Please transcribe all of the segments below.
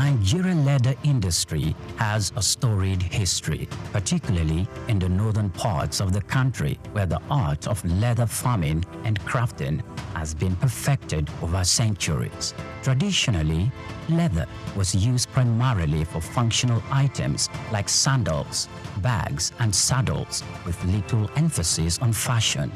Nigerian leather industry has a storied history, particularly in the northern parts of the country where the art of leather farming and crafting has been perfected over centuries. Traditionally, leather was used primarily for functional items like sandals, bags, and saddles, with little emphasis on fashion.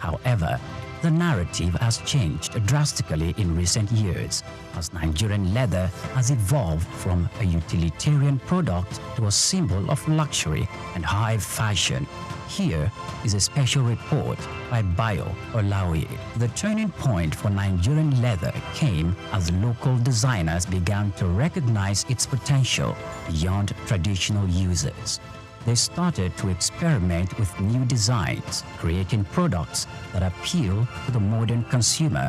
However, the narrative has changed drastically in recent years as Nigerian leather has evolved from a utilitarian product to a symbol of luxury and high fashion. Here is a special report by Bayo Olaoye. The turning point for Nigerian leather came as local designers began to recognize its potential beyond traditional uses. They started to experiment with new designs, creating products that appeal to the modern consumer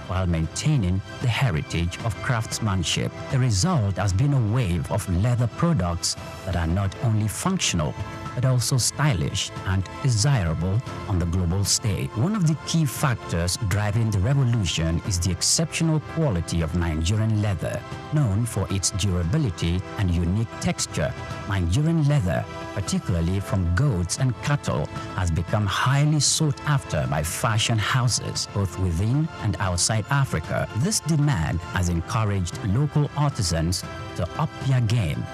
while maintaining the heritage of craftsmanship. The result has been a wave of leather products that are not only functional but also stylish and desirable on the global stage. One of the key factors driving the revolution is the exceptional quality of Nigerian leather. Known for its durability and unique texture, Nigerian leather, particularly from goats and cattle, has become highly sought after by fashion houses both within and outside Africa. This demand has encouraged local artisans to up their game,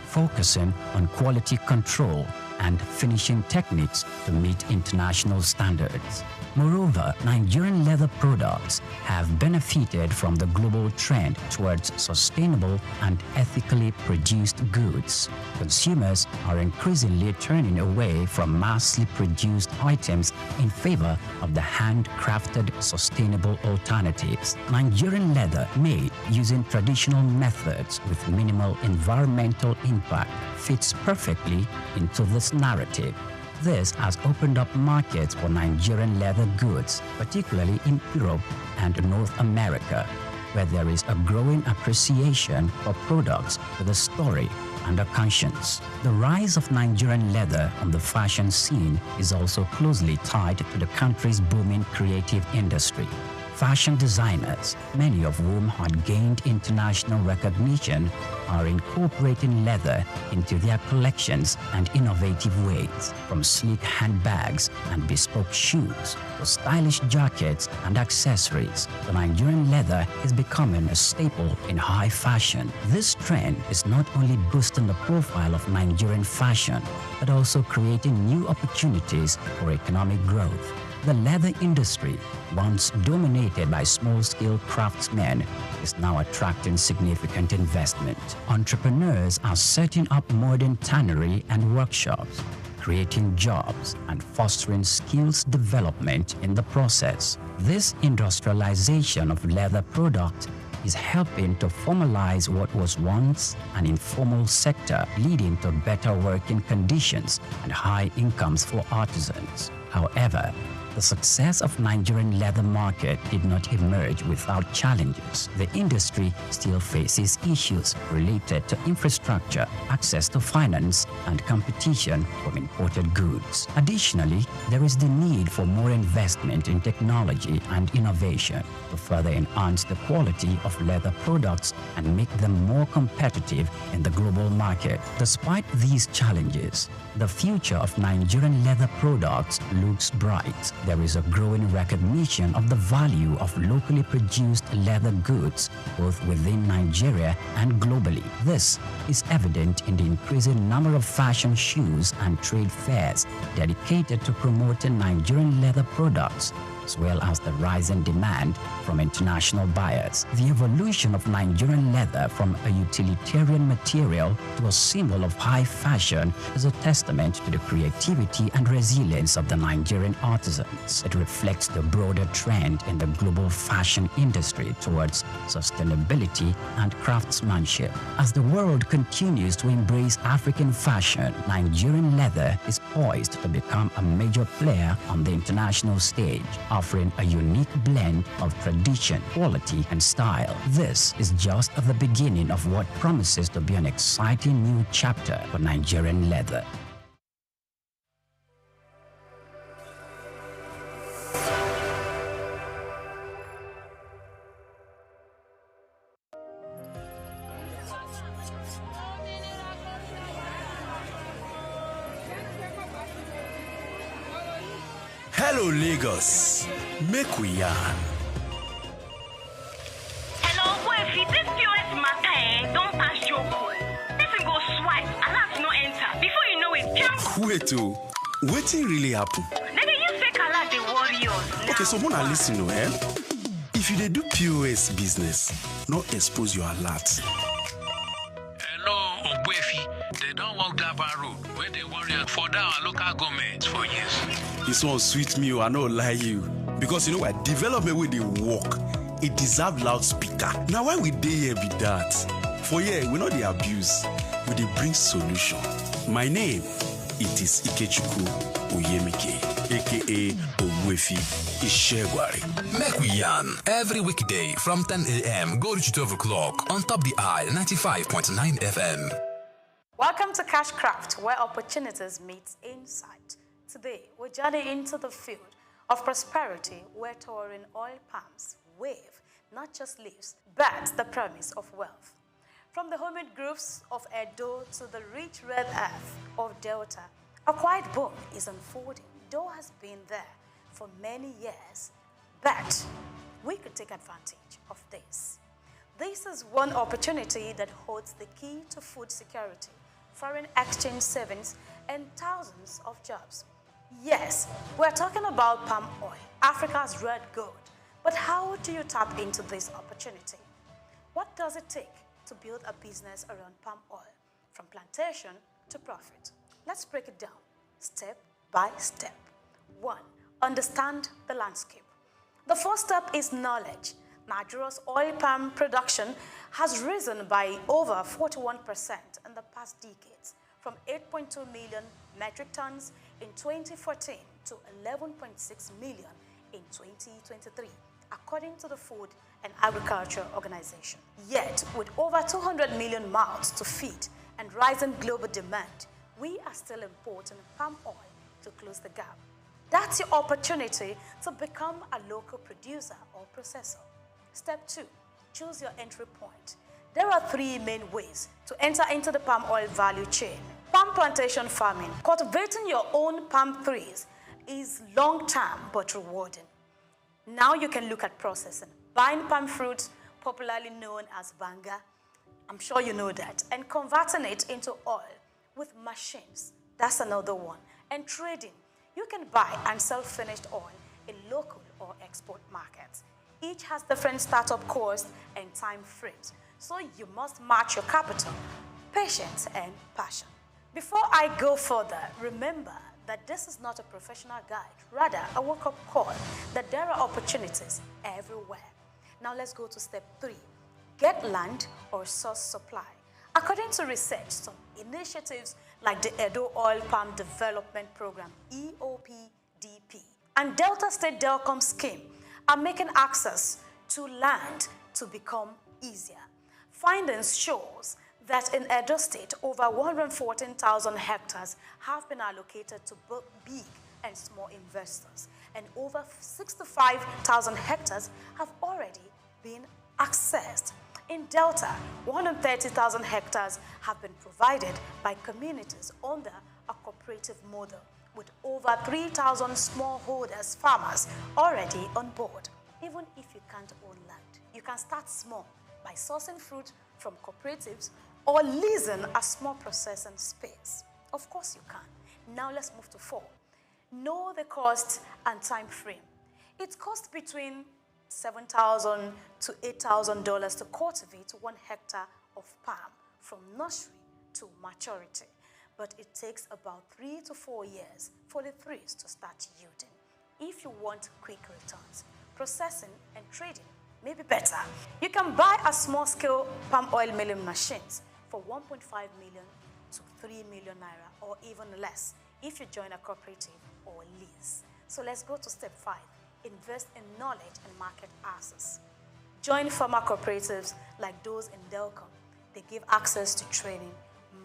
focusing on quality control and finishing techniques to meet international standards. Moreover, Nigerian leather products have benefited from the global trend towards sustainable and ethically produced goods. Consumers are increasingly turning away from massively produced items in favor of the handcrafted, sustainable alternatives. Nigerian leather made using traditional methods with minimal environmental impact fits perfectly into this narrative. This has opened up markets for Nigerian leather goods, particularly in Europe and North America, where there is a growing appreciation for products with a story and a conscience. The rise of Nigerian leather on the fashion scene is also closely tied to the country's booming creative industry. Fashion designers, many of whom had gained international recognition, are incorporating leather into their collections and innovative ways. From sleek handbags and bespoke shoes to stylish jackets and accessories, the Nigerian leather is becoming a staple in high fashion. This trend is not only boosting the profile of Nigerian fashion, but also creating new opportunities for economic growth. The leather industry, once dominated by small-scale craftsmen, is now attracting significant investment. Entrepreneurs are setting up modern tannery and workshops, creating jobs and fostering skills development in the process. This industrialization of leather products is helping to formalize what was once an informal sector, leading to better working conditions and high incomes for artisans. However, the success of Nigerian leather market did not emerge without challenges. The industry still faces issues related to infrastructure, access to finance, and competition from imported goods. Additionally, there is the need for more investment in technology and innovation to further enhance the quality of leather products and make them more competitive in the global market. Despite these challenges, the future of Nigerian leather products looks bright. There is a growing recognition of the value of locally produced leather goods both within Nigeria and globally. This is evident in the increasing number of fashion shows and trade fairs dedicated to promoting Nigerian leather products, as well as the rising demand from international buyers. The evolution of Nigerian leather from a utilitarian material to a symbol of high fashion is a testament to the creativity and resilience of the Nigerian artisans. It reflects the broader trend in the global fashion industry towards sustainability and craftsmanship. As the world continues to embrace African fashion, Nigerian leather is poised to become a major player on the international stage, offering a unique blend of tradition, quality, and style. This is just the beginning of what promises to be an exciting new chapter for Nigerian leather. Hello, Lagos. Make we yarn. Hello, if this POS matter, don't pass your call. Person go swipe, alert no enter. Before you know it, jump. Wait, wetin really happen? Maybe you fake alert the warriors. Okay, so Mona, listen, if you dey do POS business, no expose your alert. Hello, Ogbuefi. They don't walk that bad road where they worry for our local government for years. This one sweet me, I no lie you. Because you know what? Development wey dey work, it deserve loudspeaker. Now why we dey here be that? For here, we no dey abuse, we dey bring solution. My name, it is Ikechukwu Oyemike, aka Ogbuefi Ishegwari. Make we yarn every weekday from 10 a.m. go reach 12 o'clock on Top the Eye 95.9 FM. Welcome to Cashcraft, where opportunities meet insight. Today, we're journeying into the field of prosperity where towering oil palms wave not just leaves, but the promise of wealth. From the homemade groves of Edo to the rich red earth of Delta, a quiet boom is unfolding. Dough has been there for many years, but we could take advantage of this. This is one opportunity that holds the key to food security, foreign exchange savings, and thousands of jobs. Yes, we're talking about palm oil, Africa's red gold. But how do you tap into this opportunity? What does it take to build a business around palm oil, from plantation to profit? Let's break it down step by step. 1. Understand the landscape. The first step is knowledge. Nigeria's oil palm production has risen by over 41% in the past decades, from 8.2 million metric tons in 2014 to 11.6 million in 2023, according to the Food and Agriculture Organization. Yet, with over 200 million mouths to feed and rising global demand, we are still importing palm oil to close the gap. That's your opportunity to become a local producer or processor. Step 2, choose your entry point. There are 3 main ways to enter into the palm oil value chain. Palm plantation farming. Cultivating your own palm trees is long-term but rewarding. Now you can look at processing. Buying palm fruits, popularly known as banga, I'm sure you know that, and converting it into oil with machines. That's another one. And trading. You can buy and sell finished oil in local or export markets. Each has different startup costs and time frames, so you must match your capital, patience, and passion. Before I go further, remember that this is not a professional guide, rather a wake-up call that there are opportunities everywhere. Now let's go to step 3. Get land or source supply. According to research, some initiatives like the Edo Oil Palm Development Program, EOPDP, and Delta State Delcom scheme are making access to land to become easier. Findings shows that in Edo State, over 114,000 hectares have been allocated to both big and small investors, and over 65,000 hectares have already been accessed. In Delta, 130,000 hectares have been provided by communities under a cooperative model, with over 3,000 smallholders farmers already on board. Even if you can't own land, you can start small by sourcing fruit from cooperatives or leasing a small processing space. Of course you can. Now let's move to 4. Know the cost and time frame. It costs between $7,000 to $8,000 to cultivate 1 hectare of palm from nursery to maturity. But it takes about 3 to 4 years for the trees to start yielding. If you want quick returns, processing and trading may be better. You can buy a small-scale palm oil milling machines for 1.5 million to 3 million naira, or even less if you join a cooperative or lease. So let's go to step 5. Invest in knowledge and market access. Join farmer cooperatives like those in Delcom. They give access to training,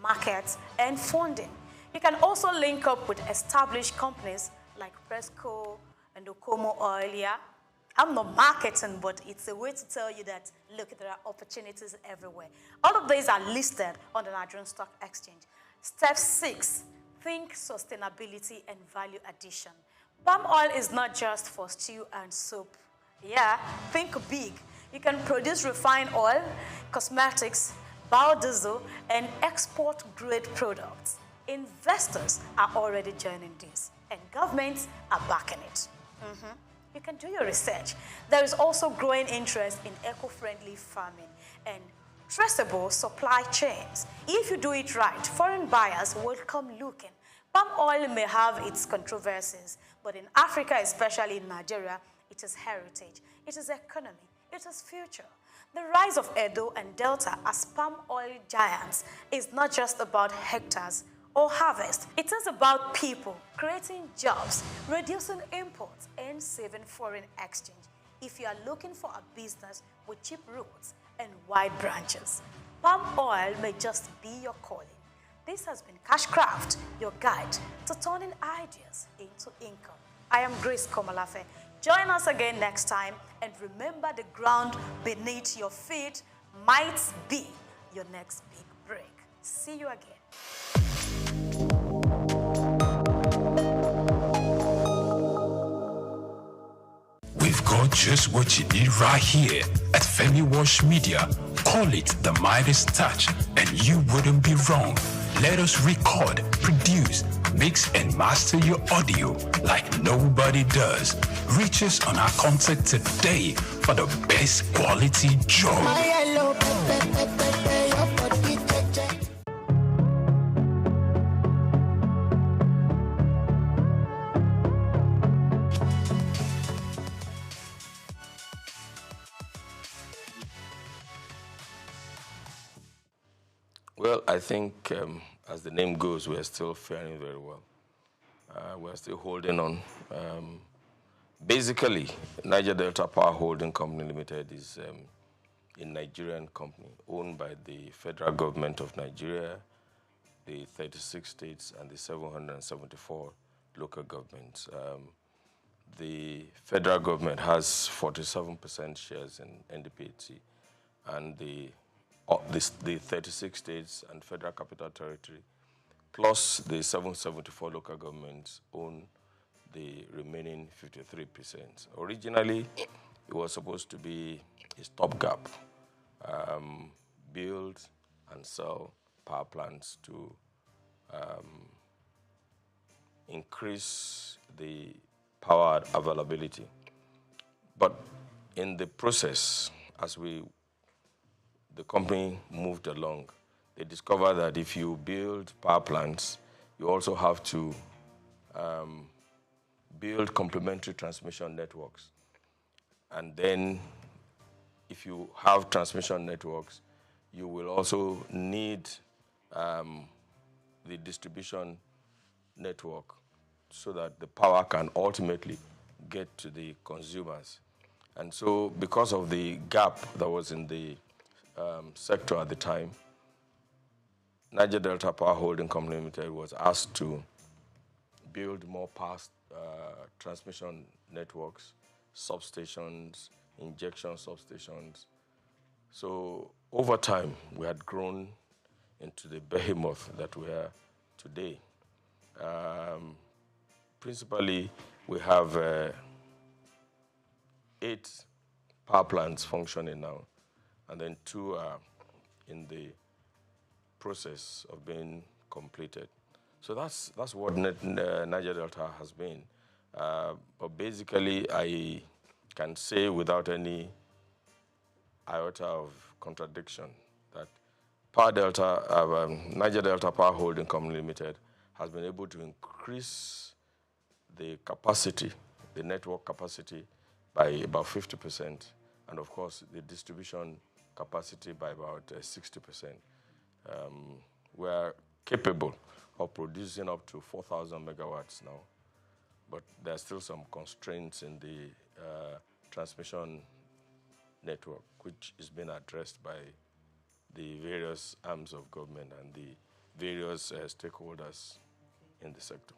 markets, and funding. You can also link up with established companies like Presco and Okomo Oil. Yeah? I'm not marketing, but it's a way to tell you that, look, there are opportunities everywhere. All of these are listed on the Nigerian Stock Exchange. Step 6, think sustainability and value addition. Palm oil is not just for stew and soup. Yeah, think big. You can produce refined oil, cosmetics, biodiesel, and export-grade products. Investors are already joining this, and governments are backing it. You can do your research. There is also growing interest in eco-friendly farming and traceable supply chains. If you do it right, foreign buyers will come looking. Palm oil may have its controversies, but in Africa, especially in Nigeria, it is heritage, it is economy, it is future. The rise of Edo and Delta as palm oil giants is not just about hectares or harvest. It is about people creating jobs, reducing imports, and saving foreign exchange. If you are looking for a business with cheap roots and wide branches, palm oil may just be your calling. This has been Cashcraft, your guide to turning ideas into income. I am Grace Komalafe. Join us again next time, and remember, the ground beneath your feet might be your next big break. See you again. We've got just what you need right here at Femi Wash Media. Call it the Midas Touch, and you wouldn't be wrong. Let us record, produce, mix, and master your audio like nobody does. Reach us on our contact today for the best quality job. Well, I think as the name goes, we are still faring very well. We're still holding on. Basically, Niger Delta Power Holding Company Limited is a Nigerian company owned by the federal government of Nigeria, the 36 states, and the 774 local governments. The federal government has 47% shares in NDPHC, and the 36 states and federal capital territory, plus the 774 local governments own the remaining 53%. Originally, it was supposed to be a stopgap, build and sell power plants to increase the power availability. But in the process, as the company moved along, they discovered that if you build power plants, you also have to build complementary transmission networks. And then if you have transmission networks, you will also need the distribution network so that the power can ultimately get to the consumers. And so because of the gap that was in the sector at the time, Niger Delta Power Holding Company Limited was asked to build more power transmission networks, substations, injection substations. So over time, we had grown into the behemoth that we are today. Principally, we have 8 power plants functioning now, and then 2 are in the process of being completed. So that's what Niger Delta has been. But basically, I can say without any iota of contradiction that Niger Delta Power Holding Company Limited has been able to increase the capacity, the network capacity, by about 50%, and of course the distribution capacity by about 60%. We are capable of producing up to 4,000 megawatts now, but there are still some constraints in the transmission network, which is being addressed by the various arms of government and the various stakeholders in the sector.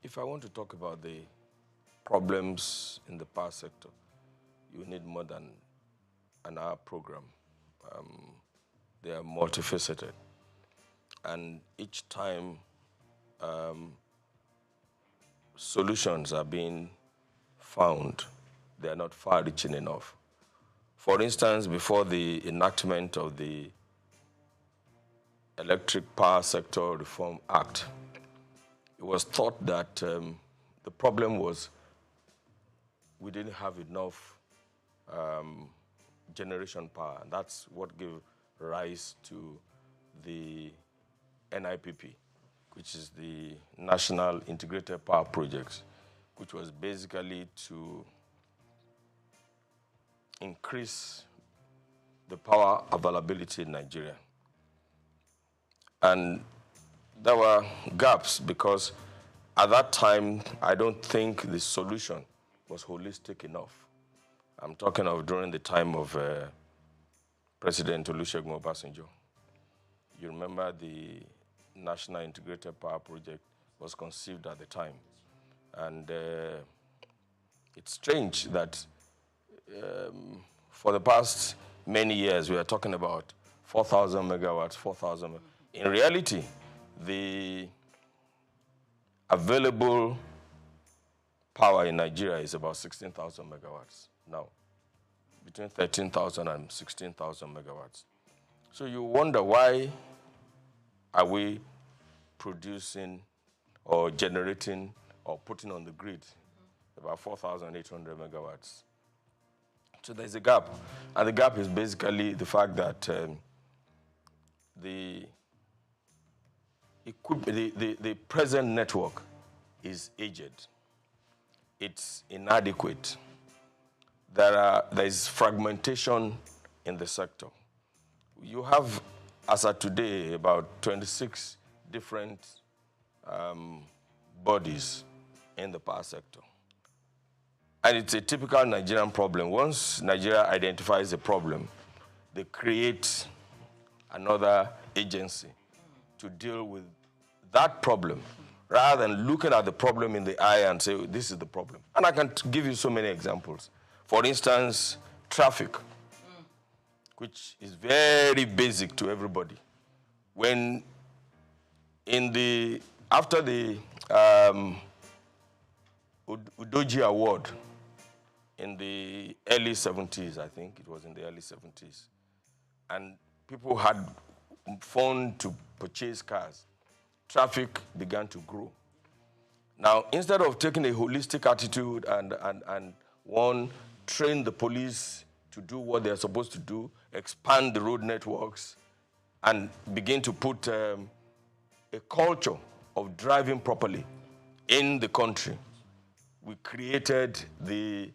If I want to talk about the problems in the power sector, you need more than and our program. They are multifaceted. And each time solutions are being found, they are not far-reaching enough. For instance, before the enactment of the Electric Power Sector Reform Act, it was thought that the problem was we didn't have enough generation power. And that's what gave rise to the NIPP, which is the National Integrated Power Project, which was basically to increase the power availability in Nigeria. And there were gaps because at that time, I don't think the solution was holistic enough. I'm talking of during the time of President Olusegun Obasanjo. You remember the National Integrated Power Project was conceived at the time. And it's strange that for the past many years, we are talking about 4,000 megawatts, 4,000. In reality, the available power in Nigeria is about 16,000 megawatts now, between 13,000 and 16,000 megawatts. So you wonder, why are we producing or generating or putting on the grid about 4,800 megawatts? So there's a gap. And the gap is basically the fact that the present network is aged. It's inadequate. There is fragmentation in the sector. You have, as of today, about 26 different bodies in the power sector. And it's a typical Nigerian problem. Once Nigeria identifies a problem, they create another agency to deal with that problem, rather than looking at the problem in the eye and say, oh, this is the problem. And I can give you so many examples. For instance, traffic, which is very basic to everybody. When after the Udoji Award in the early 70s, I think it was in the early 70s, and people had phoned to purchase cars, traffic began to grow. Now, instead of taking a holistic attitude and train the police to do what they're supposed to do, expand the road networks, and begin to put a culture of driving properly in the country, we created the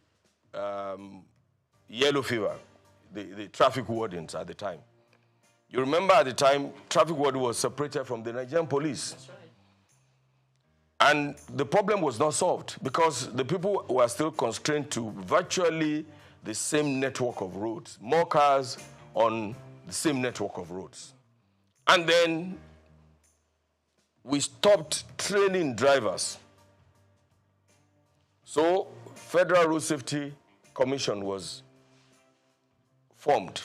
yellow fever, the traffic wardens at the time. You remember at the time, traffic warden was separated from the Nigerian police. That's right. And the problem was not solved because the people were still constrained to virtually the same network of roads, more cars on the same network of roads. And then we stopped training drivers. So Federal Road Safety Commission was formed.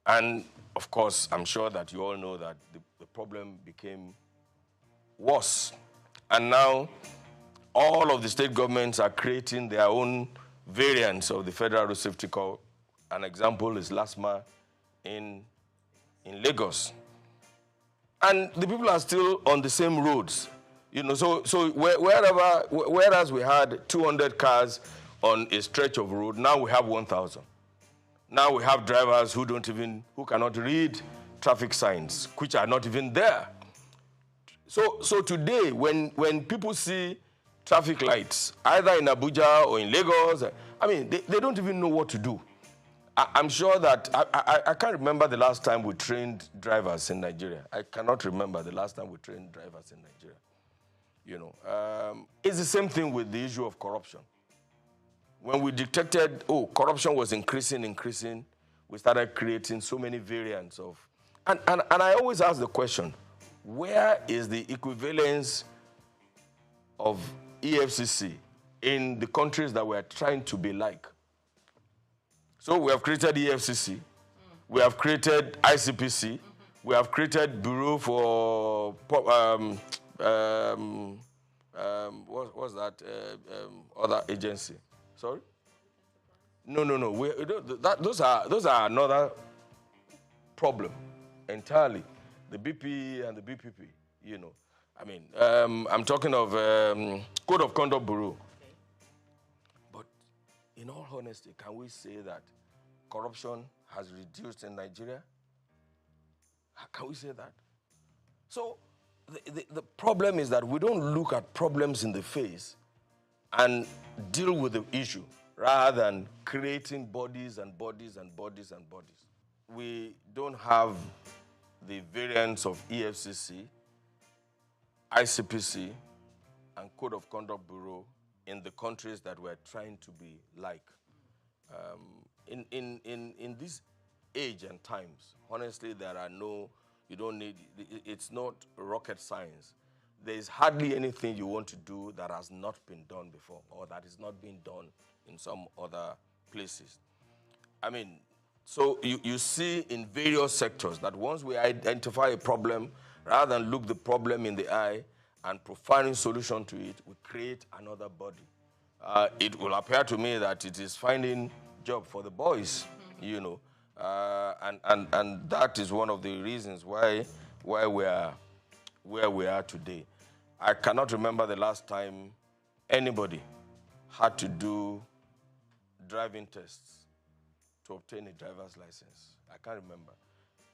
And of course, I'm sure that you all know that the problem became worse. And now all of the state governments are creating their own variants of the Federal Road Safety Code. An example is LASMA in Lagos. And the people are still on the same roads. You know, so whereas we had 200 cars on a stretch of road, now we have 1,000. Now we have drivers who cannot read traffic signs, which are not even there. So today, when people see traffic lights, either in Abuja or in Lagos, I mean, they don't even know what to do. I'm sure that, I can't remember the last time we trained drivers in Nigeria. I cannot remember the last time we trained drivers in Nigeria. You know, it's the same thing with the issue of corruption. When we detected, corruption was increasing, we started creating so many variants of, and I always ask the question, where is the equivalence of EFCC in the countries that we're trying to be like? So we have created EFCC, we have created ICPC, we have created Bureau for what's that other agency? Sorry? No. Those are another problem entirely. The BP and the BPP, you know. I mean, I'm talking of Code of Conduct Bureau. Okay. But in all honesty, can we say that corruption has reduced in Nigeria? Can we say that? So the problem is that we don't look at problems in the face and deal with the issue rather than creating bodies and bodies and bodies and bodies. We don't have the variants of EFCC, ICPC, and Code of Conduct Bureau in the countries that we're trying to be like. In this age and times, honestly, there are no, you don't need, it's not rocket science. There is hardly anything you want to do that has not been done before or that is not being done in some other places. I mean, so you see in various sectors that once we identify a problem, rather than look the problem in the eye and providing solution to it, we create another body. It will appear to me that it is finding job for the boys, you know, and that is one of the reasons why we are where we are today. I cannot remember the last time anybody had to do driving tests to obtain a driver's license. I can't remember.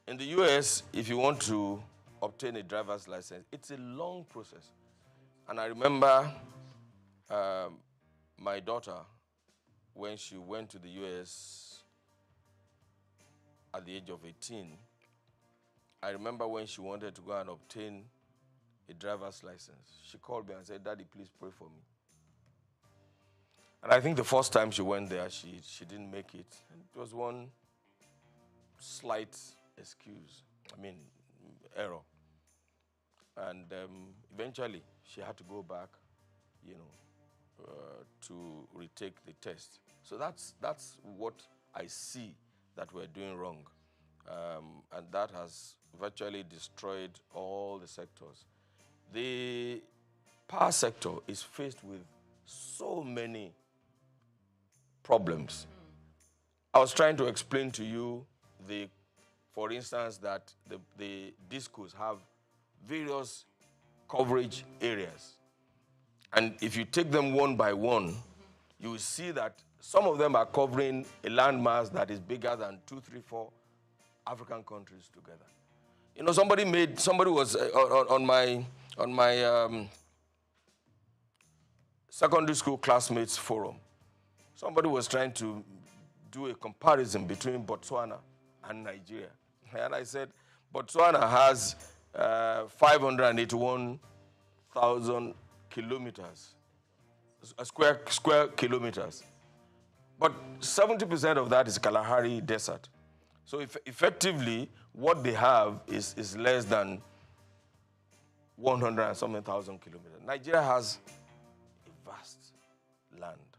In the US, if you want to obtain a driver's license, it's a long process. And I remember my daughter, when she went to the US at the age of 18, I remember when she wanted to go and obtain a driver's license, she called me and said, "Daddy, please pray for me." And I think the first time she went there, she didn't make it. And it was one slight error. And eventually, she had to go back, you know, to retake the test. So that's what I see that we're doing wrong. And that has virtually destroyed all the sectors. The power sector is faced with so many problems. I was trying to explain to you, for instance, that the discos have various coverage areas. And if you take them one by one, you will see that some of them are covering a landmass that is bigger than 2, 3, 4 African countries together. You know, somebody was on my secondary school classmates forum. Somebody was trying to do a comparison between Botswana and Nigeria. And I said, Botswana has 581,000 kilometers, square kilometers. But 70% of that is Kalahari Desert. So effectively, what they have is less than 100 and something thousand kilometers. Nigeria has a vast land.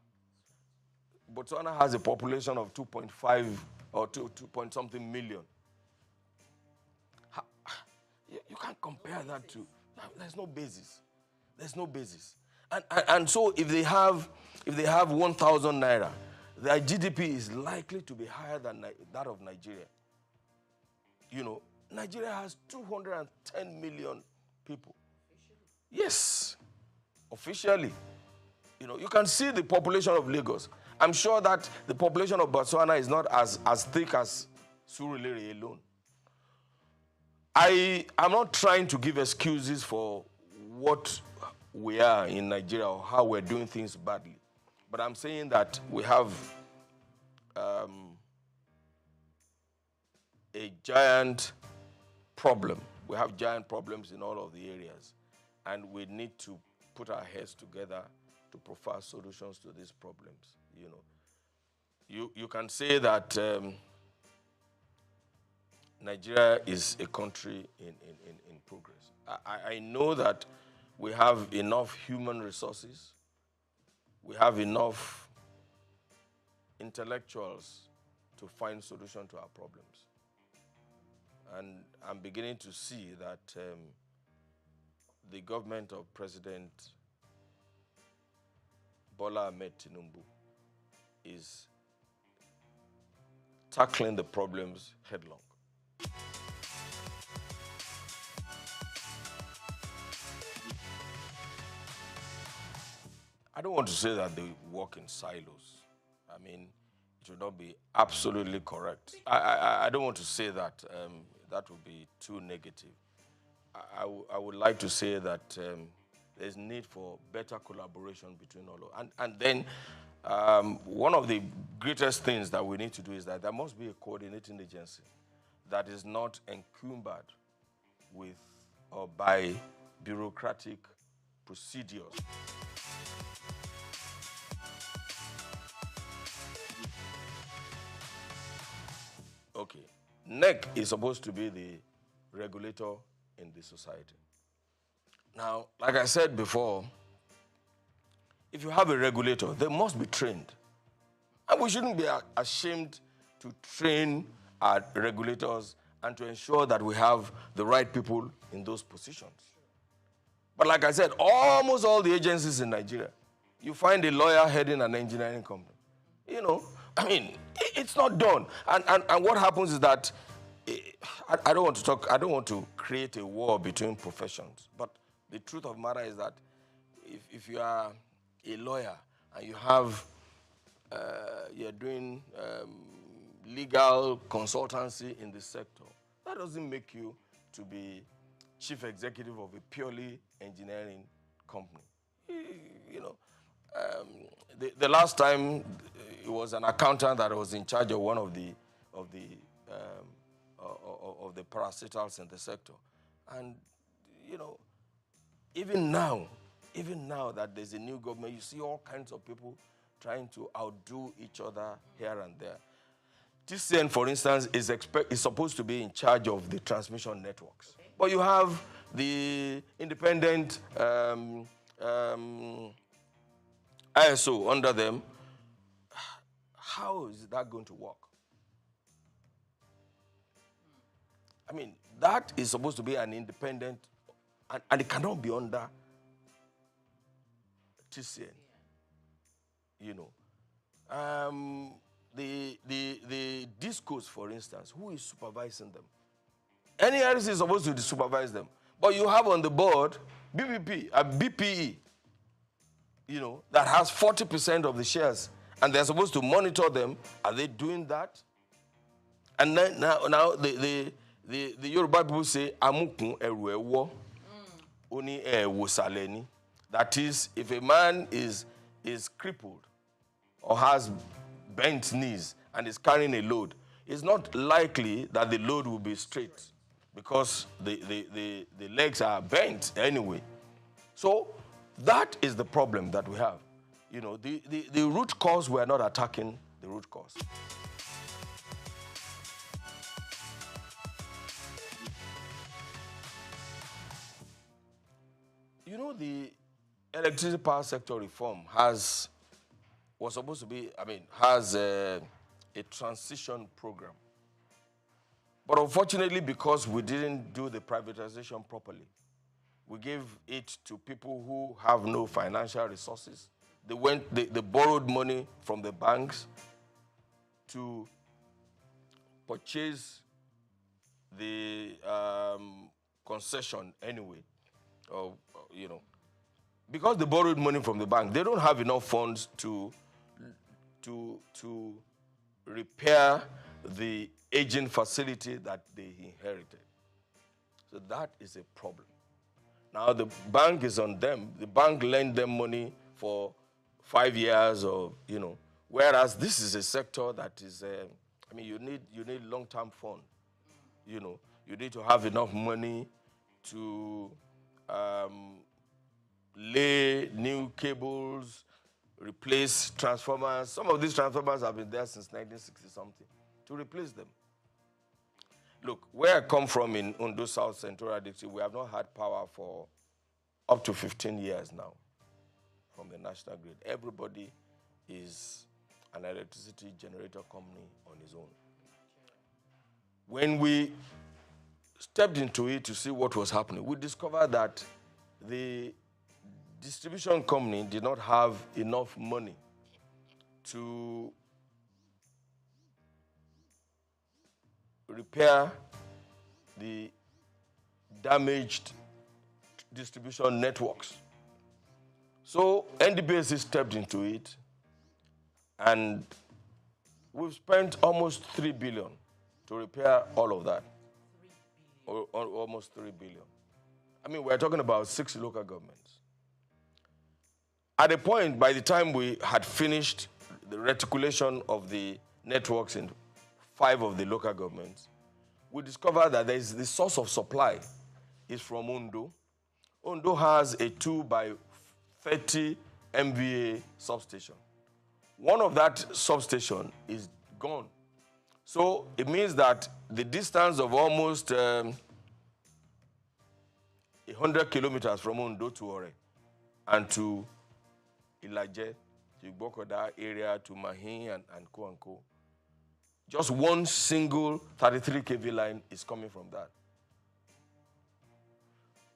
Botswana has a population of 2.5 or 2 point something million. You can't compare that to, there's no basis. There's no basis. And so if they have 1,000 naira, their GDP is likely to be higher than that of Nigeria. You know, Nigeria has 210 million people. Yes, officially. You know, you can see the population of Lagos. I'm sure that the population of Botswana is not as thick as Surulere alone. I'm not trying to give excuses for what we are in Nigeria or how we're doing things badly. But I'm saying that we have a giant problem. We have giant problems in all of the areas. And we need to put our heads together to provide solutions to these problems. You know, you can say that Nigeria is a country in progress. I know that we have enough human resources. We have enough intellectuals to find solution to our problems. And I'm beginning to see that the government of President Bola Ahmed Tinubu is tackling the problems headlong. I don't want to say that they work in silos. I mean, it would not be absolutely correct. I don't want to say that. That would be too negative. I would like to say that there's need for better collaboration between all of them. And then one of the greatest things that we need to do is that there must be a coordinating agency that is not encumbered with or by bureaucratic procedures. Okay, NEC is supposed to be the regulator in the society. Now, like I said before, if you have a regulator, they must be trained. And we shouldn't be ashamed to train our regulators and to ensure that we have the right people in those positions. But like I said, almost all the agencies in Nigeria, you find a lawyer heading an engineering company. You know, I mean, it's not done. And what happens is that, I don't want to create a war between professions, but the truth of the matter is that if you are a lawyer and you have, you're doing legal consultancy in the sector, that doesn't make you to be chief executive of a purely engineering company. You know, the last time it was an accountant that was in charge of one of the parastatals in the sector, and you know, even now that there's a new government, you see all kinds of people trying to outdo each other here and there. TCN, for instance, is supposed to be in charge of the transmission networks, but you have the independent ISO under them. How is that going to work? I mean, that is supposed to be an independent, and it cannot be under TCN. You know, the discos, for instance, who is supervising them? NERC is supposed to supervise them, but you have on the board BPE, you know, that has 40% of the shares, and they're supposed to monitor them. Are they doing that? And then now the Yoruba people say amukun eru ewo oni ewo saleni. That is, if a man is crippled or has bent knees and is carrying a load, it's not likely that the load will be straight because the legs are bent anyway. So that is the problem that we have. You know, the root cause, we are not attacking the root cause. You know, the electricity power sector reform has a transition program. But unfortunately, because we didn't do the privatization properly, we gave it to people who have no financial resources. They borrowed money from the banks to purchase the concession anyway. You know, because they borrowed money from the bank, they don't have enough funds to repair the aging facility that they inherited. So that is a problem. Now the bank is on them. The bank lent them money for 5 years, or you know, whereas this is a sector that is, I mean, you need long-term fund. You know, you need to have enough money to lay new cables, replace transformers. Some of these transformers have been there since 1960-something, to replace them. Look, where I come from in Ondo South Central District, we have not had power for up to 15 years now from the national grid. Everybody is an electricity generator company on his own. When we stepped into it to see what was happening, we discovered that the distribution company did not have enough money to repair the damaged distribution networks. So NDPC stepped into it, and we've spent almost 3 billion to repair all of that. Or almost 3 billion. I mean, we're talking about 6 local governments. At a point, by the time we had finished the reticulation of the networks in 5 of the local governments, we discovered that there is the source of supply is from Ondo. Ondo has a 2 by 30 MVA substation. One of that substation is gone. So it means that the distance of almost 100 kilometers from Ondo to Ore and to Ilaje, to Igbokoda area, to Mahin and Co. Just one single 33 kV line is coming from that.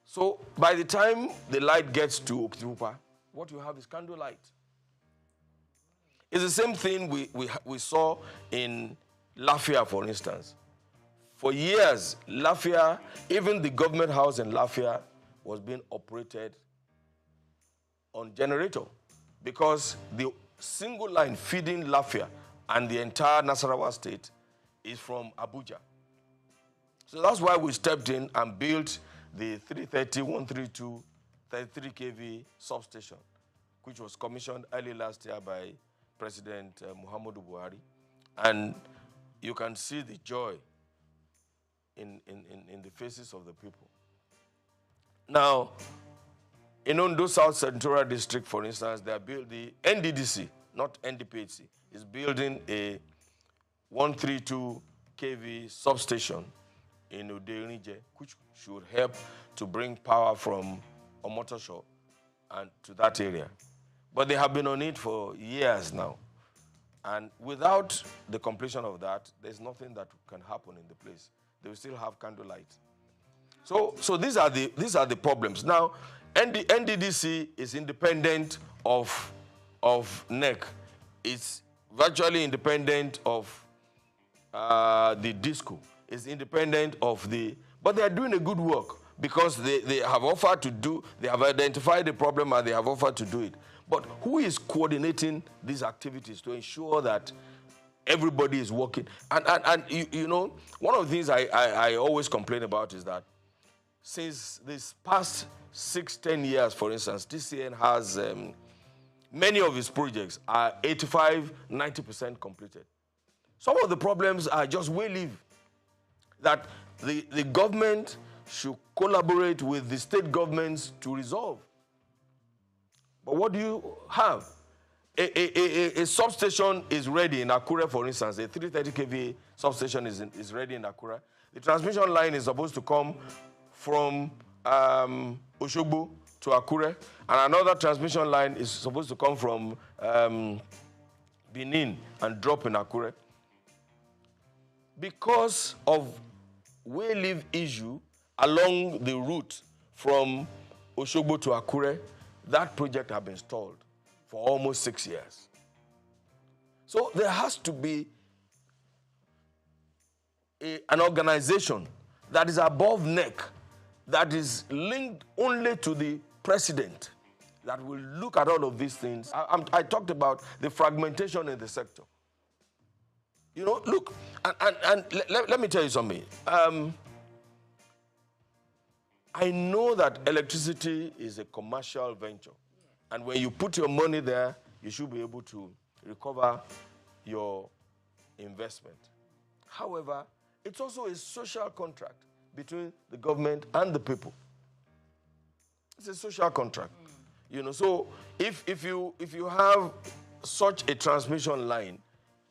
So by the time the light gets to Okitipupa, what you have is candle light. It's the same thing we saw in Lafia, for instance. For years, Lafia, even the government house in Lafia, was being operated on generator because the single line feeding Lafia and the entire Nasarawa state is from Abuja. So that's why we stepped in and built the 330, 132, 33 kV substation, which was commissioned early last year by President Muhammadu Buhari. And you can see the joy in the faces of the people. Now, in Ondo South Central District, for instance, they are building the NDDC, not NDPHC, is building a 132 kV substation in Uderinije, which should help to bring power from Omotosho and to that area. But they have been on it for years now. And without the completion of that, there's nothing that can happen in the place. They will still have candlelight. So these are the problems. Now, NDDC is independent of NEC. It's virtually independent of the DISCO. It's independent of but they are doing a good work because they have offered to do, they have identified the problem and they have offered to do it. But who is coordinating these activities to ensure that everybody is working? And you know, one of the things I always complain about is that since this past 6-10 years, for instance, TCN has many of its projects are 85-90% completed. Some of the problems are just way-live, that the government should collaborate with the state governments to resolve. But what do you have? A substation is ready in Akure, for instance. A 330 kV substation is ready in Akure. The transmission line is supposed to come from Oshogbo to Akure, and another transmission line is supposed to come from Benin and drop in Akure. Because of way-live issue along the route from Oshogbo to Akure, that project has been stalled for almost 6 years. So there has to be an organization that is above NEC, that is linked only to the president, that will look at all of these things. I talked about the fragmentation in the sector. You know, look, and let me tell you something. I know that electricity is a commercial venture. And when you put your money there, you should be able to recover your investment. However, it's also a social contract between the government and the people. It's a social contract. You know, so if you have such a transmission line,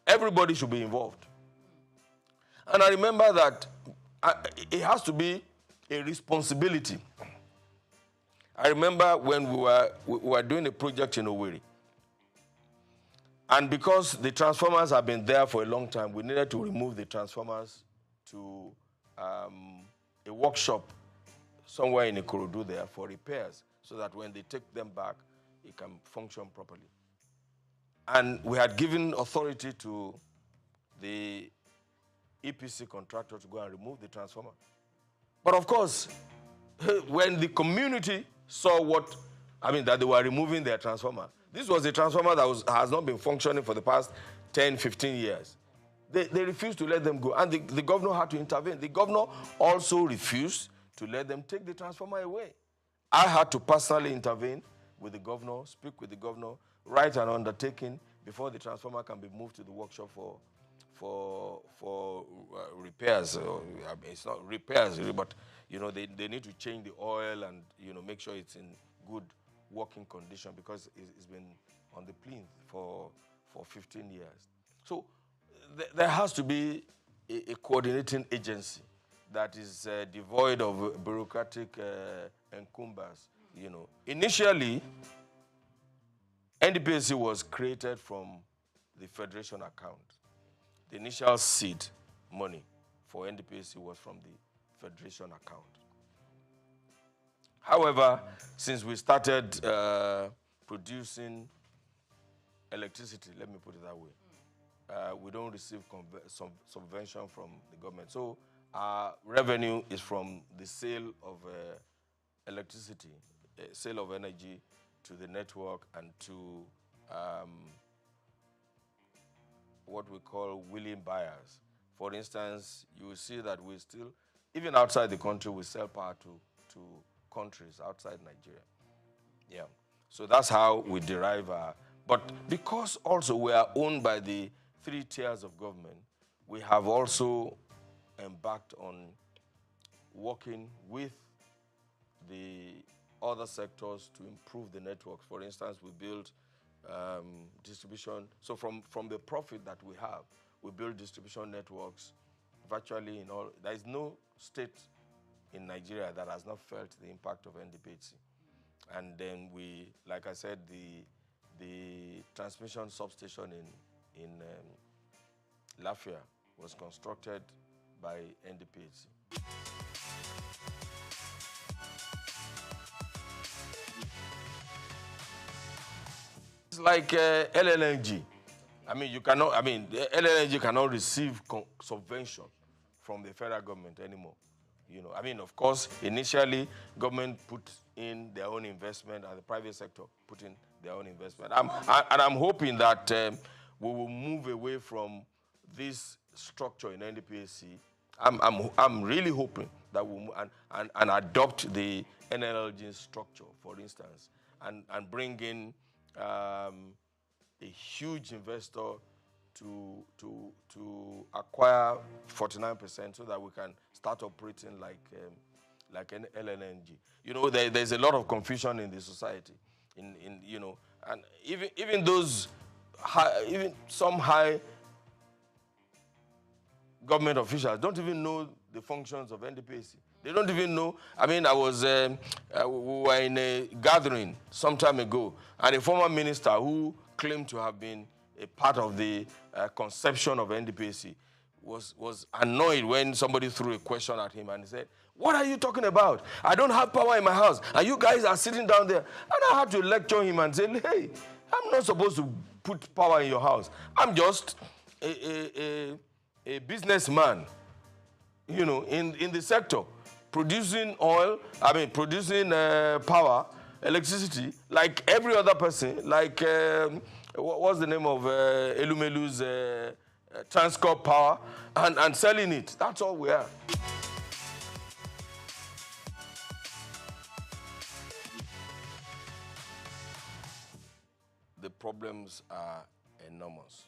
everybody should be involved. And I remember that it has to be a responsibility. I remember when we were doing a project in Owerri. And because the transformers have been there for a long time, we needed to remove the transformers to a workshop somewhere in Ikorodu there for repairs, so that when they take them back, it can function properly. And we had given authority to the EPC contractor to go and remove the transformer. But of course, when the community saw that they were removing their transformer, this was a transformer that has not been functioning for the past 10, 15 years. They refused to let them go, and the governor had to intervene. The governor also refused to let them take the transformer away. I had to personally intervene with the governor, speak with the governor, write an undertaking before the transformer can be moved to the workshop for repairs. It's not repairs, really, but they need to change the oil and make sure it's in good working condition, because it's been on the plinth for 15 years. So there has to be a coordinating agency that is devoid of bureaucratic encumbers. Initially, NDPC was created from the Federation account. The initial seed money for NDPC was from the Federation account. However, since we started producing electricity, let me put it that way, we don't receive some subvention from the government. So our revenue is from the sale of electricity, sale of energy to the network and to what we call willing buyers. For instance, you will see that we still, even outside the country, we sell power to countries outside Nigeria. Yeah. So that's how we derive our, but because also we are owned by the 3 tiers of government, we have also embarked on working with the other sectors to improve the networks. For instance, we build distribution. So from the profit that we have, we build distribution networks virtually in all. There is no state in Nigeria that has not felt the impact of NDPC. And then we, like I said, the transmission substation in Lafia was constructed by NDPC. It's like LNG. The LNG cannot receive subvention from the federal government anymore. Of course, initially, government put in their own investment and the private sector put in their own investment. I'm hoping that we will move away from this structure in NDPC. I'm really hoping that we'll and adopt the NLG structure, for instance, and bring in a huge investor to acquire 49% so that we can start operating like an LNG. There's a lot of confusion in the society, and even those even some high government officials don't even know the functions of NDPC. They don't even know. We were in a gathering some time ago, and a former minister who claimed to have been a part of the conception of NDPC was annoyed when somebody threw a question at him, and he said, "What are you talking about? I don't have power in my house, and you guys are sitting down there." And I had to lecture him and say, "Hey, I'm not supposed to put power in your house. I'm just a businessman, in the sector, producing oil, producing power, electricity, like every other person, like, what's the name of Elumelu's Transcorp Power, and selling it. That's all we are." The problems are enormous.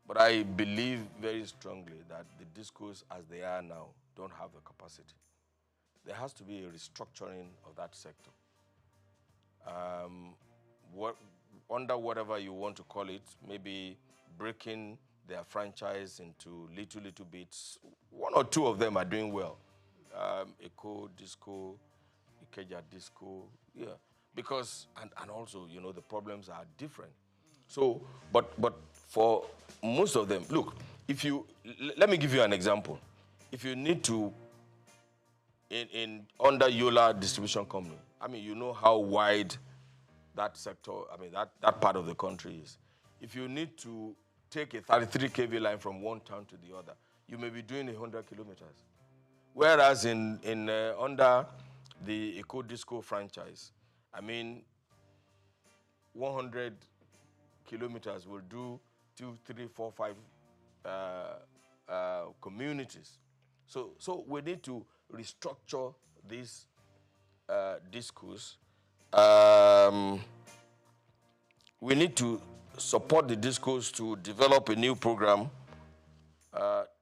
But I believe very strongly that the discos as they are now don't have the capacity. There has to be a restructuring of that sector. Under whatever you want to call it, maybe breaking their franchise into little bits. 1 or 2 of them are doing well. Eco, Disco, Ikeja Disco, yeah. Because, and also, the problems are different. So, but for most of them, look, let me give you an example. If you need to, under Yola Distribution Company, I mean, you know how wide that sector, I mean, that part of the country is. If you need to take a 33 kV line from one town to the other, you may be doing 100 kilometers. Whereas under the Eco Disco franchise, I mean, 100 kilometers will do 2, 3, 4, 5 communities. So we need to restructure these discos. We need to support the discos to develop a new program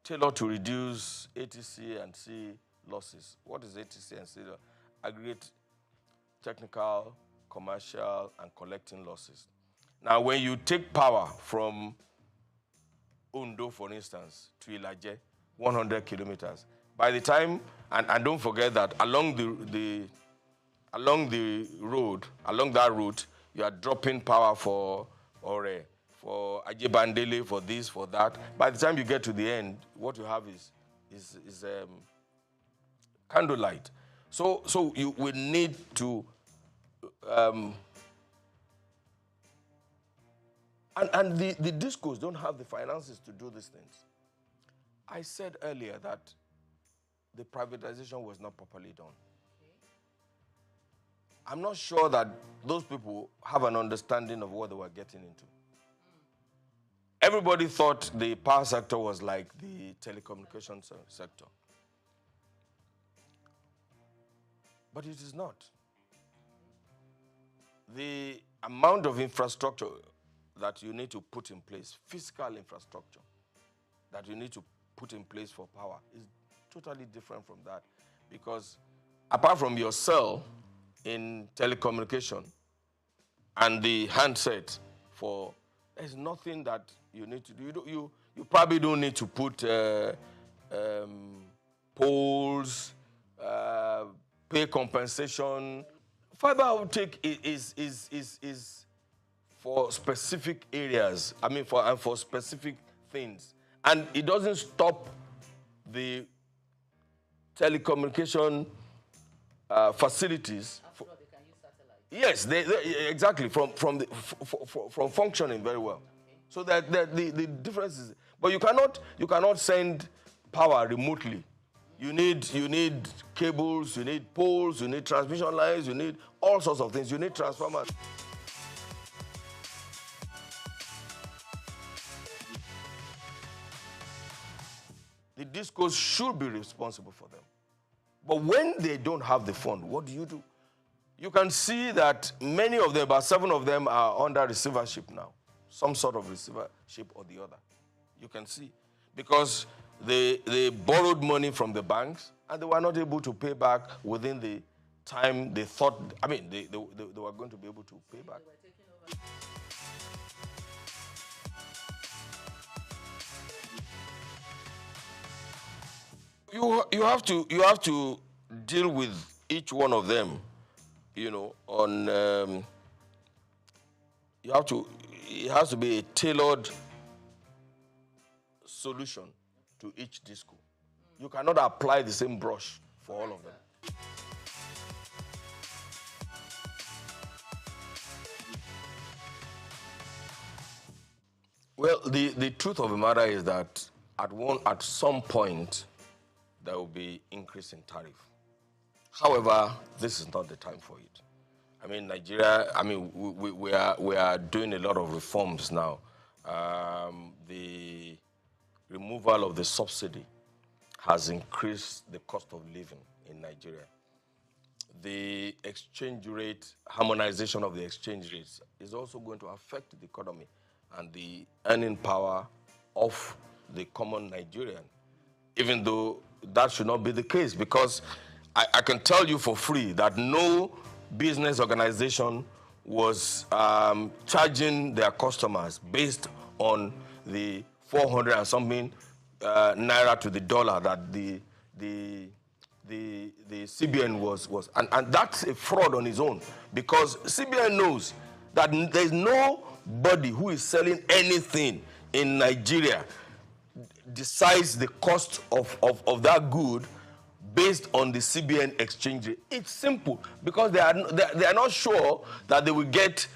tailored to reduce ATC and C losses. What is ATC and C? Aggregate technical, commercial, and collecting losses. Now, when you take power from Ondo, for instance, to Ilaje, 100 kilometers, by the time, and don't forget that along that route, you are dropping power for Ore, for Ajebandele, for this, for that. By the time you get to the end, what you have is candlelight. So you will need to, and the discos don't have the finances to do these things. I said earlier that the privatization was not properly done. I'm not sure that those people have an understanding of what they were getting into. Everybody thought the power sector was like the telecommunications sector. But it is not. The amount of infrastructure that you need to put in place, physical infrastructure that you need to put in place for power is totally different from that. Because apart from your cell in telecommunication and the handset there's nothing that you need to do. You probably don't need to put poles, pay compensation. Fiber optic is for specific areas. I mean, for specific things, and it doesn't stop the telecommunication facilities. Yes, exactly, from functioning very well. So that the difference is, but you cannot send power remotely. You need cables, you need poles, you need transmission lines, you need all sorts of things. You need transformers. The discos should be responsible for them. But when they don't have the fund, what do? You can see that many of them, about 7 of them, are under receivership now. Some sort of receivership or the other. You can see. Because they borrowed money from the banks and they were not able to pay back within the time they thought, I mean, they were going to be able to pay back. You have to deal with each one of them, you know, on it has to be a tailored solution to each disco. You cannot apply the same brush for all of them. Well, the truth of the matter is that at some point there will be increase in tariff. However, this is not the time for it. I mean, Nigeria, I mean, we are doing a lot of reforms now. The removal of the subsidy has increased the cost of living in Nigeria. The exchange rate, harmonization of the exchange rates is also going to affect the economy and the earning power of the common Nigerian, even though that should not be the case, because I can tell you for free that no business organization was charging their customers based on the 400 and something naira to the dollar that the CBN was and that's a fraud on its own, because CBN knows that there's no anybody who is selling anything in Nigeria decides the cost of that good based on the CBN exchange rate. It's simple because they are not sure that they will get.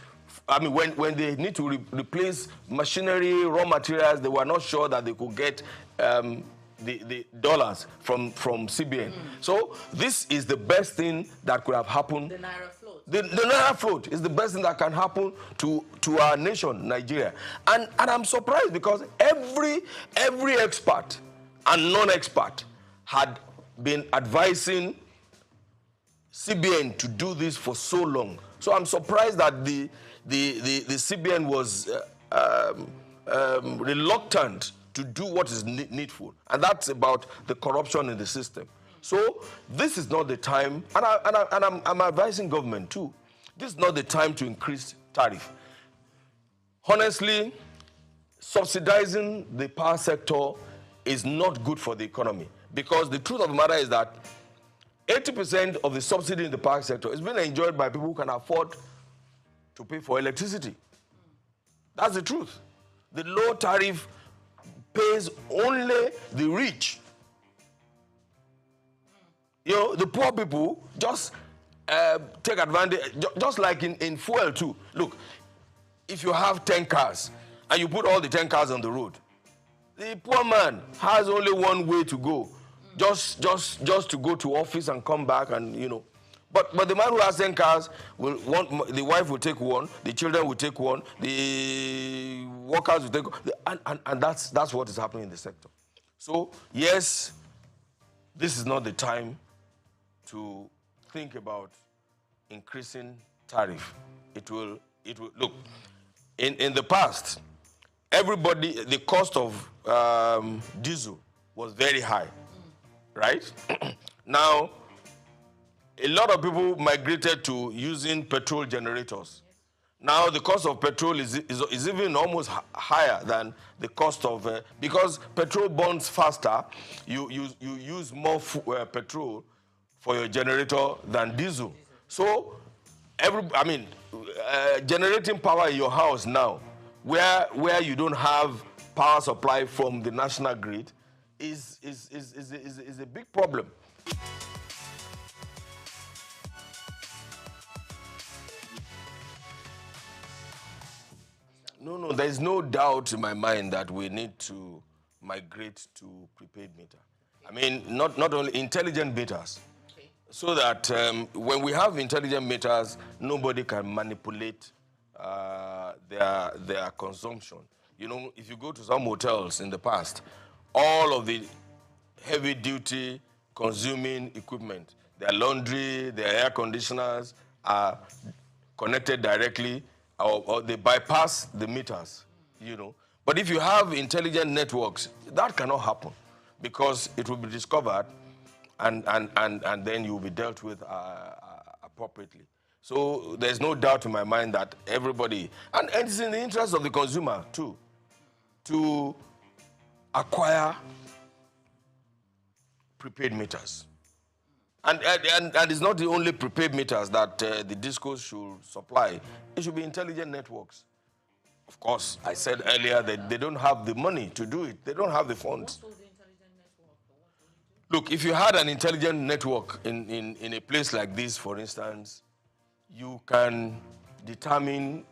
I mean, when they need to replace machinery, raw materials, they were not sure that they could get the dollars from CBN. So this is the best thing that could have happened. The Naira float. The Naira float is the best thing that can happen to our nation, Nigeria. And I'm surprised because every expert and non-expert had been advising CBN to do this for so long. So I'm surprised that the CBN was reluctant to do what is needful, and that's about the corruption in the system. So this is not the time, and I'm advising government too. This is not the time to increase tariff. Honestly, subsidizing the power sector is not good for the economy because the truth of the matter is that 80% of the subsidy in the power sector is being enjoyed by people who can afford to pay for electricity. That's the truth. The low tariff pays only the rich. You know, the poor people just take advantage, just like in fuel too. Look, if you have 10 cars and you put all the 10 cars on the road, the poor man has only one way to go, just to go to office and come back, and you know. But the man who has 10 cars will want, the wife will take one, the children will take one, the workers will take one, and that's what is happening in the sector. So yes, this is not the time to think about increasing tariff. It will look, in the past, everybody, the cost of diesel was very high, right? Now, a lot of people migrated to using petrol generators. Now the cost of petrol is even almost higher than the cost of, because petrol burns faster, you use more petrol for your generator than diesel. So, generating power in your house now, where you don't have power supply from the national grid, is a big problem. No, there's no doubt in my mind that we need to migrate to prepaid meter. I mean, not only intelligent meters, so that when we have intelligent meters, nobody can manipulate their consumption. You know, if you go to some hotels in the past, all of the heavy-duty consuming equipment, their laundry, their air conditioners are connected directly, or they bypass the meters, you know. But if you have intelligent networks, that cannot happen because it will be discovered and then you will be dealt with appropriately. So there's no doubt in my mind that everybody, and it's in the interest of the consumer too, to acquire prepaid meters. And it's not the only prepaid meters that the discos should supply. It should be intelligent networks. Of course, I said earlier that they don't have the money to do it. They don't have the funds. What was the intelligent network? What will you do? Look, if you had an intelligent network in a place like this, for instance, you can determine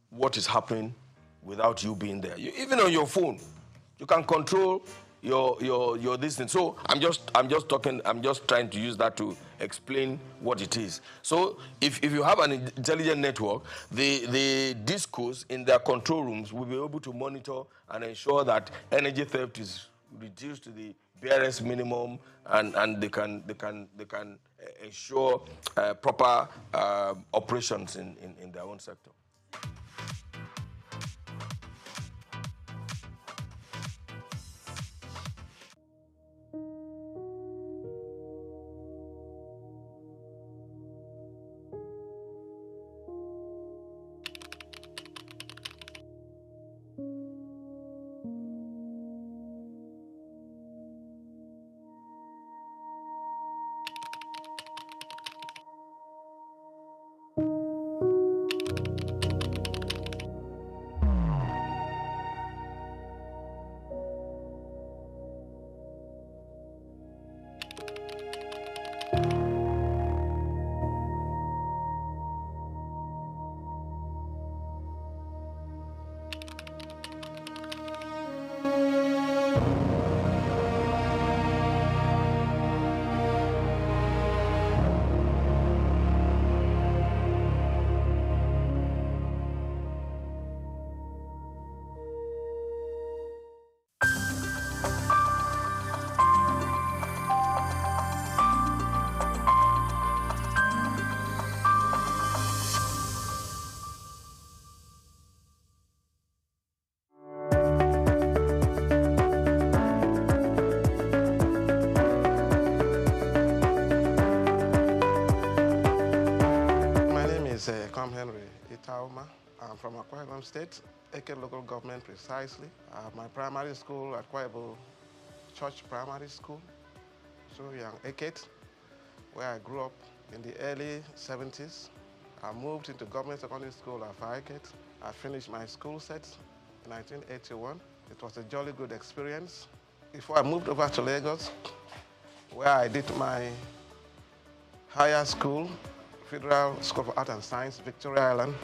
what is happening without you being there. Even on your phone, you can control your this thing. So I'm just trying to use that to explain what it is. So if you have an intelligent network, the discos in their control rooms will be able to monitor and ensure that energy theft is reduced to the barest minimum, and they can ensure proper operations in their own sector. Tauma. I'm from Akwa Ibom State, Eke local government precisely. My primary school at Akwa Ibom Church Primary School, so young Eket, where I grew up in the early 70s. I moved into government secondary school at Eket. I finished my school set in 1981. It was a jolly good experience. Before I moved over to Lagos, where I did my higher school, Federal School for Art and Science, Victoria Island,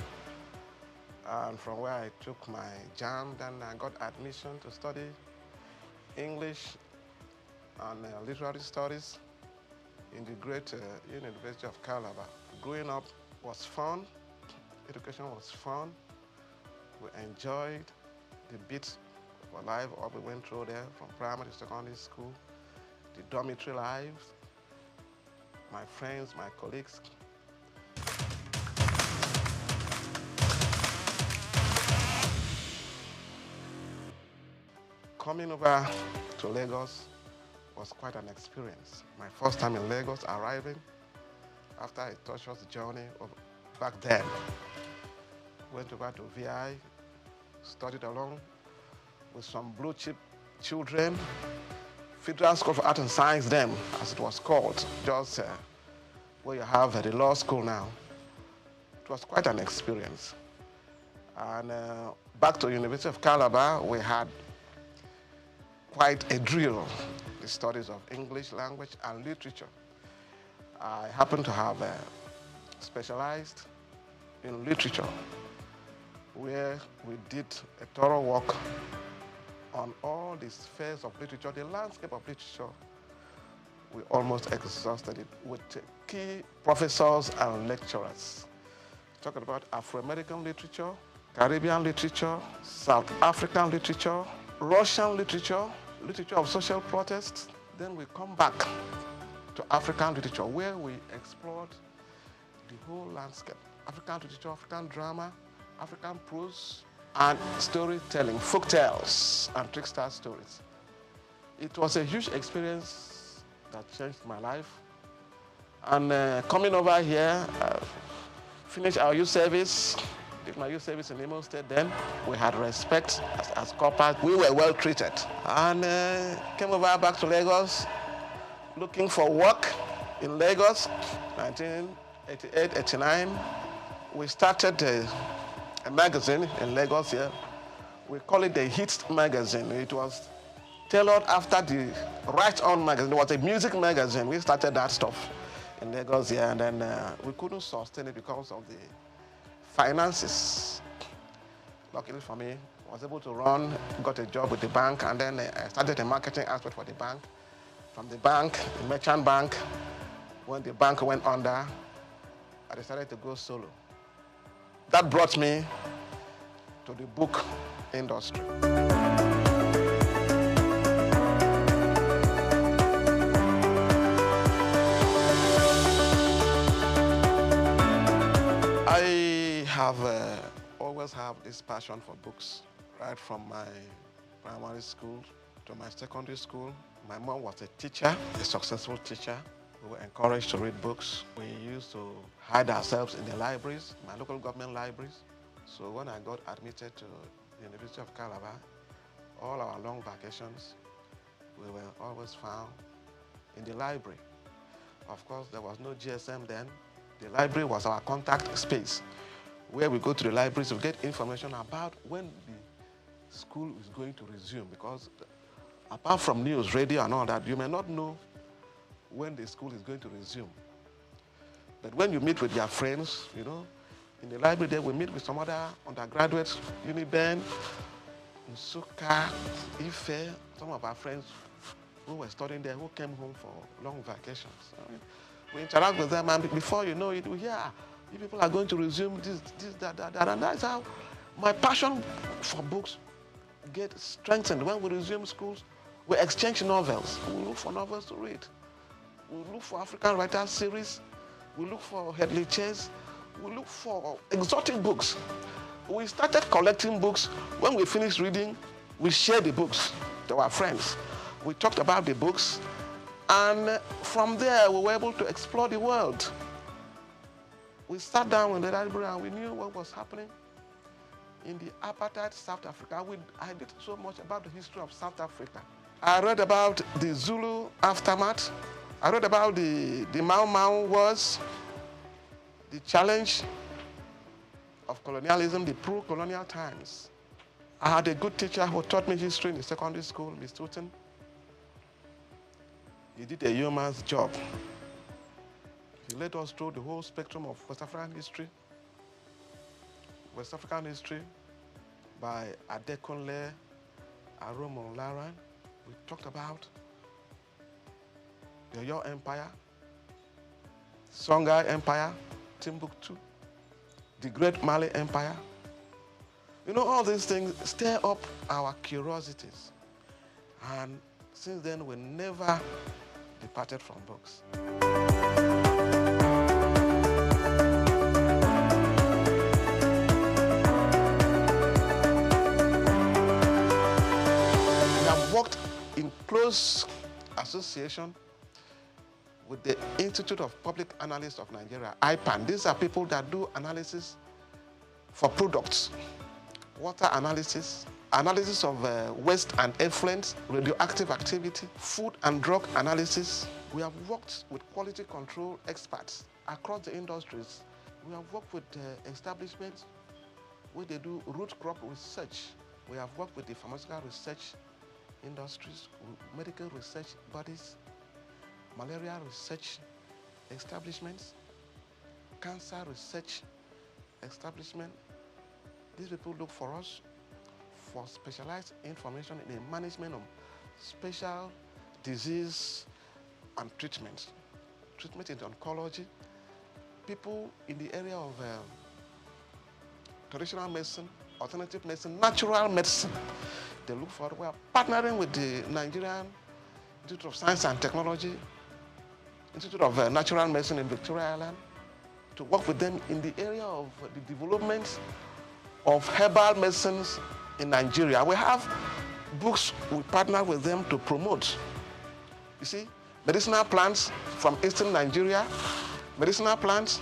and from where I took my JAM, then I got admission to study English and literary studies in the great University of Calabar. Growing up was fun, education was fun. We enjoyed the bits of life all we went through there, from primary to secondary school, the dormitory lives, my friends, my colleagues. Coming over to Lagos was quite an experience. My first time in Lagos, arriving after a tortuous journey back then. Went over to VI, studied along with some blue chip children. Federal School for Art and Science then, as it was called, just where you have the law school now. It was quite an experience. And back to University of Calabar, we had quite a drill, the studies of English language and literature. I happen to have specialized in literature, where we did a thorough work on all the spheres of literature, the landscape of literature. We almost exhausted it with key professors and lecturers. Talking about Afro-American literature, Caribbean literature, South African literature, Russian literature, literature of social protest. Then we come back to African literature, where we explored the whole landscape. African literature, African drama, African prose, and storytelling, folk tales, and trickster stories. It was a huge experience that changed my life. And coming over here, finished our youth service, did my youth service in Imo State then. We had respect as corpers. We were well treated. And came over back to Lagos, looking for work in Lagos, 1988, 89. We started a magazine in Lagos here. We call it the Hits magazine. It was tailored after the Right On magazine. It was a music magazine. We started that stuff in Lagos here, and then we couldn't sustain it because of the finances. Luckily for me, I was able to run, got a job with the bank, and then I started a marketing aspect for the bank. From the bank, the merchant bank, when the bank went under, I decided to go solo. That brought me to the book industry. I have always have this passion for books, right from my primary school to my secondary school. My mom was a teacher, a successful teacher. We were encouraged to read books. We used to hide ourselves in the libraries, my local government libraries. So when I got admitted to the University of Calabar, all our long vacations, we were always found in the library. Of course, there was no GSM then. The library was our contact space, where we go to the libraries to get information about when the school is going to resume, because apart from news, radio, and all that, you may not know when the school is going to resume. But when you meet with your friends, you know, in the library there, we meet with some other undergraduates, Uniben, SOUQ, Ife, some of our friends who were studying there, who came home for long vacations. I mean, we interact with them, and before you know it, we hear, you people are going to resume this, that, and that's how my passion for books gets strengthened. When we resume schools, we exchange novels. We look for novels to read. We look for African writers series. We look for Headley Chase. We look for exotic books. We started collecting books. When we finished reading, we shared the books to our friends. We talked about the books, and from there, we were able to explore the world. we sat down in the library and we knew what was happening in the apartheid South Africa. I did so much about the history of South Africa. I read about the Zulu aftermath. I read about the Mau Mau wars, the challenge of colonialism, the pro-colonial times. I had a good teacher who taught me history in the secondary school, Mr. Houghton. He did a yeoman's job. He led us through the whole spectrum of West African history. West African history by Adekunle Aromolaran. We talked about the Oyo Empire, Songhai Empire, Timbuktu, the Great Mali Empire. You know, all these things stir up our curiosities. And since then, we never departed from books. We have worked in close association with the Institute of Public Analysts of Nigeria, IPAN. These are people that do analysis for products, water analysis, analysis of waste and effluent, radioactive activity, food and drug analysis. We have worked with quality control experts across the industries. We have worked with establishments where they do root crop research. We have worked with the pharmaceutical research industries, medical research bodies, malaria research establishments, cancer research establishment. These people look for us for specialized information in the management of special disease and treatment. Treatment in oncology. People in the area of traditional medicine, alternative medicine, natural medicine. They look for it. We are partnering with the Nigerian Institute of Science and Technology, Institute of Natural Medicine in Victoria Island, to work with them in the area of the development of herbal medicines in Nigeria. We have books we partner with them to promote. You see, medicinal plants from eastern Nigeria, medicinal plants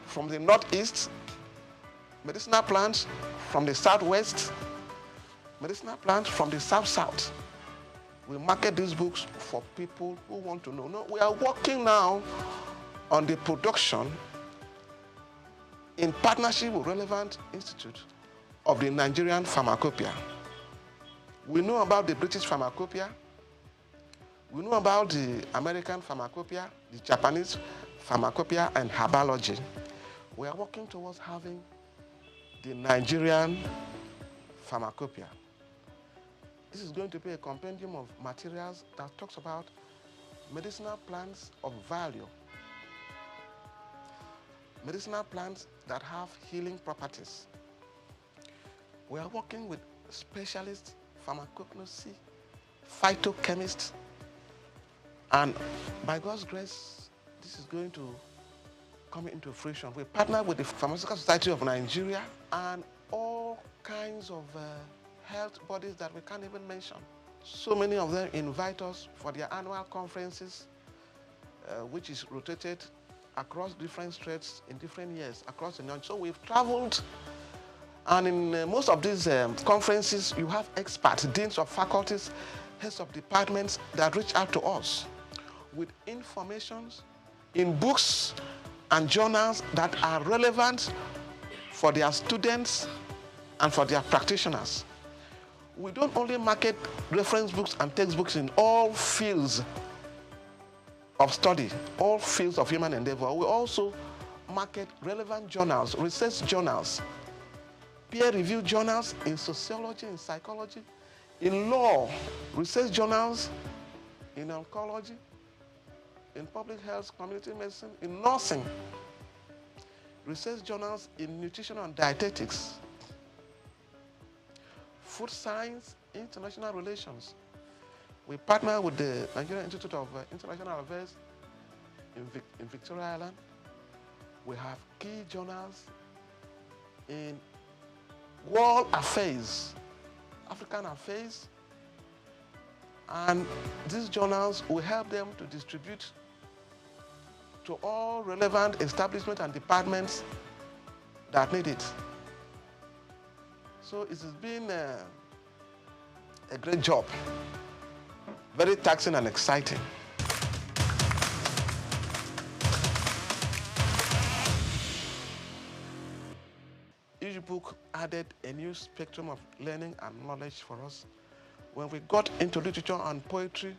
from the northeast, medicinal plants from the southwest, medicinal plants from the south-south. We market these books for people who want to know. No, we are working now on the production in partnership with relevant institute of the Nigerian pharmacopoeia. We know about the British pharmacopoeia. We know about the American pharmacopoeia, the Japanese pharmacopoeia, and herbology. We are working towards having the Nigerian pharmacopoeia. This is going to be a compendium of materials that talks about medicinal plants of value, medicinal plants that have healing properties. We are working with specialists, pharmacognosy, phytochemists, and by God's grace, this is going to come into fruition. We partner with the Pharmaceutical Society of Nigeria and all kinds of health bodies that we can't even mention. So many of them invite us for their annual conferences, which is rotated across different states in different years across the nation. So we've traveled, and in most of these conferences, you have experts, deans of faculties, heads of departments that reach out to us with information in books and journals that are relevant for their students and for their practitioners. We don't only market reference books and textbooks in all fields of study, all fields of human endeavor. We also market relevant journals, research journals, peer-reviewed journals in sociology, in psychology, in law, research journals in oncology, in public health, community medicine, in nursing, research journals in nutrition and dietetics, food science, international relations. We partner with the Nigerian Institute of International Affairs in Victoria Island. We have key journals in world affairs, African affairs, and these journals will help them to distribute to all relevant establishments and departments that need it. So it has been a great job, very taxing and exciting. Each book added a new spectrum of learning and knowledge for us. When we got into literature and poetry,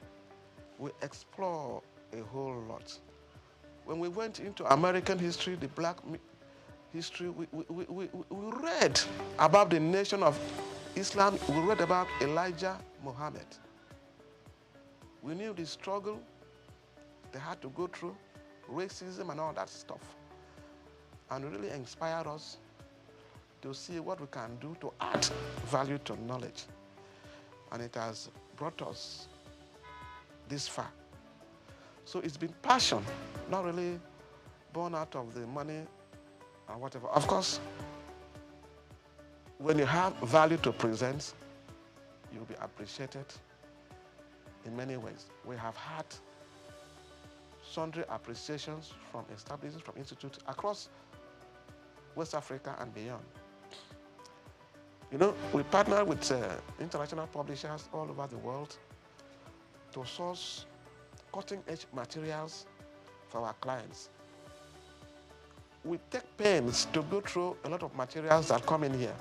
we explored a whole lot. When we went into American history, the black history, we read about the nation of Islam. We read about Elijah Muhammad. We knew the struggle they had to go through, racism and all that stuff. And it really inspired us to see what we can do to add value to knowledge. And it has brought us this far. So it's been passion, not really born out of the money or whatever. Of course, when you have value to present, you'll be appreciated in many ways. We have had sundry appreciations from establishments, from institutes across West Africa and beyond. You know, we partner with international publishers all over the world to source cutting-edge materials for our clients. We take pains to go through a lot of materials that come in here.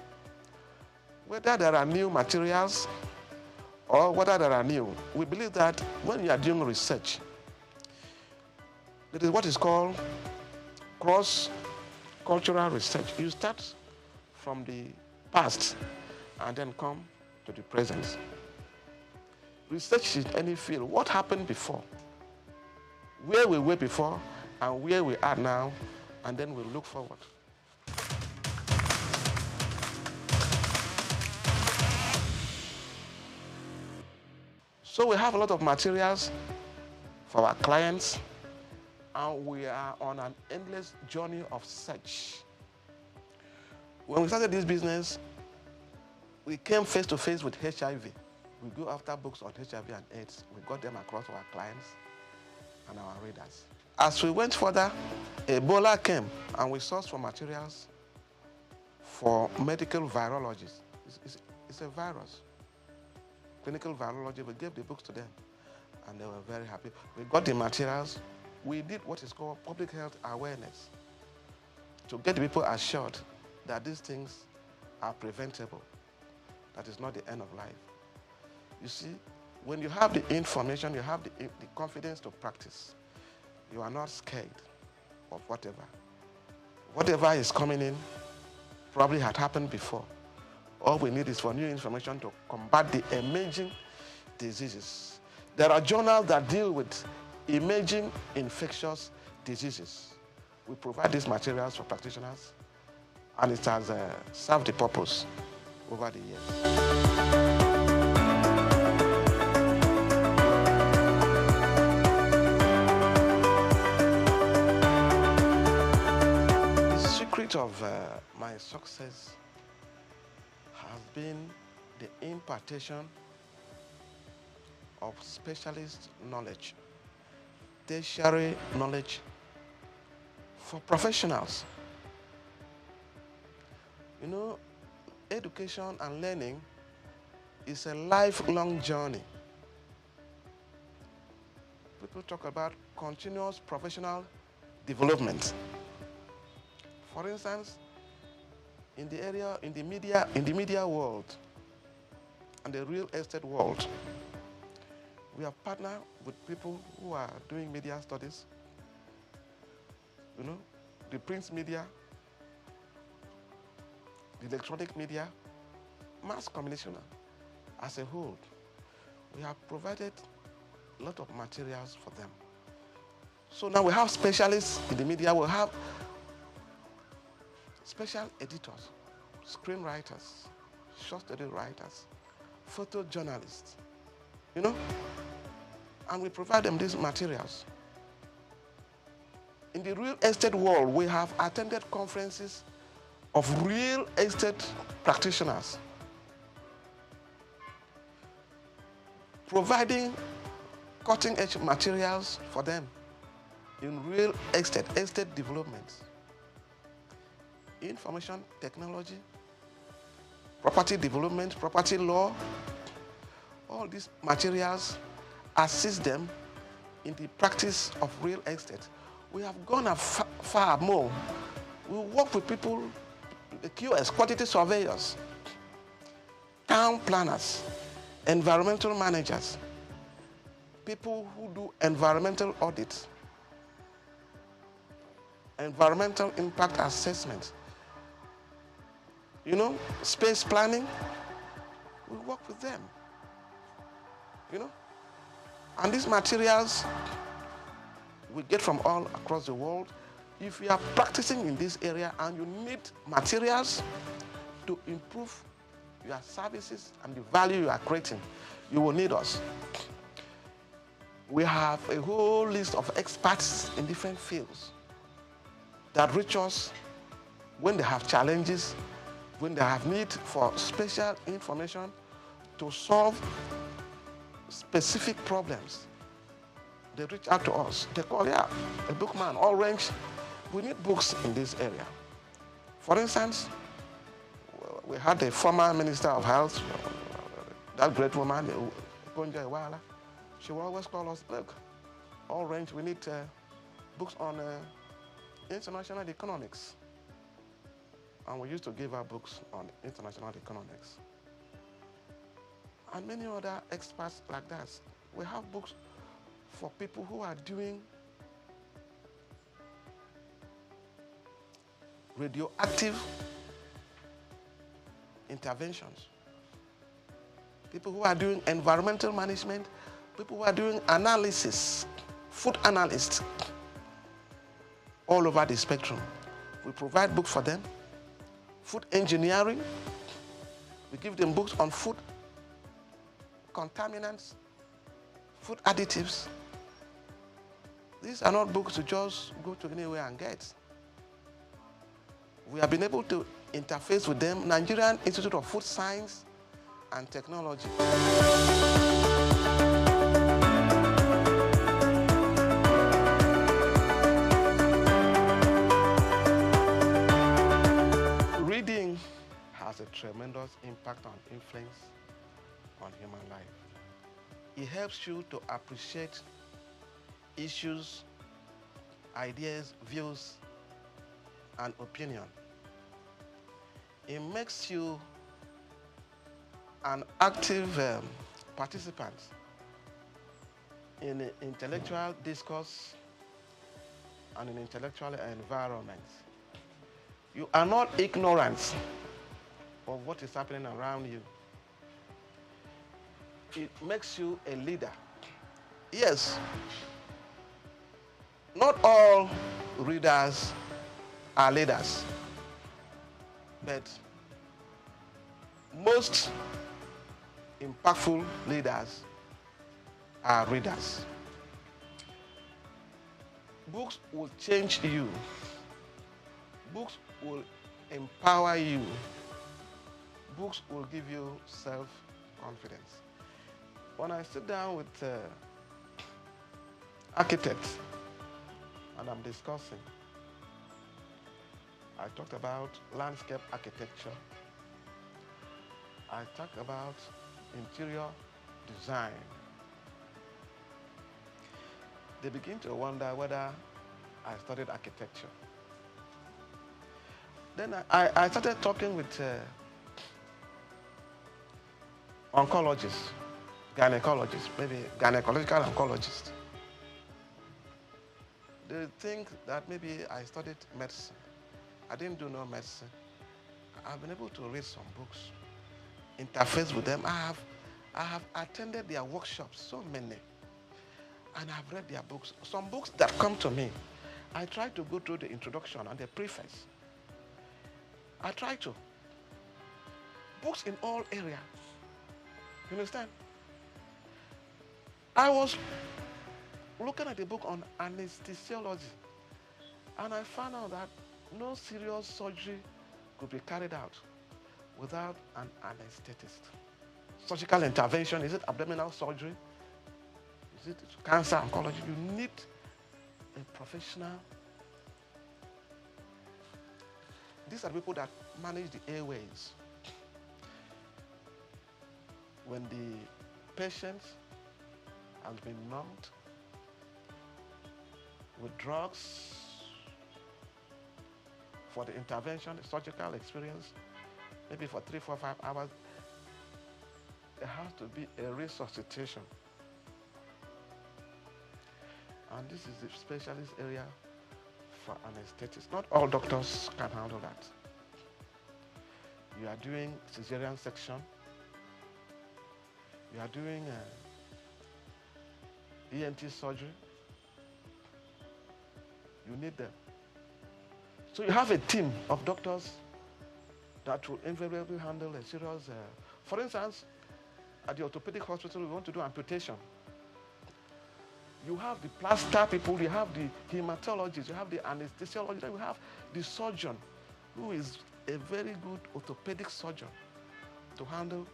Whether there are new materials or whether there are new, we believe that when you are doing research, it is what is called cross-cultural research. You start from the past and then come to the present. Research in any field, what happened before, where we were before and where we are now, and then we'll look forward. So we have a lot of materials for our clients, and we are on an endless journey of search. When we started this business, we came face to face with HIV. We go after books on HIV and AIDS. We got them across our clients and our readers. As we went further, Ebola came, and we sourced for materials for medical virologists. It's a virus. Clinical virology, we gave the books to them, and they were very happy. We got the materials. We did what is called public health awareness to get people assured that these things are preventable. That is not the end of life. You see, when you have the information, you have the confidence to practice. You are not scared of whatever. Whatever is coming in probably had happened before. All we need is for new information to combat the emerging diseases. There are journals that deal with emerging infectious diseases. We provide these materials for practitioners, and it has served the purpose over the years. The secret of my success has been the impartation of specialist knowledge, tertiary knowledge for professionals. You know, education and learning is a lifelong journey. People talk about continuous professional development. For instance, in the media world and the real estate world, we have partnered with people who are doing media studies. You know, the print media, the electronic media, mass communication as a whole. We have provided a lot of materials for them. So now we have specialists in the media. We have special editors, screenwriters, short story writers, photojournalists, you know, and we provide them these materials. In the real estate world, we have attended conferences of real estate practitioners, providing cutting-edge materials for them. in real estate development, information technology, property development, property law. All these materials assist them in the practice of real estate. We have gone far more. We work with people, the QS, quantity surveyors, town planners, environmental managers, people who do environmental audits, environmental impact assessment, you know, space planning. We work with them, you know. And these materials we get from all across the world. If you are practicing in this area and you need materials to improve your services and the value you are creating, you will need us. We have a whole list of experts in different fields that reach us when they have challenges, when they have need for special information to solve specific problems. They reach out to us. They call, yeah, a bookman, all range. We need books in this area. For instance, we had a former Minister of Health, that great woman, Gonja Iwala. She will always call us, look, all range, we need books on international economics. And we used to give her books on international economics. And many other experts like that. We have books for people who are doing radioactive interventions, people who are doing environmental management, people who are doing analysis, food analysts, all over the spectrum. We provide books for them. Food engineering, we give them books on food contaminants, food additives. These are not books to just go to anywhere and get. We have been able to interface with them, Nigerian Institute of Food Science and Technology. Reading has a tremendous impact on influence on human life. It helps you to appreciate issues, ideas, views, and opinion. It makes you an active participant in intellectual discourse and in intellectual environment. You are not ignorant of what is happening around you. It makes you a leader. Yes, not all readers are leaders, but most impactful leaders are readers. Books will change you. Books will empower you. Books will give you self-confidence. When I sit down with architects and I'm discussing, I talked about landscape architecture. I talk about interior design. They begin to wonder whether I studied architecture. Then I started talking with oncologists, gynecologists, maybe gynecological oncologists. They think that maybe I studied medicine. I didn't do no medicine. I've been able to read some books, interface with them. I have attended their workshops, so many, and I've read their books. Some books that come to me, I try to go through the introduction and the preface. I try to. Books in all areas. You understand? I was looking at a book on anesthesiology, and I found out that no serious surgery could be carried out without an anesthetist. Surgical intervention, is it abdominal surgery? Is it cancer oncology? You need a professional. These are people that manage the airways. When the patient has been numbed with drugs for the intervention, the surgical experience, maybe for 3, 4, 5 hours, there has to be a resuscitation. And this is the specialist area for anesthetists. Not all doctors can handle that. You are doing cesarean section. You are doing ENT surgery. You need them. So you have a team of doctors that will invariably handle a serious, for instance, at the orthopedic hospital, we want to do amputation. You have the plaster people, you have the hematologist, you have the anesthesiologist, you have the surgeon, who is a very good orthopedic surgeon to handle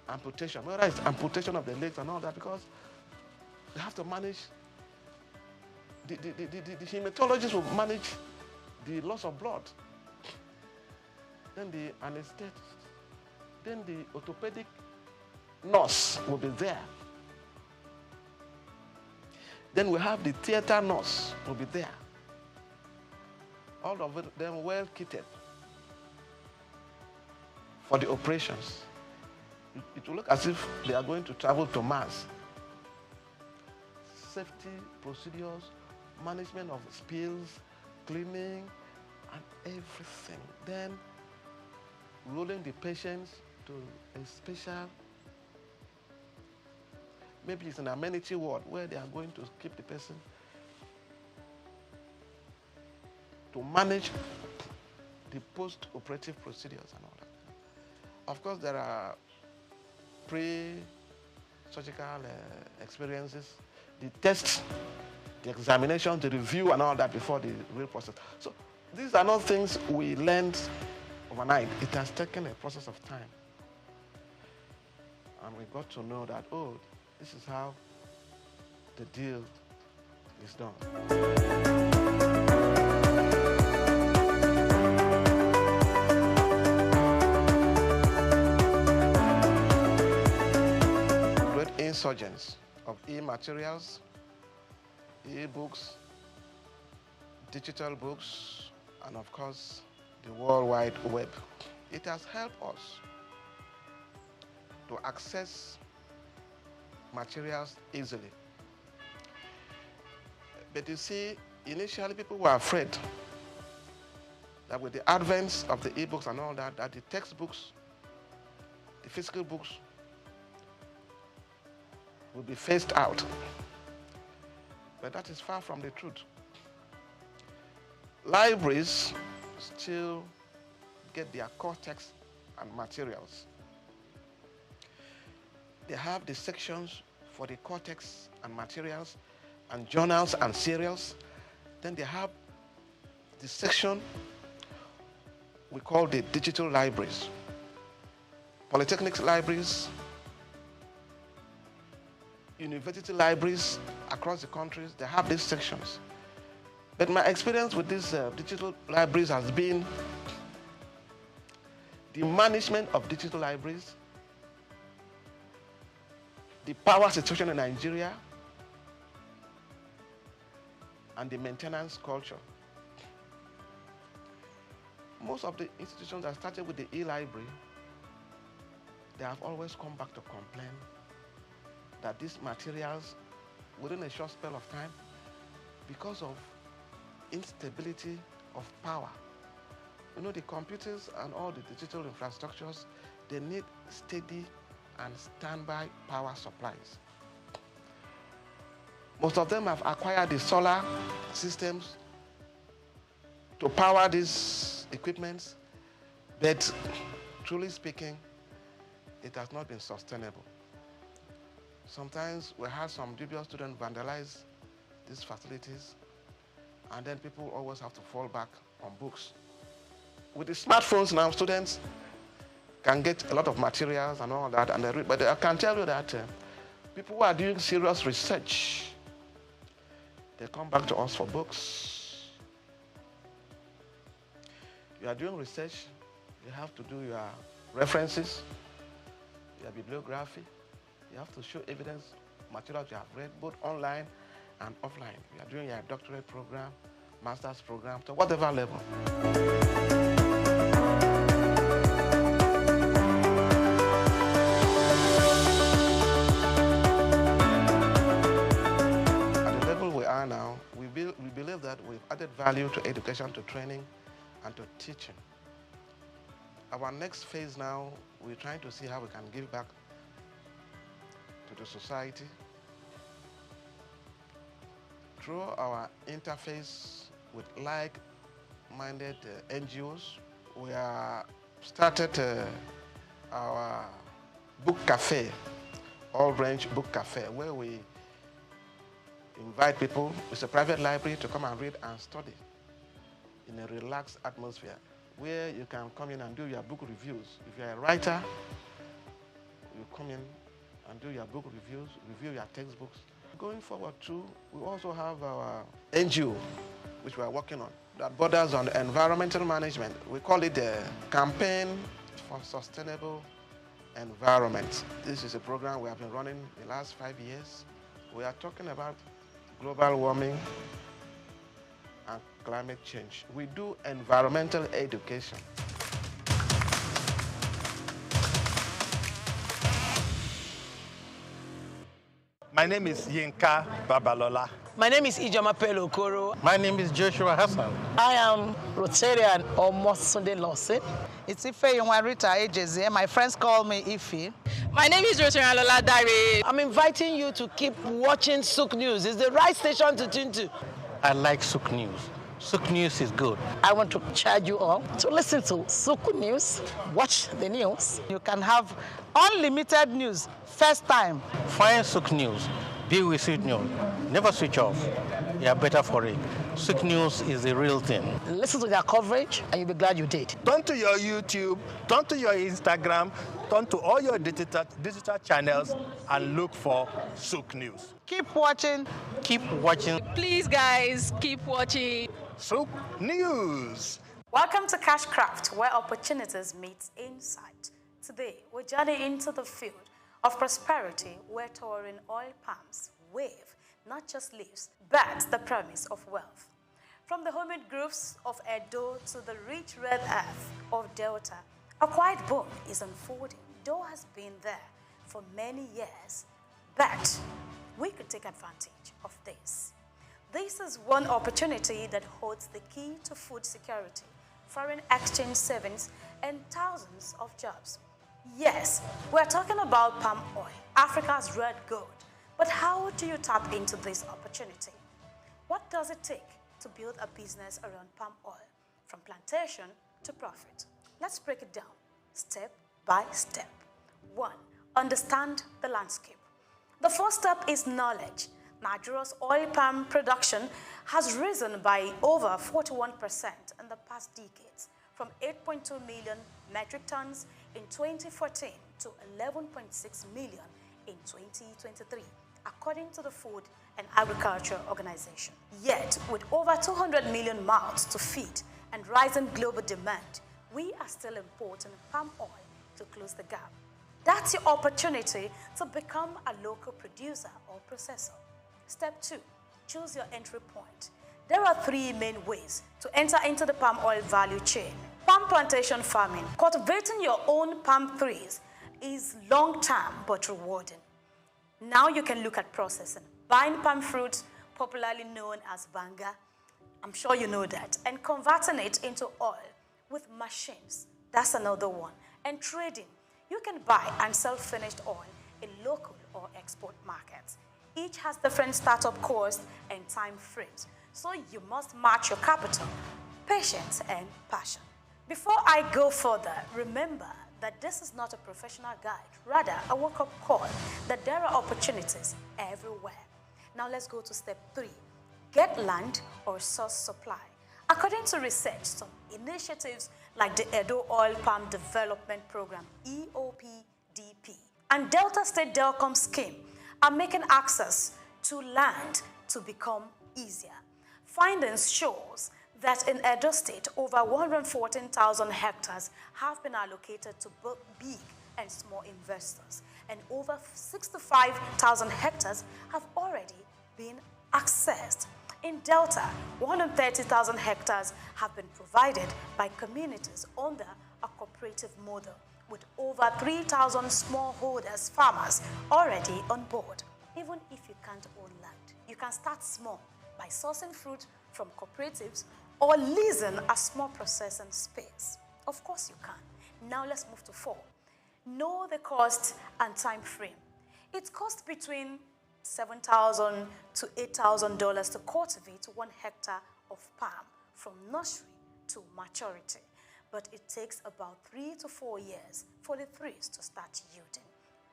amputation, whether it's amputation of the legs and all that, because they have to manage, the hematologist will manage the loss of blood, then the anesthetist, then the orthopedic nurse will be there. Then we have the theater nurse will be there. All of them well kitted for the operations. It will look as if they are going to travel to Mars. Safety procedures, management of spills, cleaning, and everything. Then rolling the patients to a special, maybe it's an amenity ward where they are going to keep the person to manage the post-operative procedures and all that. Of course, there are pre-surgical experiences, the tests, the examination, the review and all that before the real process. So these are not things we learned overnight. It has taken a process of time. And we got to know that, oh, this is how the deal is done. Great insurgents of e-materials, e-books, digital books, and of course, the World Wide Web. It has helped us to access materials easily. But you see, initially people were afraid that with the advent of the e-books and all that, that the textbooks, the physical books, will be phased out. But that is far from the truth. Libraries still get their core text and materials. They have the sections for the core text and materials and journals and serials. Then they have the section we call the digital libraries. Polytechnic libraries, university libraries across the countries, they have these sections. But my experience with these digital libraries has been the management of digital libraries, the power situation in Nigeria, and the maintenance culture. Most of the institutions that started with the e-library, they have always come back to complain that these materials, within a short spell of time, because of instability of power. You know, the computers and all the digital infrastructures, they need steady and standby power supplies. Most of them have acquired the solar systems to power these equipments, but truly speaking, it has not been sustainable. Sometimes we have some dubious students vandalize these facilities, and then people always have to fall back on books. With the smartphones now, students can get a lot of materials and all that, and they read, but I can tell you that people who are doing serious research, They come back to us for books. You are doing research, you have to do your references, your bibliography. You have to show evidence, materials you have read, both online and offline. You are doing your doctorate program, master's program, to whatever level. At the level we are now, we believe that we've added value to education, to training, and to teaching. Our next phase now, we're trying to see how we can give back to the society through our interface with like-minded NGOs. We are started our book cafe, all-range book cafe, where we invite people. It's a private library to come and read and study in a relaxed atmosphere, where you can come in and do your book reviews. If you're a writer, you come in and do your book reviews, review your textbooks. Going forward too, we also have our NGO, which we are working on, that borders on environmental management. We call it the Campaign for Sustainable Environment. This is a program we have been running the last 5 years. We are talking about global warming and climate change. We do environmental education. My name is Yinka Babalola. My name is Ijoma Pelokoro. My name is Joshua Hassan. I am Rotarian or Mosunde Lawson. It's Ife Yunwarita Ejeze. My friends call me Ife. My name is Rotarian Lola Dare. I'm inviting you to keep watching SOUQ News. It's the right station to tune to. I like SOUQ News. SOUQ News is good. I want to charge you all to listen to SOUQ News, watch the news. You can have unlimited news, first time. Find SOUQ News. Be with SOUQ News. Never switch off. You are better for it. SOUQ News is the real thing. Listen to their coverage and you'll be glad you did. Turn to your YouTube, turn to your Instagram, turn to all your digital channels and look for SOUQ News. Keep watching. Keep watching. Please, guys, keep watching SOUQ News. Welcome to Cashcraft, where opportunities meet insight. Today, we're journeying into the field of prosperity, where towering oil palms wave not just leaves, but the promise of wealth. From the humid groves of Edo to the rich red earth of Delta, a quiet boom is unfolding. Dough has been there for many years, but we could take advantage of this. This is one opportunity that holds the key to food security, foreign exchange savings, and thousands of jobs. Yes, we're talking about palm oil, Africa's red gold. But how do you tap into this opportunity? What does it take to build a business around palm oil, from plantation to profit? Let's break it down step by step. 1. Understand the landscape. The first step is knowledge. Nigeria's oil palm production has risen by over 41% in the past decades, from 8.2 million metric tons in 2014 to 11.6 million in 2023, according to the Food and Agriculture Organization. Yet, with over 200 million mouths to feed and rising global demand, we are still importing palm oil to close the gap. That's your opportunity to become a local producer or processor. Step 2, choose your entry point. There are 3 main ways to enter into the palm oil value chain. Palm plantation farming. Cultivating your own palm trees is long-term but rewarding. Now you can look at processing. Buying palm fruit, popularly known as banga, I'm sure you know that, and converting it into oil with machines. That's another one. And trading. You can buy and sell finished oil in local or export markets. Each has different startup costs and time frames, so you must match your capital, patience, and passion. Before I go further, remember that this is not a professional guide, rather a wake-up call that there are opportunities everywhere. Now let's go to step 3. Get land or source supply. According to research, some initiatives like the Edo Oil Palm Development Program, EOPDP, and Delta State Delcom Scheme are making access to land to become easier. Findings shows that in Edo State, over 114,000 hectares have been allocated to both big and small investors, and over 65,000 hectares have already been accessed. In Delta, 130,000 hectares have been provided by communities under a cooperative model, with over 3,000 smallholders farmers already on board. Even if you can't own land, you can start small by sourcing fruit from cooperatives or leasing a small processing space. Of course you can. Now let's move to 4. Know the cost and time frame. It costs between $7,000 to $8,000 to cultivate 1 hectare of palm from nursery to maturity, but it takes about 3 to 4 years for the trees to start yielding.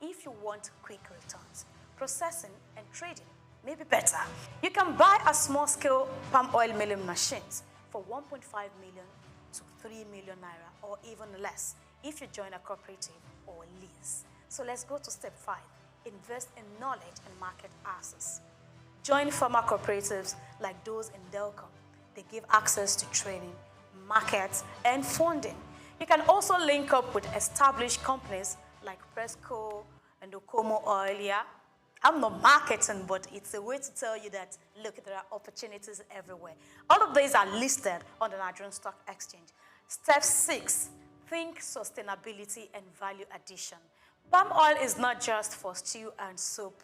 If you want quick returns, processing and trading may be better. You can buy a small-scale palm oil milling machines for 1.5 million to 3 million naira, or even less if you join a cooperative or lease. So let's go to step 5. Invest in knowledge and market access. Join farmer cooperatives like those in Delcom. They give access to training, markets, and funding. You can also link up with established companies like Presco and Okomo Oil. Yeah? I'm not marketing, but it's a way to tell you that, look, there are opportunities everywhere. All of these are listed on the Nigerian Stock Exchange. Step 6, think sustainability and value addition. Palm oil is not just for stew and soup.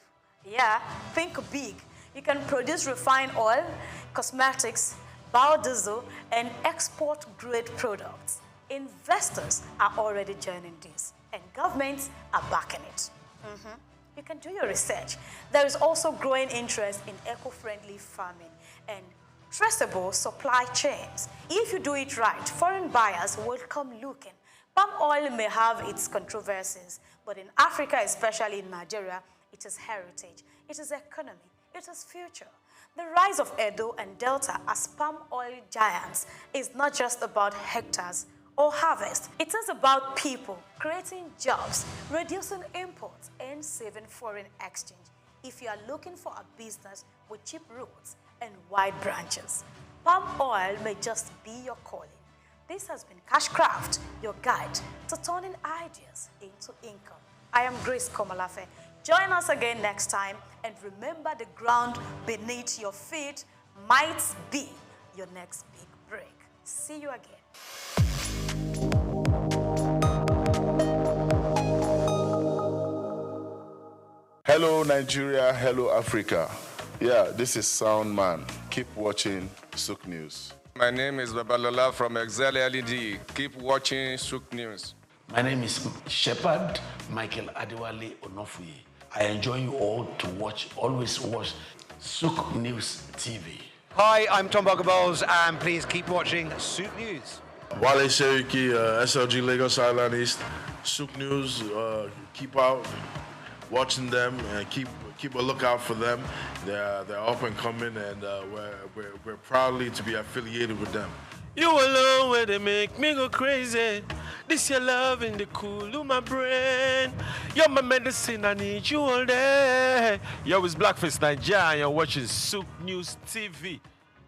Yeah, think big. You can produce refined oil, cosmetics, biodiesel, and export-grade products. Investors are already joining this, and governments are backing it. You can do your research. There is also growing interest in eco-friendly farming and traceable supply chains. If you do it right, foreign buyers will come looking. Palm oil may have its controversies, but in Africa, especially in Nigeria, it is heritage, it is economy, it is future. The rise of Edo and Delta as palm oil giants is not just about hectares or harvest. It is about people creating jobs, reducing imports, and saving foreign exchange. If you are looking for a business with cheap roots and wide branches, palm oil may just be your calling. This has been Cashcraft, your guide to turning ideas into income. I am Grace Komalafe. Join us again next time, and remember, the ground beneath your feet might be your next big break. See you again. Hello Nigeria, hello Africa. Yeah, this is Sound Man. Keep watching SOUQ News. My name is Babalola from Excel LED. Keep watching SOUQ News. My name is Shepherd Michael Adewale Onofuye. I enjoy you all to watch, always watch SOUQ News TV. Hi, I'm Tom Bogaballs, and please keep watching SOUQ News. Wale Seriki, SLG Lagos Island East, SOUQ News. Keep out watching them and keep a lookout for them. They're up and coming, and we're proudly to be affiliated with them. You alone where they make me go crazy. This your love in the cool of my brain. You're my medicine, I need you all day. Yo, it's Blackface Nigeria, and you're watching SOUQ News TV.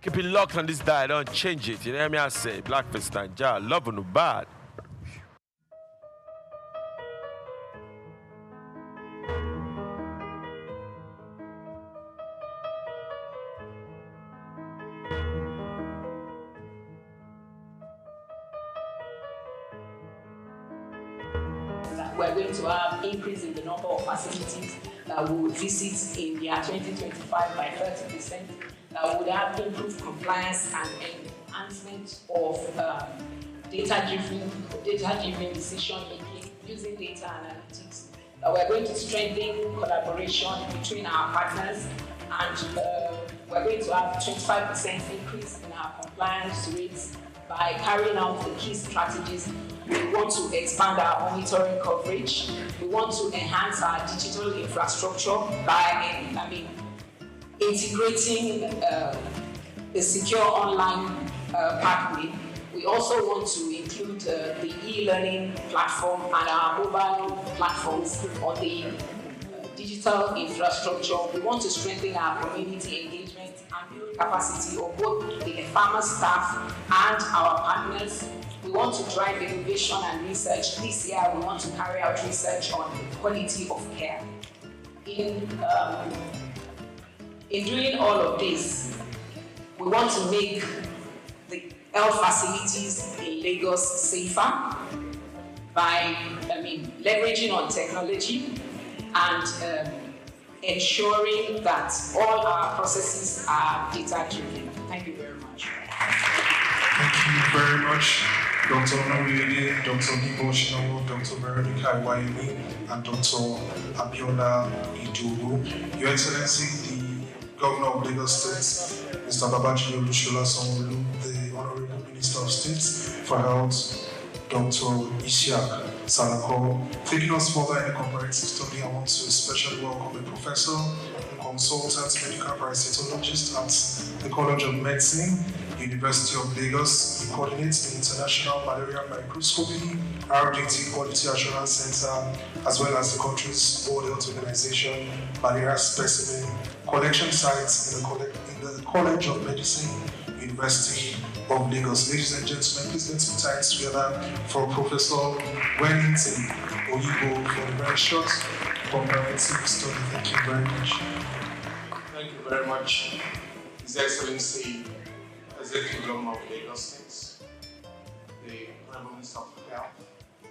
Keep it locked on this dial, don't change it. You know what I say? Blackface Nigeria, love no bad. We're going to have increase in the number of facilities that we will visit in the year 2025 by 30%. That would have improved compliance and enhancement of data-driven decision making using data analytics. We're going to strengthen collaboration between our partners, and we're going to have 25% increase in our compliance rates by carrying out the key strategies. We want to expand our monitoring coverage. We want to enhance our digital infrastructure by integrating a secure online pathway. We also want to include the e-learning platform and our mobile platforms on the digital digital infrastructure. We want to strengthen our community engagement and build capacity of both the farmer staff and our partners. We want to drive innovation and research. This year, we want to carry out research on the quality of care. In doing all of this, we want to make the health facilities in Lagos safer by, leveraging on technology and ensuring that all our processes are data-driven. Thank you very much. Thank you very much, Dr. Onawiyede, Dr. Nibo Shinawo, Dr. Veronica Iwayemi, and Dr. Abiola Idowu. Your Excellency, the Governor of Lagos State, Mr. Babajide Olusola Sanwo-Olu, the Honorable Minister of State for Health, Dr. Isiaq Salako. Taking us further in the comparative study, I want to especially welcome a professor and consultant medical parasitologist at the College of Medicine, University of Lagos. He coordinates the International Malaria Microscopy RDT Quality Assurance Center, as well as the country's World Health Organization malaria specimen collection sites in the College of Medicine, University of Lagos. Ladies and gentlemen, please let's put our hands together for Professor Wellington Oyibo for a very short comparative study. Thank you very much. Thank you very much, His Excellency, Executive Governor of Lagos State, the Honorable Minister of Health,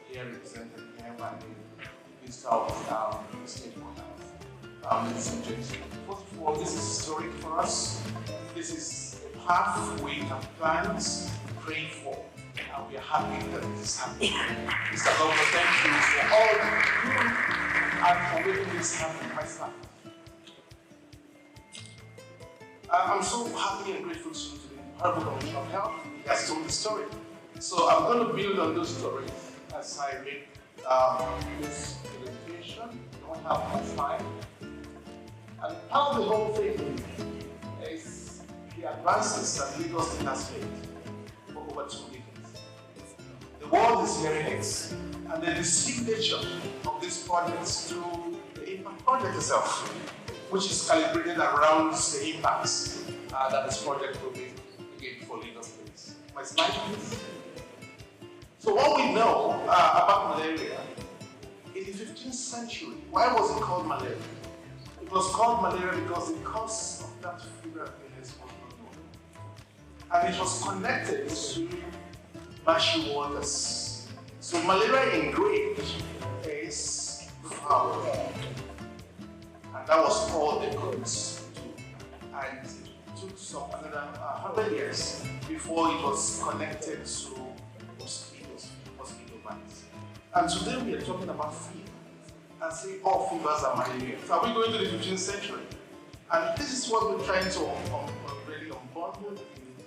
here represented here by the Minister of State for Health. Ladies and gentlemen, first of all, this is historic for us. This is a path we have planned, prayed for, and we are happy that this is happening. Mr. Governor, thank you for all that you do and for making this happen, my staff. I'm so happy and grateful to the Honorable Commissioner of Health. He has told the story. So I'm going to build on those stories as I make this presentation. We don't have much time. And part of the whole thing is the advances that Lagos State has made for over 2 decades. The world is hearing it, and then the signature of this project through the impact project itself, which is calibrated around the impacts that this project will be again for Lagos State. My slide, please. So what we know about malaria, in the 15th century, why was it called malaria? It was called malaria because the cause of that fever illness was not known. And it was connected to marshy waters. So malaria in Greek is foul. And that was all they could do. And it took some another 100 years before it was connected to mosquito bites. And today we are talking about fever. And say all fevers are malaria. So are we going to the 15th century? And this is what we're trying to really unbundle in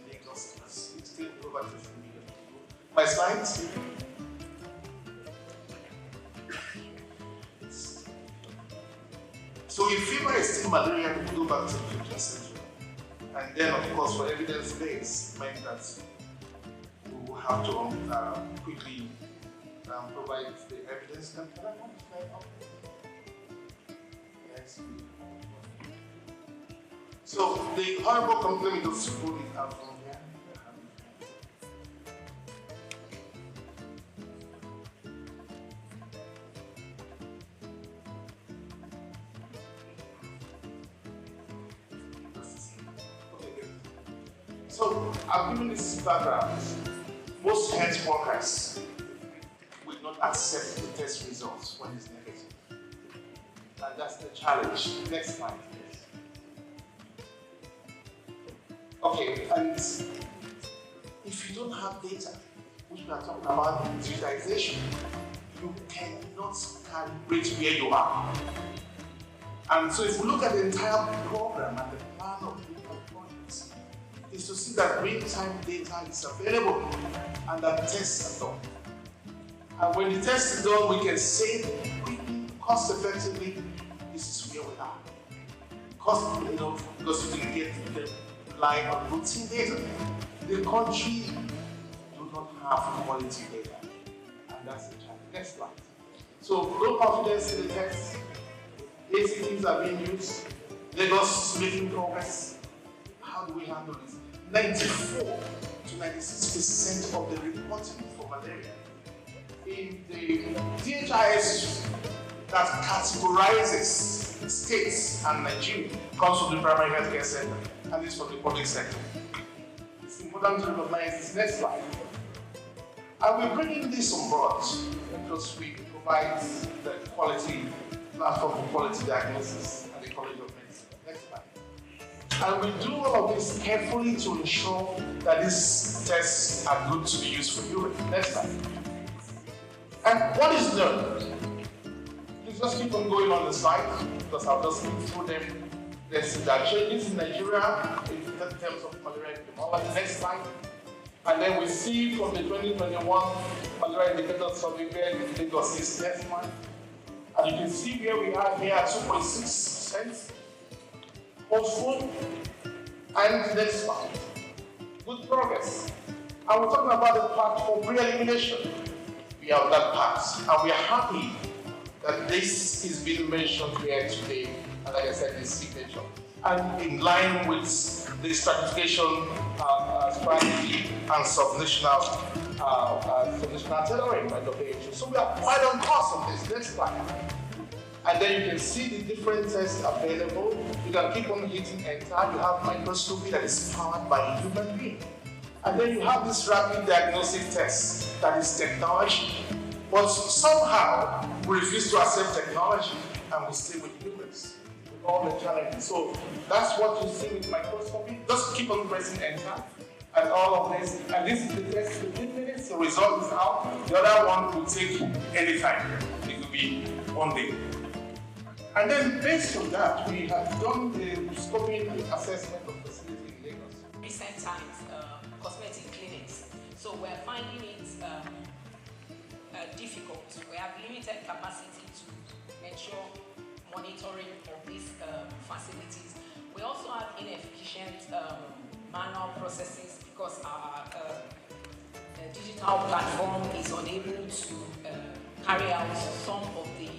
Lagos as 16 over 15 million people. My slides. So if fever is still malaria, we go back to the 15th century. And then, of course, for evidence base, meant that we will have to quickly provide the evidence. Can I have the slide up? Yes. So the horrible complaint of school is out from here. So I've given this background. Most health workers will not accept the test results when it's negative. And that's the challenge. Next slide, please. Okay, and if you don't have data, which we are talking about digitization, you cannot calibrate where you are. And so if we look at the entire program and the plan of different projects, is to see that real-time data is available and that tests are done. And when the test is done, we can say quickly, cost-effectively, this is where we are. Because you can get the line on routine data. The country do not have quality data, and that's the challenge. Next slide. So, low confidence in the test, ACTs are being used. Lagos is making progress. How do we handle this? 94 to 96% of the reporting for malaria in the DHIS that categorizes states and Nigeria comes from the primary healthcare center, and this from the public sector. It's important to recognize this. Next slide. And we're bringing this on board because we provide the quality platform for quality diagnosis at the College of Medicine. Next slide. And we do all of this carefully to ensure that these tests are good to be used for urine. Next slide. And what is known? Please just keep on going on the slide because I'll just go through them. There are changes in Nigeria in terms of malaria epidemiology. Next slide. And then we see from the 2021 malaria indicator survey where Lagos is next slide. And you can see where we are here at 2.6% hopeful. And next slide. Good progress. And we're talking about the path for pre-elimination. We are on that path, and we are happy that this is being mentioned here today, and like I said, this signature, and in line with the stratification strategy and subnational tailoring by WHO. So we are quite on course on this. Next slide. And then you can see the different tests available. You can keep on hitting enter. You have microscopy that is powered by a human being. And then you have this rapid diagnostic test that is technology. But somehow we refuse to accept technology and we stay with humans with all the challenges. So that's what you see with microscopy. Just keep on pressing enter and all of this. And this is the test 15 minutes. The result is out. The other one will take any time. It will be 1 day. And then based on that, we have done the scoping assessment of facility in Lagos. Recent times, cosmetic clinics. So we're finding it difficult. We have limited capacity to ensure monitoring of these facilities. We also have inefficient manual processes because our digital platform is unable to carry out some of the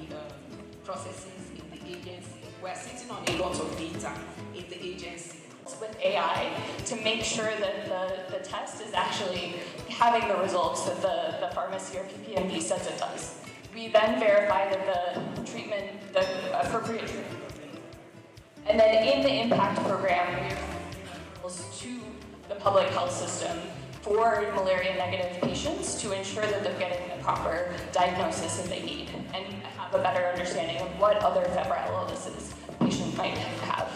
processes in the agency. We're sitting on a lot of data in the agency. With AI to make sure that the test is actually having the results that the pharmacy or PPMP says it does. We then verify that the treatment, the appropriate treatment. And then in the impact program, we to the public health system for malaria negative patients to ensure that they're getting the proper diagnosis that they need and have a better understanding of what other febrile illnesses patients might have.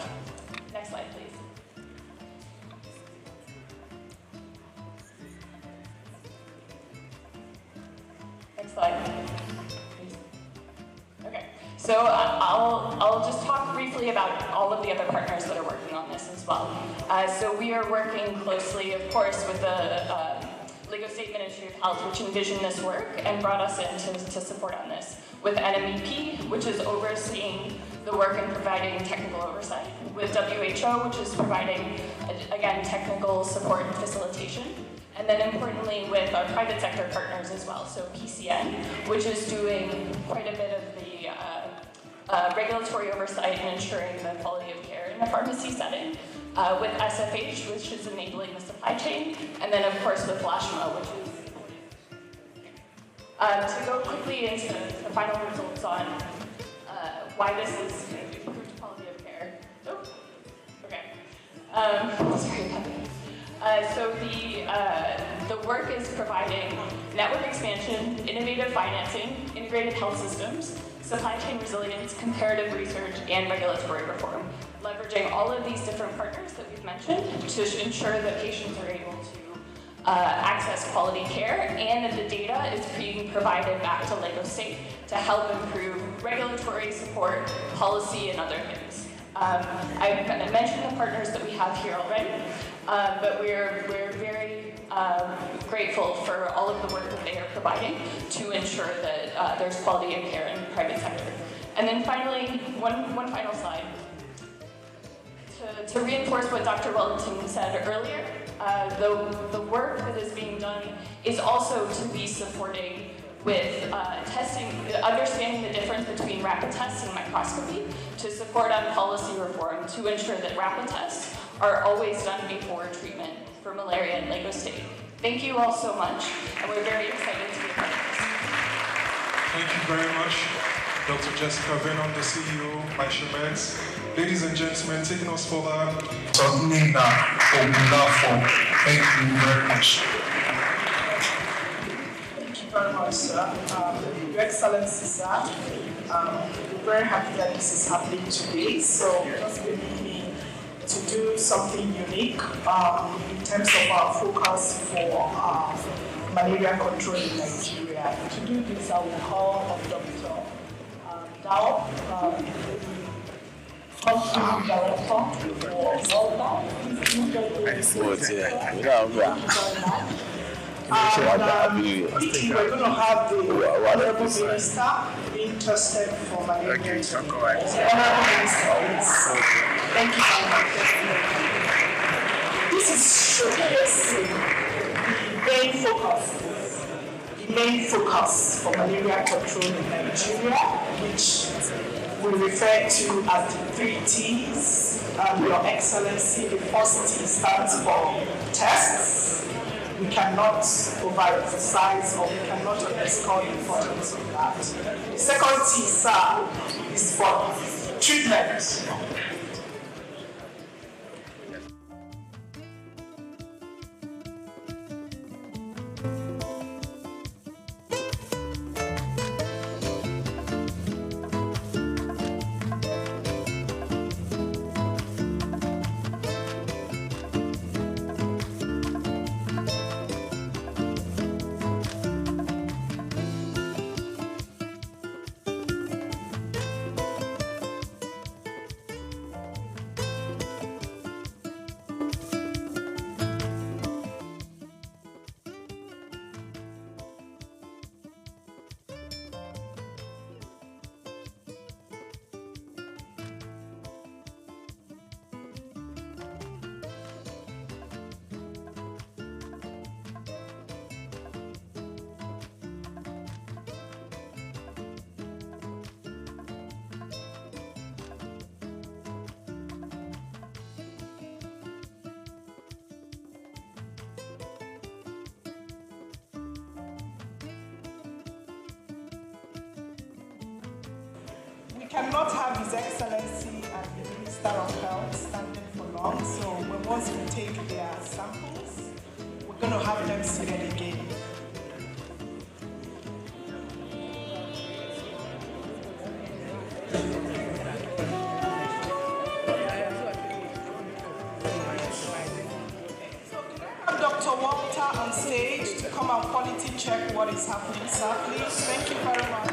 Next slide, please. Next slide. Okay, so I'll just talk briefly about all of the other partners that are working on this as well. So we are working closely, of course, with the Lagos State Ministry of Health, which envisioned this work and brought us in to support on this. With NMEP, which is overseeing the work and providing technical oversight. With WHO, which is providing, again, technical support and facilitation. And then importantly, with our private sector partners as well. So PCN, which is doing quite a bit of the regulatory oversight and ensuring the quality of care in a pharmacy setting. With SFH, which is enabling the supply chain. And then of course with LASHMA, which is to go quickly into the final results on why this is improved quality of care. Oh, okay. Sorry about that. So the work is providing network expansion, innovative financing, integrated health systems, supply chain resilience, comparative research, and regulatory reform, leveraging all of these different partners that we've mentioned to ensure that patients are able to access quality care and that the data is being provided back to Lagos State to help improve regulatory support, policy, and other things. I've mentioned the partners that we have here already, but we're very grateful for all of the work that they are providing to ensure that there's quality of care in the private sector. And then finally, one final slide. To reinforce what Dr. Wellington said earlier, the work that is being done is also to be supporting with understanding the difference between rapid tests and microscopy to support on policy reform to ensure that rapid tests are always done before treatment for malaria in Lagos State. Thank you all so much, and we're very excited to be a part of this. Thank you very much, Dr. Jessica Venom, the CEO, Measurements. Ladies and gentlemen, taking us further, Dr. Nina Obulafo. Thank you very much. Thank you very much, sir. Your Excellency, sir. We're very happy that this is happening today. So just permit me to do something unique in terms of our focus for malaria control in Nigeria. To do this, I will call on Dr. Dao, Country Director for Malta. We're going to have the Honorable Minister interested for malaria. Honorable Minister, thank you very much. This is showcasing the main focus for malaria control in Nigeria, which we refer to as the 3 T's. Your Excellency, the first T stands for tests. We cannot overemphasize or we cannot underscore the importance of that. The second T, sir, is for treatment. Cannot have His Excellency and the Minister of Health standing for long, so once we take their samples, we're going to have them seated again. So can I have Dr. Walter on stage to come and quality check what is happening, sir, please? Thank you very much.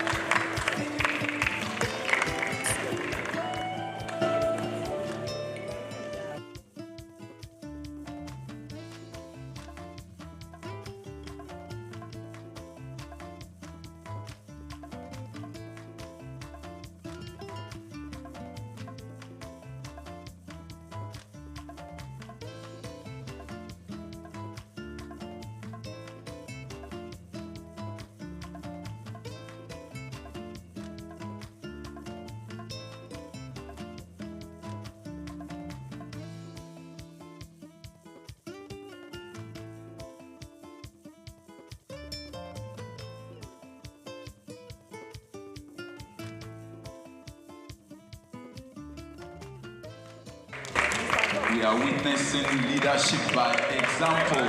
We are witnessing leadership by example.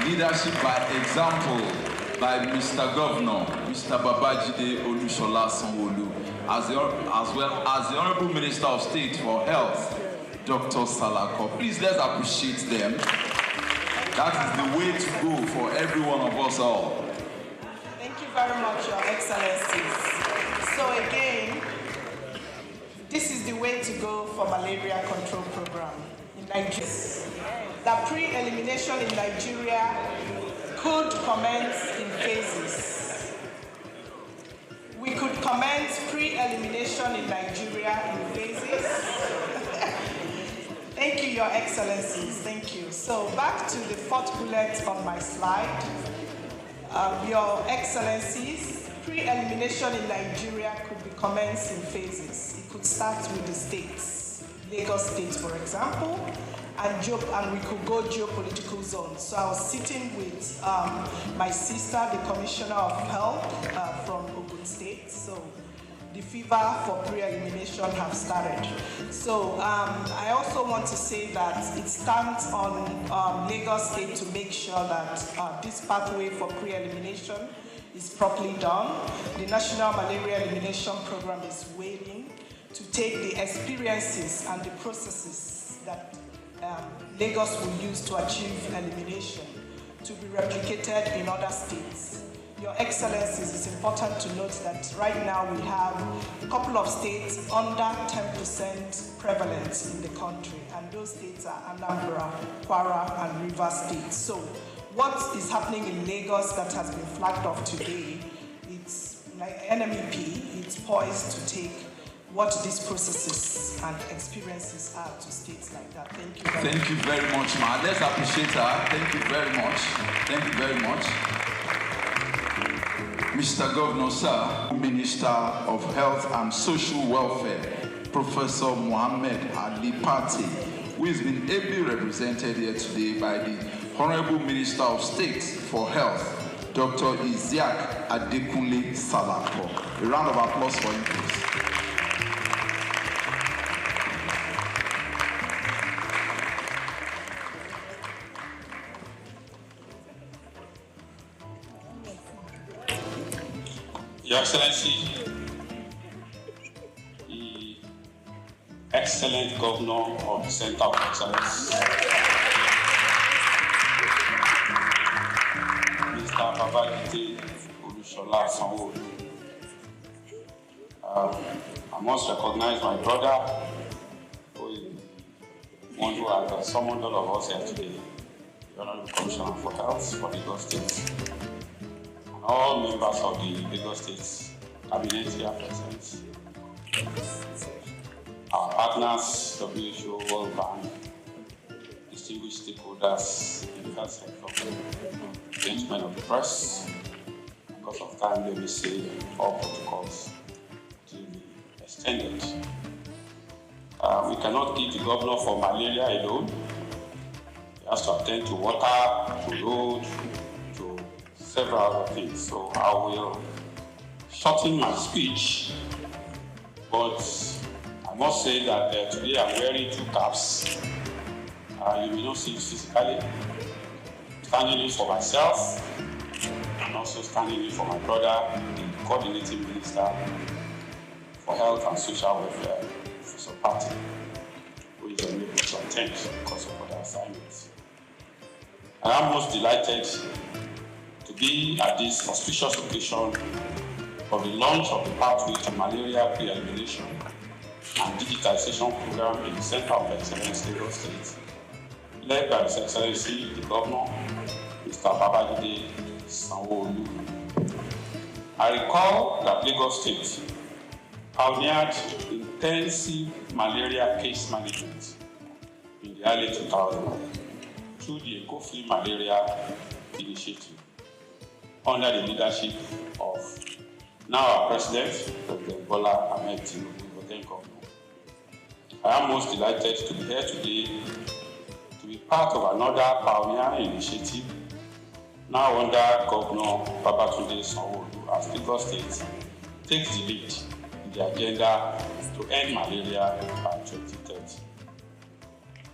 Leadership by example by Mr. Governor, Mr. Babajide Olusola Sanwo-Olu, as well as the Honorable Minister of State for Health, Dr. Salako. Please, let's appreciate them. That is the way to go for every one of us all. Thank you very much, Your Excellencies. So again, this is the way to go for malaria control program in Nigeria. The pre-elimination in Nigeria could commence in phases. We could commence pre-elimination in Nigeria in phases. Thank you, Your Excellencies. Thank you. So back to the fourth bullet on my slide. Your Excellencies, pre-elimination in Nigeria could be commenced in phases. It could start with the states, Lagos State, for example, and we could go geopolitical zones. So I was sitting with my sister, the Commissioner of Health from Ogun State. So the fever for pre-elimination have started. So I also want to say that it stands on Lagos State to make sure that this pathway for pre-elimination is properly done. The National Malaria Elimination Program is waiting to take the experiences and the processes that Lagos will use to achieve elimination to be replicated in other states. Your Excellencies, it's important to note that right now we have a couple of states under 10% prevalence in the country, and those states are Anambra, Kwara, and Rivers State. So what is happening in Lagos that has been flagged off today, it's like NMEP, it's poised to take what these processes and experiences are to states like that. Thank you very much. Thank you very much, ma. Let's appreciate her. Thank you very much. Thank you very much. Mr. Governor, sir, Minister of Health and Social Welfare, Professor Mohammed Ali Pate, who has been ably represented here today by the Honorable Minister of State for Health, Dr. Isiaq Adekunle Salako. A round of applause for him, please. Your Excellency, the excellent Governor of the Center of Excellence, Mr. Babajide Sanwo-Olu. I must recognize my brother, who is one who has summoned all of us here today, the Honorable Commissioner for Health for Lagos State. All members of the Lagos State Cabinet here present, our partners, WHO, World Bank, distinguished stakeholders in the health sector, gentlemen of the press. Because of time, let me say all protocols to be extended. We cannot give the governor for malaria alone. He has to attend to water, to road, several other things, so I will shorten my speech, but I must say that today I'm wearing two caps. You may not see it physically. Standing in for myself, and also standing in for my brother, the Coordinating Minister for Health and Social Welfare, Professor Pate, who is unable to attend because of other assignments. I am most delighted to be at this auspicious occasion of the launch of the pathway to malaria pre-elimination and digitization program in the Center of Excellence, Lagos State, led by His Excellency the Governor, Mr. Babajide Sanwo-Olu. I recall that Lagos State pioneered intensive malaria case management in the early 2000s through the Eco-Free Malaria Initiative, under the leadership of now our President, Dr. Bola Ahmed Tinubu, then Governor. I am most delighted to be here today to be part of another pioneer initiative now under Governor Babatunde Sanwo-Olu as Lagos State takes the lead in the agenda to end malaria by 2030.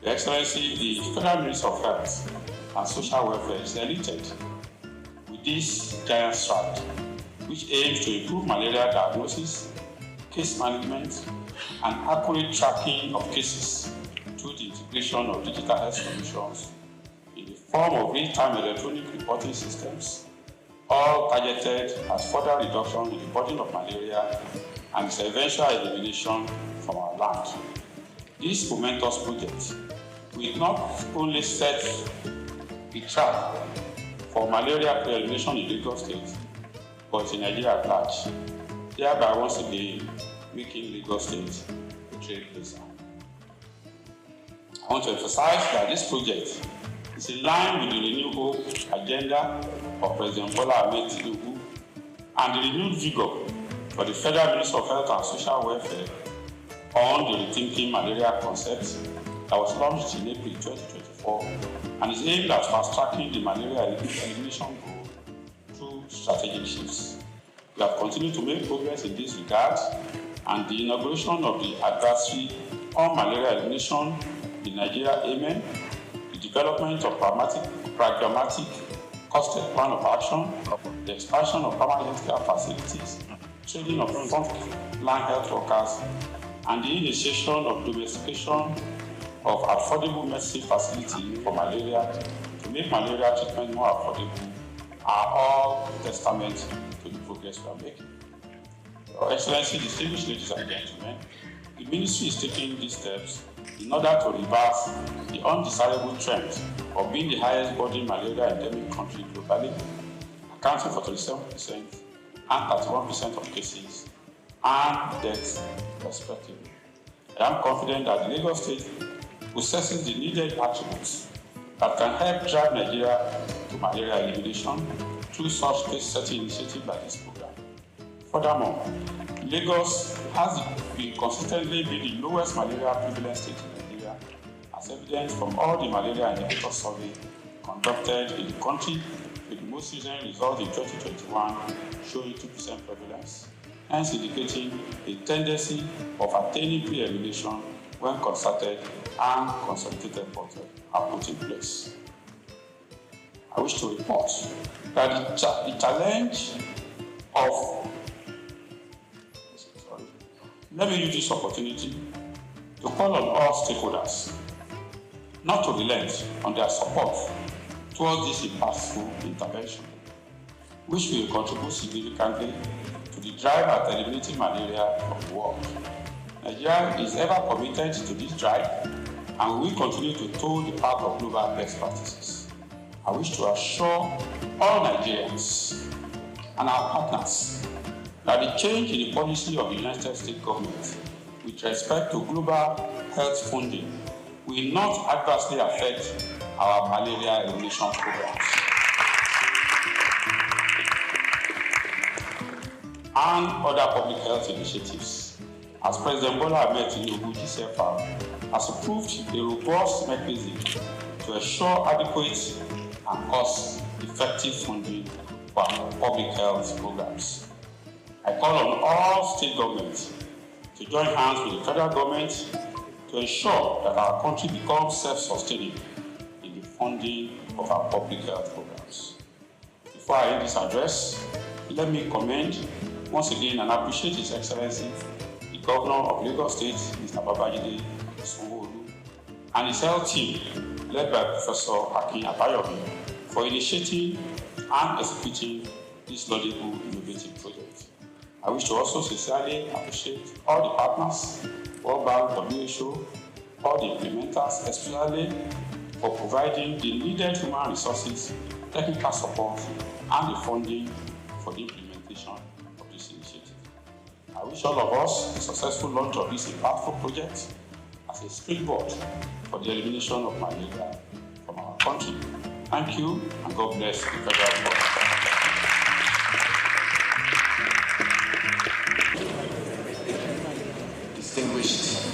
Your Excellency, the Federal Ministry of Health and Social Welfare is elated with this giant stride, which aims to improve malaria diagnosis, case management, and accurate tracking of cases through the integration of digital health solutions in the form of real-time electronic reporting systems, all targeted at further reduction in the burden of malaria and its eventual elimination from our land. This momentous project will not only set the track for malaria pre-elimination in Lagos State, but in Nigeria at large, thereby once again making Lagos State a trailblazer. I want to emphasize that this project is in line with the renewed hope agenda of President Bola Ahmed Tinubu and the renewed vigor for the Federal Ministry of Health and Social Welfare on the rethinking malaria concept that was launched in April 2024 and is aimed at fast-tracking the malaria elimination goal through strategic shifts. We have continued to make progress in this regard, and the inauguration of the advisory on malaria elimination in Nigeria, Amen, the development of pragmatic costed plan of action, the expansion of permanent care facilities, training of frontline health workers, and the initiation of domestication of affordable medicine facilities for malaria to make malaria treatment more affordable are all testament to the progress we are making. Your Excellency, distinguished ladies and gentlemen, the Ministry is taking these steps in order to reverse the undesirable trend of being the highest burden malaria endemic country globally, accounting for 37% and 31% of cases and deaths respectively. I am confident that the Lagos State possesses the needed attributes that can help drive Nigeria to malaria elimination through such case-setting initiatives like this program. Furthermore, Lagos has consistently been the lowest malaria prevalence state in Nigeria, as evidenced from all the malaria indicator survey conducted in the country, with the most recent result in 2021 showing 2% prevalence, hence indicating a tendency of attaining pre-elimination when concerted and concentrated efforts are put in place. I wish to report that the challenge of let me use this opportunity to call on all stakeholders not to relent on their support towards this impactful intervention, which will contribute significantly to the drive at eliminating malaria from the world. Nigeria is ever committed to this drive and we will continue to toe the path of global best practices. I wish to assure all Nigerians and our partners that the change in the policy of the United States government with respect to global health funding will not adversely affect our malaria elimination programs and other public health initiatives, as President Bola Ahmed Tinubu GCFR has approved a robust mechanism to ensure adequate and cost-effective funding for our public health programs. I call on all state governments to join hands with the federal government to ensure that our country becomes self-sustaining in the funding of our public health programs. Before I end this address, let me commend once again and appreciate His Excellency, the Governor of Lagos State, Mr. Babajide Sanwo-Olu, and his health team, led by Professor Akin Abayomi, for initiating and executing this laudable innovative project. I wish to also sincerely appreciate all the partners, World Bank, WHO, all the implementers, especially for providing the needed human resources, technical support, and the funding for the implementation of this initiative. I wish all of us a successful launch of this impactful project as a springboard for the elimination of malaria from our country. Thank you, and God bless the federal government. Distinguished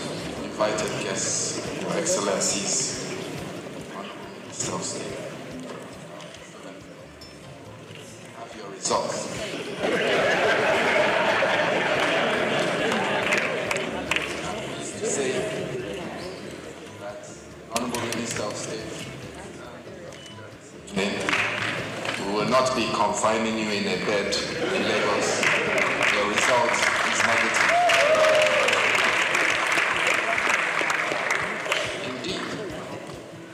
invited guests, Your Excellencies, Honorable Minister of State, have your results. To say that Honorable Minister of State, we will not be confining you in a bed in Lagos. Your result is negative.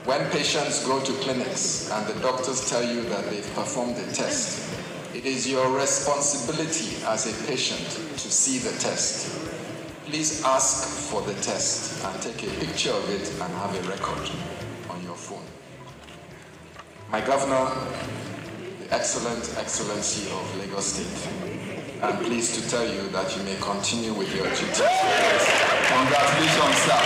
When patients go to clinics and the doctors tell you that they've performed a test, it is your responsibility as a patient to see the test. Please ask for the test and take a picture of it and have a record on your phone. My governor, the Excellency of Lagos State, I'm pleased to tell you that you may continue with your duties. Congratulations, sir.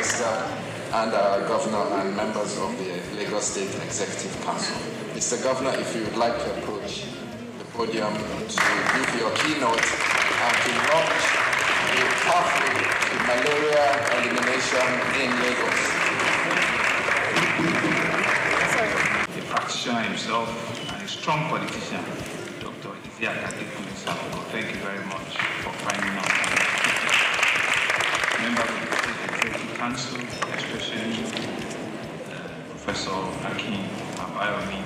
Minister, and our Governor and members of the Lagos State Executive Council. Mr. Governor, if you would like to approach the podium to give your keynote and to launch a pathway to malaria elimination in Lagos. A practitioner himself and a strong politician, Dr. Thank you very much for finding out. Members of the State Executive Council, especially Professor Akin Abayomi,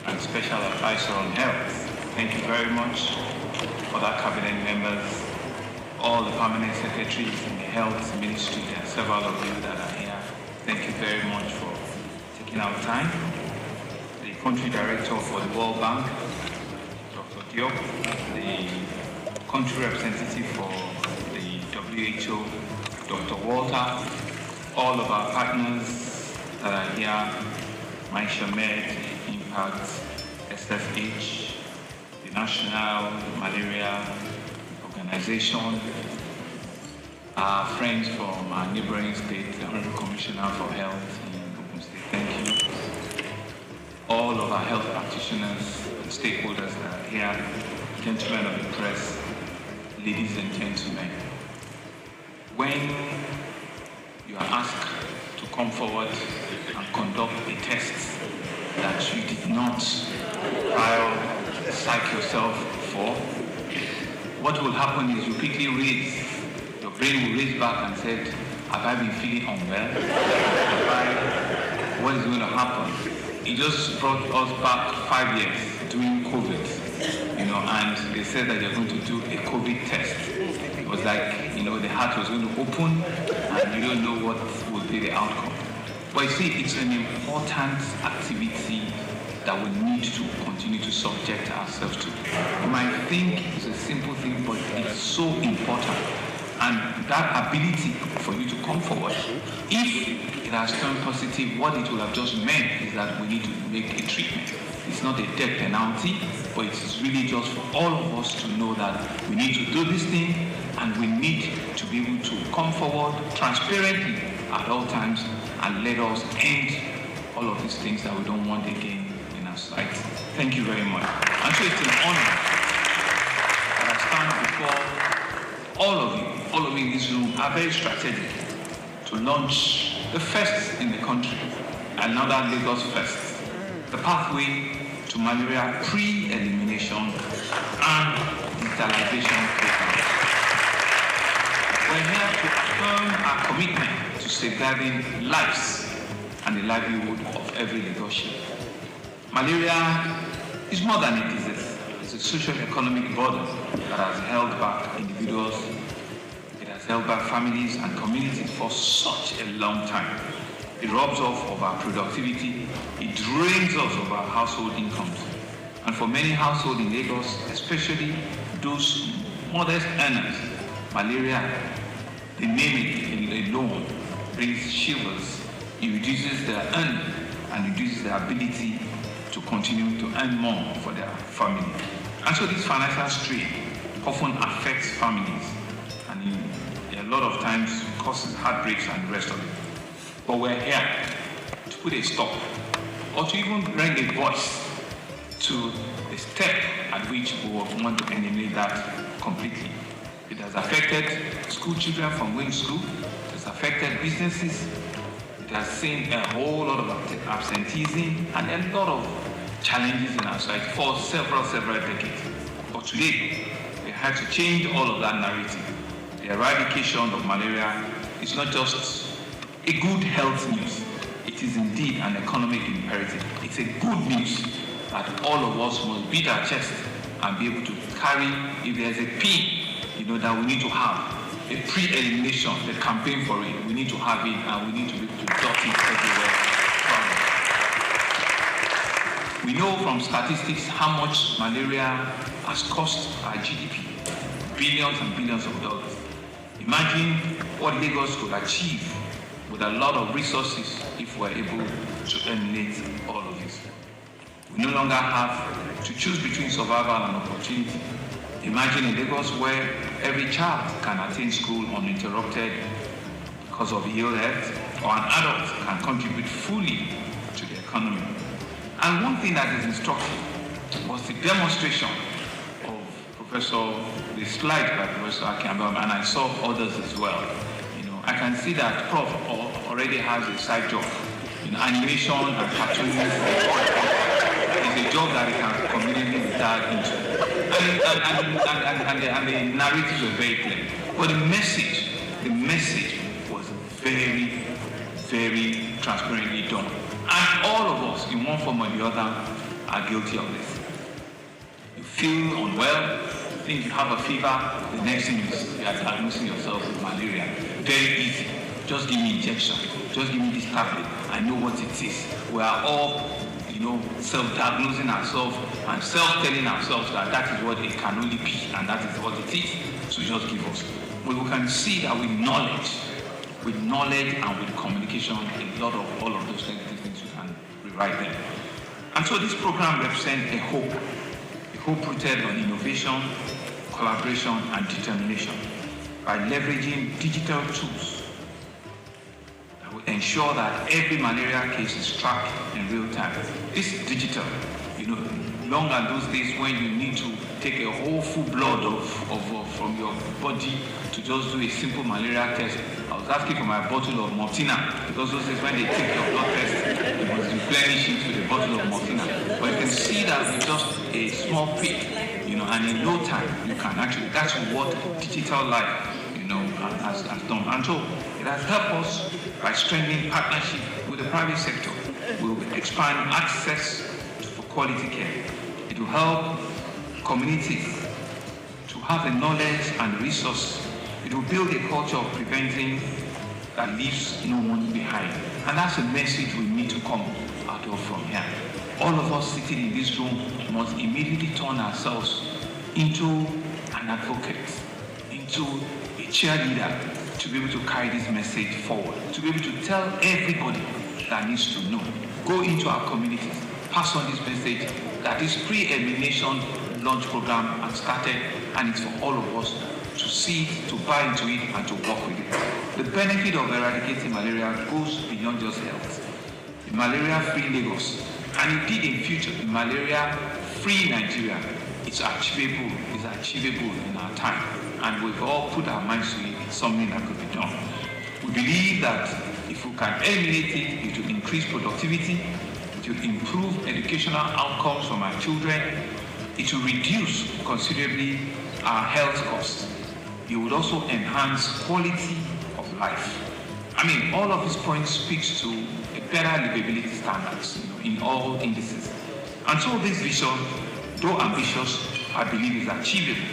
and Special Advisor on Health. Thank you very much for that cabinet members, all the permanent secretaries in the Health Ministry, and several of you that are here. Thank you very much for taking our time. The Country Director for the World Bank, Dr. Diop, the Country Representative for the WHO, Dr. Walter, all of our partners that are here, MyShamed, Impact, SFH, the National Malaria Organization, our friends from our neighboring state, the Honorable Commissioner for Health in Ogun State, thank you. All of our health practitioners and stakeholders that are here, gentlemen of the press, ladies and gentlemen. When you are asked to come forward and conduct a test that you did not psych yourself for, what will happen is you quickly raise, your brain will raise back and say, have I been feeling unwell? What is going to happen? It just brought us back 5 years during COVID, and they said that they're going to do a COVID test. It was like, the heart was going to open and you don't know what will be the outcome. But you see, it's an important activity that we need to continue to subject ourselves to. You might think it's a simple thing, but it's so important. And that ability for you to come forward, if it has turned positive, what it will have just meant is that we need to make a treatment. It's not a death penalty, but it's really just for all of us to know that we need to do this thing and we need to be able to come forward transparently at all times and let us end all of these things that we don't want again in our sight. Thank you very much. And so it's an honor that I stand before all of you in this room are very strategic to launch the first in the country, another Lagos first, the pathway to malaria pre-elimination and digitalization program. We're here to affirm our commitment to safeguarding lives and the livelihood of every Lagosian. Malaria is more than a disease. It's a social-economic burden that has held back individuals, it has held back families and communities for such a long time. It robs us of our productivity, it drains us of our household incomes. And for many households in Lagos, especially those modest earners, malaria, the name it alone brings shivers. It reduces their earning and reduces their ability to continue to earn more for their family. And so this financial strain often affects families and a lot of times causes heartbreaks and the rest of it. But we're here to put a stop or to even bring a voice to the step at which we want to eliminate that completely. It has affected school children from going to school, it has affected businesses, it has seen a whole lot of absenteeism and a lot of challenges in our society for several decades. But today, we had to change all of that narrative. The eradication of malaria is not just a good health news, it is indeed an economic imperative. It's a good news that all of us must beat our chest and be able to carry, if there's a P, that we need to have, a pre-elimination, the campaign for it, we need to have it and we need to be able to dot it everywhere. We know from statistics how much malaria has cost our GDP, billions and billions of dollars. Imagine what Lagos could achieve with a lot of resources if we're able to eliminate all of this. We no longer have to choose between survival and opportunity. Imagine a Lagos where every child can attend school uninterrupted because of ill health, or an adult can contribute fully to the economy. And one thing that is instructive was the demonstration of the slide by Professor Akiambam, and I saw others as well. I can see that Prof already has a side job. Animation and cartooning is a job that he can conveniently retire into. And the narratives were very clear. But the message was very, very transparently done. And all of us, in one form or the other, are guilty of this. You feel unwell, you think you have a fever, the next thing is you are diagnosing yourself with malaria. Very easy. Just give me injection. Just give me this tablet. I know what it is. We are all, self-diagnosing ourselves and self-telling ourselves that that is what it can only be and that is what it is. So just give us. But we can see that with knowledge and with communication, a lot of all of those things you can rewrite them. And so this program represents a hope rooted on innovation, collaboration, and determination by leveraging digital tools that will ensure that every malaria case is tracked in real time. This is digital. Long are those days when you need to take a whole full blood from your body to just do a simple malaria test. I was asking for my bottle of Mortina, because those days when they take your blood test, you must replenish it with a bottle of Mortina. But you can see that with just a small prick, and in no time you can actually, that's what digital life, has done. And so it has helped us by strengthening partnership with the private sector. We will expand access for quality care. It will help communities to have the knowledge and resources. It will build a culture of preventing that leaves no one behind. And that's a message we need to come out of from here. All of us sitting in this room must immediately turn ourselves into an advocate, into a cheerleader, to be able to carry this message forward, to be able to tell everybody that needs to know. Go into our communities, pass on this message that this pre-elimination launch program has started, and it's for all of us to see it, to buy into it, and to work with it. The benefit of eradicating malaria goes beyond just health. The malaria-free Lagos, and indeed in future, the malaria-free Nigeria, it's achievable in our time. And we've all put our minds to it, it's something that could be done. We believe that if we can eliminate it, it will increase productivity, it will improve educational outcomes from our children, it will reduce considerably our health costs. It would also enhance quality of life. All of these points speaks to a better livability standards in all indices. And so this vision, though ambitious, I believe is achievable.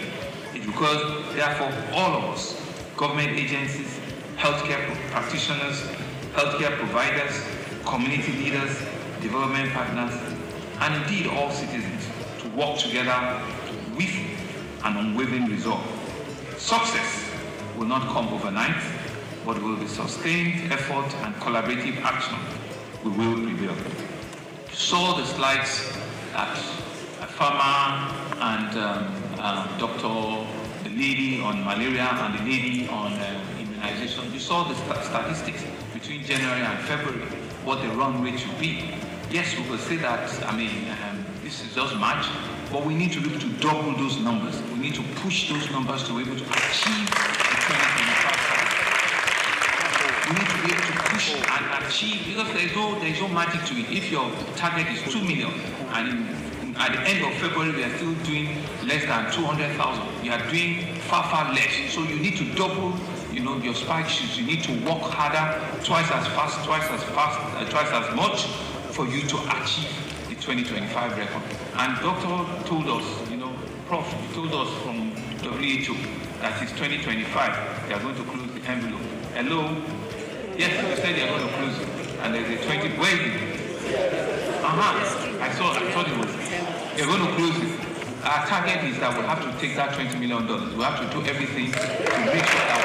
It's because, therefore, all of us, government agencies, healthcare practitioners, healthcare providers, community leaders, development partners, and indeed all citizens, to work together with an unwavering resolve. Success will not come overnight, but will be sustained effort and collaborative action. We will prevail. You saw the slides that a farmer and the lady on malaria and the lady on immunization. You saw the statistics between January and February, what the run rate should be. Yes, we will say that, this is just March, but we need to be able to double those numbers. We need to push those numbers to be able to achieve the 2025 target. We need to be able to push and achieve, because there is no magic to it. If your target is 2 million, and at the end of February we are still doing less than 200,000, you are doing far less. So you need to double, your spike shoots. You need to work harder, twice as much, for you to achieve the 2025 record. And Doctor told us, Prof, he told us from WHO that it's 2025, they are going to close the envelope. Hello? Yes, they said they are going to close it. And there's a 20, where is it? I thought it was, they're going to close it. Our target is that we'll have to take that $20 million. We'll have to do everything to make sure that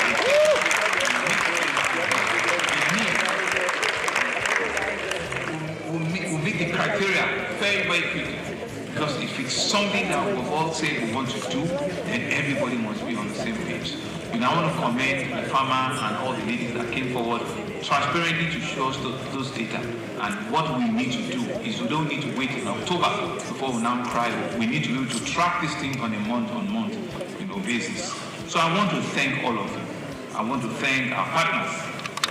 we'll meet the criteria very quickly. Because if it's something that we've all said we want to do, then everybody must be on the same page. I want to commend the farmer and all the ladies that came forward forward transparently to show us those data. And what we need to do is we don't need to wait in October before we now cry. We need to be able to track this thing on a month-on-month basis. So I want to thank all of you. I want to thank our partners,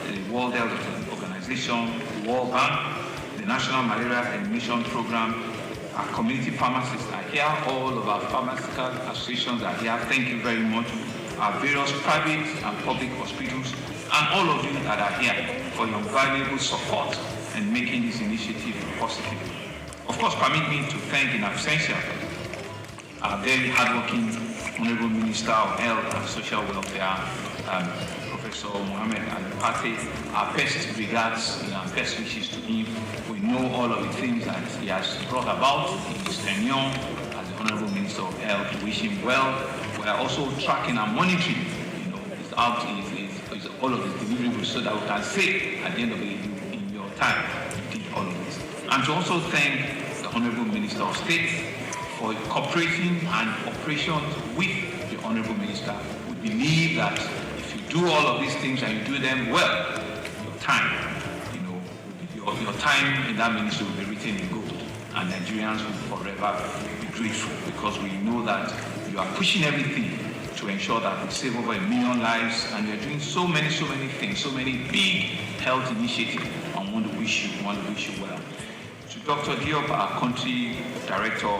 the World Health Organization, the World Bank, the National Malaria Elimination Program, our community pharmacists are here, all of our pharmaceutical associations are here. Thank you very much. Our various private and public hospitals, and all of you that are here for your valuable support in making this initiative positive. Of course, permit me to thank in absentia our very hardworking Honorable Minister of Health and Social Welfare, Professor Mohammed Al-Pate. Our best regards and our best wishes to him. We know all of the things that he has brought about in his tenure as the Honorable Minister of Health. We wish him well. We are also tracking and monitoring, all of his deliverables so that we can say at the end of it, in your time, you did all of this. And to also thank the Honorable Minister of State for cooperating and operations with the Honorable Minister. We believe that if you do all of these things and you do them well, your time, your time in that ministry will be written in gold, and Nigerians will forever be grateful because we know that you are pushing everything to ensure that we save over 1 million lives, and you're doing so many things, so many big health initiatives. I want to wish you well. To Dr. Diop, our country director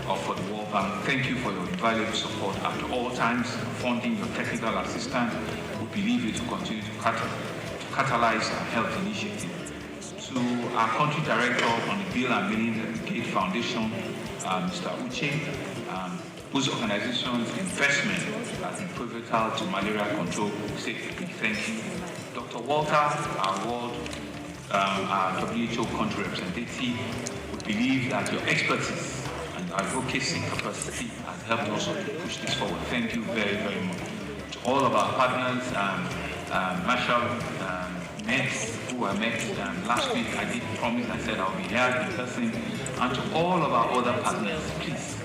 for the World Bank, thank you for your invaluable support at all times, funding your technical assistance. We believe it will continue to catalyze our health initiative. To our country director on the Bill and Melinda Gates Foundation, Mr. Uche, whose organization's investment has been pivotal to malaria control. We say thank you. Dr. Walter, our WHO country representative, we believe that your expertise and advocacy capacity has helped us to push this forward. Thank you very, very much. To all of our partners, Marshall, Nets, who I met last week, I did promise, I said I'll be here in person. And to all of our other partners, please,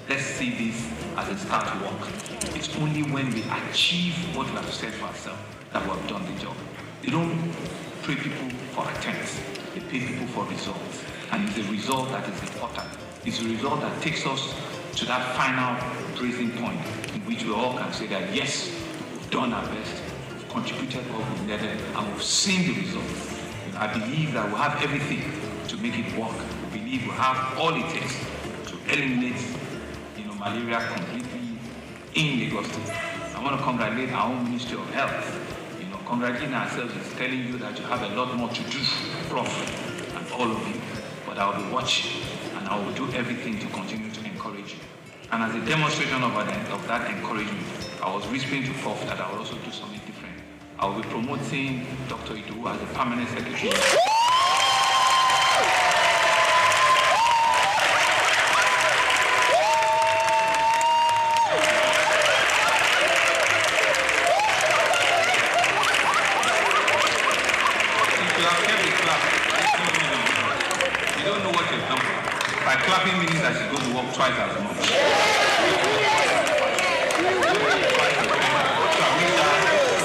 let's see this as a start to work. It's only when we achieve what we have set for ourselves that we have done the job. They don't pay people for attempts, they pay people for results. And it's the result that is important. It's the result that takes us to that final praising point in which we all can say that yes, we've done our best, we've contributed what we've needed, and we've seen the results. I believe that we have everything to make it work. We believe we have all it takes to eliminate malaria completely in Lagos State. I want to congratulate our own Ministry of Health. Congratulating ourselves is telling you that you have a lot more to do, Prof, and all of you. But I will be watching, and I will do everything to continue to encourage you. And as a demonstration of that encouragement, I was whispering to Prof that I will also do something different. I will be promoting Dr. Idu as a permanent secretary. Clapping means that she's going to work twice as much. So I wish her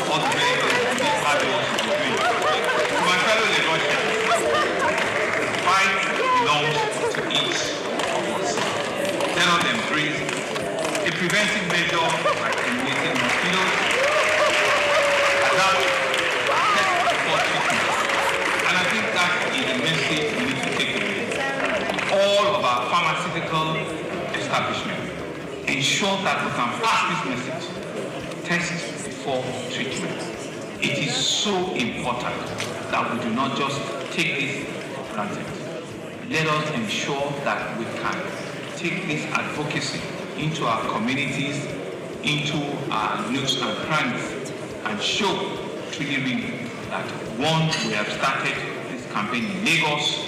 all the very best to be part of what she's doing. To my fellow Lagosians, fight belongs to each of us. Let us embrace a preventive measure like eliminating mosquitoes, adapt, test before treatment. And I think that is the message we need to take away. All of our pharmaceutical establishments ensure that we can pass this message. Test before treatment. It is so important that we do not just take this for granted. Let us ensure that we can take this advocacy into our communities, into our nooks and crannies, and show really that once we have started this campaign in Lagos,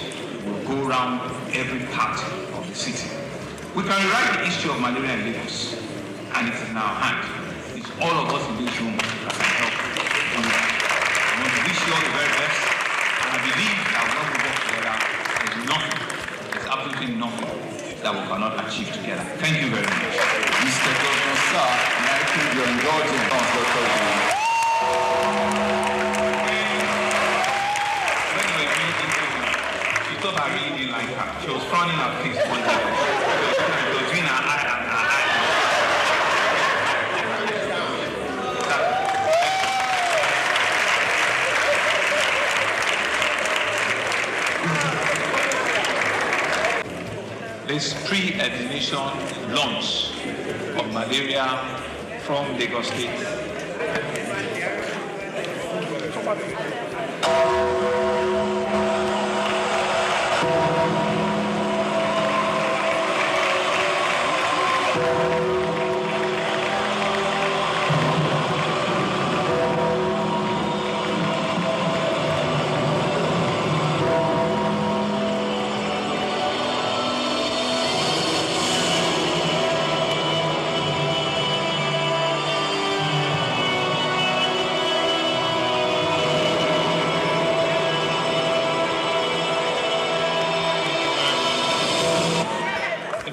will go around every part of the city. We can rewrite the history of malaria in Lagos, and it is in our hand. It's all of us in this room that can help. I want to wish you all the very best, and I believe that when we work together, there's absolutely nothing that we cannot achieve together. Thank you very much. Mr. Governor, sir, may I please your indulgence, Dr. this pre-examination launch of malaria from Lagos State.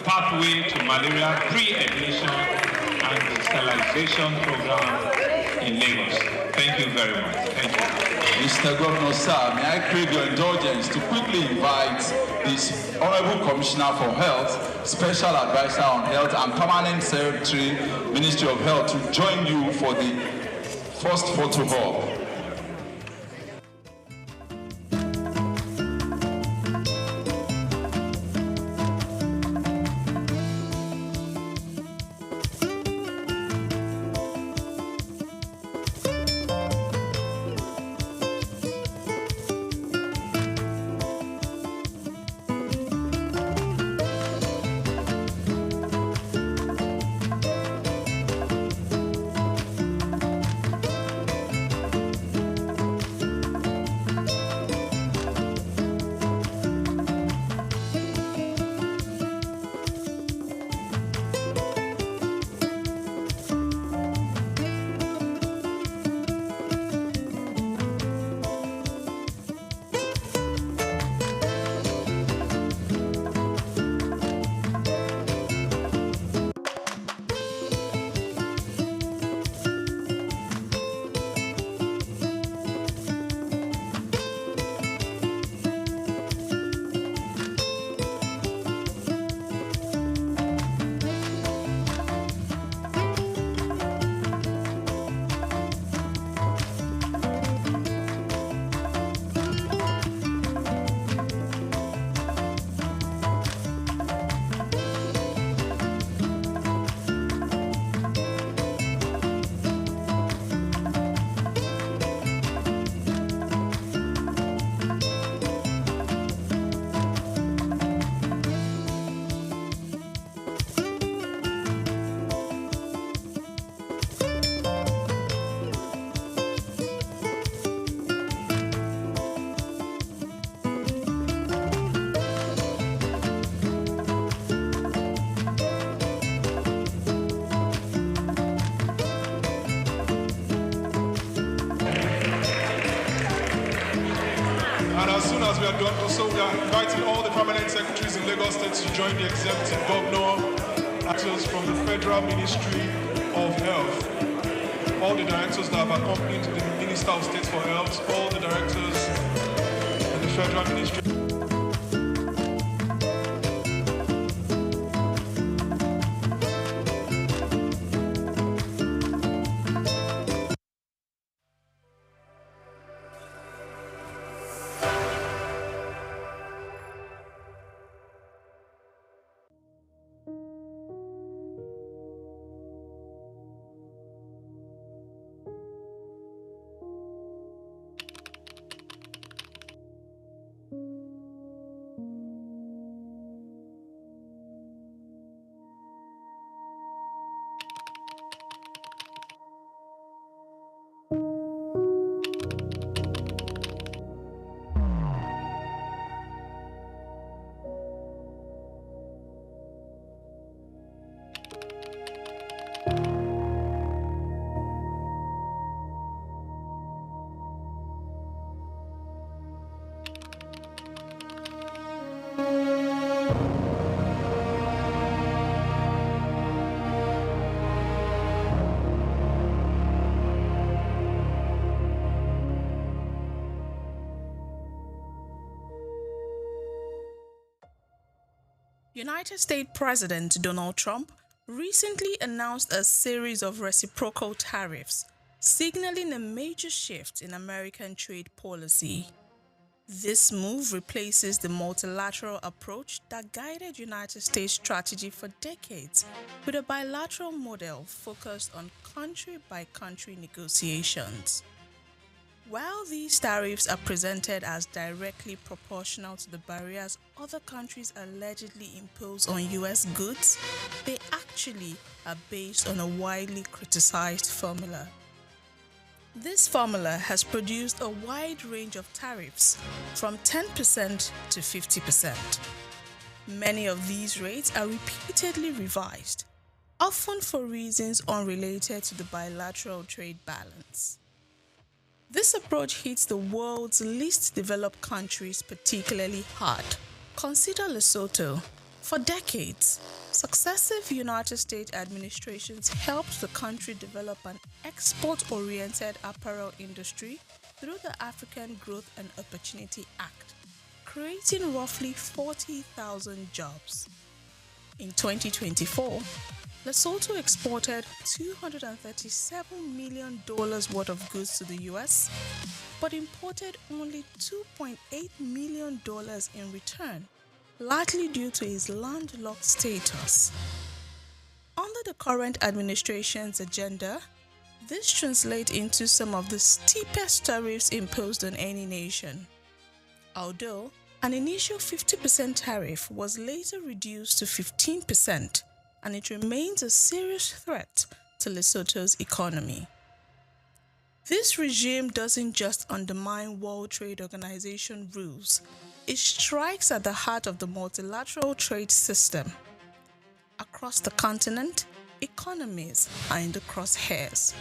Pathway to malaria pre-admission and sterilization program in Lagos. Thank you very much. Thank you. Mr. Governor, sir, may I crave your indulgence to quickly invite this Honorable Commissioner for Health, Special Advisor on Health and Permanent Secretary, Ministry of Health, to join you for the first photo op. And as soon as we are done, also we are inviting all the permanent secretaries in Lagos State to join the executive governor, actors from the Federal Ministry of Health, all the directors that have accompanied the Minister of State for Health, all the directors in the Federal Ministry. United States President Donald Trump recently announced a series of reciprocal tariffs, signaling a major shift in American trade policy. This move replaces the multilateral approach that guided United States strategy for decades with a bilateral model focused on country-by-country negotiations. While these tariffs are presented as directly proportional to the barriers other countries allegedly impose on U.S. goods, they actually are based on a widely criticized formula. This formula has produced a wide range of tariffs, from 10% to 50%. Many of these rates are repeatedly revised, often for reasons unrelated to the bilateral trade balance. This approach hits the world's least developed countries particularly hard. Consider Lesotho. For decades, successive United States administrations helped the country develop an export-oriented apparel industry through the African Growth and Opportunity Act, creating roughly 40,000 jobs. In 2024, Lesotho exported $237 million worth of goods to the US, but imported only $2.8 million in return, largely due to its landlocked status. Under the current administration's agenda, this translates into some of the steepest tariffs imposed on any nation. Although an initial 50% tariff was later reduced to 15%, and it remains a serious threat to Lesotho's economy. This regime doesn't just undermine World Trade Organization rules, it strikes at the heart of the multilateral trade system. Across the continent, economies are in the crosshairs.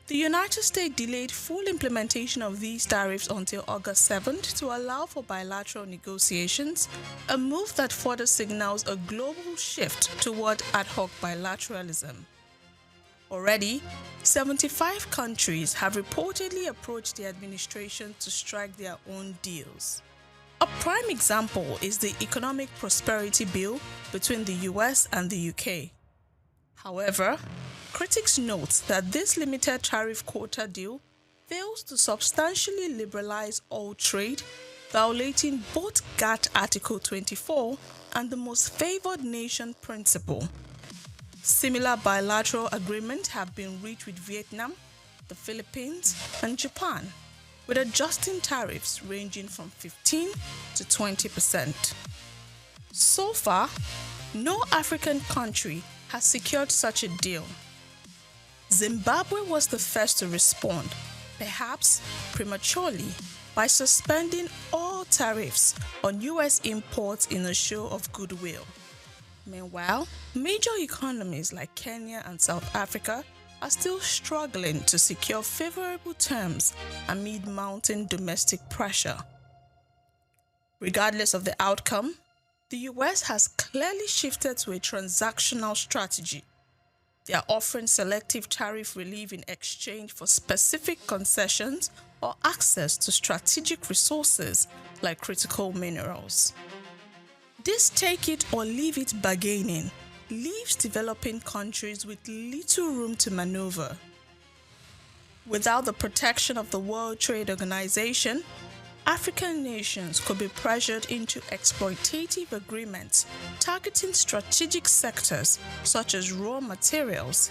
The United States delayed full implementation of these tariffs until August 7th to allow for bilateral negotiations, a move that further signals a global shift toward ad hoc bilateralism. Already, 75 countries have reportedly approached the administration to strike their own deals. A prime example is the Economic Prosperity Bill between the US and the UK. However, critics note that this limited tariff quota deal fails to substantially liberalize all trade, violating both GATT Article 24 and the most favored nation principle. Similar bilateral agreements have been reached with Vietnam, the Philippines, and Japan, with adjusting tariffs ranging from 15 to 20%. So far, no African country has secured such a deal. Zimbabwe was the first to respond, perhaps prematurely, by suspending all tariffs on US imports in a show of goodwill. Meanwhile, major economies like Kenya and South Africa are still struggling to secure favorable terms amid mounting domestic pressure. Regardless of the outcome, the US has clearly shifted to a transactional strategy. They are offering selective tariff relief in exchange for specific concessions or access to strategic resources like critical minerals. This take it or leave it bargaining leaves developing countries with little room to maneuver. Without the protection of the World Trade Organization, African nations could be pressured into exploitative agreements targeting strategic sectors such as raw materials,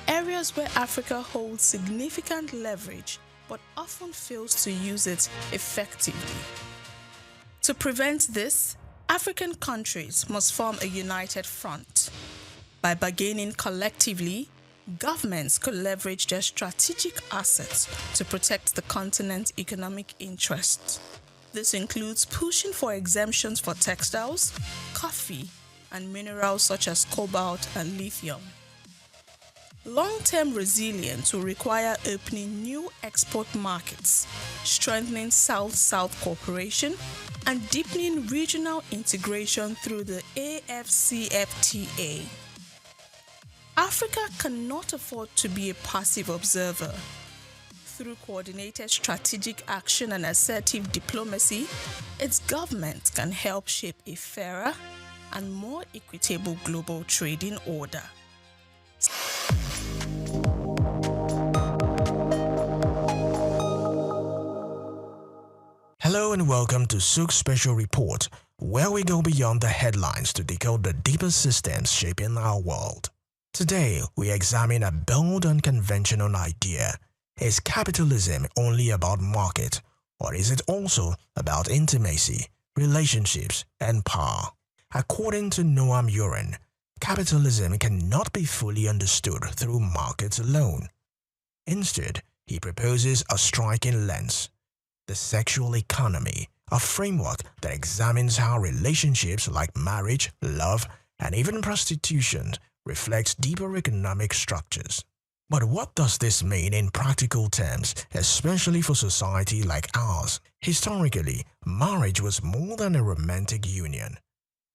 areas where Africa holds significant leverage but often fails to use it effectively. To prevent this, African countries must form a united front. By bargaining collectively, governments could leverage their strategic assets to protect the continent's economic interests. This includes pushing for exemptions for textiles, coffee, and minerals such as cobalt and lithium. Long-term resilience will require opening new export markets, strengthening South-South cooperation, and deepening regional integration through the AFCFTA. Africa cannot afford to be a passive observer. Through coordinated strategic action and assertive diplomacy, its government can help shape a fairer and more equitable global trading order. Hello and welcome to SOUQ Special Report, where we go beyond the headlines to decode the deeper systems shaping our world. Today, we examine a bold, unconventional idea. Is capitalism only about market, or is it also about intimacy, relationships, and power? According to Noam Uren, capitalism cannot be fully understood through markets alone. Instead, he proposes a striking lens: the sexual economy, a framework that examines how relationships like marriage, love, and even prostitution reflects deeper economic structures. But what does this mean in practical terms, especially for society like ours? Historically, marriage was more than a romantic union.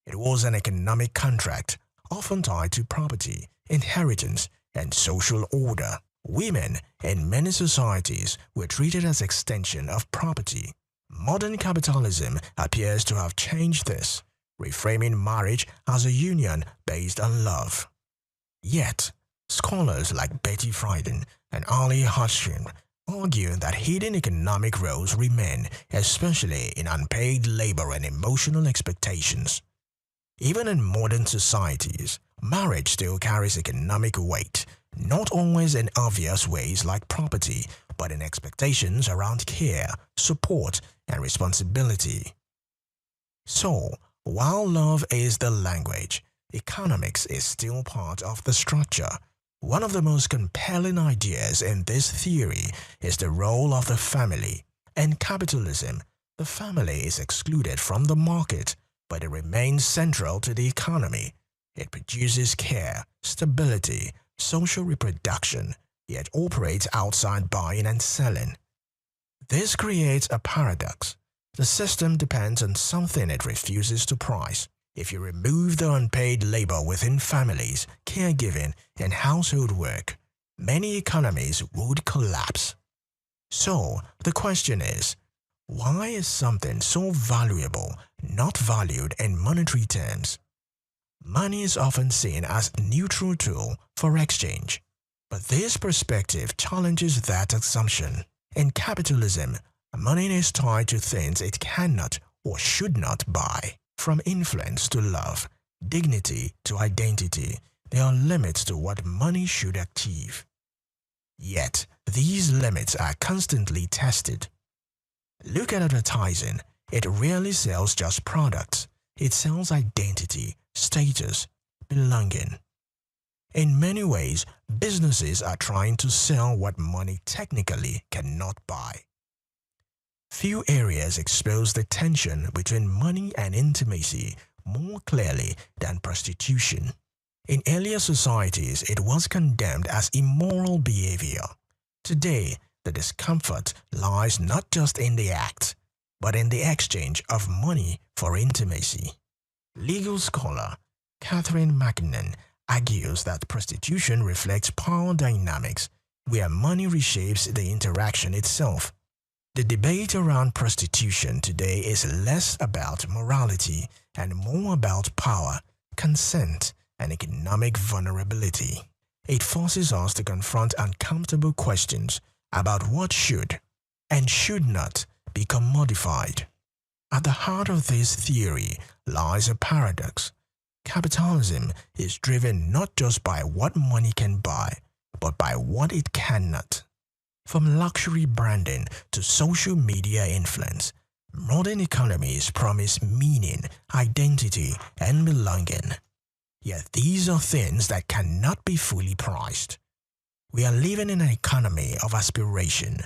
It was an economic contract, often tied to property, inheritance, and social order. Women in many societies were treated as extension of property. Modern capitalism appears to have changed this, reframing marriage as a union based on love. Yet, scholars like Betty Friedan and Ali Hodgson argue that hidden economic roles remain, especially in unpaid labor and emotional expectations. Even in modern societies, marriage still carries economic weight, not always in obvious ways like property, but in expectations around care, support, and responsibility. So, while love is the language, economics is still part of the structure. One of the most compelling ideas in this theory is the role of the family. In capitalism, the family is excluded from the market, but it remains central to the economy. It produces care, stability, social reproduction, yet operates outside buying and selling. This creates a paradox. The system depends on something it refuses to price. If you remove the unpaid labor within families, caregiving, and household work, many economies would collapse. So, the question is, why is something so valuable not valued in monetary terms? Money is often seen as a neutral tool for exchange, but this perspective challenges that assumption. In capitalism, money is tied to things it cannot or should not buy. From influence to love, dignity to identity, there are limits to what money should achieve. Yet, these limits are constantly tested. Look at advertising. It rarely sells just products. It sells identity, status, belonging. In many ways, businesses are trying to sell what money technically cannot buy. Few areas expose the tension between money and intimacy more clearly than prostitution. In earlier societies, it was condemned as immoral behavior. Today, the discomfort lies not just in the act, but in the exchange of money for intimacy. Legal scholar Catherine McKinnon argues that prostitution reflects power dynamics where money reshapes the interaction itself. The debate around prostitution today is less about morality and more about power, consent, and economic vulnerability. It forces us to confront uncomfortable questions about what should and should not be commodified. At the heart of this theory lies a paradox. Capitalism is driven not just by what money can buy, but by what it cannot. From luxury branding to social media influence, modern economies promise meaning, identity, and belonging. Yet these are things that cannot be fully priced. We are living in an economy of aspiration.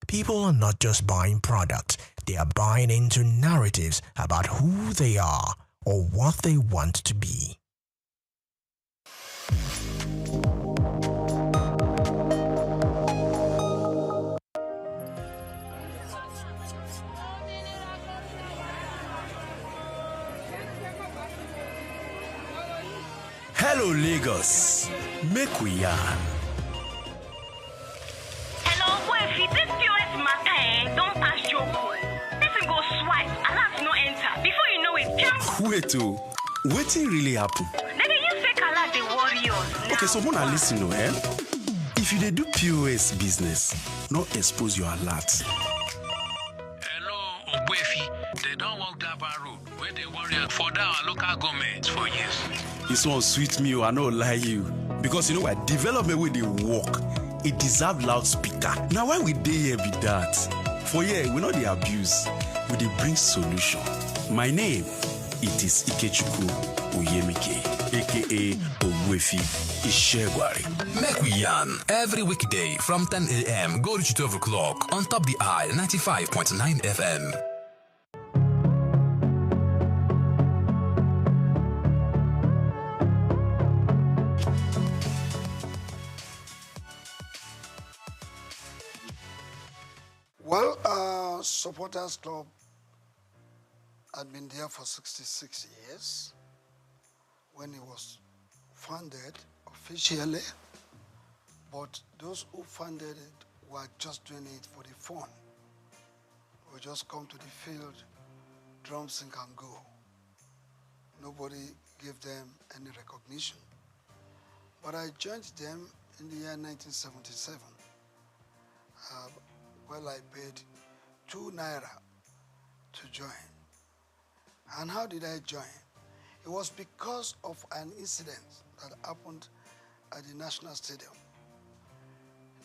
People are not just buying products, they are buying into narratives about who they are or what they want to be. Hello Lagos, make we yarn. Hello, boy, if this POS matter, don't pass your call. Person go swipe, alert no enter. Before you know it, jump. Wait, wetin really happen? They use fake alert, the warriors. Okay, so wanna listen to If you dey do POS business, no expose your alert. Hello, Ogwefi, they don't walk that road where they worry for our local government for years. This one sweet me, I no lie you. Because you know what? Development with the work, it deserve loudspeaker. Now why we dey here be that? For here, we know the abuse, we dey bring solution. My name, it is Ikechukwu Oyemike, aka Ogwefi Ishegwari. Make we yarn every weekday from 10 a.m. go to 12 o'clock on Top the Eye 95.9 FM. Well, Supporters Club had been there for 66 years when it was founded officially, but those who funded it were just doing it for the fun. We just come to the field, drum, sing and go. Nobody gave them any recognition. But I joined them in the year 1977. Well, I paid 2 naira to join. And how did I join? It was because of an incident that happened at the National Stadium.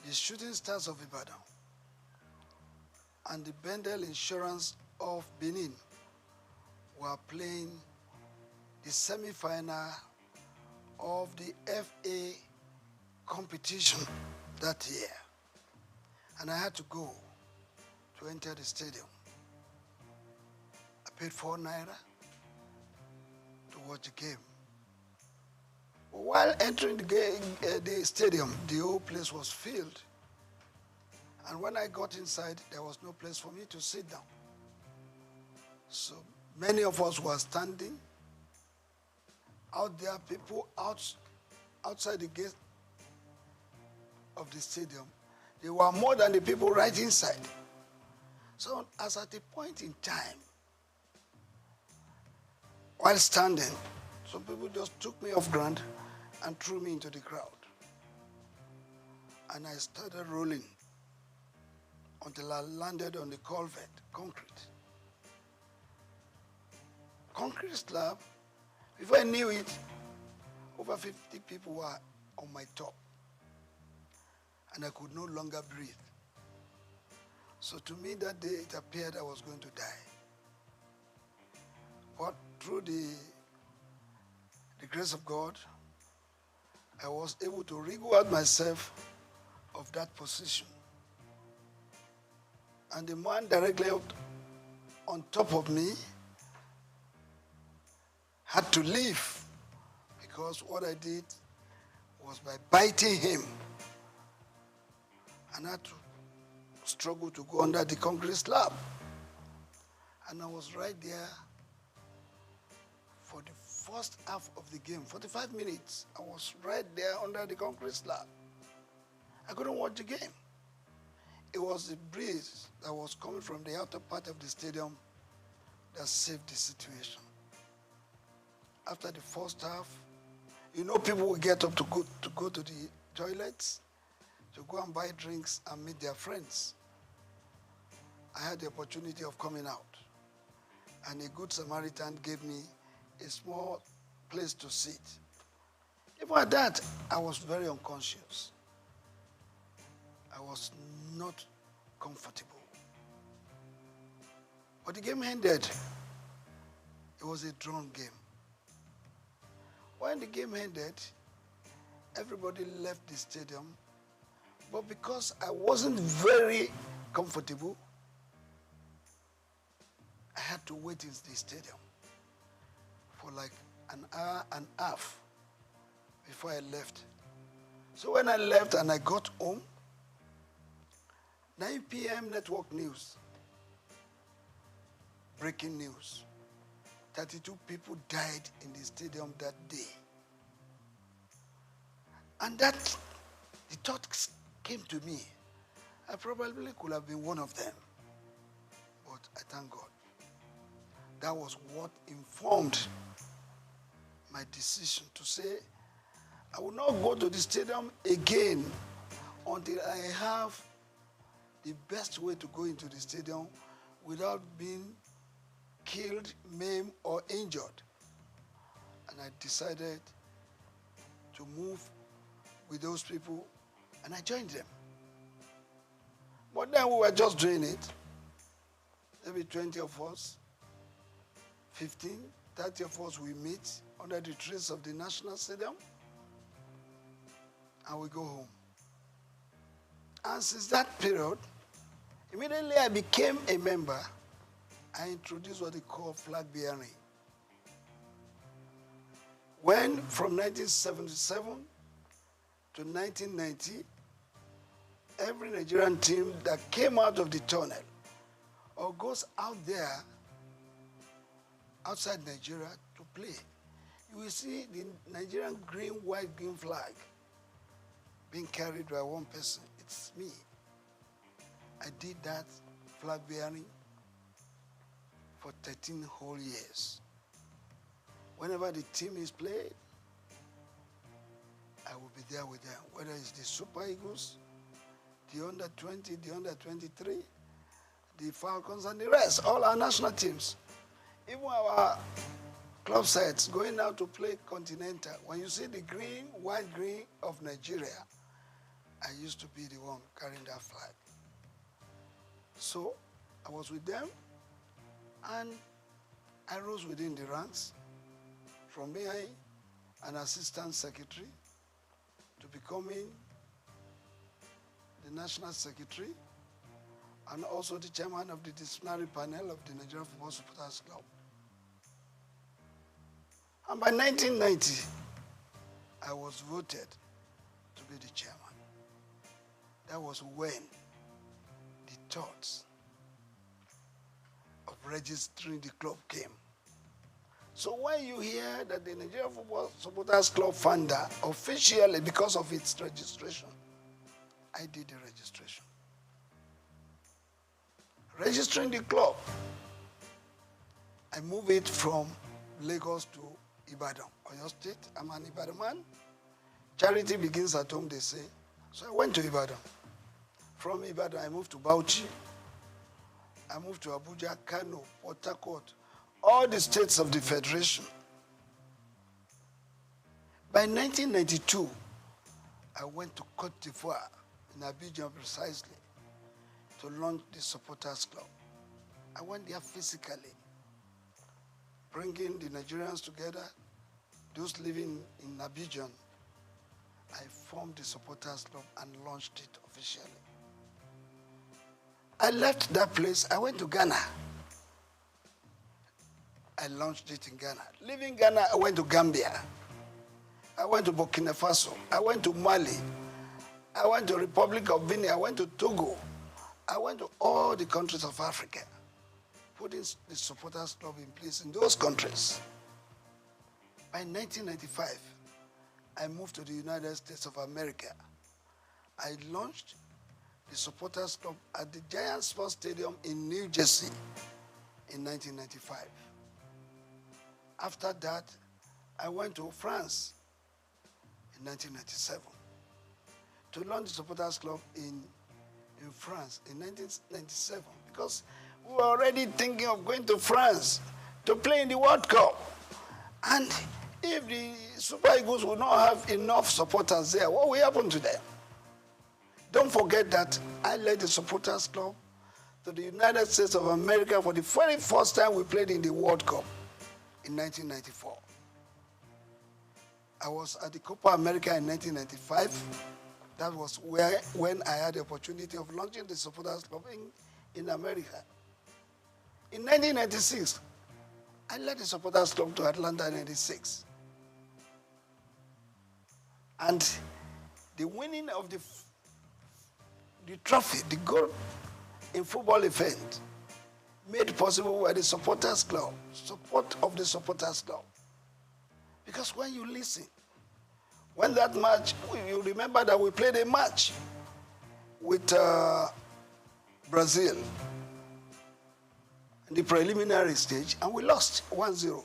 The Shooting Stars of Ibadan and the Bendel Insurance of Benin were playing the semi-final of the FA competition that year. And I had to go to enter the stadium. I paid 4 naira to watch the game. But while entering the stadium, the whole place was filled. And when I got inside, there was no place for me to sit down. So many of us were standing. Out there, people outside the gate of the stadium. There were more than the people right inside. So as at a point in time, while standing, some people just took me off ground and threw me into the crowd. And I started rolling until I landed on the culvert, concrete. Concrete slab. Before I knew it, over 50 people were on my top. And I could no longer breathe. So to me that day, it appeared I was going to die. But through the grace of God, I was able to wriggle out myself of that position. And the man directly on top of me had to leave because what I did was by biting him. And I had to struggle to go under the concrete slab. And I was right there for the first half of the game, 45 minutes. I was right there under the concrete slab. I couldn't watch the game. It was the breeze that was coming from the outer part of the stadium that saved the situation. After the first half, you know, people will get up to go to the toilets, to go and buy drinks and meet their friends. I had the opportunity of coming out, and a good Samaritan gave me a small place to sit. Even at that, I was very unconscious. I was not comfortable. But the game ended. It was a drawn game. When the game ended, everybody left the stadium. But because I wasn't very comfortable, I had to wait in the stadium for like an hour and a half before I left. So when I left and I got home, 9 p.m. network news, breaking news. 32 people died in the stadium that day. And the thought came to me. I probably could have been one of them. But I thank God. That was what informed my decision to say, I will not go to the stadium again until I have the best way to go into the stadium without being killed, maimed, or injured. And I decided to move with those people, and I joined them. But then we were just doing it. Maybe 20 of us, 15, 30 of us, we meet under the trees of the National Stadium, and we go home. And since that period, immediately I became a member, I introduced what they call flag bearing. When from 1977 to 1990, every Nigerian team that came out of the tunnel or goes out there outside Nigeria to play, you will see the Nigerian green, white, green flag being carried by one person. It's me. I did that flag bearing for 13 whole years. Whenever the team is played, I will be there with them, whether it's the Super Eagles, the under-20, the under-23, the Falcons, and the rest, all our national teams. Even our club sides going out to play Continental, when you see the green, white, green of Nigeria, I used to be the one carrying that flag. So I was with them, and I rose within the ranks from being an assistant secretary to becoming the national secretary and also the chairman of the disciplinary panel of the Nigerian Football Supporters Club. And by 1990, I was voted to be the chairman. That was when the thoughts of registering the club came. So when you hear that the Nigerian Football Supporters Club founder, officially because of its registration, I did the registration. Registering the club, I moved it from Lagos to Ibadan, Oyo State. I'm an Ibadan man. Charity begins at home, they say. So I went to Ibadan. From Ibadan, I moved to Bauchi. I moved to Abuja, Kano, Port Harcourt, all the states of the Federation. By 1992, I went to Cote d'Ivoire, in Abidjan precisely, to launch the Supporters Club. I went there physically, bringing the Nigerians together, those living in Abidjan. I formed the Supporters Club and launched it officially. I left that place, I went to Ghana. I launched it in Ghana. Leaving Ghana, I went to Gambia. I went to Burkina Faso. I went to Mali. I went to Republic of Benin. I went to Togo. I went to all the countries of Africa, putting the Supporters Club in place in those countries. By 1995, I moved to the United States of America. I launched the Supporters Club at the Giant Sports Stadium in New Jersey in 1995. After that, I went to France in 1997 to launch the Supporters Club in France in 1997 because we were already thinking of going to France to play in the World Cup. And if the Super Eagles will not have enough supporters there, what will happen to them? Don't forget that I led the Supporters Club to the United States of America for the very first time we played in the World Cup in 1994. I was at the Copa America in 1995. That was when I had the opportunity of launching the Supporters Club in America. In 1996, I led the Supporters Club to Atlanta in 1996. And the winning of the trophy, the gold in football event, made possible by the Supporters Club, support of the Supporters Club. Because when you listen, when that match, you remember that we played a match with Brazil in the preliminary stage, and we lost 1-0.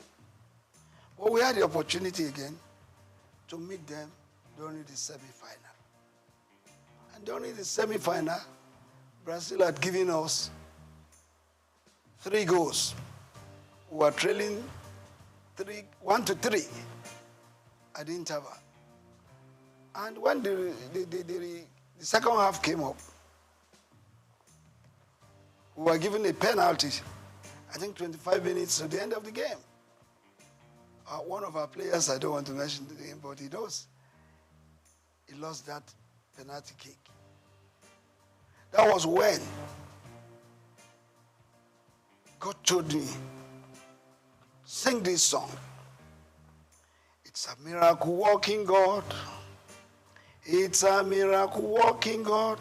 But we had the opportunity again to meet them during the semi-final. And during the semi-final, Brazil had given us 3 goals. We were trailing 1-3 at the interval. And when the second half came up, we were given a penalty, I think 25 minutes to the end of the game. One of our players, I don't want to mention the name, but he knows, he lost that penalty kick. That was when God told me, sing this song. It's a miracle working God. It's a miracle working God.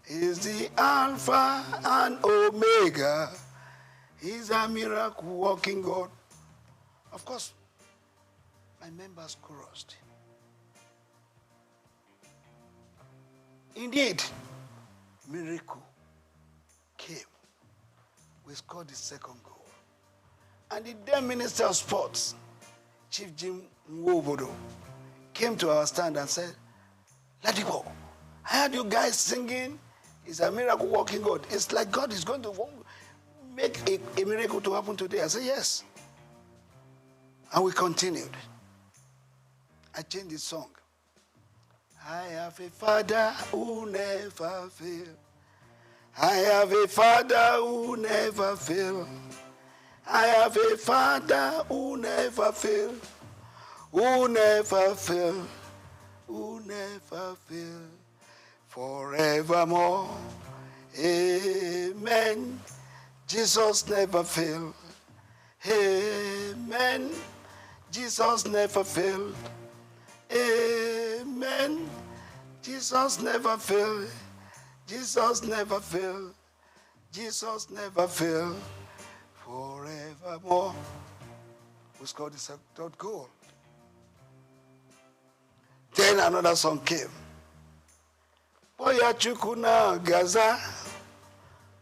He's the Alpha and Omega. He's a miracle working God. Of course, my members chorused. Indeed, miracle came. We scored the second goal. And the then Minister of Sports, Chief Jim Nwobodo, came to our stand and said, let it go. I heard you guys singing, it's a miracle working God. It's like God is going to make a miracle to happen today. I said, yes. And we continued. I changed the song. I have a Father who never fails. I have a Father who never fails. I have a Father who never fails. Who never fails. Who never fails. Forevermore. Amen. Jesus never failed. Amen. Jesus never failed. Amen. Jesus never failed. Jesus never failed. Jesus never failed. Forevermore. We scored the third goal. Then another song came. Boya chukuna gaza.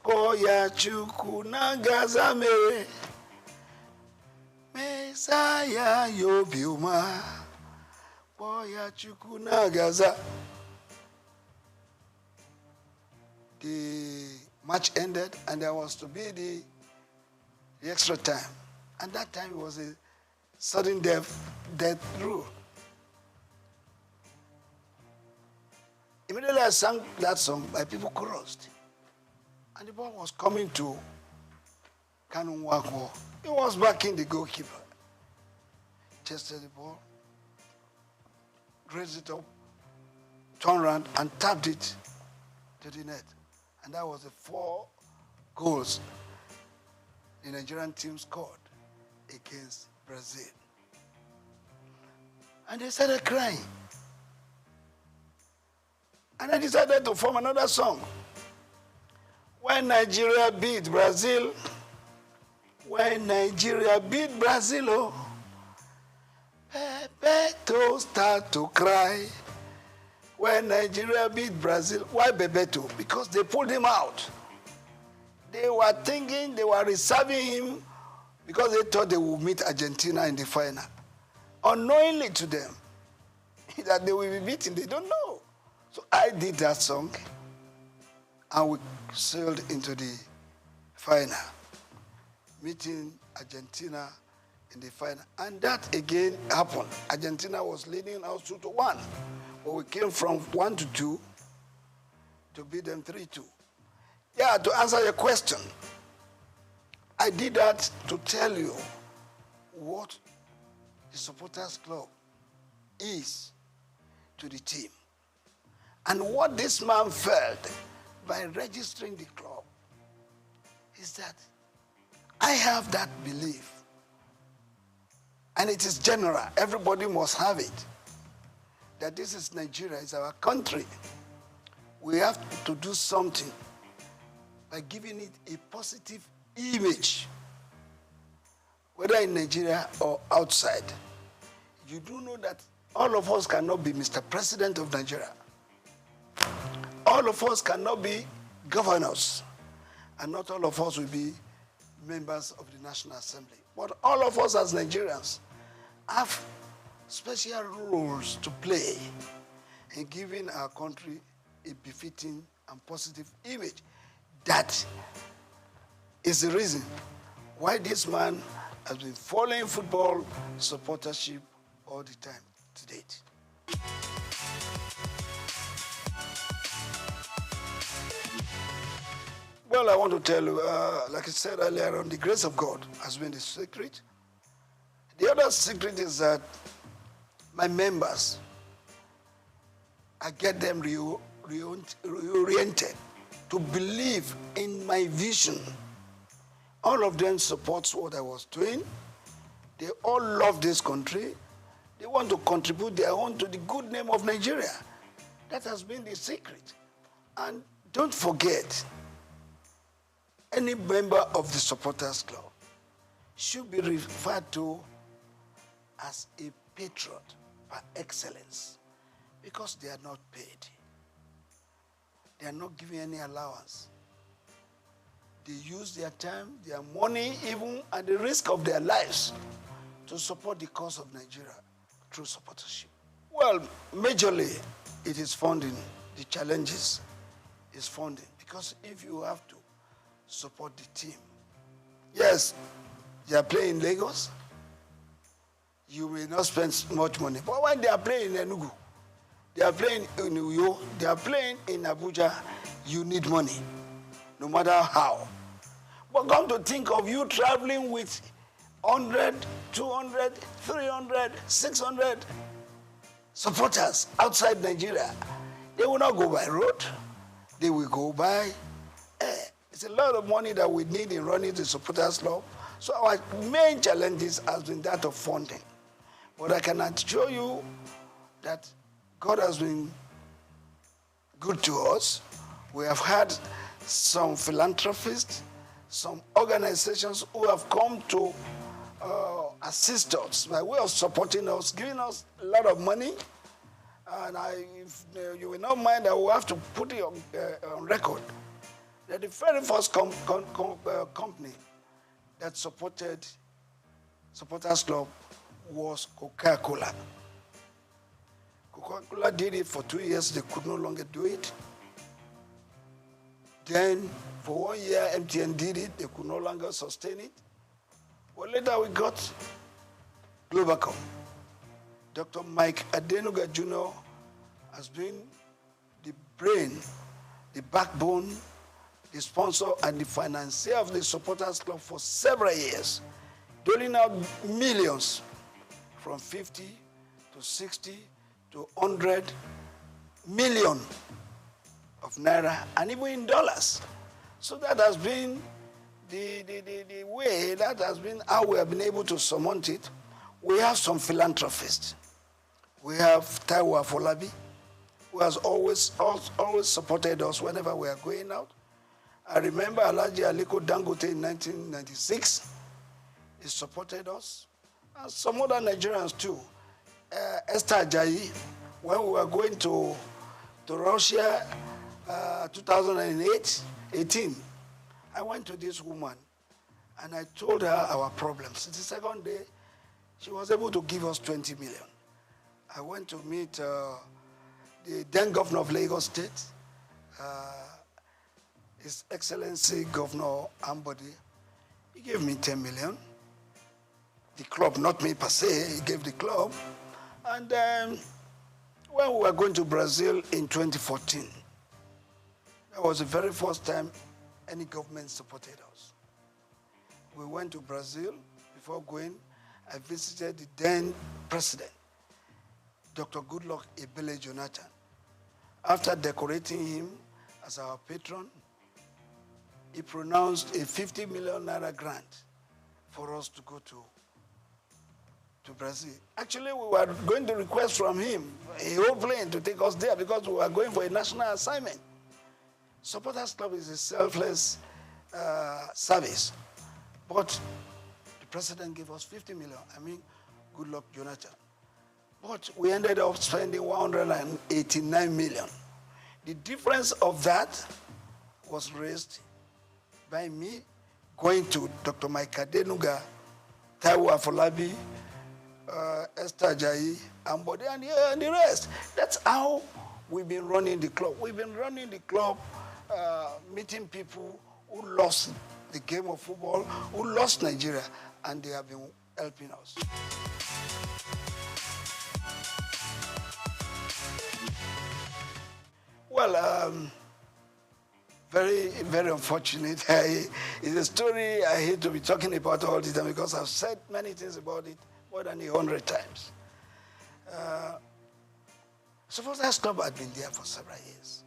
Boya chukuna gaza mere. Messiah yobiuma. Boya chukuna gaza. The match ended and there was to be the extra time. And that time it was a sudden death rule. Immediately I sang that song, my people chorused. And the ball was coming to Kanun Wako. He was backing the goalkeeper. Chested the ball, raised it up, turned around and tapped it to the net. And that was the 4 goals the Nigerian team scored against Brazil. And they started crying. And I decided to form another song. When Nigeria beat Brazil, when Nigeria beat Brazil, oh, Bebeto start to cry. When Nigeria beat Brazil, why Bebeto? Because they pulled him out. They were thinking they were reserving him because they thought they would meet Argentina in the final. Unknowingly to them, that they will be beaten, they don't know. So I did that song, and we sailed into the final, meeting Argentina in the final. And that again happened. Argentina was leading us 2-1, but we came from 1-2 to beat them 3-2. Yeah, to answer your question, I did that to tell you what the supporters club is to the team. And what this man felt by registering the club is that I have that belief. And it is general. Everybody must have it. That this is Nigeria, it's our country. We have to do something by giving it a positive image, whether in Nigeria or outside. You do know that all of us cannot be Mr. President of Nigeria. All of us cannot be governors, and not all of us will be members of the National Assembly. But all of us as Nigerians have special roles to play in giving our country a befitting and positive image that is the reason why this man has been following football supportership all the time to date. Well, I want to tell you, like I said earlier on, the grace of God has been the secret. The other secret is that my members, I get them reoriented to believe in my vision. All of them supports what I was doing. They all love this country. They want to contribute their own to the good name of Nigeria. That has been the secret. And don't forget, any member of the supporters club should be referred to as a patron par excellence because they are not paid. They are not given any allowance. They use their time, their money, even at the risk of their lives to support the cause of Nigeria through supportership. Well, majorly, it is funding. The challenges is funding because if you have to support the team, yes, they are playing in Lagos, you may not spend much money. But when they are playing in Enugu, they are playing in Uyo, they are playing in Abuja, you need money, no matter how. But come to think of you traveling with 100, 200, 300, 600 supporters outside Nigeria. They will not go by road. They will go by air. It's a lot of money that we need in running the supporters club. So our main challenges has been that of funding. But I can assure you that God has been good to us. We have had some philanthropists, some organizations who have come to assist us by way of supporting us, giving us a lot of money. And if you will not mind, I will have to put it on record that the very first company that supported Supporters Club was Coca-Cola. Coca-Cola did it for 2 years. They could no longer do it. Then, for 1 year, MTN did it. They could no longer sustain it. Well, later we got Globacom. Dr. Mike Adenuga Jr. has been the brain, the backbone, the sponsor, and the financier of the Supporters Club for several years, doling out millions from 50 to 60 to 100 million of naira, and even in dollars. So that has been the way, that has been how we have been able to surmount it. We have some philanthropists. We have Taiwo Afolabi, who has always supported us whenever we are going out. I remember Alhaji Aliko Dangote in 1996. He supported us. And some other Nigerians too. Esther Ajayi, when we were going to Russia 2018, I went to this woman and I told her our problems. The second day, she was able to give us 20 million. I went to meet the then governor of Lagos State, His Excellency Governor Ambody. He gave me 10 million. The club, not me per se, he gave the club. And when we were going to Brazil in 2014, that was the very first time any government supported us. We went to Brazil. Before going, I visited the then president, Dr. Goodluck Ebele Jonathan. After decorating him as our patron, he pronounced a 50 million naira grant for us to go to Brazil. Actually, we were going to request from him a whole plane to take us there because we were going for a national assignment. Supporters Club is a selfless service. But the president gave us 50 million. I mean, Goodluck Jonathan. But we ended up spending 189 million. The difference of that was raised by me going to Dr. Mike Adenuga, Taiwo Afolabi, Esther Ajayi, Ambody, and the rest. That's how we've been running the club. We've been running the club, meeting people who lost the game of football, who lost Nigeria, and they have been helping us. Well, very, very unfortunate. It's a story I hate to be talking about all the time because I've said many things about it more than 100 times. Supporters Club had been there for several years.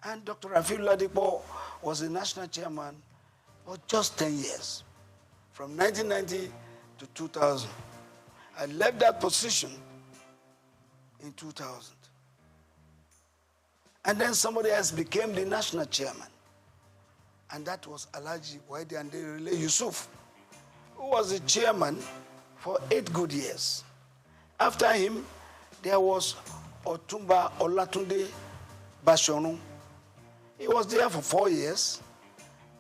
And Dr. Rafiu Ladipo was the national chairman for just 10 years, from 1990 to 2000. I left that position in 2000. And then somebody else became the national chairman. And that was Alhaji Waidi Anderile Yusuf, who was the chairman for 8 good years. After him, there was Otumba Olatunde Bashonu. He was there for 4 years.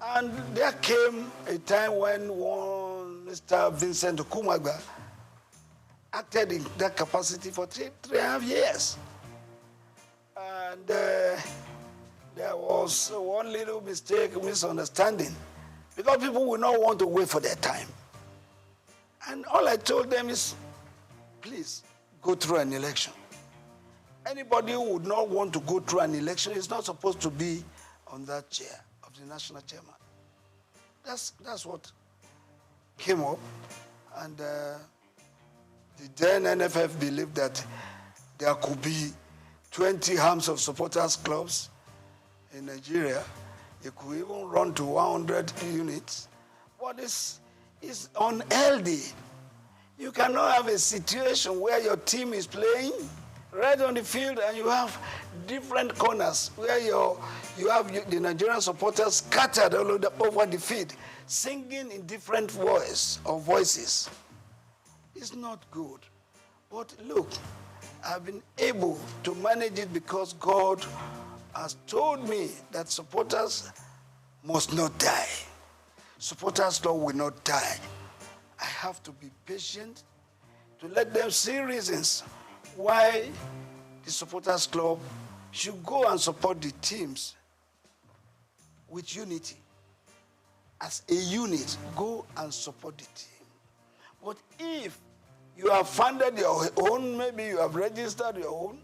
And there came a time when one Mr. Vincent Okumagba acted in that capacity for 3.5 years. And there was one little mistake, misunderstanding, because people will not want to wait for their time. And all I told them is, please, go through an election. Anybody who would not want to go through an election is not supposed to be on that chair of the national chairman. That's what came up. And the then NFF believed that there could be 20 arms of supporters clubs in Nigeria. It could even run to 100 units. But it's unhealthy. You cannot have a situation where your team is playing right on the field and you have different corners where you have the Nigerian supporters scattered all over the field, singing in different voices. It's not good. But look, I've been able to manage it because God has told me that supporters must not die. Supporters will not die. I have to be patient to let them see reasons why the supporters club should go and support the teams with unity. As a unit, go and support the team. But if you have funded your own, maybe you have registered your own,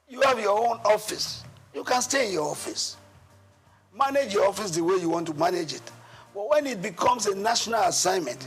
you have your own office, you can stay in your office. Manage your office the way you want to manage it. But when it becomes a national assignment,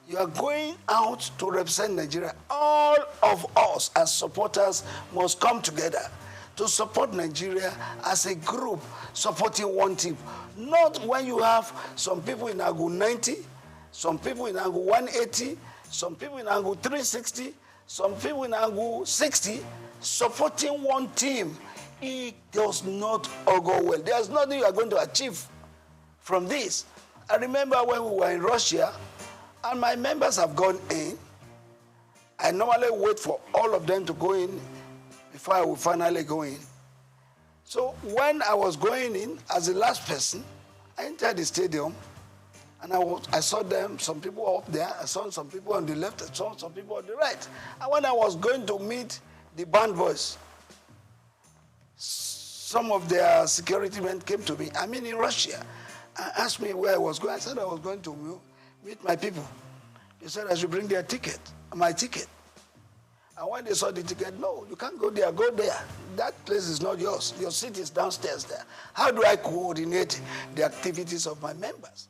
you are going out to represent Nigeria. All of us as supporters must come together to support Nigeria as a group supporting one team. Not when you have some people in Angle 90, some people in Angle 180, some people in Angle 360, some people in Angle 60, supporting one team. It does not all go well. There's nothing you are going to achieve from this. I remember when we were in Russia, and my members have gone in. I normally wait for all of them to go in before I will finally go in. So when I was going in as the last person, I entered the stadium and I saw them, some people up there, I saw some people on the left, I saw some people on the right. And when I was going to meet the band boys, some of their security men came to me, I'm in Russia, and asked me where I was going. I said I was going to meet my people. They said I should bring their ticket, my ticket. And when they saw the ticket, no, you can't go there, go there. That place is not yours. Your seat is downstairs there. How do I coordinate the activities of my members?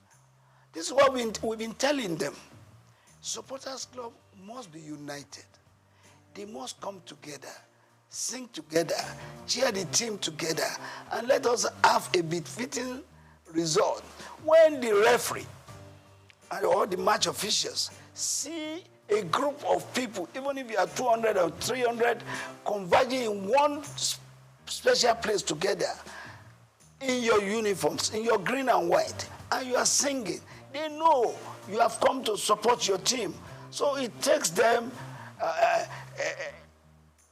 This is what we've been telling them. Supporters Club must be united. They must come together, sing together, cheer the team together, and let us have a befitting result. When the referee and all the match officials see a group of people, even if you are 200 or 300, converging in one special place together, in your uniforms, in your green and white, and you are singing, they know you have come to support your team. So it takes them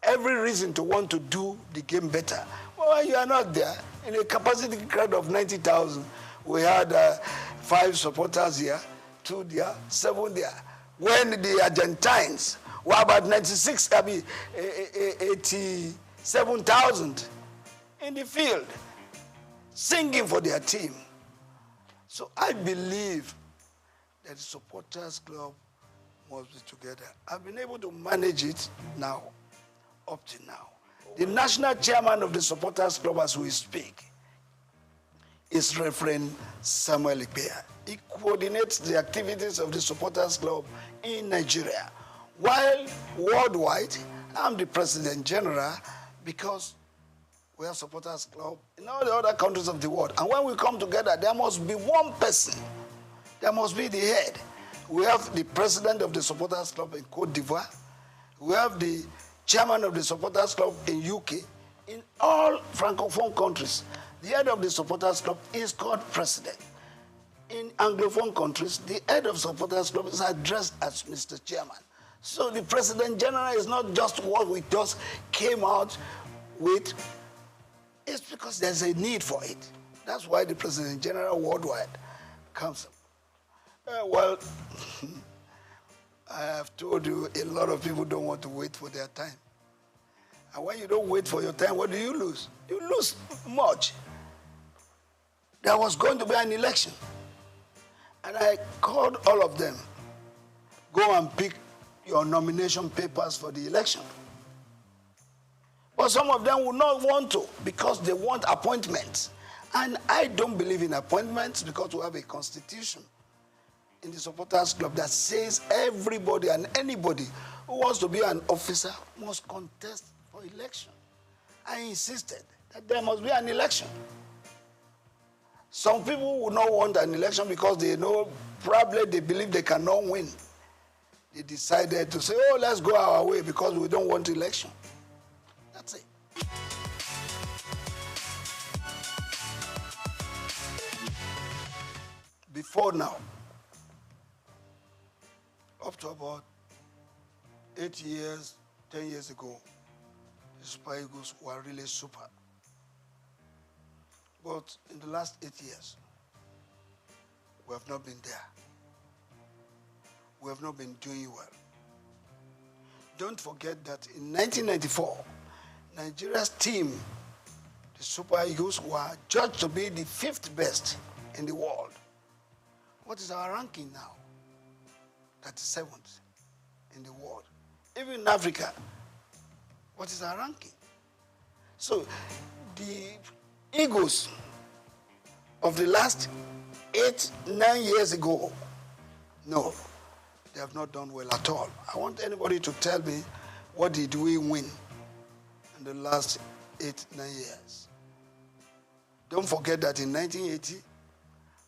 every reason to want to do the game better. Well, when you are not there, in a capacity crowd of 90,000, we had 5 supporters here, 2 there, 7 there. When the Argentines were about 87,000 in the field, singing for their team. So I believe that the supporters club must be together. I've been able to manage it now, up to now. The national chairman of the supporters club as we speak is Reverend Samuel Ikpea. He coordinates the activities of the supporters club in Nigeria. While worldwide, I'm the president general because we have supporters club in all the other countries of the world. And when we come together, there must be one person. There must be the head. We have the president of the supporters club in Cote d'Ivoire. We have the chairman of the supporters club in UK. In all Francophone countries, the head of the supporters club is called president. In Anglophone countries, the head of supporters club is addressed as Mr. Chairman. So the president general is not just what we just came out with. It's because there's a need for it. That's why the president general worldwide comes up. Well, I have told you a lot of people don't want to wait for their time. And when you don't wait for your time, what do you lose? You lose much. There was going to be an election. And I called all of them, go and pick your nomination papers for the election. But some of them would not want to because they want appointments. And I don't believe in appointments because we have a constitution in the supporters club that says everybody and anybody who wants to be an officer must contest for election. I insisted that there must be an election. Some people would not want an election because they know, probably they believe they cannot win. They decided to say, oh, let's go our way because we don't want election. That's it. Before now, up to about 8 years, 10 years ago, the Super Eagles were really super. But in the last 8 years, we have not been there. We have not been doing well. Don't forget that in 1994, Nigeria's team, the Super Eagles, were judged to be the 5th best in the world. What is our ranking now? 37th in the world. Even in Africa, what is our ranking? So the Eagles of the last 8, 9 years ago, no, they have not done well at all. I want anybody to tell me what did we win in the last 8, 9 years. Don't forget that in 1980,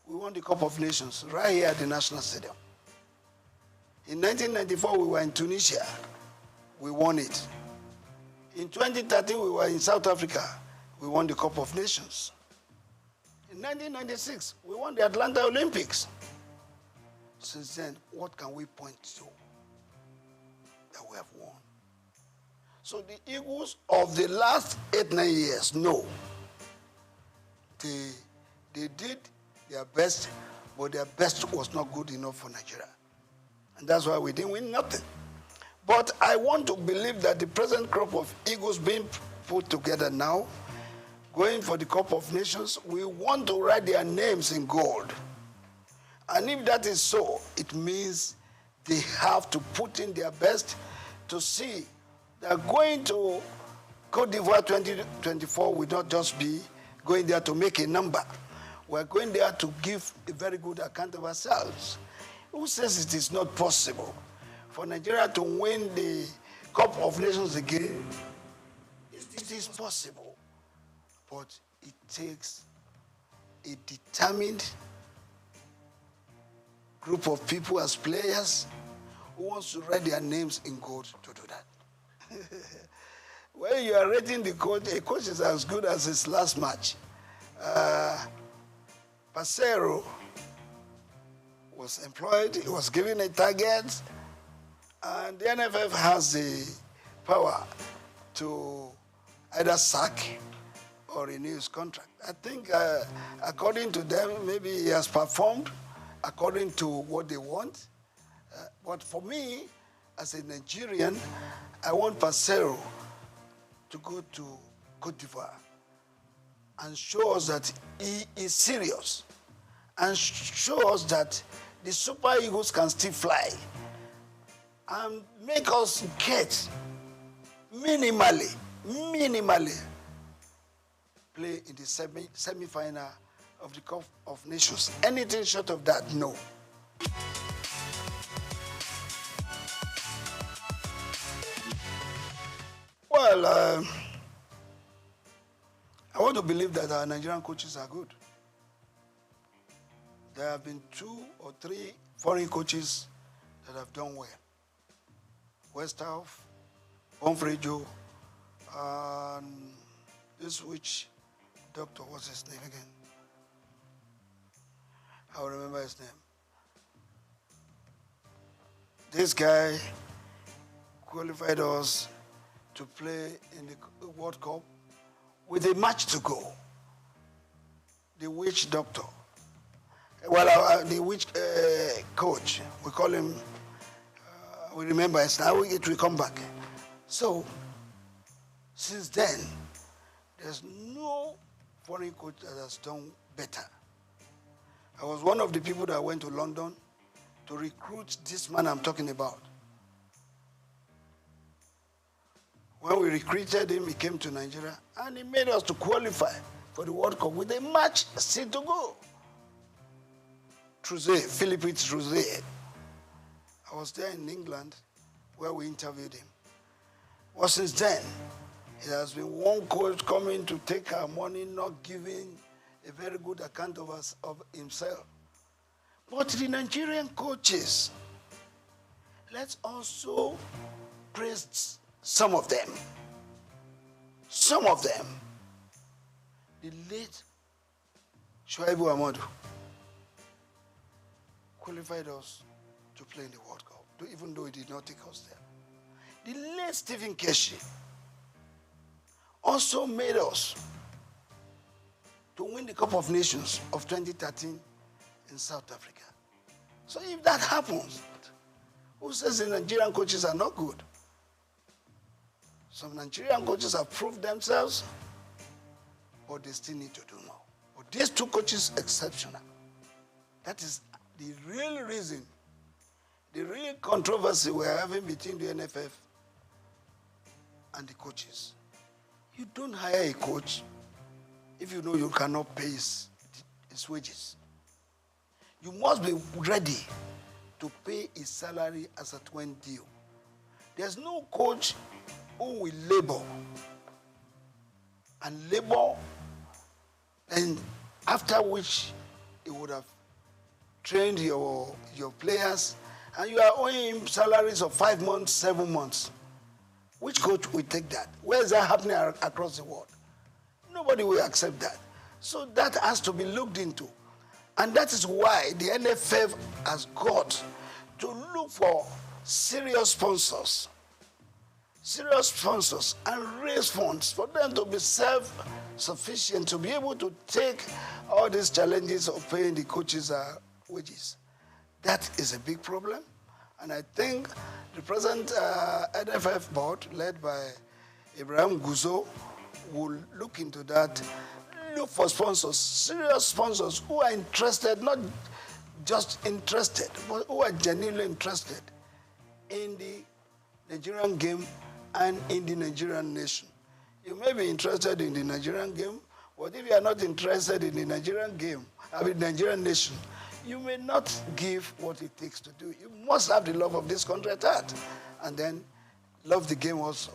we won the Cup of Nations right here at the National Stadium. In 1994, we were in Tunisia. We won it. In 2013, we were in South Africa. We won the Cup of Nations. In 1996, we won the Atlanta Olympics. Since then, what can we point to that we have won? So the Eagles of the last 8, 9 years, no. They did their best, but their best was not good enough for Nigeria. And that's why we didn't win nothing. But I want to believe that the present crop of Eagles being put together now, going for the Cup of Nations, we want to write their names in gold. And if that is so, it means they have to put in their best to see that going to Cote d'Ivoire 2024 will not just be going there to make a number. We're going there to give a very good account of ourselves. Who says it is not possible for Nigeria to win the Cup of Nations again? It is possible. But it takes a determined group of people as players who wants to write their names in gold to do that. When you are rating the coach, a coach is as good as his last match. Pasero was employed, he was given a target, and the NFF has the power to either sack or renew his contract. I think according to them, maybe he has performed according to what they want. But for me, as a Nigerian, I want Pasero to go to Cote d'Ivoire and show us that he is serious and show us that the Super Eagles can still fly and make us get minimally play in the semi-final of the Cup of Nations. Anything short of that, no. Well, I want to believe that our Nigerian coaches are good. There have been 2 or 3 foreign coaches that have done well. Westhoff, Bonfrejo, and this which doctor, what's his name again? I'll remember his name. This guy qualified us to play in the World Cup with a match to go. The witch doctor. Well, the witch coach, we call him, we remember it's now it will come back. So, since then, there's no foreign coach that has done better. I was one of the people that went to London to recruit this man I'm talking about. When we recruited him, he came to Nigeria, and he made us to qualify for the World Cup with a match still to go. Philippe Trouzet. I was there in England where we interviewed him. Well, since then, it has been one coach coming to take our money, not giving a very good account of us, of himself. But the Nigerian coaches, let's also praise some of them. Some of them. The late Shuaibu Amadu qualified us to play in the World Cup, even though he did not take us there. The late Stephen Keshi also made us to win the Cup of Nations of 2013 in South Africa. So if that happens, who says the Nigerian coaches are not good? Some Nigerian coaches have proved themselves, but they still need to do more. But these 2 coaches, exceptional. That is the real reason, the real controversy we're having between the NFF and the coaches. You don't hire a coach if you know you cannot pay his wages. You must be ready to pay his salary as a twin deal. There's no coach who will labor and after which he would have trained your players, and you are owing him salaries of 5 months, 7 months. Which coach will take that? Where is that happening across the world? Nobody will accept that. So that has to be looked into. And that is why the NFF has got to look for serious sponsors and raise funds for them to be self-sufficient, to be able to take all these challenges of paying the coaches wages. That is a big problem. And I think the present NFF board, led by Ibrahim Guzo, will look into that, look for sponsors, serious sponsors who are interested, not just interested, but who are genuinely interested in the Nigerian game and in the Nigerian nation. You may be interested in the Nigerian game, but if you are not interested in the Nigerian game, Nigerian nation, you may not give what it takes to do. You must have the love of this country at heart, and then love the game also.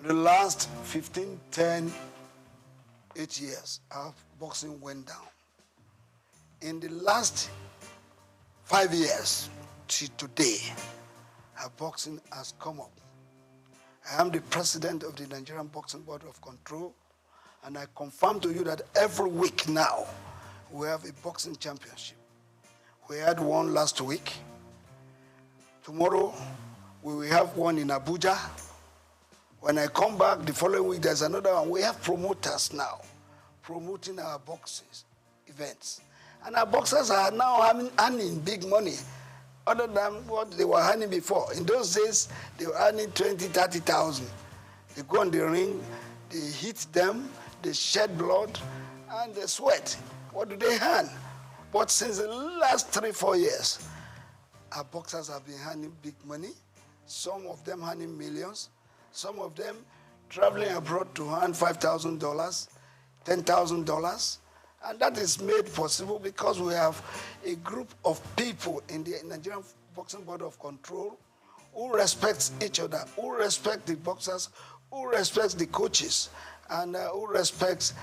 The last 15, 10, 8 years, our boxing went down. In the last 5 years to today, our boxing has come up. I am the president of the Nigerian Boxing Board of Control, and I confirm to you that every week now, we have a boxing championship. We had one last week. Tomorrow, we will have one in Abuja. When I come back the following week, there's another one. We have promoters now promoting our boxing events. And our boxers are now earning big money other than what they were earning before. In those days, they were earning 20,000, 30,000. They go on the ring, they hit them, they shed blood, and they sweat. What do they earn? But since the last 3-4 years, our boxers have been earning big money. Some of them earning millions. Some of them traveling abroad to earn $5,000, $10,000. And that is made possible because we have a group of people in the Nigerian Boxing Board of Control who respects each other, who respect the boxers, who respects the coaches, and who respects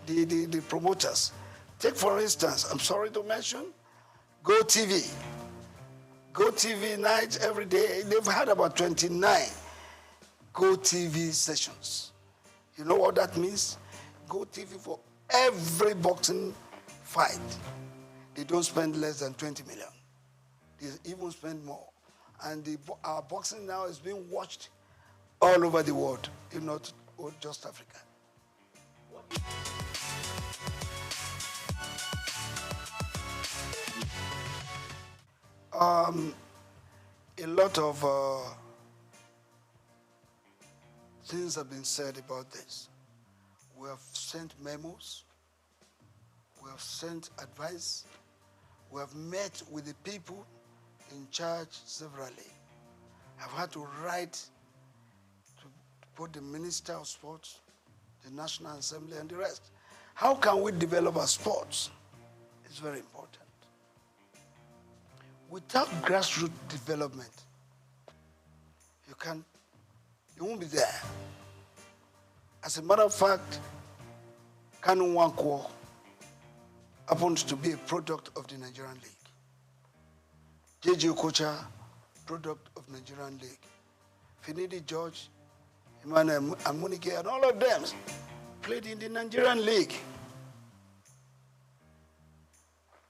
the promoters. Take, for instance, I'm sorry to mention, Go TV. Go TV night every day. They've had about 29 Go TV sessions. You know what that means? Go TV for every boxing fight. They don't spend less than 20 million. They even spend more. And our boxing now is being watched all over the world, if not just Africa. A lot of things have been said about this. We have sent memos. We have sent advice. We have met with the people in charge severally. I've had to write to put the Minister of Sports, the National Assembly, and the rest. How can we develop our sports? It's very important. Without grassroots development, you won't be there. As a matter of fact, Kanu Nwankwo happens to be a product of the Nigerian League. J.J. Okocha, product of Nigerian League. Finidi George, Emmanuel Amunike, and all of them played in the Nigerian League.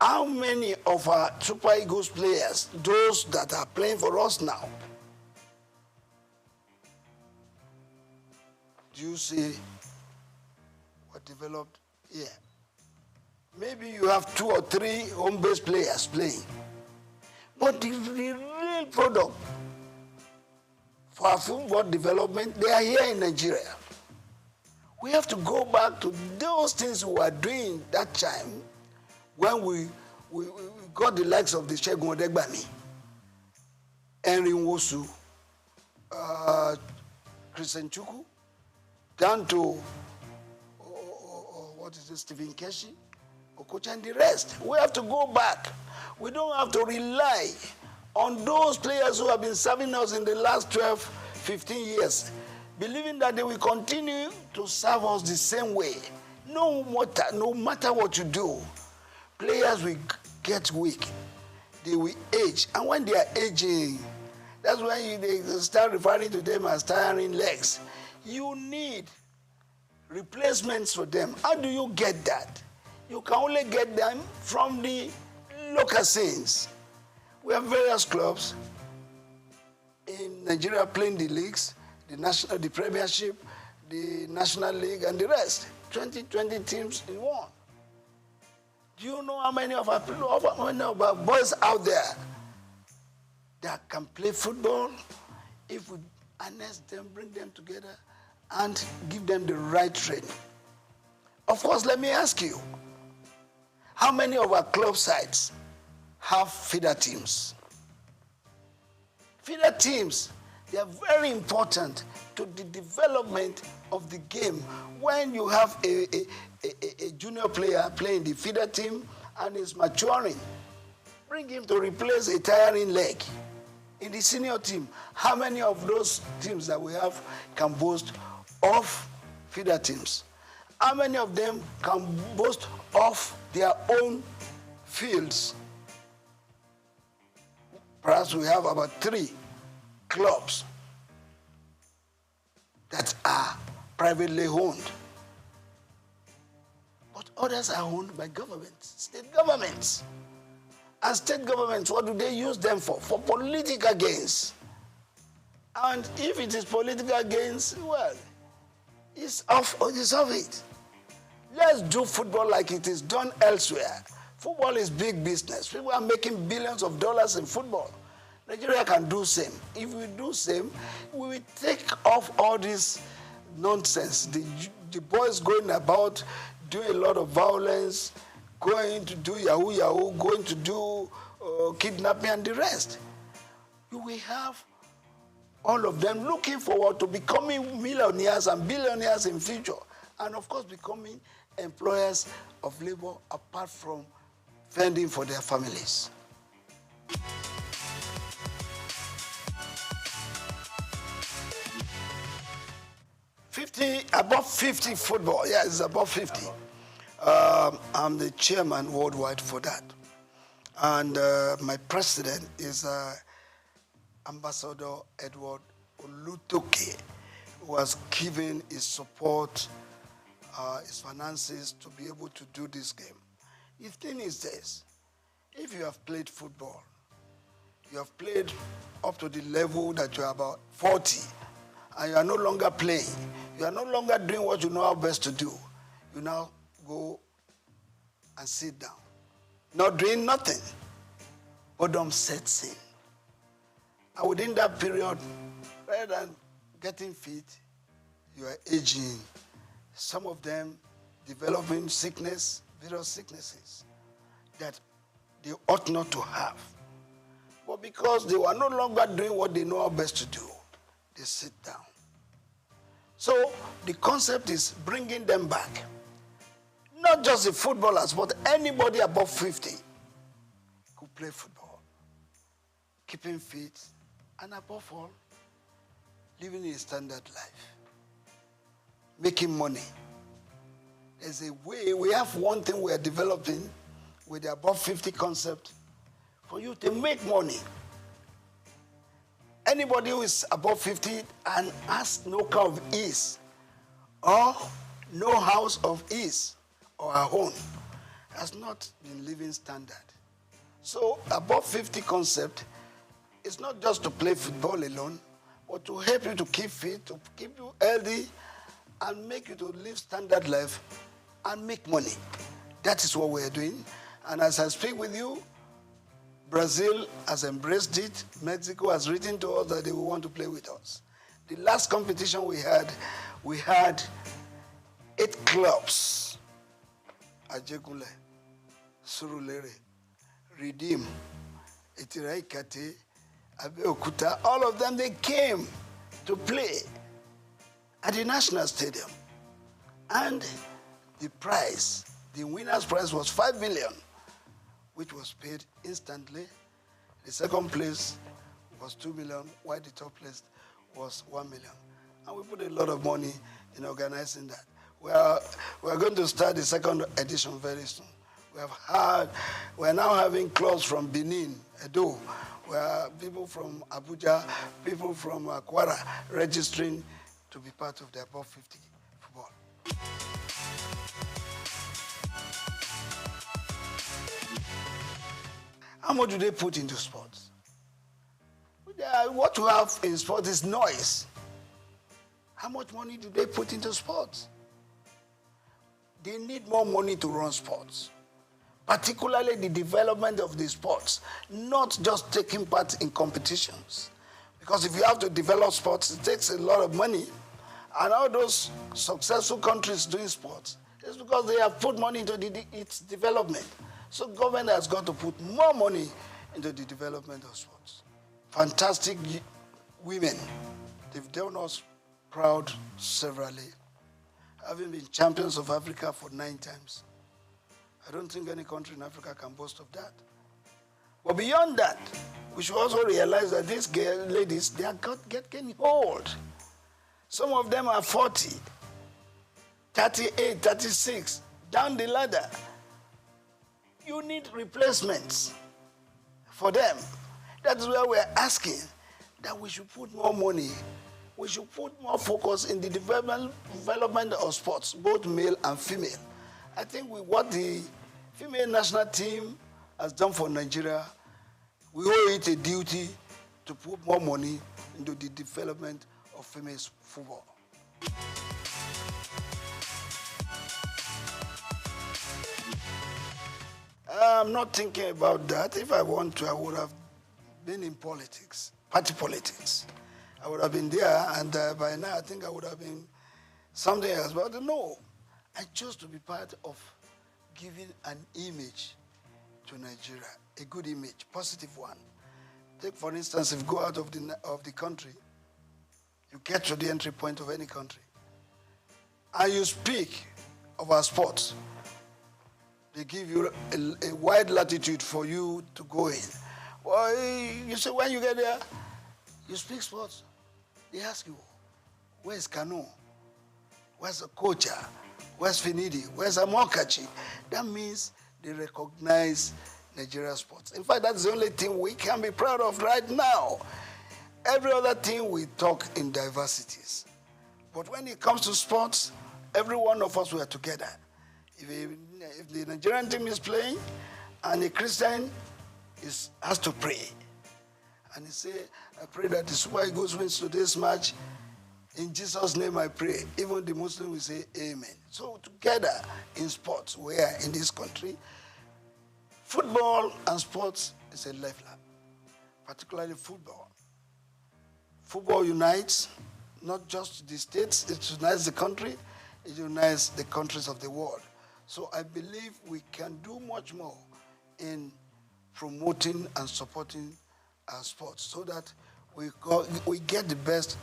How many of our Super Eagles players, those that are playing for us now, do you see what developed here? Maybe you have 2 or 3 home-based players playing. But the real product for our football development, they are here in Nigeria. We have to go back to those things we were doing that time when we got the likes of the Segun Odegbami, Henry Nwosu, Christian Chukwu, down to, Stephen Keshi, Okocha, and the rest. We have to go back. We don't have to rely on those players who have been serving us in the last 12, 15 years, believing that they will continue to serve us the same way. No matter what you do, players will get weak. They will age. And when they are aging, that's when they start referring to them as tiring legs. You need replacements for them. How do you get that? You can only get them from the local scenes. We have various clubs in Nigeria playing the leagues, the Premiership, the National League, and the rest. 20 teams in one. Do you know how many of our boys out there that can play football if we harness them, bring them together, and give them the right training? Of course, let me ask you, how many of our club sides have feeder teams? Feeder teams, they are very important to the development of the game. When you have a junior player playing the feeder team and is maturing, bring him to replace a tiring leg. In the senior team, how many of those teams that we have can boast of feeder teams? How many of them can boast of their own fields? Perhaps we have about 3 clubs that are privately owned. But others are owned by governments, state governments. And state governments, what do they use them for? For political gains. And if it is political gains, well, it's off it. Let's do football like it is done elsewhere. Football is big business. People are making billions of dollars in football. Nigeria can do same. If we do same, we will take off all these nonsense. The boys going about doing a lot of violence, going to do yahoo, going to do kidnapping and the rest. You will have all of them looking forward to becoming millionaires and billionaires in future. And of course, becoming employers of labor apart from fending for their families. Above 50 football. Yeah, it's above 50. I'm the chairman worldwide for that. And my president is Ambassador Edward Olutoke, who has given his support, his finances to be able to do this game. The thing is this, if you have played football, you have played up to the level that you are about 40, and you are no longer playing, you are no longer doing what you know how best to do, you now go and sit down, not doing nothing. Boredom sets in. And within that period, rather than getting fit, you are aging. Some of them developing sickness, various sicknesses that they ought not to have. But because they were no longer doing what they know how best to do, they sit down. So the concept is bringing them back. Not just the footballers, but anybody above 50 could play football. Keeping fit, and above all, living a standard life. Making money. There's a way, we have one thing we are developing with the above 50 concept for you to make money. Anybody who is above 50 and has no car of ease or no house of ease or a home has not been living standard. So above 50 concept is not just to play football alone, but to help you to keep fit, to keep you healthy, and make you to live standard life and make money. That is what we are doing. And as I speak with you, Brazil has embraced it. Mexico has written to us that they will want to play with us. The last competition we had 8 clubs. Ajegule, Surulere, Redeem, Etiraikate, Abeokuta, all of them, they came to play at the National Stadium. And the prize, the winner's prize was 5 million, which was paid instantly. The second place was 2 million, while the top place was 1 million. And we put a lot of money in organizing that. We are going to start the second edition very soon. We are now having clubs from Benin, Edo, where people from Abuja, people from Kwara registering to be part of the above 50 football. How much do they put into sports? What you have in sports is noise. How much money do they put into sports? They need more money to run sports, particularly the development of the sports, not just taking part in competitions. Because if you have to develop sports, it takes a lot of money. And all those successful countries doing sports, it's because they have put money into its development. So government has got to put more money into the development of sports. Fantastic women. They've done us proud severally, having been champions of Africa for 9 times. I don't think any country in Africa can boast of that. But beyond that, we should also realize that these ladies, they are getting old. Some of them are 40, 38, 36, down the ladder. You need replacements for them. That's where we're asking that we should put more money. We should put more focus in the development of sports, both male and female. I think with what the female national team has done for Nigeria, we owe it a duty to put more money into the development of female football. I'm not thinking about that. If I want to, I would have been in politics, party politics. I would have been there, and by now I think I would have been something else. But no, I chose to be part of giving an image to Nigeria, a good image, positive one. Take, for instance, if you go out of the country, you get to the entry point of any country, and you speak of our sports, they give you a wide latitude for you to go in. Well, you say when you get there, you speak sports. They ask you, where's Kanu? Where's Okocha? Where's Finidi? Where's Amokachi? That means they recognize Nigeria sports. In fact, that's the only thing we can be proud of right now. Every other thing we talk in diversities. But when it comes to sports, every one of us were together. If the Nigerian team is playing and a Christian has to pray, and he say, I pray that the Super Eagles wins today's match. In Jesus' name I pray. Even the Muslim will say amen. So together in sports, we are in this country. Football and sports is a lifeline, particularly football. Football unites not just the states, it unites the country, it unites the countries of the world. So I believe we can do much more in promoting and supporting our sports so that we get the best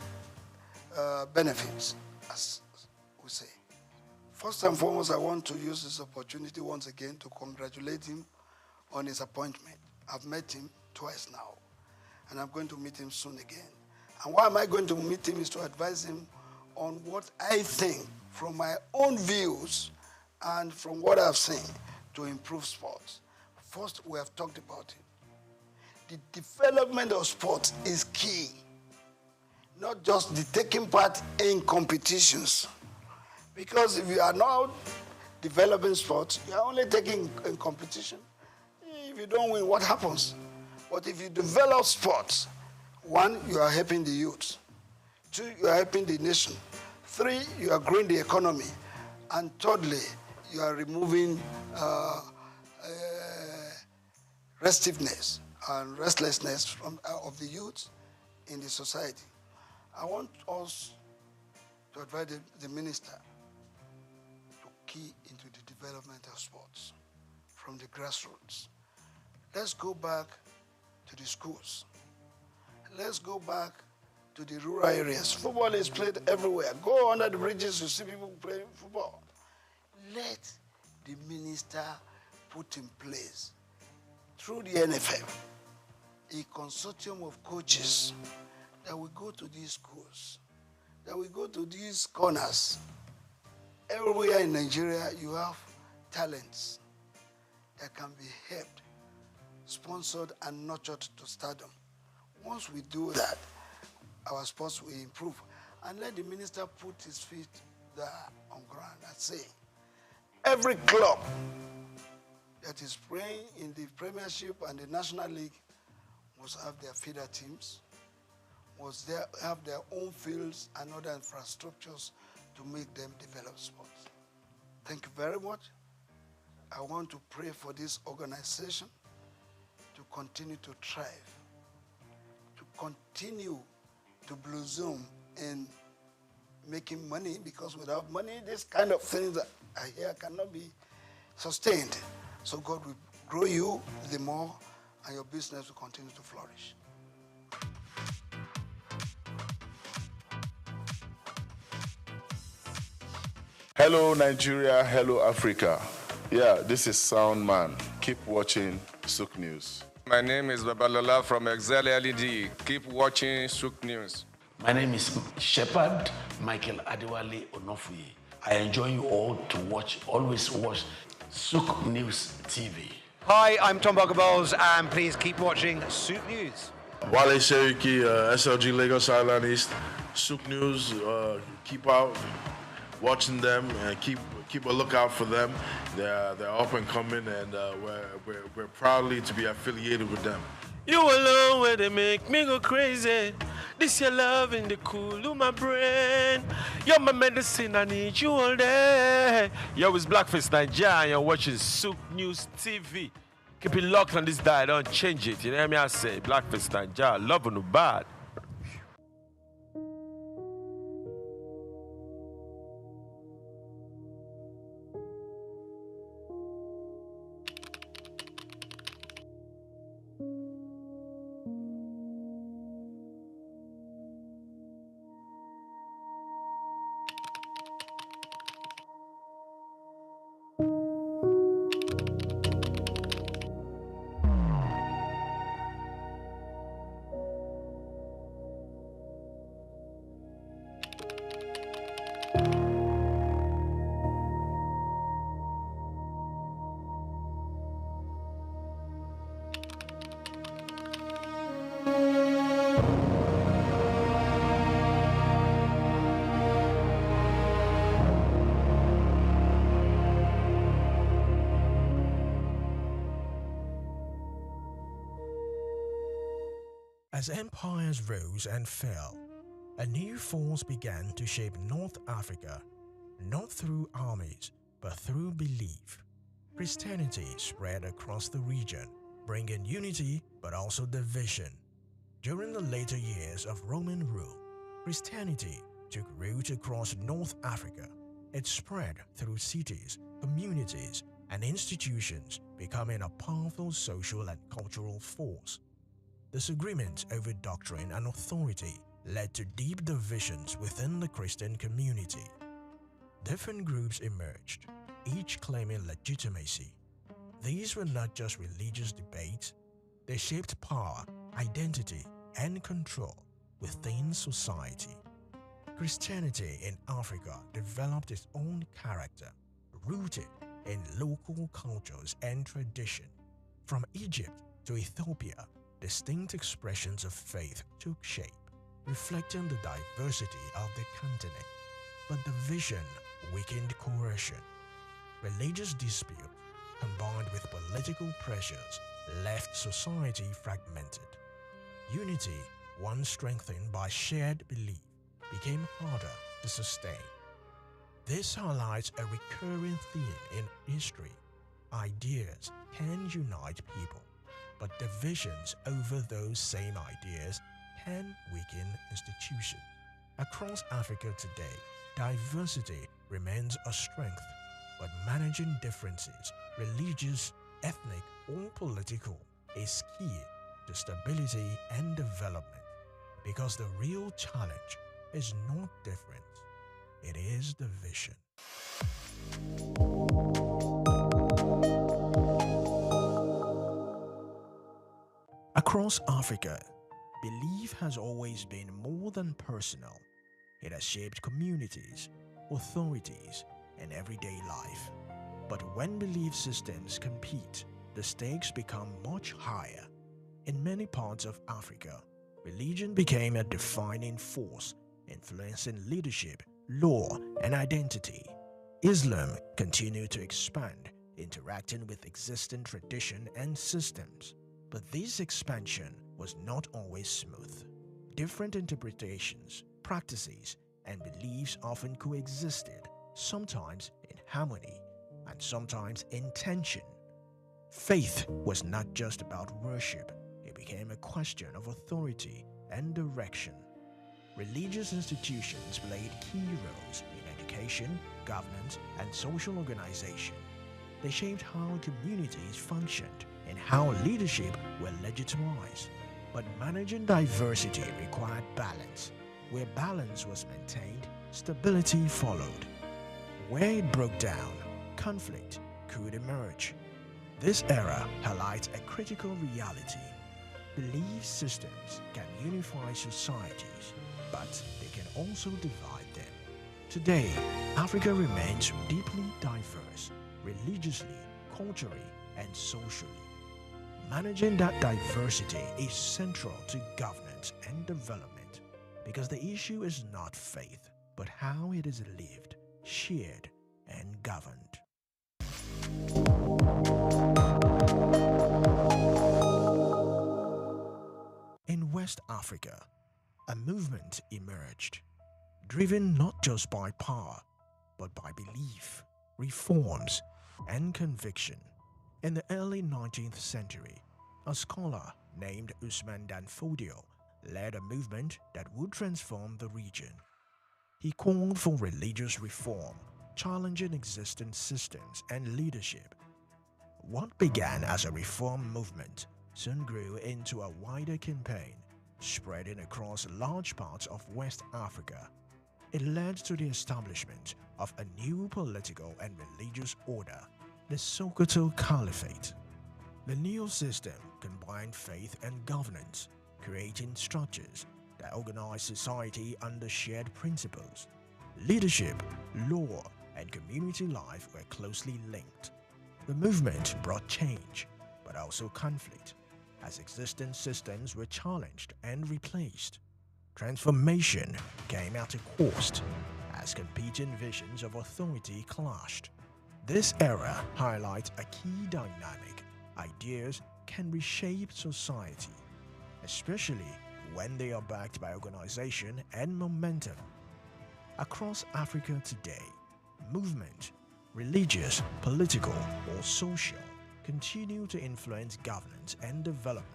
benefits, as we say. First and foremost, I want to use this opportunity once again to congratulate him on his appointment. I've met him twice now, and I'm going to meet him soon again. And why am I going to meet him is to advise him on what I think from my own views and from what I've seen to improve sports. First, we have talked about it. The development of sports is key. Not just the taking part in competitions. Because if you are not developing sports, you are only taking in competition. If you don't win, what happens? But if you develop sports, 1, you are helping the youth. 2, you are helping the nation. 3, you are growing the economy. And thirdly, you are removing restiveness and restlessness of the youth in the society. I want us to advise the minister to key into the development of sports from the grassroots. Let's go back to the schools. Let's go back to the rural areas. Football is played everywhere. Go under the bridges, you see people playing football. Let the minister put in place, through the NFF, a consortium of coaches that will go to these schools, that will go to these corners. Everywhere in Nigeria, you have talents that can be helped, sponsored, and nurtured to stardom. Once we do that, our sports will improve. And let the minister put his feet there on ground and say, every club that is playing in the Premiership and the National League must have their feeder teams, must have their own fields and other infrastructures to make them develop sports. Thank you very much. I want to pray for this organization to continue to thrive, to continue to blossom in making money, because without money, this kind of things that I hear cannot be sustained. So God will grow you the more, and your business will continue to flourish. Hello Nigeria, hello Africa. Yeah, this is Sound Man. Keep watching SOUQ News. My name is Babalola from Excel LED. Keep watching SOUQ News. My name is Shepherd Michael Adewale Onofuye. I enjoy you all to always watch SOUQ News TV. Hi, I'm Tom Boggaballs, and please keep watching SOUQ News. Wale Seriki, SLG Lagos Island East, SOUQ News. Keep out watching them and keep a lookout for them. They're up and coming, and we're proudly to be affiliated with them. You alone where they make me go crazy. This your love in the cool of my brain. You're my medicine, I need you all day. Yo, it's Blackface Nigeria, and you're watching SOUQ News TV. Keep it locked on this dial, don't change it. You know what I say? Blackface Nigeria, love no bad. As empires rose and fell, a new force began to shape North Africa, not through armies, but through belief. Christianity spread across the region, bringing unity but also division. During the later years of Roman rule, Christianity took root across North Africa. It spread through cities, communities, and institutions, becoming a powerful social and cultural force. Disagreements over doctrine and authority led to deep divisions within the Christian community. Different groups emerged, each claiming legitimacy. These were not just religious debates, they shaped power, identity, and control within society. Christianity in Africa developed its own character, rooted in local cultures and tradition. From Egypt to Ethiopia, distinct expressions of faith took shape, reflecting the diversity of the continent. But division weakened coercion. Religious dispute, combined with political pressures, left society fragmented. Unity, once strengthened by shared belief, became harder to sustain. This highlights a recurring theme in history. Ideas can unite people, but divisions over those same ideas can weaken institutions. Across Africa today, diversity remains a strength, but managing differences, religious, ethnic, or political, is key to stability and development. Because the real challenge is not difference, it is division. Across Africa, belief has always been more than personal. It has shaped communities, authorities, and everyday life. But when belief systems compete, the stakes become much higher. In many parts of Africa, religion became a defining force, influencing leadership, law, and identity. Islam continued to expand, interacting with existing tradition and systems. But this expansion was not always smooth. Different interpretations, practices, and beliefs often coexisted, sometimes in harmony and sometimes in tension. Faith was not just about worship, it became a question of authority and direction. Religious institutions played key roles in education, governance, and social organization. They shaped how communities functioned and how leadership were legitimized. But managing diversity required balance. Where balance was maintained, stability followed. Where it broke down, conflict could emerge. This era highlights a critical reality. Belief systems can unify societies, but they can also divide them. Today, Africa remains deeply diverse, religiously, culturally, and socially. Managing that diversity is central to governance and development, because the issue is not faith, but how it is lived, shared, and governed. In West Africa, a movement emerged, driven not just by power, but by belief, reforms, and conviction. In the early 19th century, a scholar named Usman Dan Fodio led a movement that would transform the region. He called for religious reform, challenging existing systems and leadership. What began as a reform movement soon grew into a wider campaign, spreading across large parts of West Africa. It led to the establishment of a new political and religious order, the SOUQ Caliphate. The new system combined faith and governance, creating structures that organized society under shared principles. Leadership, law, and community life were closely linked. The movement brought change, but also conflict, as existing systems were challenged and replaced. Transformation came at a cost, as competing visions of authority clashed. This era highlights a key dynamic. Ideas can reshape society, especially when they are backed by organization and momentum. Across Africa today, movement, religious, political, or social, continue to influence governance and development.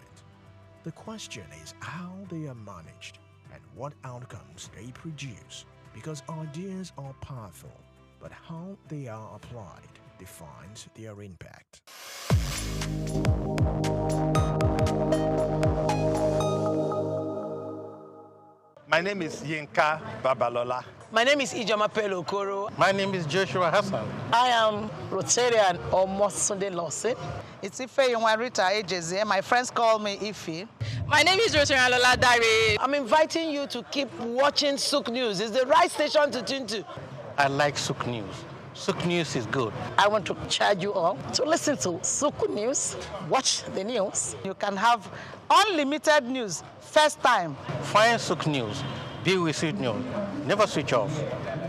The question is how they are managed and what outcomes they produce, because ideas are powerful, but how they are applied defines their impact. My name is Yinka Babalola. My name is Ijoma Pelokoro. My name is Joshua Hassan. I am Rotarian or Mosunde Lawson. It's Ife Rita Ejeze. My friends call me Ife. My name is Rotarian Lola Dare. I'm inviting you to keep watching SOUQ News. It's the right station to tune to. I like SOUQ News. SOUQ News is good. I want to charge you all to listen to SOUQ News, watch the news. You can have unlimited news, first time. Find SOUQ News. Be with SOUQ News. Never switch off.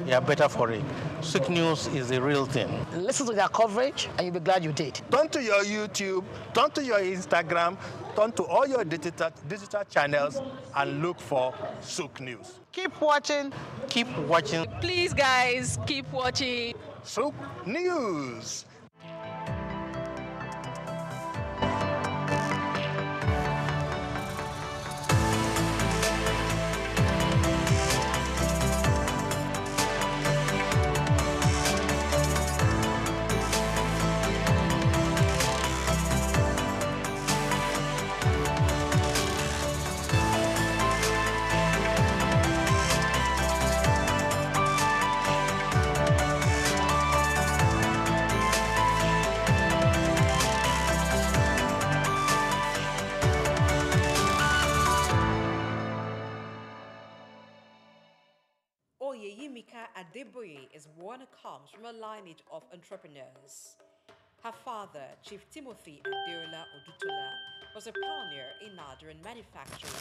You are better for it. SOUQ News is the real thing. Listen to their coverage and you'll be glad you did. Turn to your YouTube, turn to your Instagram, turn to all your digital channels and look for SOUQ News. Keep watching. Keep watching. Please, guys, keep watching. SOUQ News. Adeboye is one who comes from a lineage of entrepreneurs. Her father, Chief Timothy Adeola Odutola, was a pioneer in Nigerian manufacturing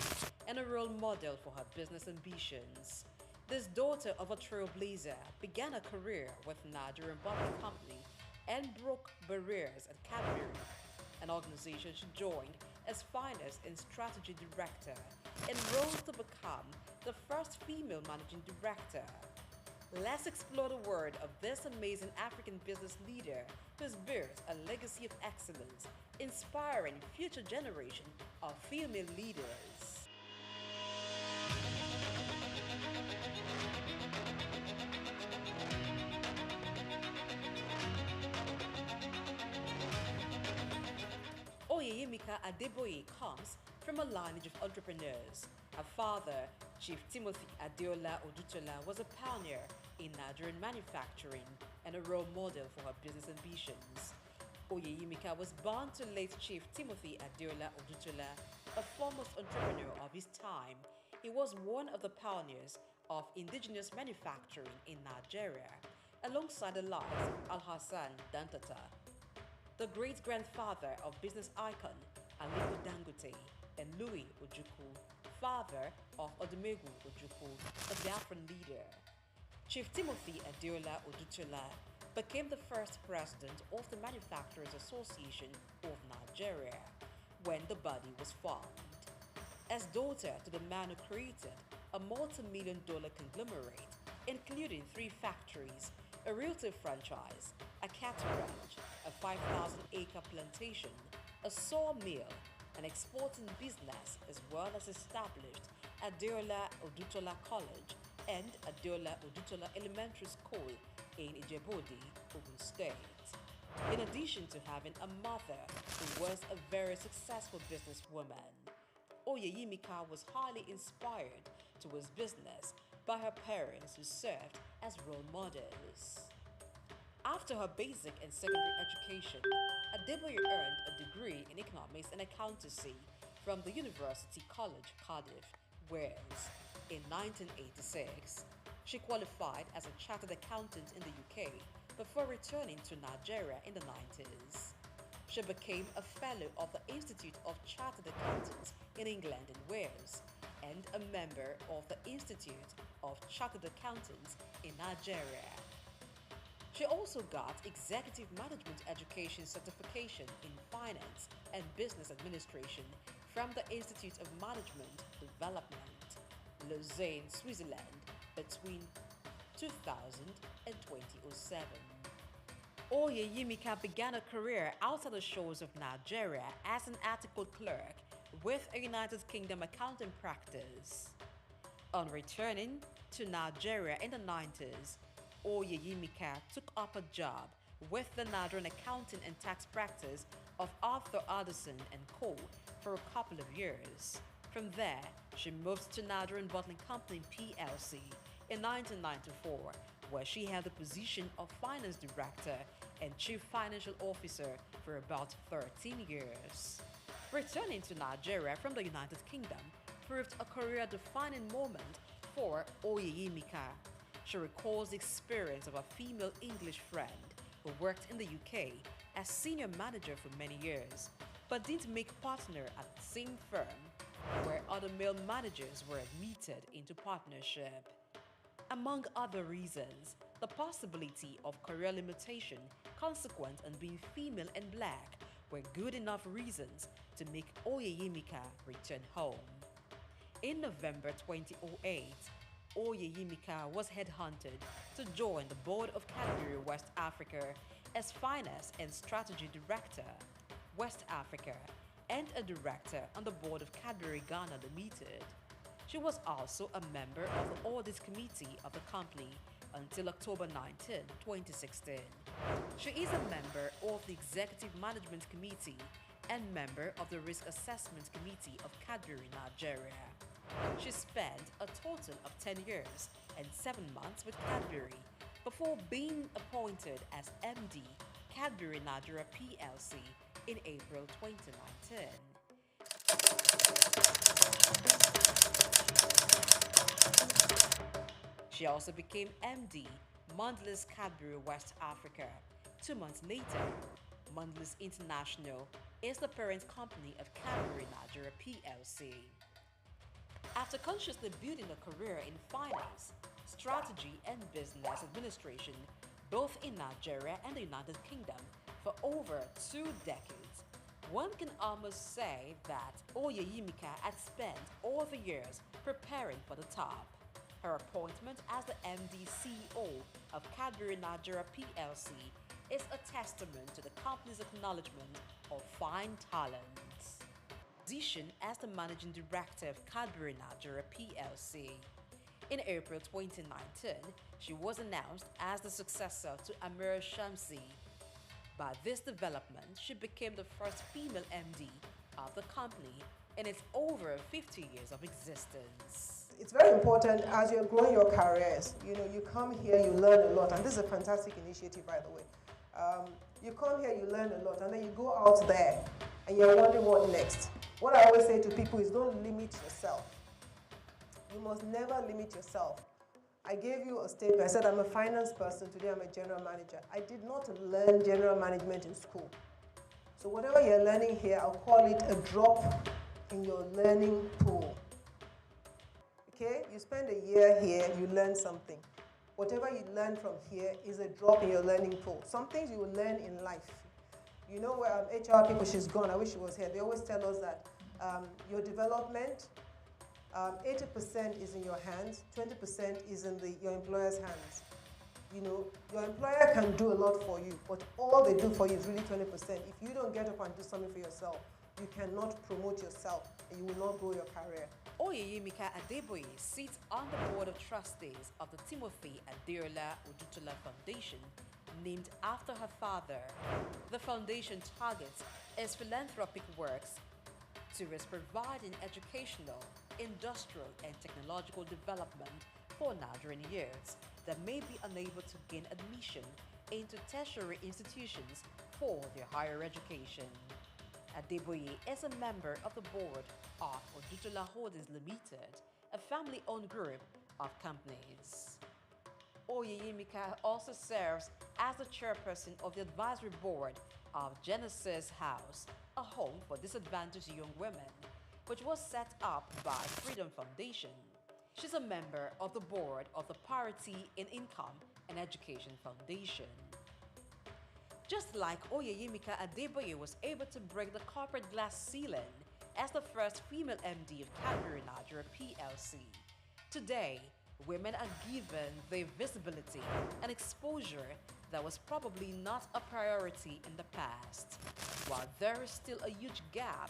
and a role model for her business ambitions. This daughter of a trailblazer began a career with Nigerian Bottling Company and broke barriers at Cadbury, an organization she joined as Finance and Strategy Director and rose to become the first female managing director. Let's explore the world of this amazing African business leader who's built a legacy of excellence, inspiring future generation of female leaders. Oyeyemika Adeboye comes from a lineage of entrepreneurs. Her father, Chief Timothy Adeola Odutola, was a pioneer in Nigerian manufacturing and a role model for her business ambitions. Oyeyemika was born to late Chief Timothy Adeola Odutola, a foremost entrepreneur of his time. He was one of the pioneers of indigenous manufacturing in Nigeria, alongside the likes of Alhassan Dantata, the great-grandfather of business icon Aliko Dangote, and Louis Ojukwu, father of Odumegwu Ojukwu, a Biafran leader. Chief Timothy Adeola Odutola became the first president of the Manufacturers Association of Nigeria when the body was formed. As daughter to the man who created a multi-million-dollar conglomerate, including 3 factories, a realty franchise, a cattle ranch, a 5,000-acre plantation, a sawmill, an exporting business, as well as established Adeola Odutola College and Adeola Odutola Elementary School in Ijebode, Ogun State. In addition to having a mother who was a very successful businesswoman, Oyeyemika was highly inspired towards business by her parents who served as role models. After her basic and secondary education, Adeboye earned a degree in economics and accountancy from the University College, Cardiff, Wales. In 1986, she qualified as a chartered accountant in the UK before returning to Nigeria in the 90s. She became a fellow of the Institute of Chartered Accountants in England and Wales and a member of the Institute of Chartered Accountants in Nigeria. She also got Executive Management Education Certification in Finance and Business Administration from the Institute of Management, Development, Lausanne, Switzerland, between 2000 and 2007. Oyeyimika began a career outside the shores of Nigeria as an article clerk with a United Kingdom accounting practice. On returning to Nigeria in the 90s, Oyeyimika took up a job with the Nigerian accounting and tax practice of Arthur Addison & Co. for a couple of years. From there, she moved to Nigerian Bottling Company PLC in 1994, where she held the position of Finance Director and Chief Financial Officer for about 13 years. Returning to Nigeria from the United Kingdom proved a career-defining moment for Oyeyimika. She recalls the experience of a female English friend who worked in the UK as senior manager for many years, but didn't make partner at the same firm where other male managers were admitted into partnership. Among other reasons, the possibility of career limitation consequent on being female and black were good enough reasons to make Oyeyimika return home. In November 2008, Oyeyimika was headhunted to join the board of Cadbury West Africa as Finance and Strategy Director, West Africa, and a director on the board of Cadbury Ghana Limited. She was also a member of the Audit Committee of the company until October 19, 2016. She is a member of the Executive Management Committee and member of the Risk Assessment Committee of Cadbury Nigeria. She spent a total of 10 years and 7 months with Cadbury before being appointed as MD Cadbury Nigeria PLC in April 2019. She also became MD Mondelez Cadbury West Africa. 2 months later, Mondelez International is the parent company of Cadbury Nigeria PLC. After consciously building a career in finance, strategy, and business administration, both in Nigeria and the United Kingdom, for over 2 decades, one can almost say that Oyeyimika had spent all the years preparing for the top. Her appointment as the MD CEO of Cadbury Nigeria PLC is a testament to the company's acknowledgement of fine talents. Position as the Managing Director of Cadbury Nigeria PLC. In April 2019, she was announced as the successor to Amir Shamsi. By this development, she became the first female MD of the company in its over 50 years of existence. It's very important as you're growing your careers. You come here, you learn a lot, and this is a fantastic initiative, by the way. You come here, you learn a lot, and then you go out there, and you're wondering what next. What I always say to people is don't limit yourself. You must never limit yourself. I gave you a statement. I said I'm a finance person. Today I'm a general manager. I did not learn general management in school. So whatever you're learning here, I'll call it a drop in your learning pool. Okay? You spend a year here, you learn something. Whatever you learn from here is a drop in your learning pool. Some things you will learn in life. You know where HR people, she's gone, I wish she was here. They always tell us that your development, 80% is in your hands, 20% is in your employer's hands. Your employer can do a lot for you, but all they do for you is really 20%. If you don't get up and do something for yourself, you cannot promote yourself and you will not grow your career. Oyeyimika Adeboye sits on the Board of Trustees of the Timothy Adeola Odutola Foundation, named after her father. The foundation targets its philanthropic works towards providing educational, industrial, and technological development for Nigerian youths that may be unable to gain admission into tertiary institutions for their higher education. Adeboye is a member of the board of Odutola Holdings Limited, a family-owned group of companies. Oyeyimika also serves as the chairperson of the advisory board of Genesis House, a home for disadvantaged young women, which was set up by Freedom Foundation. She's a member of the board of the Parity in Income and Education Foundation. Just like Oyeyimika Adeboye was able to break the corporate glass ceiling as the first female MD of Cadbury Nigeria PLC. Today, women are given the visibility and exposure that was probably not a priority in the past. While there is still a huge gap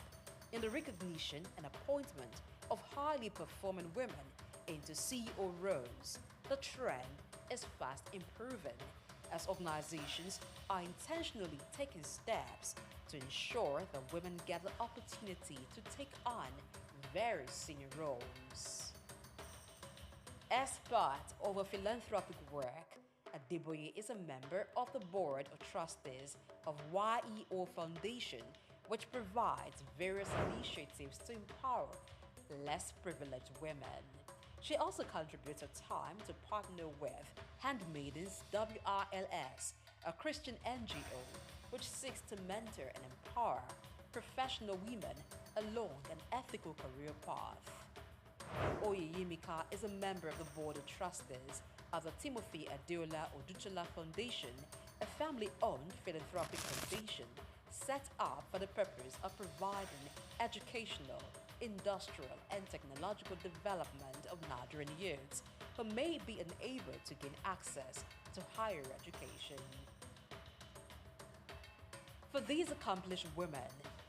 in the recognition and appointment of highly performing women into CEO roles, the trend is fast improving as organizations are intentionally taking steps to ensure that women get the opportunity to take on very senior roles. As part of her philanthropic work, Adeboye is a member of the Board of Trustees of YEO Foundation, which provides various initiatives to empower less privileged women. She also contributes her time to partner with Handmaidens WRLS, a Christian NGO which seeks to mentor and empower professional women along an ethical career path. Oyeyimika is a member of the Board of Trustees of the Timothy Adeola Odutola Foundation, a family-owned philanthropic foundation set up for the purpose of providing educational, industrial, and technological development of Nigerian youths who may be unable to gain access to higher education. For these accomplished women,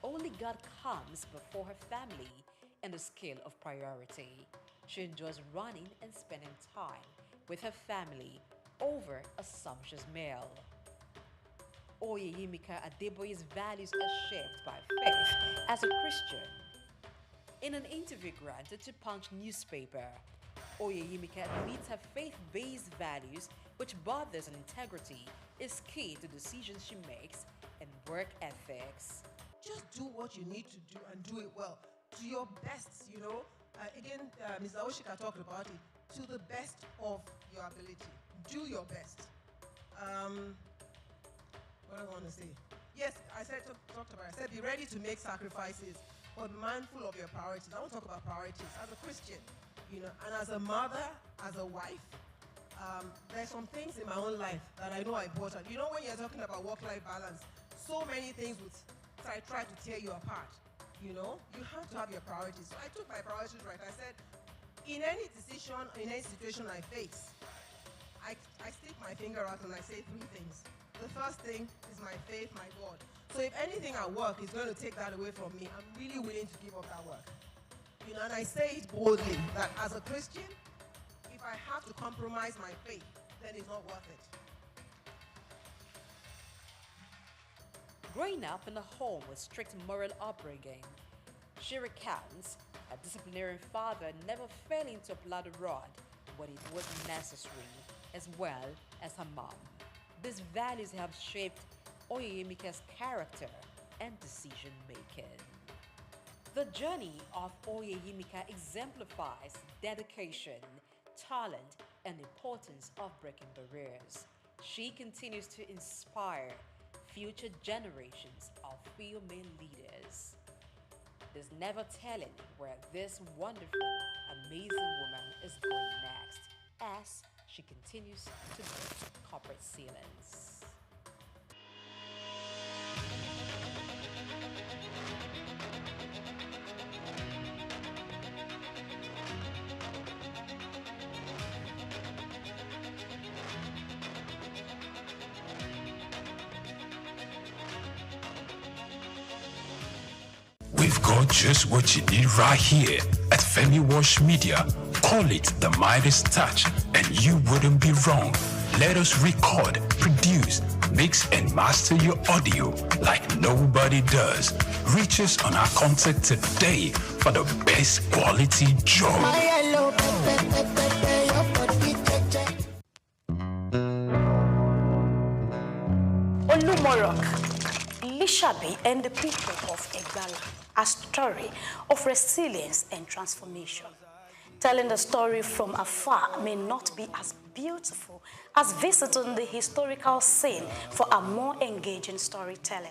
only God comes before her family in the scale of priority. She enjoys running and spending time with her family over a sumptuous meal. Oyeyimika Adeboye's values are shaped by faith as a Christian. In an interview granted to Punch newspaper, Oyeyimika admits her faith-based values, which borders on integrity, is key to decisions she makes and work ethics. Just do what you need to do and do it well, to your best, you know. Mr. Oshika talked about it, to the best of your ability. Do your best. What do I want to say? Yes, I said be ready to make sacrifices, but mindful of your priorities. I want to talk about priorities as a Christian, you know, and as a mother, as a wife. There's some things in my own life that I know are important. You know, when you're talking about work-life balance, so many things would try to tear you apart. You know, you have to have your priorities. So I took my priorities right. I said, in any decision, in any situation I face, I stick my finger out and I say three things. The first thing is my faith, my God. So if anything at work is going to take that away from me, I'm really willing to give up that work. You know, and I say it boldly that as a Christian, if I have to compromise my faith, then it's not worth it. Growing up in a home with strict moral upbringing, she recounts a disciplinarian father never failing to apply the rod when it was necessary, as well as her mom. These values have shaped Oyeyimika's character and decision-making. The journey of Oyeyimika exemplifies dedication, talent, and the importance of breaking barriers. She continues to inspire future generations of female leaders. There's never telling where this wonderful, amazing woman is going next as she continues to break corporate ceilings. We've got just what you need right here at Femi Wash Media. Call it the Midas Touch, and you wouldn't be wrong. Let us record, produce, mix, and master your audio like nobody does. Reach us on our contact today for the best quality job. Olumorok, Lishabi, and the people of Egbala. A story of resilience and transformation. Telling the story from afar may not be as beautiful as visiting the historical scene for a more engaging storytelling.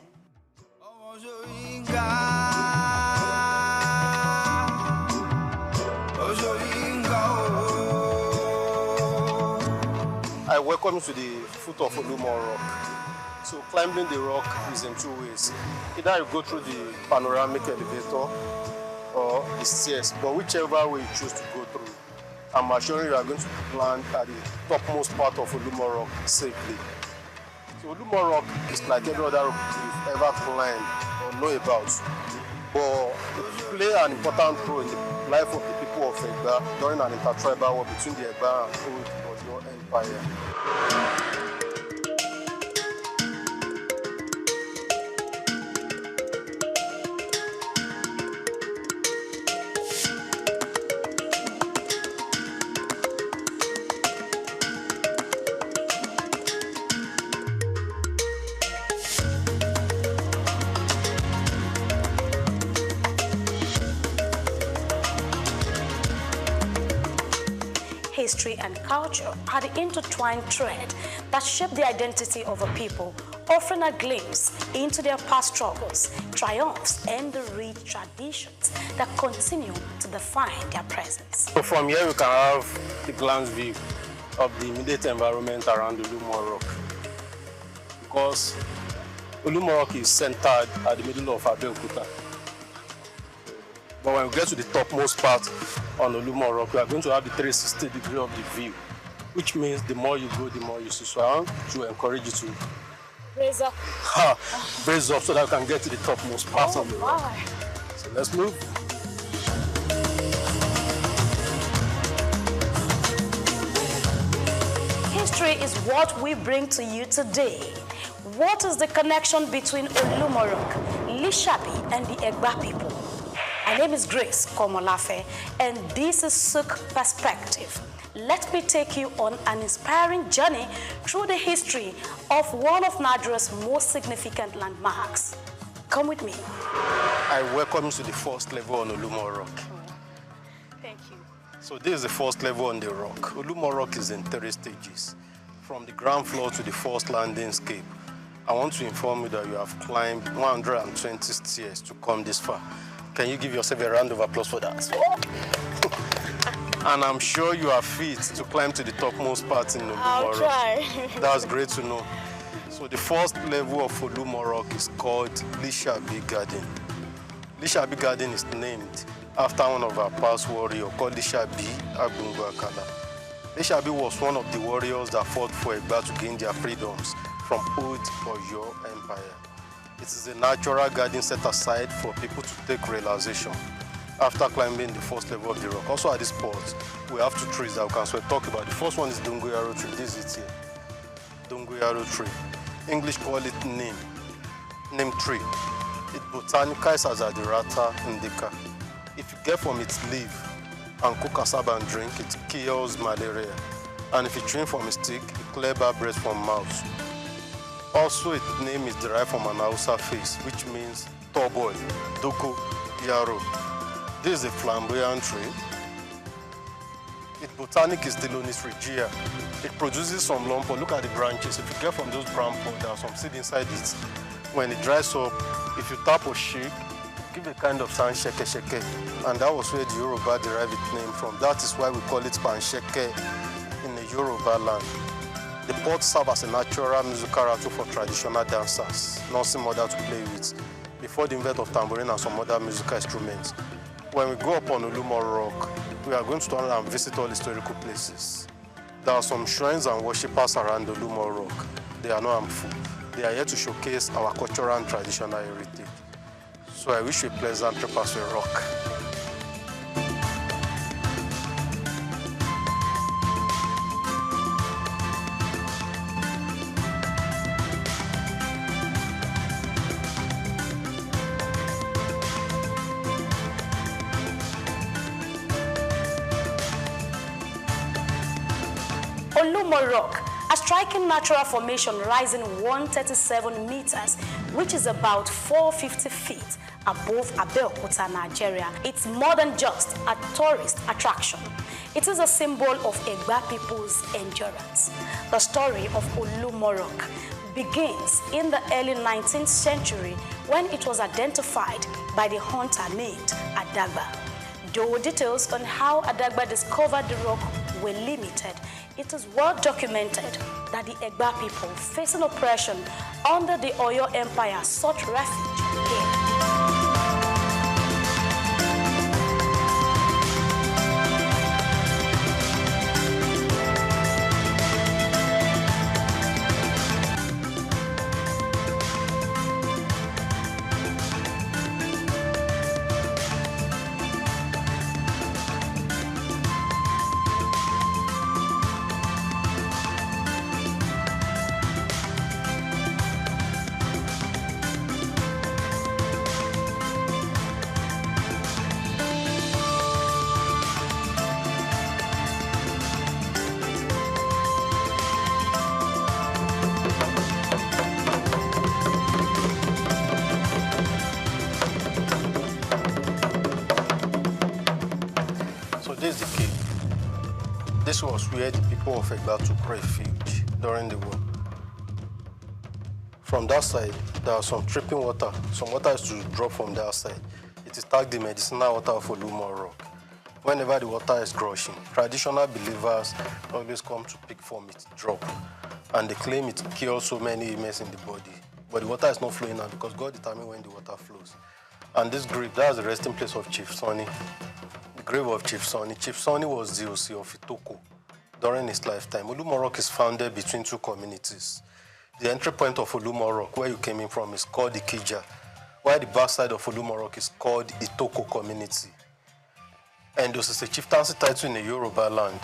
I welcome you to the foot of Olumorok. So climbing the rock is in two ways. Either you go through the panoramic elevator or the stairs, but whichever way you choose to go through, I'm assuring you are going to land at the topmost part of Olumo Rock safely. So Olumo Rock is like every other rock you've ever climbed or know about, but it plays an important role in the life of the people of Egba during an intertribal war between the Egba and Old Oyo Empire. History and culture are the intertwined thread that shape the identity of a people, offering a glimpse into their past struggles, triumphs, and the rich traditions that continue to define their presence. So from here we can have the glance view of the immediate environment around Olumo Rock, because Olumo Rock is centered at the middle of Abeokuta. But when we get to the topmost part on Olumo Rock, we are going to have the 360 degree of the view, which means the more you go, the more you see. So I want to encourage you to raise up, raise up so that we can get to the topmost part of the rock. So let's move. History is what we bring to you today. What is the connection between Olumo Rock, Lishabi, and the Egba people? My name is Grace Komolafe, and this is SOUQ Perspective. Let me take you on an inspiring journey through the history of one of Nigeria's most significant landmarks. Come with me. I welcome you to the first level on Olumo Rock. Thank you. So this is the first level on the rock. Olumo Rock is in 3 stages, from the ground floor to the first landing scape. I want to inform you that you have climbed 120 stairs to come this far. Can you give yourself a round of applause for that? And I'm sure you are fit to climb to the topmost part in Olumo Rock. I'll try. That's great to know. So the first level of Olumo Rock is called Lishabi Garden. Lishabi Garden is named after one of our past warriors called Lishabi Agbungwakala. Lishabi was one of the warriors that fought for Egba to gain their freedoms from Old Oyo Empire. It is a natural garden set aside for people to take relaxation after climbing the first level of the rock. Also at this spot, we have 2 trees that we can talk about. The first one is Dongoyaro tree. This is it here. Dongoyaro tree. English call it neem tree. It botanicizes as Adirata indica. If you get from its leaf and cook cassava and drink, it kills malaria. And if you drink from its stick, it clears bad breath from mouth. Also, its name is derived from an Hausa face, which means tall boy, Doko Yaro. This is a flamboyant tree. Its botanic is Dilonis regia. It produces some lumpo. Look at the branches. If you get from those brown pods, there are some seeds inside it. When it dries up, if you tap or shake, give a kind of sound sheke sheke. And that was where the Yoruba derived its name from. That is why we call it pansheke in the Yoruba land. The pods serve as a natural musical rattle for traditional dancers, nursing mother to play with, before the invent of tambourine and some other musical instruments. When we go up on Olumo Rock, we are going to turn and visit all historical places. There are some shrines and worshippers around Olumo Rock. They are not harmful. They are here to showcase our cultural and traditional heritage. So I wish you a pleasant trip as we rock. Olumo Rock, a striking natural formation rising 137 meters, which is about 450 feet above Abeokuta, Nigeria. It's more than just a tourist attraction. It is a symbol of Egba people's endurance. The story of Olumo Rock begins in the early 19th century when it was identified by the hunter named Adagba. Though details on how Adagba discovered the rock were limited, it is well documented that the Egba people facing oppression under the Oyo Empire sought refuge here. This is the key. This was where the people of Egba took refuge during the war. From that side, there was some dripping water. Some water is to drop from that side. It is tagged the medicinal water of Olumo Rock. Whenever the water is gushing, traditional believers always come to pick from its drop. And they claim it cures so many ailments in the body. But the water is not flowing now because God determines when the water flows. And this grave, that's the resting place of Chief Sonny. The grave of Chief Sonny. Chief Sonny was the OC of Itoko during his lifetime. Olumo Rock is founded between two communities. The entry point of Olumo Rock, where you came in from, is called Ikija, while the backside of Olumo Rock is called Itoko community. And this is a chieftaincy title in the Yoruba land.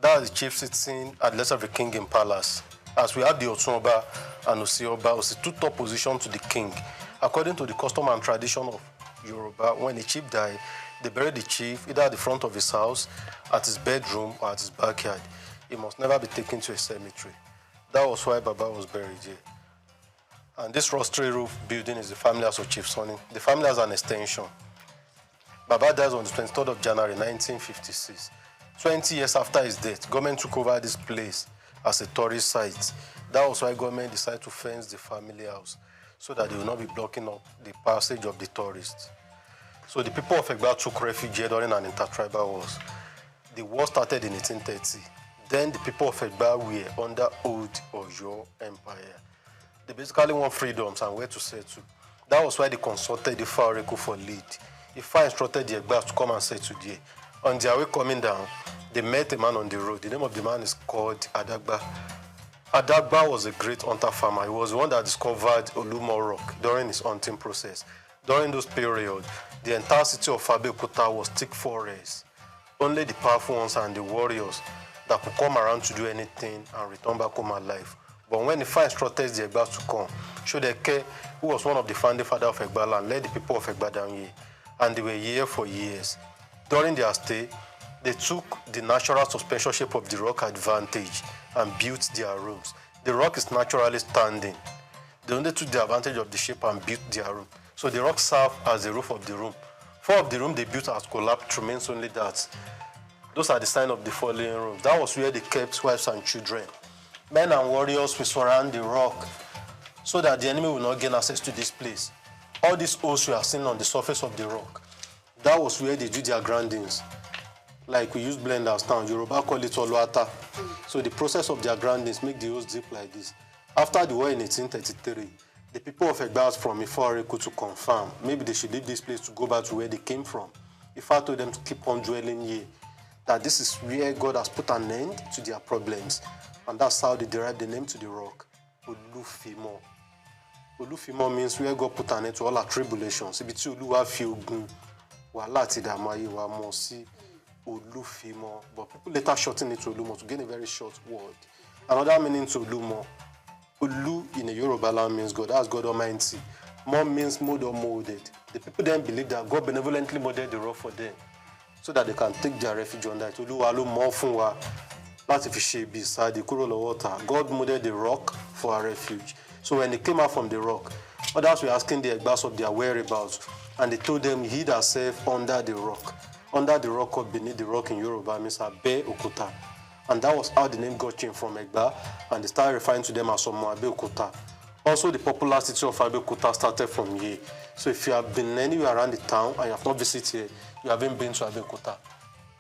That is the chief sitting at the left of the king in palace. As we have the Otunba and Osioba, Osi two top position to the king. According to the custom and tradition of Yoruba, when the chief died, they bury the chief either at the front of his house, at his bedroom, or at his backyard. He must never be taken to a cemetery. That was why Baba was buried here. And this rostry roof building is the family house of Chief Sonny. The family has an extension. Baba dies on the 23rd of January 1956. 20 years after his death, government took over this place as a tourist site. That was why government decided to fence the family house so that they will not be blocking up the passage of the tourists. So the people of Egba took refuge here during an intertribal wars. The war started in 1830. Then the people of Egba were under old Oyo Empire. They basically want freedoms and where to settle. That was why they consulted the Ifa Oracle for lead. Ifa instructed the Egbas to come and settle there. On their way coming down, they met a man on the road. The name of the man is called Adagba. Adagba was a great hunter farmer. He was the one that discovered Olumo Rock during his hunting process. During those periods, the entire city of Abeokuta was thick forest. Only the powerful ones and the warriors that could come around to do anything and return back home alive. But when the Ifa instructed the Egbas to come, Shodeke, who was one of the founding fathers of Egba land, led the people of Egba down here. And they were here for years. During their stay, they took the natural suspension shape of the rock advantage and built their rooms. The rock is naturally standing. They only took the advantage of the shape and built their room. So the rock served as the roof of the room. 4 of the rooms they built has collapsed, remains only that. Those are the signs of the fallen rooms. That was where they kept wives and children. Men and warriors will surround the rock so that the enemy will not gain access to this place. All these holes you are seeing on the surface of the rock, that was where they do their grindings. Like we use blenders now, Yoruba call it Oluata. So the process of their grindings make the holes deep like this. After the war in 1833, the people of Egba from Ifa Oracle to confirm maybe they should leave this place to go back to where they came from. Ifa told them to keep on dwelling here, that this is where God has put an end to their problems. And that's how they derived the name to the rock, Olufimo. Olufimo means where God put an end to all our tribulations. Ibiti Oluwa fi ogun wàhálà ti dààmú ayé wa mọ̀ sí Olufimo. But people later shorten it to Olumo to gain a very short word. Another meaning to Olumo, Olu in the Yoruba land means God. That's God Almighty. Mo means mode or molded. The people then believe that God benevolently molded the rock for them so that they can take their refuge under it. Oluwa ló mọ̀ fún wa láti fi ṣe ibi ìsádi kúrò lọ́wọ́ ọ̀tá. God molded the rock for our refuge. So when they came out from the rock, others were asking the Egbas of their whereabouts, and they told them, hid ourselves under the rock. Under the rock or beneath the rock in Yoruba means Abe Okuta. And that was how the name got changed from Egba, and they started referring to them as Omo Abe Okuta. Also, the popular city of Abe Okuta started from here. So if you have been anywhere around the town and you have not visited here, you haven't been to Abe Okuta.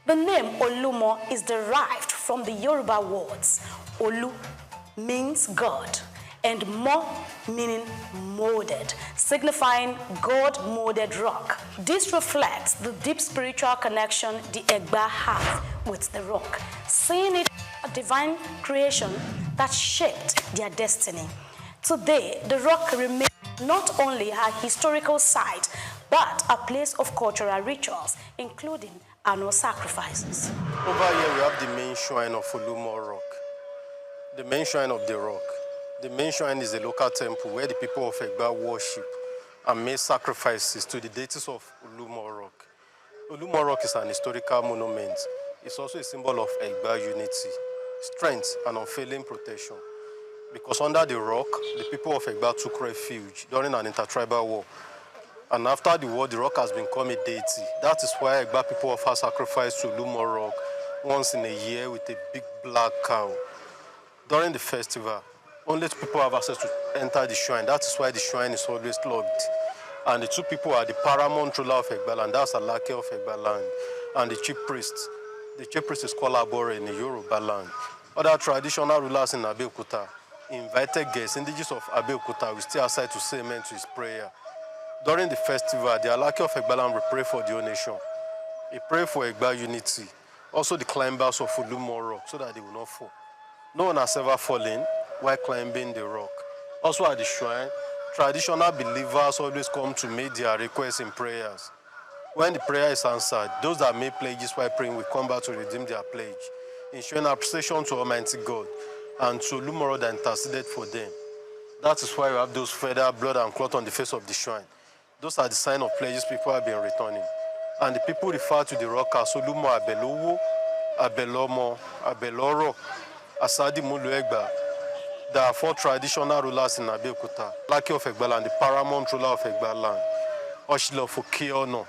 The name Olumo is derived from the Yoruba words Olu means God and Mo meaning molded, signifying God-molded rock. This reflects the deep spiritual connection the Egba have with the rock, seeing it as a divine creation that shaped their destiny. Today, the rock remains not only a historical site, but a place of cultural rituals, including annual sacrifices. Over here we have the main shrine of Olumo Rock, the main shrine of the rock. The main shrine is a local temple where the people of Egba worship and make sacrifices to the deities of Olumo Rock. Olumo Rock is an historical monument. It's also a symbol of Egba unity, strength, and unfailing protection. Because under the rock, the people of Egba took refuge during an intertribal war. And after the war, the rock has become a deity. That is why Egba people offer sacrifice to Olumo Rock once in a year with a big black cow. During the festival, only two people have access to enter the shrine. That is why the shrine is always locked. And the two people are the paramount ruler of Egba land, that's Alake of Egba land, and the chief priest. The chief priest is called Abore in the Yoruba land. Other traditional rulers in Abeokuta invited guests, indigenous of Abeokuta, will stay outside to say amen to his prayer. During the festival, the Alake of Egba land will pray for the whole nation. He pray for Egba unity, also the climbers of Olumo Rock, so that they will not fall. No one has ever fallen while climbing the rock. Also at the shrine, traditional believers always come to make their requests in prayers. When the prayer is answered, those that made pledges while praying will come back to redeem their pledge, ensuring appreciation to Almighty God and to Olumo Rock that interceded for them. That is why you have those feather, blood, and cloth on the face of the shrine. Those are the sign of pledges people have been returning. And the people refer to the rock as Olumo Abelowo, Abelomo, Abeloro, Asadi Mulu Egba. There are 4 traditional rulers in Abeokuta: Alake of Egba land, the paramount ruler of Egba land, Oshilo of Okiono,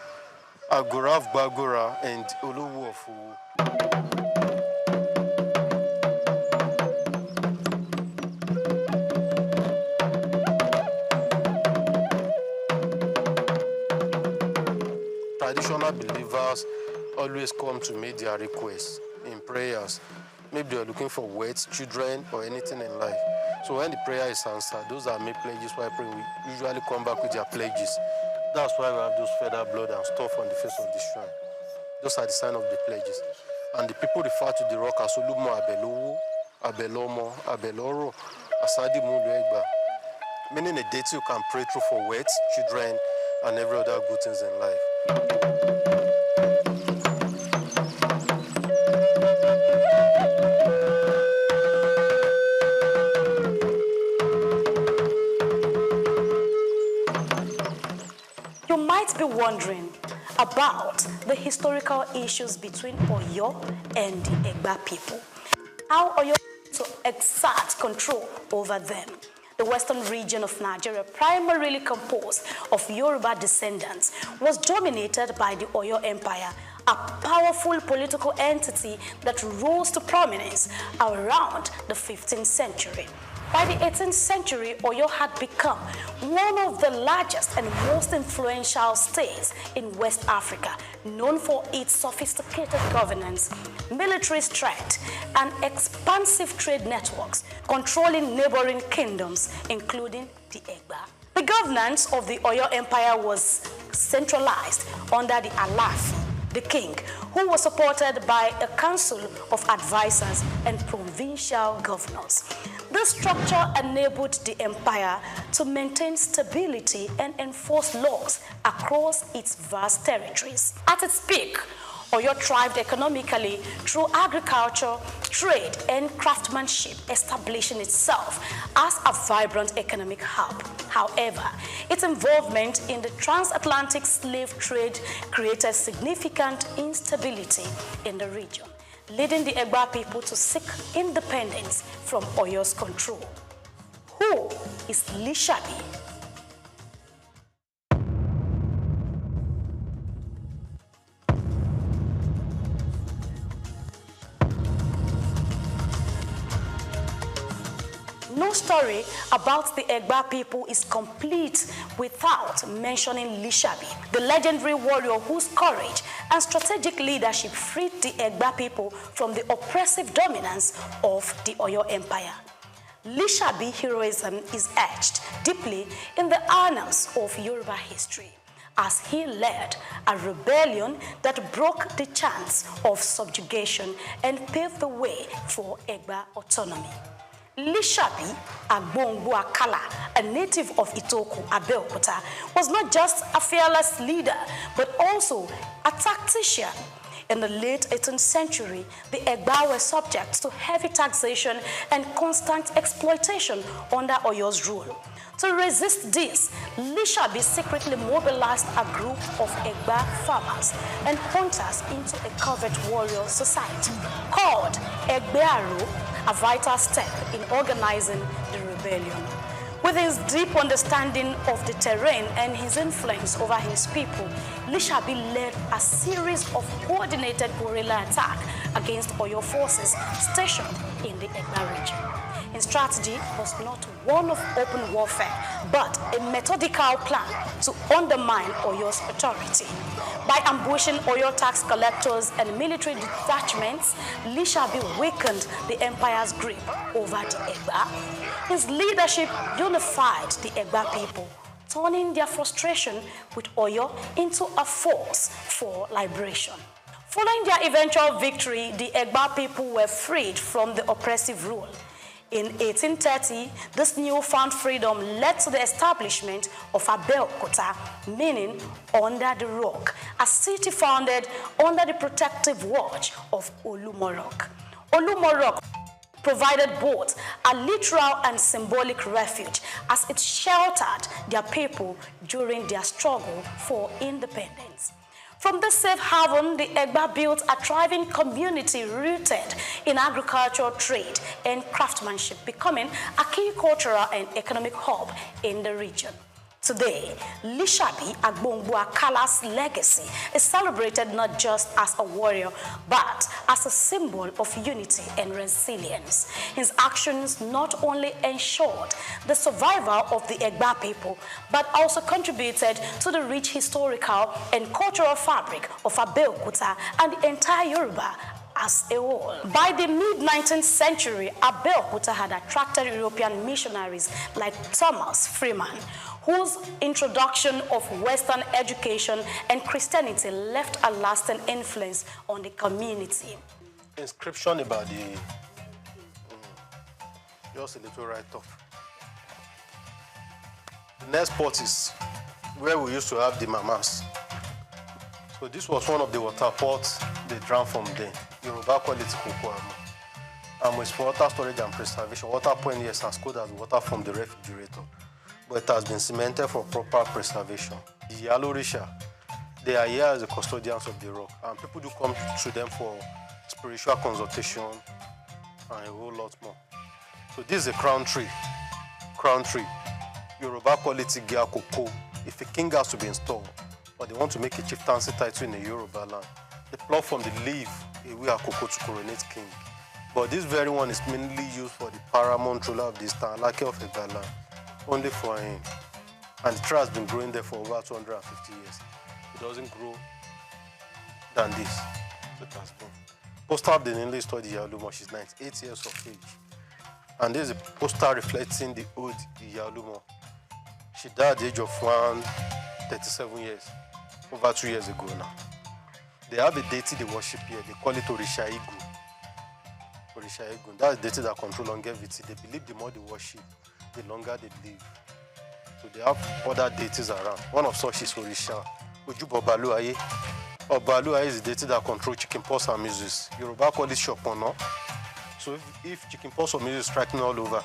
Agora of Bagora, and Olowu of Owo. Traditional believers always come to make their requests in prayers. Maybe they are looking for words, children, or anything in life. So when the prayer is answered, those that make pledges while praying will usually come back with their pledges. That's why we have those feather, blood, and stuff on the face of the shrine. Those are the sign of the pledges. And the people refer to the rock as Olumo Abelowo, Abelomo, Abeloro, Asadi Mulu Egba, meaning a deity you can pray through for words, children, and every other good things in life. You might be wondering about the historical issues between Oyo and the Egba people. How Oyo to exert control over them. The western region of Nigeria, primarily composed of Yoruba descendants, was dominated by the Oyo Empire, a powerful political entity that rose to prominence around the 15th century. By the 18th century, Oyo had become one of the largest and most influential states in West Africa, known for its sophisticated governance, military strength, and expansive trade networks, controlling neighboring kingdoms, including the Egba. The governance of the Oyo Empire was centralized under the Alaafin, the king, who was supported by a council of advisors and provincial governors. This structure enabled the empire to maintain stability and enforce laws across its vast territories. At its peak, Oyo thrived economically through agriculture, trade, and craftsmanship, establishing itself as a vibrant economic hub. However, its involvement in the transatlantic slave trade created significant instability in the region, leading the Egba people to seek independence from Oyo's control. Who is Lishabi? No story about the Egba people is complete without mentioning Lishabi, the legendary warrior whose courage and strategic leadership freed the Egba people from the oppressive dominance of the Oyo Empire. Lishabi heroism is etched deeply in the annals of Yoruba history, as he led a rebellion that broke the chance of subjugation and paved the way for Egba autonomy. Lishabi Agbongbo Akala, a native of Itoku, Abeokuta, was not just a fearless leader, but also a tactician. In the late 18th century, the Egba were subject to heavy taxation and constant exploitation under Oyo's rule. To resist this, Lishabi secretly mobilized a group of Egba farmers and hunters into a covert warrior society called Egbearo, a vital step in organizing the rebellion. With his deep understanding of the terrain and his influence over his people, Lishabi led a series of coordinated guerrilla attacks against Oyo forces stationed in the Egba region. His strategy was not one of open warfare, but a methodical plan to undermine Oyo's authority. By ambushing Oyo tax collectors and military detachments, Lishabi weakened the empire's grip over the Egba. His leadership unified the Egba people, turning their frustration with Oyo into a force for liberation. Following their eventual victory, the Egba people were freed from the oppressive rule. In 1830, this newfound freedom led to the establishment of Abeokuta, meaning under the rock, a city founded under the protective watch of Olumorok. Olumorok provided both a literal and symbolic refuge as it sheltered their people during their struggle for independence. From this safe haven, the Egba built a thriving community rooted in agricultural trade and craftsmanship, becoming a key cultural and economic hub in the region. Today, Lishabi Agbongbo Akala's legacy is celebrated not just as a warrior, but as a symbol of unity and resilience. His actions not only ensured the survival of the Egba people, but also contributed to the rich historical and cultural fabric of Abeokuta and the entire Yoruba as a whole. By the mid-19th century, Abeokuta had attracted European missionaries like Thomas Freeman, whose introduction of Western education and Christianity left a lasting influence on the community. Inscription about the, just a little write-up. The next spot is where we used to have the mamas. So this was one of the water pots they drank from there. Yoruba call it Kokoamo. It's for water storage and preservation. Water point here is as cold as water from the refrigerator, but it has been cemented for proper preservation. The Yalorisha, they are here as the custodians of the rock, and people do come to them for spiritual consultation and a whole lot more. So this is a crown tree. Crown tree. Yoruba call it Igia Koko. If a king has to be installed, or they want to make a chieftaincy title in the Yoruba land, they pluck from the leaf Igia Koko to coronate king. But this very one is mainly used for the paramount ruler of this town, Lake of Egala, only for him. And the tree has been growing there for over 250 years. It doesn't grow than this. So it has been. Poster of the newly studied Yalumo, she's 98 years of age. And this is a poster reflecting the old Yalumo. She died at the age of 137 years, over 2 years ago now. They have a deity they worship here. They call it Orisha Igu. Orisha Igu. That's the deity that controls longevity. They believe the more they worship, the longer they live. So they have other deities around. One of such is Orisha Ojubo Obaluaye. Obaluaye is the deity that controls chickenpox and measles. Yoruba call it Shopono. So if chickenpox or measles striking all over,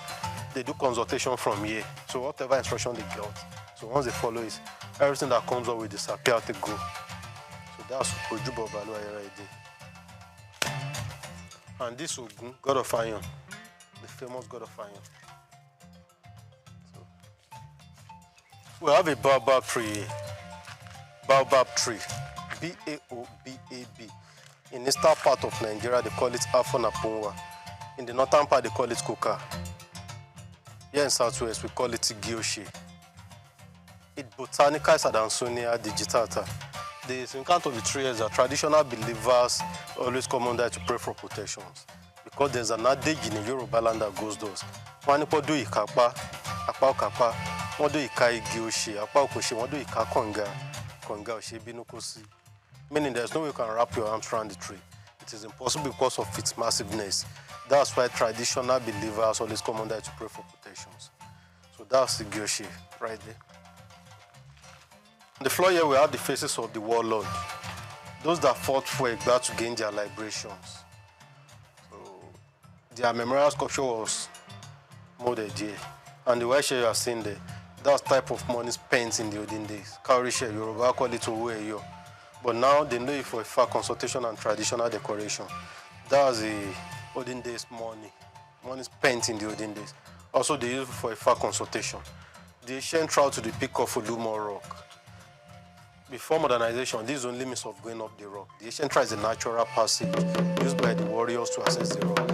they do consultation from here. So whatever instruction they get, so once they follow it, everything that comes up will disappear to go. So that's Ojubo Obaluaye right there. And this Ogun, god of iron, the famous god of iron. We have a baobab tree. Baobab tree. B-A-O-B-A-B. In the eastern part of Nigeria, they call it Afon Apunwa. In the northern part, they call it Kuka. Here in Southwest, we call it Gioshi. It botanica is Adansonia digitata. The encounter of the tree is that traditional believers always come under to pray for protections. Because there's an adage in the Yoruba land that goes those. Wanipo do ikapa, apa okapa, wọ́n do ika igi oṣe, apa okoṣe, wọ́n do ika konga oṣe binukosi. Meaning there's no way you can wrap your arms around the tree. It is impossible because of its massiveness. That's why traditional believers always come under to pray for protections. So that's the Gioshi right there. On the floor here we have the faces of the warlord. Those that fought for Egba to gain their liberations. So their memorial sculpture was molded here. And the white share you are seeing there, that's type of money spent in the olden days. Cowrie share, Yoruba call it Owo-Eyo. But now they know it for a fact consultation and traditional decoration. That's the olden days money spent in the olden days. Also they use it for a fact consultation. The ancient travel to the peak of Olumo Rock. Before modernization, this is only means of going up the rock. The ancient trail is a natural passage used by the warriors to access the rock.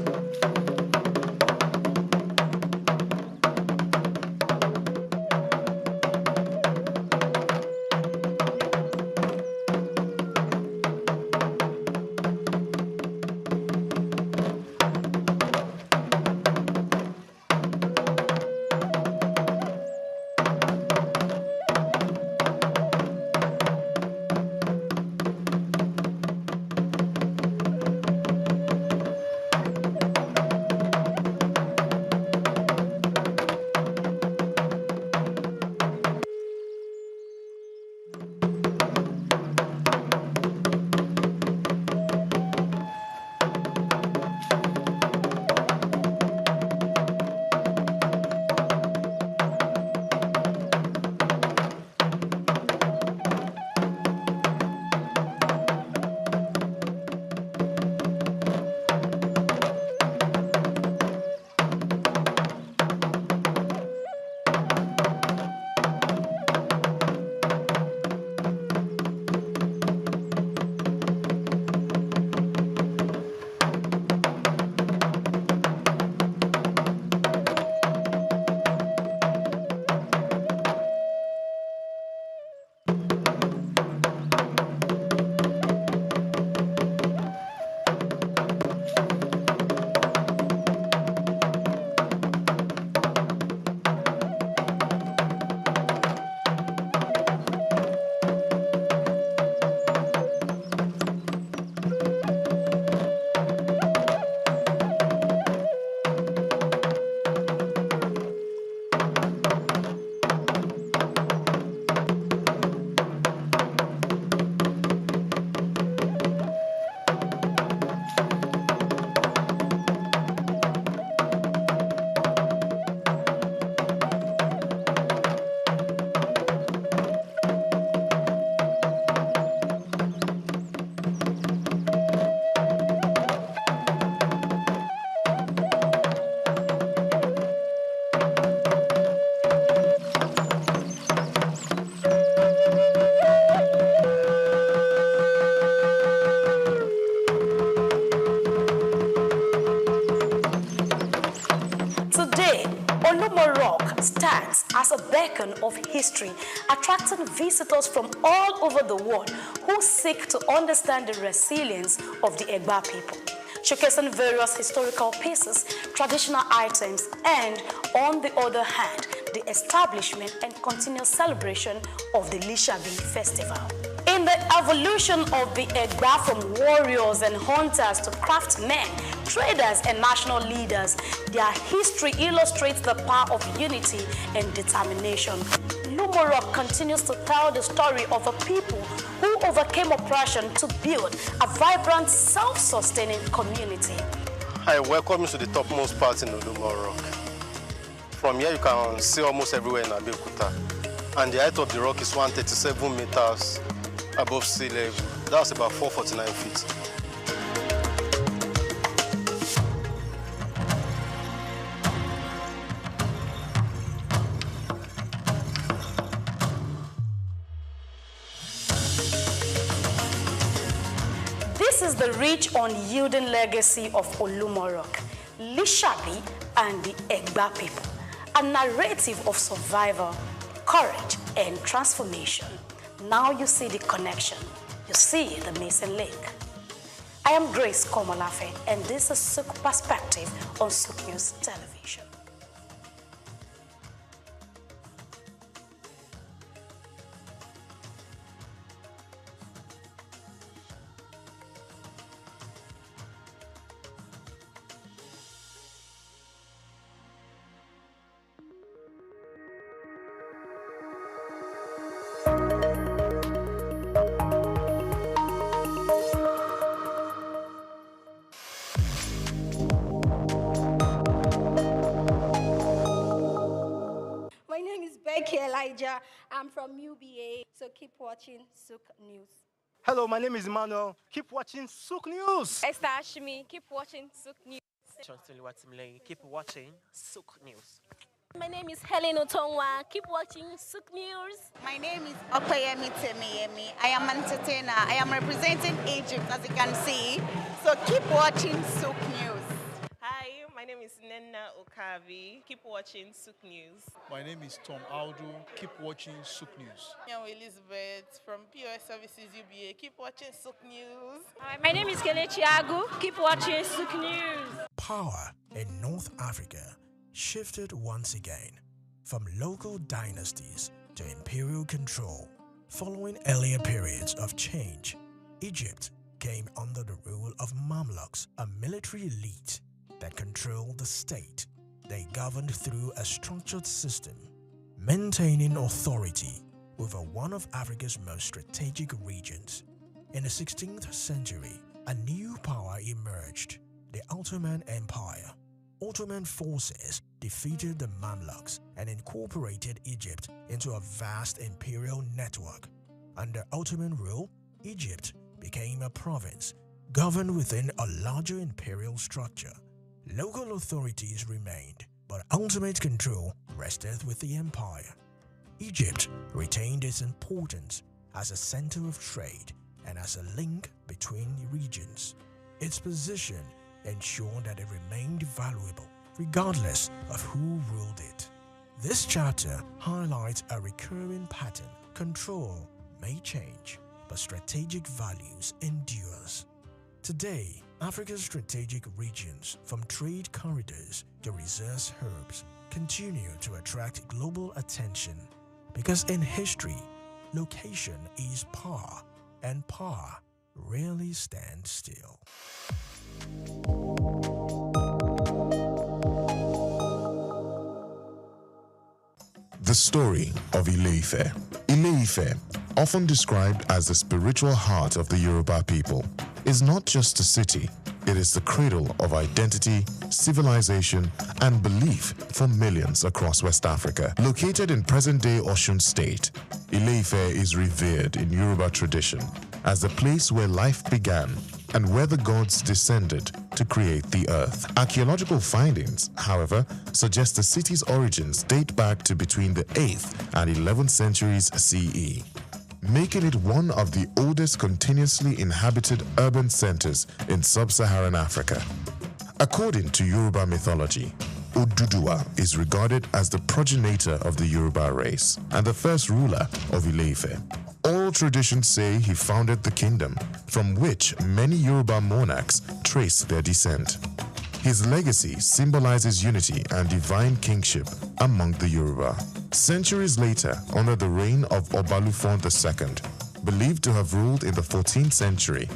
stands as a beacon of history, attracting visitors from all over the world who seek to understand the resilience of the Egba people, showcasing various historical pieces, traditional items, and, on the other hand, the establishment and continuous celebration of the Lishabi festival. In the evolution of the Egba from warriors and hunters to craftsmen, traders, and national leaders, their history illustrates the power of unity and determination. Lumorok continues to tell the story of a people who overcame oppression to build a vibrant, self-sustaining community. I welcome you to the topmost part in Lumorok. From here, you can see almost everywhere in Abeokuta. And the height of the rock is 137 meters above sea level. That's about 449 feet. This is the rich, unyielding legacy of Olumorok, Lishabi, and the Egba people. a narrative of survival, courage, and transformation. Now you see the connection. You see the missing link. I am Grace Komolafe, and this is SOUQ Perspective on SOUQ News Television. I'm from UBA, so keep watching SOUQ News. Hello, my name is Emmanuel. Keep watching SOUQ News. Esther Ashimi, keep watching SOUQ News. Keep watching SOUQ News. My name is Helen Otongwa. Keep watching SOUQ News. My name is Okayemi Temiyemi. I am an entertainer. I am representing Egypt, as you can see. So keep watching SOUQ News. Hi, my name is Nenna Okavi. Keep watching SOUQ News. My name is Tom Aldo. Keep watching SOUQ News. I'm Elizabeth from POS Services UBA. Keep watching SOUQ News. Hi, my name is Kelechi Agu. Keep watching SOUQ News. Power in North Africa shifted once again from local dynasties to imperial control. Following earlier periods of change, Egypt came under the rule of Mamluks, a military elite that controlled the state. They governed through a structured system, maintaining authority over one of Africa's most strategic regions. In the 16th century, a new power emerged, the Ottoman Empire. Ottoman forces defeated the Mamluks and incorporated Egypt into a vast imperial network. Under Ottoman rule, Egypt became a province governed within a larger imperial structure. Local authorities remained, but ultimate control rested with the empire. Egypt retained its importance as a center of trade and as a link between regions. Its position ensured that it remained valuable regardless of who ruled it. This chapter highlights a recurring pattern. Control may change, but strategic values endures. Today, Africa's strategic regions, from trade corridors to resource hubs, continue to attract global attention because in history, location is power, and power rarely stands still. The story of Ile-Ife. Ile-Ife, often described as the spiritual heart of the Yoruba people, is not just a city, it is the cradle of identity, civilization, and belief for millions across West Africa. Located in present-day Osun State, Ile-Ife is revered in Yoruba tradition as the place where life began and where the gods descended to create the earth. Archaeological findings, however, suggest the city's origins date back to between the 8th and 11th centuries CE, making it one of the oldest continuously inhabited urban centers in sub-Saharan Africa. According to Yoruba mythology, Oduduwa is regarded as the progenitor of the Yoruba race and the first ruler of Ile-Ife. Oral traditions say he founded the kingdom, from which many Yoruba monarchs trace their descent. His legacy symbolizes unity and divine kingship among the Yoruba. Centuries later, under the reign of Obalufon II, believed to have ruled in the 14th century,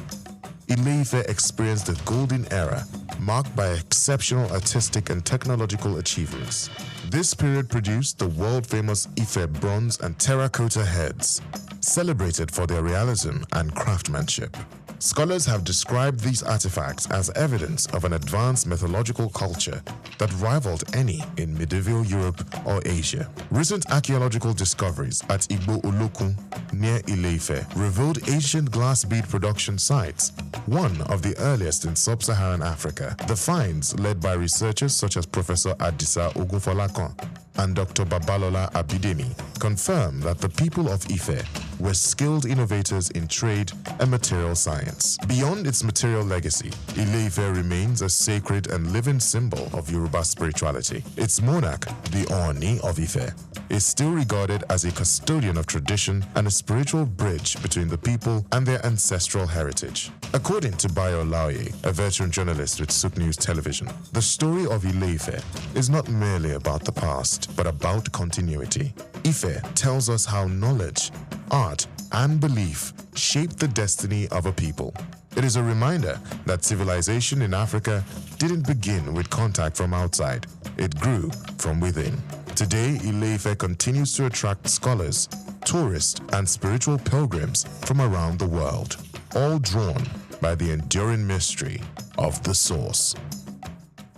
Ile-Ife experienced a golden era marked by exceptional artistic and technological achievements. This period produced the world-famous Ife bronze and terracotta heads, celebrated for their realism and craftsmanship. Scholars have described these artifacts as evidence of an advanced mythological culture that rivaled any in medieval Europe or Asia. Recent archaeological discoveries at Igbo Olokun near Ile-Ife revealed ancient glass bead production sites, one of the earliest in sub-Saharan Africa. The finds, led by researchers such as Professor Adisa Ogunfolakon and Dr. Babalola Abidemi, confirm that the people of Ife were skilled innovators in trade and material science. Beyond its material legacy, Ile-Ife remains a sacred and living symbol of Yoruba spirituality. Its monarch, the Ooni of Ife, is still regarded as a custodian of tradition and a spiritual bridge between the people and their ancestral heritage. According to Bayo Laoye, a veteran journalist with SOUQ News Television, the story of Ile-Ife is not merely about the past, but about continuity. Ife tells us how knowledge, art, and belief shape the destiny of a people. It is a reminder that civilization in Africa didn't begin with contact from outside. It grew from within. Today, Ile-Ife continues to attract scholars, tourists, and spiritual pilgrims from around the world, all drawn by the enduring mystery of the source.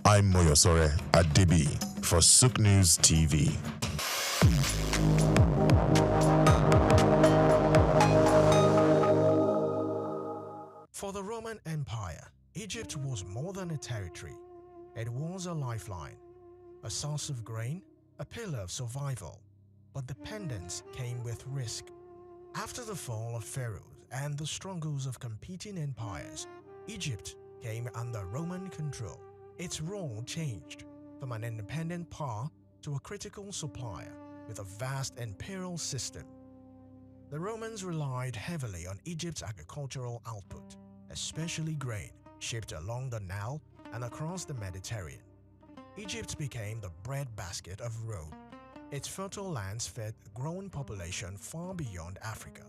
I'm Moyosore Adebi for SOUQ News TV. For the Roman Empire, Egypt was more than a territory. It was a lifeline, a source of grain, a pillar of survival. But dependence came with risk. After the fall of pharaohs and the struggles of competing empires, Egypt came under Roman control. Its role changed from an independent power to a critical supplier with a vast imperial system. The Romans relied heavily on Egypt's agricultural output, especially grain shipped along the Nile and across the Mediterranean. Egypt became the breadbasket of Rome. Its fertile lands fed a growing population far beyond Africa.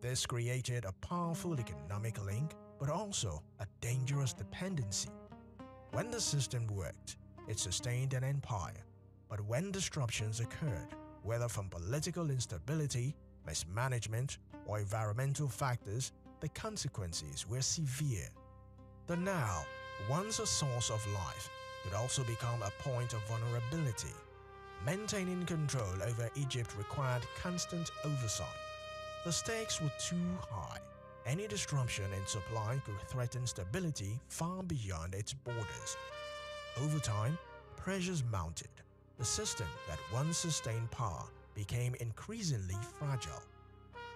This created a powerful economic link, but also a dangerous dependency. When the system worked, it sustained an empire. But when disruptions occurred, whether from political instability, mismanagement, or environmental factors, the consequences were severe. The Nile, once a source of life, could also become a point of vulnerability. Maintaining control over Egypt required constant oversight. The stakes were too high. Any disruption in supply could threaten stability far beyond its borders. Over time, pressures mounted. The system that once sustained power became increasingly fragile.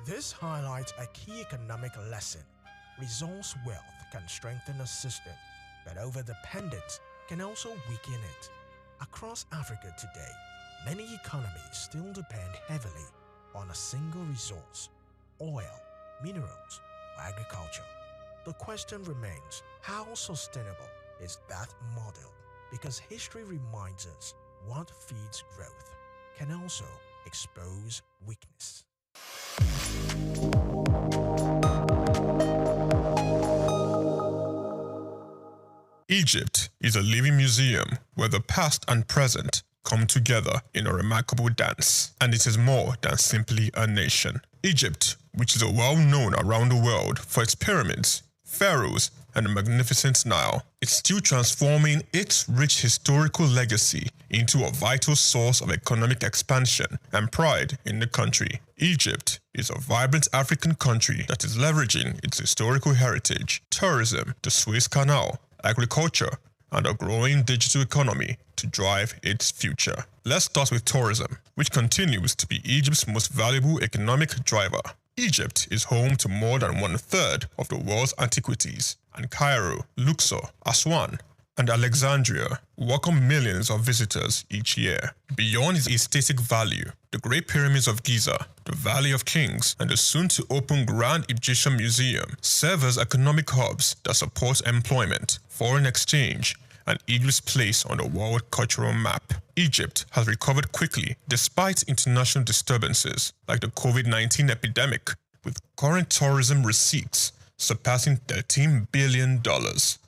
This highlights a key economic lesson. Resource wealth can strengthen a system, but overdependence can also weaken it. Across Africa today, many economies still depend heavily on a single resource: oil, minerals, or agriculture. The question remains, how sustainable is that model? Because history reminds us what feeds growth can also expose weakness. Egypt is a living museum where the past and present come together in a remarkable dance, and it is more than simply a nation. Egypt, which is well known around the world for its pyramids, pharaohs, and the magnificent Nile, is still transforming its rich historical legacy into a vital source of economic expansion and pride in the country. Egypt is a vibrant African country that is leveraging its historical heritage, tourism, the Suez Canal, agriculture, and a growing digital economy to drive its future. Let's start with tourism, which continues to be Egypt's most valuable economic driver. Egypt is home to more than 1/3 of the world's antiquities, and Cairo, Luxor, Aswan, and Alexandria welcome millions of visitors each year. Beyond its aesthetic value, the Great Pyramids of Giza, the Valley of Kings, and the soon-to-open Grand Egyptian Museum serve as economic hubs that support employment, foreign exchange, and Egypt's place on the world cultural map. Egypt has recovered quickly despite international disturbances like the COVID-19 epidemic, with current tourism receipts surpassing $13 billion.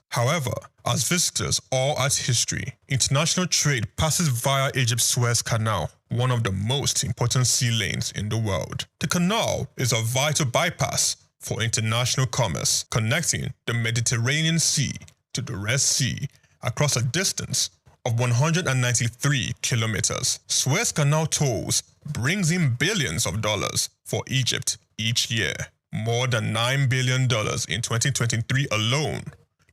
However, as visitors all at history, international trade passes via Egypt's Suez Canal, one of the most important sea lanes in the world. The canal is a vital bypass for international commerce, connecting the Mediterranean Sea to the Red Sea across a distance of 193 kilometers. Suez Canal tolls brings in billions of dollars for Egypt each year, more than $9 billion in 2023 alone,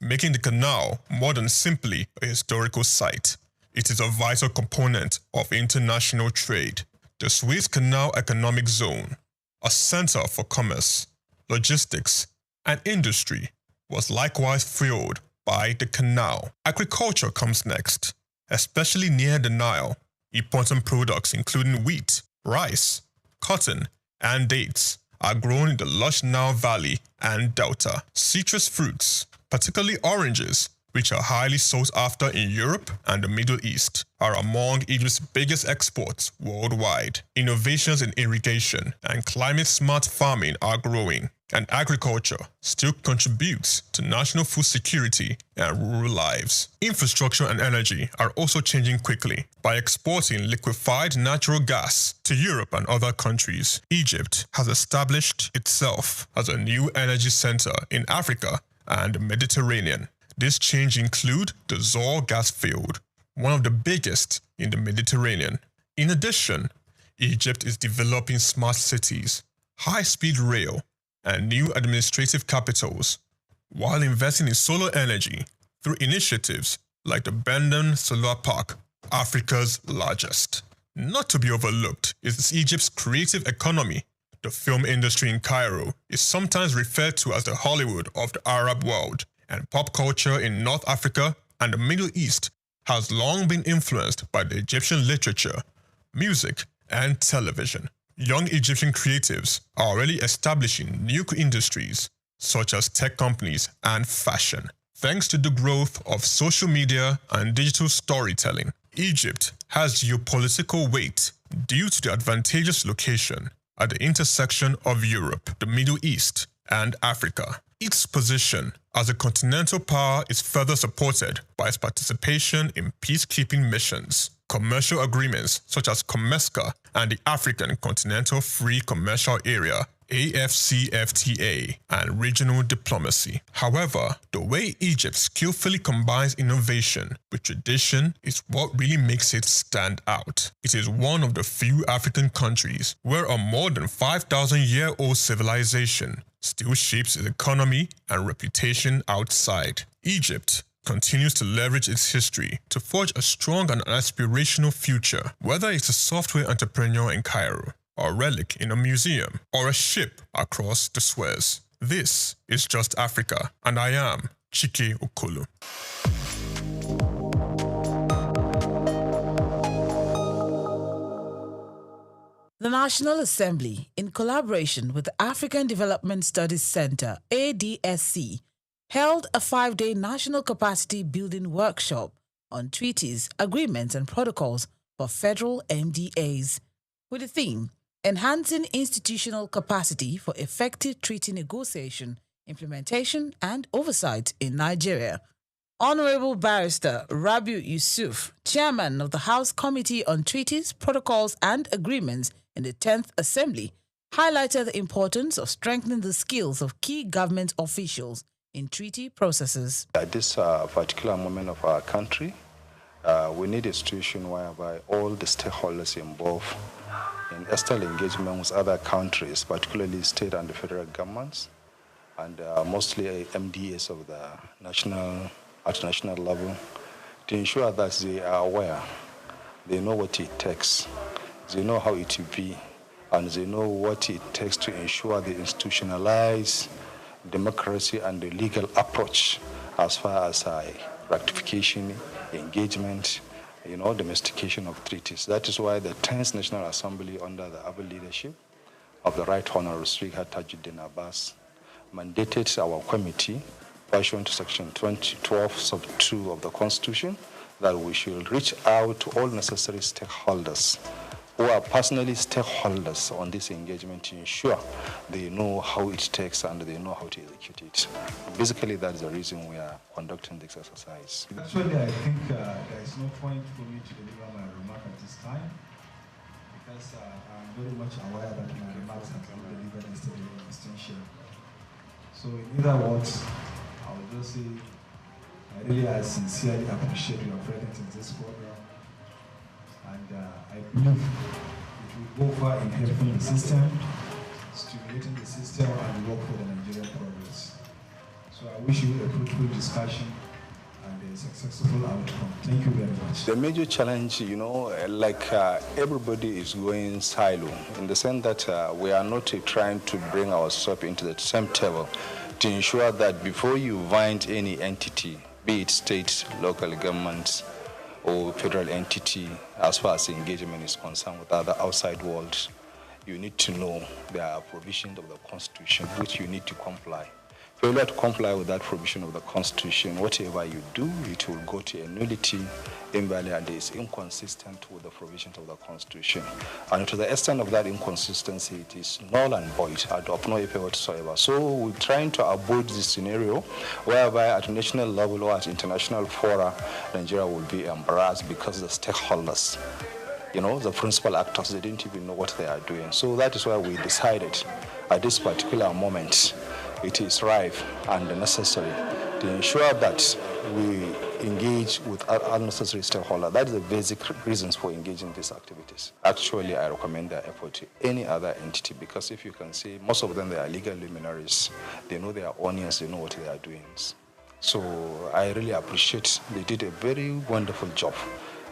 making the canal more than simply a historical site. It is a vital component of international trade. The Suez Canal Economic Zone, a center for commerce, logistics, and industry, was likewise fueled by the canal. Agriculture comes next, especially near the Nile. Important products including wheat, rice, cotton, and dates are grown in the lush Nile Valley and Delta. Citrus fruits, particularly oranges, which are highly sought after in Europe and the Middle East, are among Egypt's biggest exports worldwide. Innovations in irrigation and climate-smart farming are growing, and agriculture still contributes to national food security and rural lives. Infrastructure and energy are also changing quickly. By exporting liquefied natural gas to Europe and other countries, Egypt has established itself as a new energy center in Africa and the Mediterranean. This change includes the Zohr gas field, one of the biggest in the Mediterranean. In addition, Egypt is developing smart cities, high-speed rail, and new administrative capitals, while investing in solar energy through initiatives like the Benden Solar Park, Africa's largest. Not to be overlooked is Egypt's creative economy. The film industry in Cairo is sometimes referred to as the Hollywood of the Arab world, and pop culture in North Africa and the Middle East has long been influenced by the Egyptian literature, music, and television. Young Egyptian creatives are already establishing new industries, such as tech companies and fashion. Thanks to the growth of social media and digital storytelling, Egypt has geopolitical weight due to the advantageous location at the intersection of Europe, the Middle East, and Africa. Its position as a continental power is further supported by its participation in peacekeeping missions, commercial agreements such as COMESCA and the African Continental Free Commercial Area AFCFTA, and regional diplomacy. However, the way Egypt skillfully combines innovation with tradition is what really makes it stand out. It is one of the few African countries where a more than 5,000-year-old civilization still shapes its economy and reputation outside. Egypt continues to leverage its history to forge a strong and aspirational future, whether it's a software entrepreneur in Cairo, a relic in a museum, or a ship across the Suez. This is Just Africa, and I am Chike Okolo. The National Assembly, in collaboration with the African Development Studies Center, ADSC, held a 5-day national capacity building workshop on treaties, agreements, and protocols for federal MDAs, with the theme Enhancing Institutional Capacity for Effective Treaty Negotiation, Implementation, and Oversight in Nigeria. Honorable Barrister Rabiu Yusuf, Chairman of the House Committee on Treaties, Protocols, and Agreements in the 10th Assembly, highlighted the importance of strengthening the skills of key government officials in treaty processes. At this particular moment of our country, we need a situation whereby all the stakeholders involved in external engagement with other countries, particularly state and the federal governments, and mostly MDAs of the at national level, to ensure that they are aware, they know what it takes, they know how it will be, and they know what it takes to ensure the institutionalized democracy and the legal approach as far as ratification, engagement, domestication of treaties. That is why the 10th National Assembly, under the able leadership of the Right Honorable Speaker Tajuddin Abbas, mandated our committee, pursuant to Section 12, Sub 2 of the Constitution, that we should reach out to all necessary stakeholders who are personally stakeholders on this engagement to ensure they know how it takes and they know how to execute it. Basically, that is the reason we are conducting this exercise. Actually, I think there is no point for me to deliver my remark at this time because I'm very much aware that my remarks have been delivered yesterday in extension. So in other words, I will just say I sincerely appreciate your presence in this program. And I believe it will go far in helping the system, stimulating the system, and work for the Nigerian progress. So I wish you a fruitful discussion, and and a successful outcome. Thank you very much. The major challenge, everybody is going silo in the sense that we are not trying to bring ourselves into the same table to ensure that before you find any entity, be it state, local governments, or federal entity, as far as engagement is concerned with other outside worlds, you need to know there are provisions of the Constitution which you need to comply. Failure to comply with that provision of the Constitution, whatever you do, it will go to a nullity, invalid, and is inconsistent with the provisions of the Constitution. And to the extent of that inconsistency, it is null and void, of no effect whatsoever. So we're trying to avoid this scenario whereby at national level or at international fora, Nigeria will be embarrassed because the stakeholders, the principal actors, they didn't even know what they are doing. So that is why we decided at this particular moment, it is ripe and necessary to ensure that we engage with unnecessary stakeholders. That is the basic reasons for engaging these activities. Actually, I recommend their effort to any other entity because if you can see, most of them, they are legal luminaries. They know their audience, they know what they are doing. So I really appreciate they did a very wonderful job.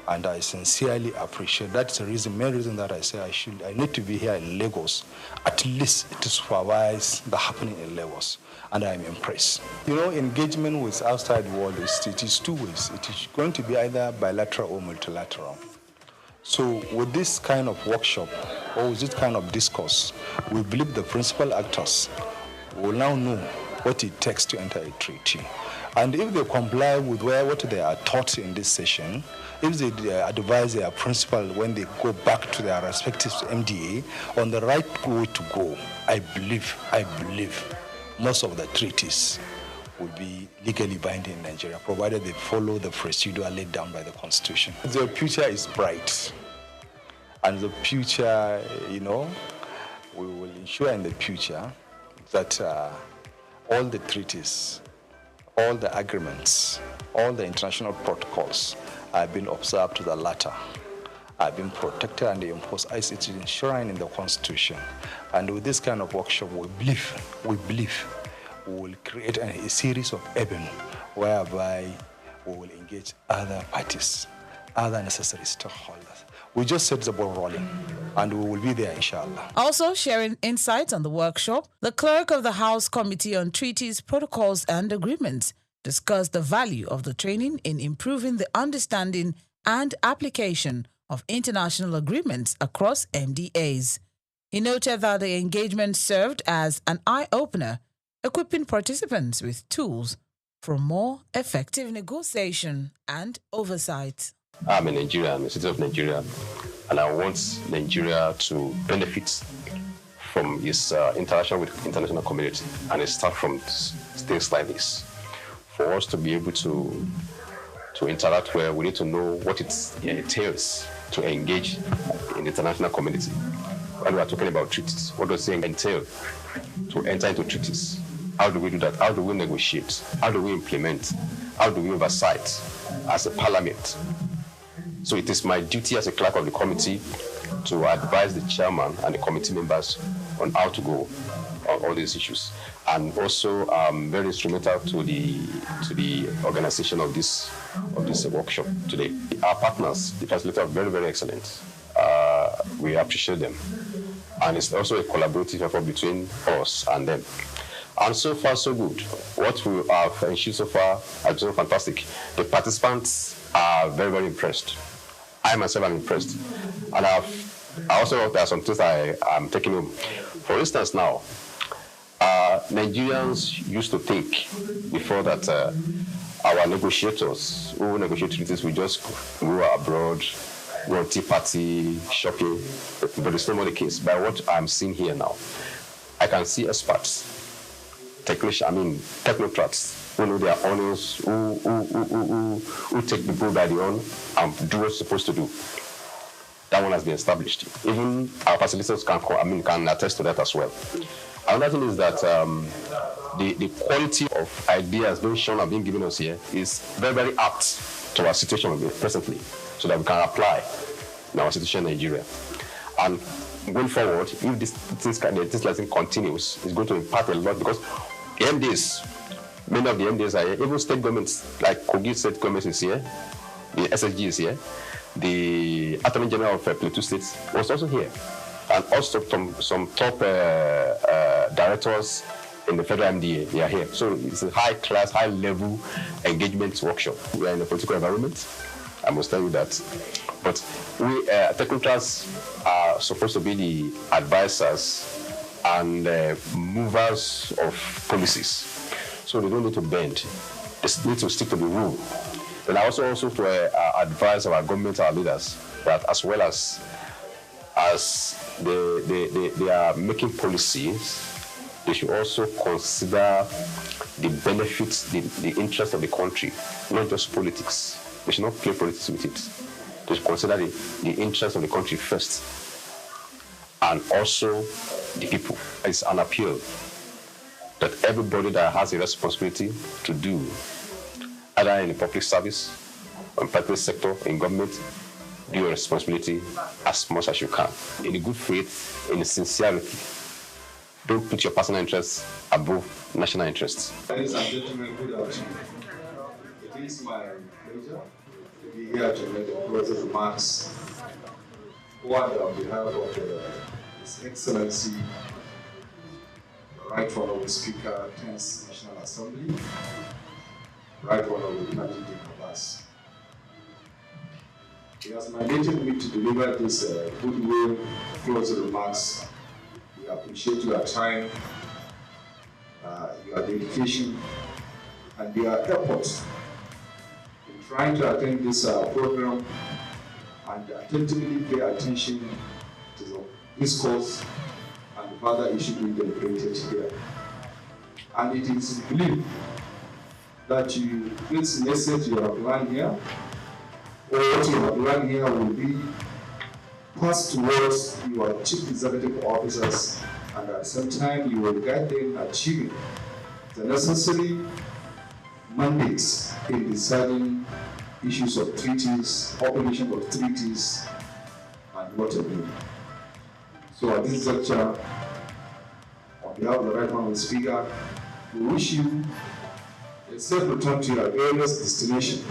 And I sincerely appreciate. That's the main reason that I say I need to be here in Lagos, at least to supervise the happening in Lagos. And I'm impressed. Engagement with outside world, it is two ways. It is going to be either bilateral or multilateral. So with this kind of workshop, or with this kind of discourse, we believe the principal actors will now know what it takes to enter a treaty. And if they comply with what they are taught in this session, if they advise their principal when they go back to their respective MDA on the right way to go, I believe most of the treaties will be legally binding in Nigeria, provided they follow the procedure laid down by the Constitution. The future is bright. And the future, we will ensure in the future that all the treaties, all the agreements, all the international protocols have been observed to the latter, have been protected and enforced as it is enshrined in the Constitution. And with this kind of workshop, we believe we will create a series of events whereby we will engage other parties, other necessary stakeholders. We just set the ball rolling, and we will be there, inshallah. Also sharing insights on the workshop, the clerk of the House Committee on Treaties, Protocols and Agreements discussed the value of the training in improving the understanding and application of international agreements across MDAs. He noted that the engagement served as an eye-opener, equipping participants with tools for more effective negotiation and oversight. I'm a Nigerian, I'm a citizen of Nigeria, and I want Nigeria to benefit from its interaction with the international community, and it starts from things like this. For us to be able to interact well, we need to know what it entails to engage in the international community. When we are talking about treaties, what does it entail to enter into treaties? How do we do that? How do we negotiate? How do we implement? How do we oversight as a parliament? So it is my duty as a clerk of the committee to advise the chairman and the committee members on how to go on all these issues. And also very instrumental to the organization of this workshop today. Our partners, the facilitators, are very, very excellent. We appreciate them. And it's also a collaborative effort between us and them. And so far, so good. What we have ensured so far has been fantastic. The participants are very, very impressed. I myself am impressed. And I also there are some things I'm taking home. For instance, now, Nigerians used to think before that our negotiators who negotiate treaties will just go abroad, go on tea party, shopping, but it's not the case. By what I'm seeing here now, I can see experts, technocrats who know their honors, who take the bull by the horn and do what's supposed to do. That one has been established. Even our facilitators can attest to that as well. Another thing is that the quality of ideas being shown and being given us here is very, very apt to our situation presently, so that we can apply in our situation in Nigeria. And going forward, if this lesson continues, it's going to impact a lot, because MDs Many of the MDs are here. Even state governments, like Kogi State Government is here. The SSG is here. The Attorney General of Plateau State was also here. And also some top directors in the federal MDA, they are here. So it's a high-class, high-level engagement workshop. We are in a political environment, I must tell you that. But we, technocrats are supposed to be the advisors and movers of policies. So they don't need to bend. They need to stick to the rule. And also to advise our government, our leaders, that as well as they are making policies, they should also consider the benefits, the interest of the country, not just politics. They should not play politics with it. They should consider the interest of the country first, and also the people. It's an appeal that everybody that has a responsibility to do, either in the public service, or in private sector, in government, do your responsibility as much as you can, in a good faith, in sincerity. Don't put your personal interests above national interests. Ladies and gentlemen, good afternoon. It is my pleasure to be here to make the closing remarks on behalf of His Excellency, the Right Honorable Speaker, 10th National Assembly, Right Honorable Taji Abbas. He has mandated me to deliver this goodwill closing remarks. We appreciate your time, your dedication, and your efforts in trying to attend this program and attentively pay attention to the discourse and the further issue being deliberated here. And it is believed that this message you have learned here, or what you have learned here, will be passed towards your chief executive officers, and at the same time you will guide them in achieving the necessary mandates in deciding issues of treaties, operation of treaties, and what have you. So at this juncture, on behalf of the Right Honorable Speaker, we wish you a safe return to your various destination,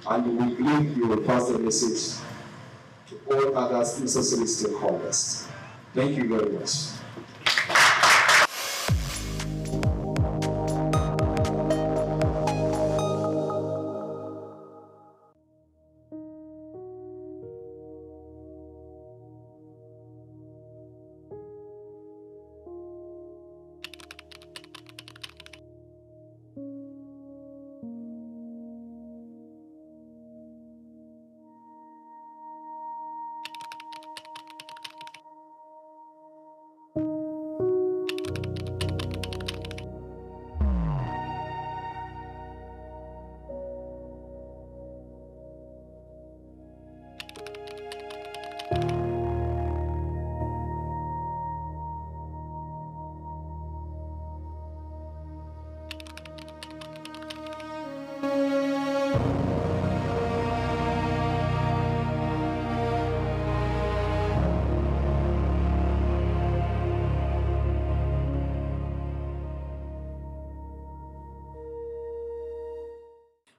and we believe you will pass the message to all other necessary stakeholders. Thank you very much.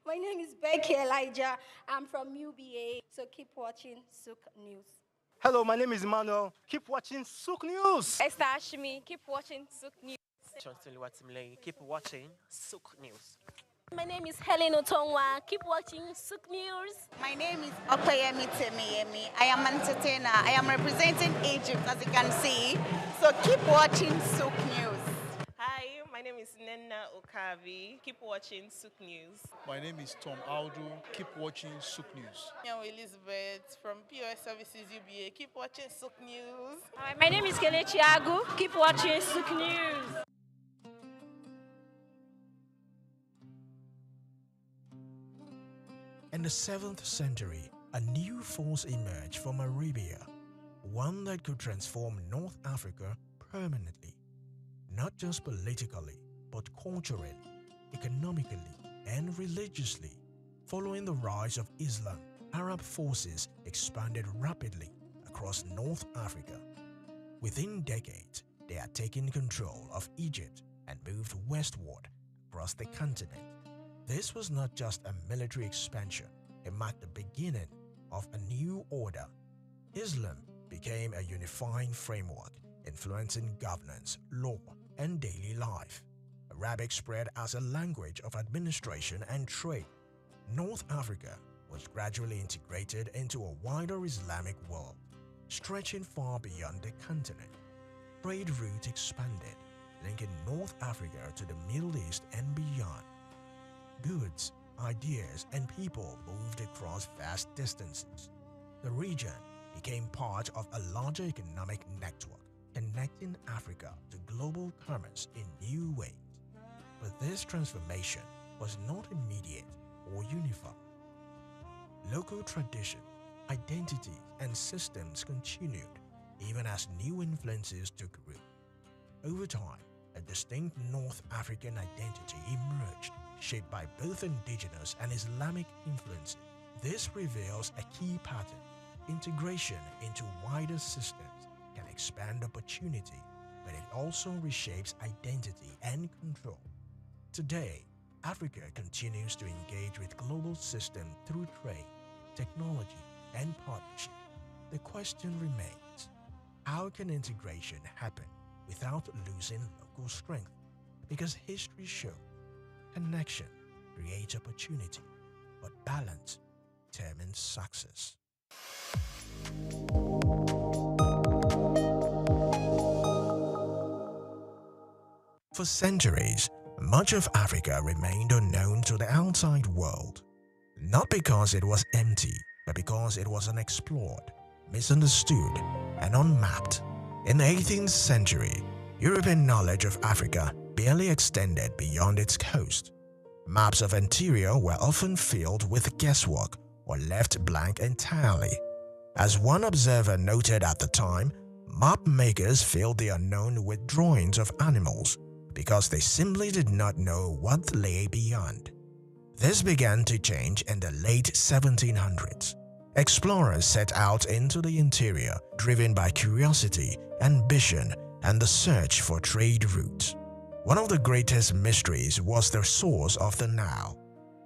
My name is Becky Elijah. I'm from UBA, so keep watching SOUQ News. Hello, my name is Emmanuel. Keep watching SOUQ News. Esther Ashimi, keep watching SOUQ News. Keep watching SOUQ News. My name is Helen Otongwa. Keep watching SOUQ News. My name is Okpeyemi Temiyemi. I am entertainer. I am representing Egypt, as you can see. So keep watching SOUQ News. Hi, my name is Nenna Okavi. Keep watching SOUQ News. My name is Tom Aldo. Keep watching SOUQ News. I'm Elizabeth from POS Services UBA. Keep watching SOUQ News. Hi, my name is Kelechi Agu. Keep watching SOUQ News. In the 7th century, a new force emerged from Arabia, one that could transform North Africa permanently, not just politically, but culturally, economically, and religiously. Following the rise of Islam, Arab forces expanded rapidly across North Africa. Within decades, they had taken control of Egypt and moved westward across the continent. This was not just a military expansion, it marked the beginning of a new order. Islam became a unifying framework, influencing governance, law, and daily life. Arabic spread as a language of administration and trade. North Africa was gradually integrated into a wider Islamic world, stretching far beyond the continent. Trade routes expanded, linking North Africa to the Middle East and beyond. Goods, ideas, and people moved across vast distances. The region became part of a larger economic network, connecting Africa to global commerce in new ways. But this transformation was not immediate or unified. Local tradition, identities, and systems continued even as new influences took root. Over time, a distinct North African identity emerged, shaped by both indigenous and Islamic influences. This reveals a key pattern. Integration into wider systems can expand opportunity, but it also reshapes identity and control. Today, Africa continues to engage with global systems through trade, technology, and partnership. The question remains, how can integration happen without losing local strength? Because history shows connection creates opportunity, but balance determines success. For centuries, much of Africa remained unknown to the outside world. Not because it was empty, but because it was unexplored, misunderstood, and unmapped. In the 18th century, European knowledge of Africa barely extended beyond its coast. Maps of interior were often filled with guesswork or left blank entirely. As one observer noted at the time, map makers filled the unknown with drawings of animals because they simply did not know what lay beyond. This began to change in the late 1700s. Explorers set out into the interior, driven by curiosity, ambition, and the search for trade routes. One of the greatest mysteries was the source of the Nile.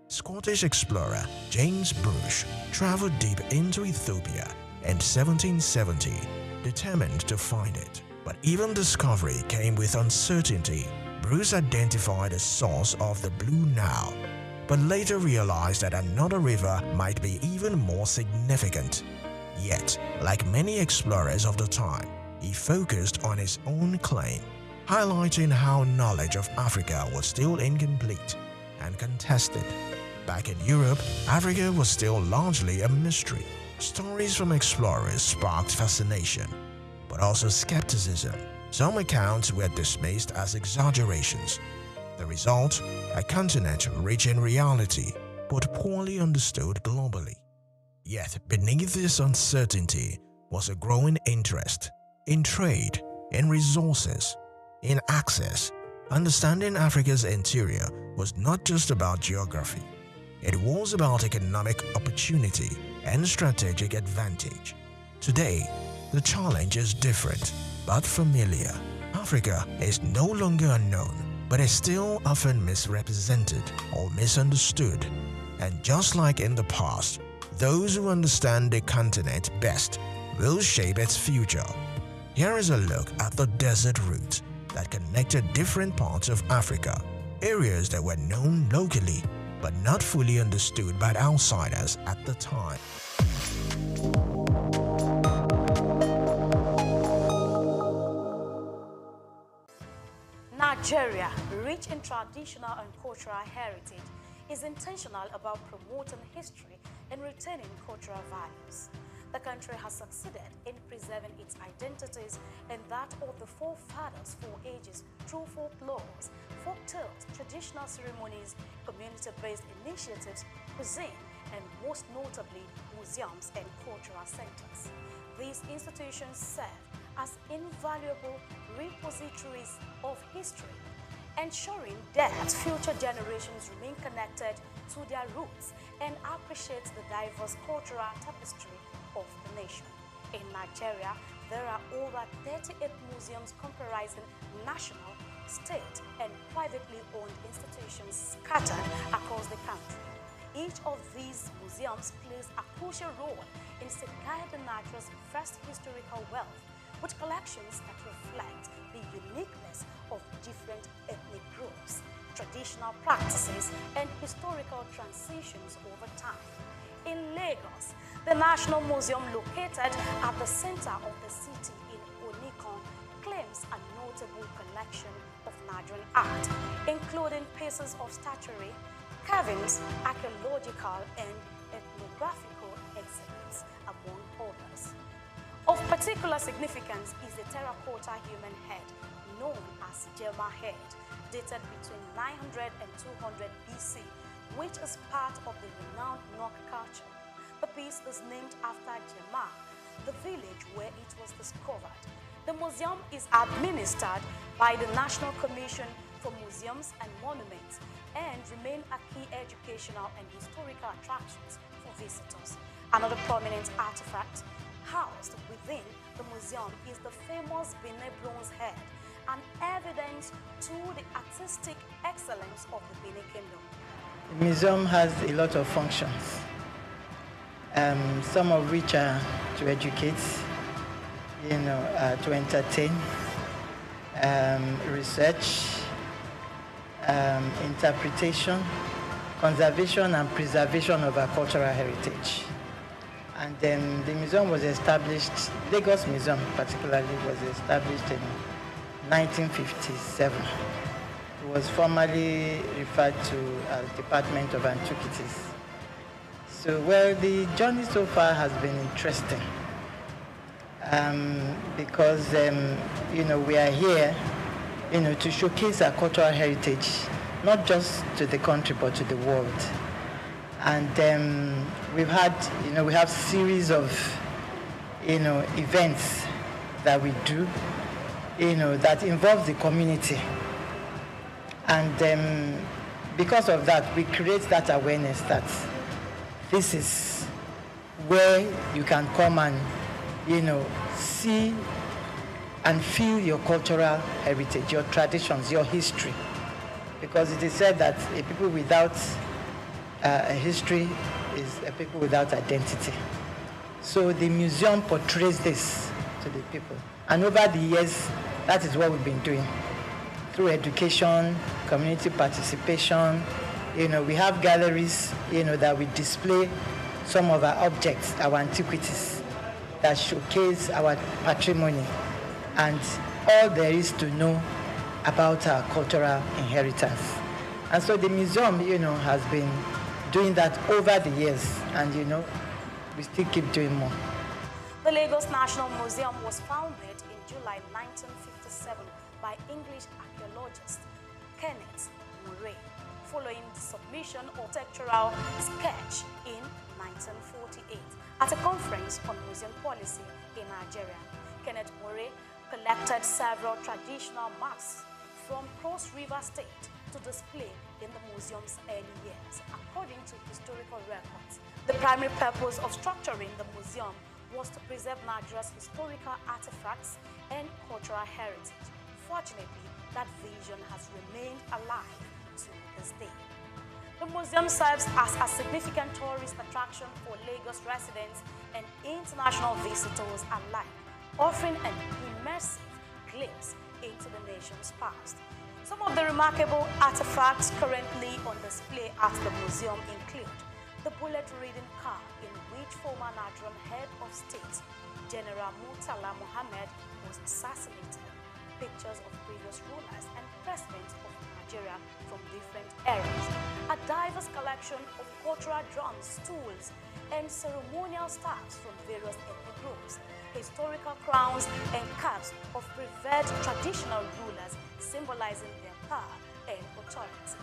Scottish explorer James Bruce traveled deep into Ethiopia in 1770, determined to find it. But even discovery came with uncertainty. Bruce identified a source of the Blue Nile, but later realized that another river might be even more significant. Yet, like many explorers of the time, he focused on his own claim, highlighting how knowledge of Africa was still incomplete and contested. Back in Europe, Africa was still largely a mystery. Stories from explorers sparked fascination, but also skepticism. Some accounts were dismissed as exaggerations. The result, a continent rich in reality, but poorly understood globally. Yet beneath this uncertainty was a growing interest in trade, in resources, in access. Understanding Africa's interior was not just about geography. It was about economic opportunity and strategic advantage. Today, the challenge is different, but familiar. Africa is no longer unknown, but is still often misrepresented or misunderstood. And just like in the past, those who understand the continent best will shape its future. Here is a look at the desert route that connected different parts of Africa, areas that were known locally but not fully understood by outsiders at the time. Nigeria, rich in traditional and cultural heritage, is intentional about promoting history and retaining cultural values. The country has succeeded in preserving its identities and that of the forefathers for ages through folklores, folktales, traditional ceremonies, community-based initiatives, cuisine, and most notably, museums and cultural centers. These institutions serve as invaluable repositories of history, ensuring that future generations remain connected to their roots and appreciate the diverse cultural tapestry of the nation. In Nigeria, there are over 38 museums comprising national, state, and privately owned institutions scattered across the country. Each of these museums plays a crucial role in safeguarding Nigeria's vast historical wealth, with collections that reflect the uniqueness of different ethnic groups, traditional practices, and historical transitions over time. In Lagos, the National Museum, located at the center of the city in Onikon, claims a notable collection of Nigerian art, including pieces of statuary, carvings, archaeological, and ethnographical exhibits, among others. Of particular significance is the terracotta human head, known as Jema head, dated between 900 and 200 BC, which is part of the renowned Nok culture. The piece is named after Jema, the village where it was discovered. The museum is administered by the National Commission for Museums and Monuments and remain a key educational and historical attractions for visitors. Another prominent artifact housed within the museum is the famous Benin bronze head, an evidence to the artistic excellence of the Benin Kingdom. The museum has a lot of functions, some of which are to educate, to entertain, research, interpretation, conservation and preservation of our cultural heritage. And then the museum was established, Lagos Museum particularly, was established in 1957. It was formerly referred to as Department of Antiquities. So, well, the journey so far has been interesting because, we are here, to showcase our cultural heritage, not just to the country, but to the world. And we've had, we have series of, events that we do, that involve the community. And because of that, we create that awareness that this is where you can come and, see and feel your cultural heritage, your traditions, your history. Because it is said that a people without a history is a people without identity. So the museum portrays this to the people. And over the years, that is what we've been doing. Through education, community participation, we have galleries, that we display some of our objects, our antiquities, that showcase our patrimony and all there is to know about our cultural inheritance. And so the museum, has been doing that over the years, and we still keep doing more. The Lagos National Museum was founded in July 1957 by English archaeologist Kenneth Murray, following the submission of architectural sketch in 1948 at a conference on museum policy in Nigeria. Kenneth Murray collected several traditional masks from Cross River State to display in the museum's early years, according to historical records. The primary purpose of structuring the museum was to preserve Nigeria's historical artifacts and cultural heritage. Fortunately, that vision has remained alive to this day. The museum serves as a significant tourist attraction for Lagos residents and international visitors alike, offering an immersive glimpse into the nation's past. Some of the remarkable artifacts currently on display at the museum include the bullet-ridden car in which former Nigerian head of state, General Murtala Mohammed, was assassinated, pictures of previous rulers and presidents of Nigeria from different eras, a diverse collection of cultural drums, tools, and ceremonial staffs from various ethnic groups, historical crowns and caps of revered traditional rulers symbolizing their power and authority,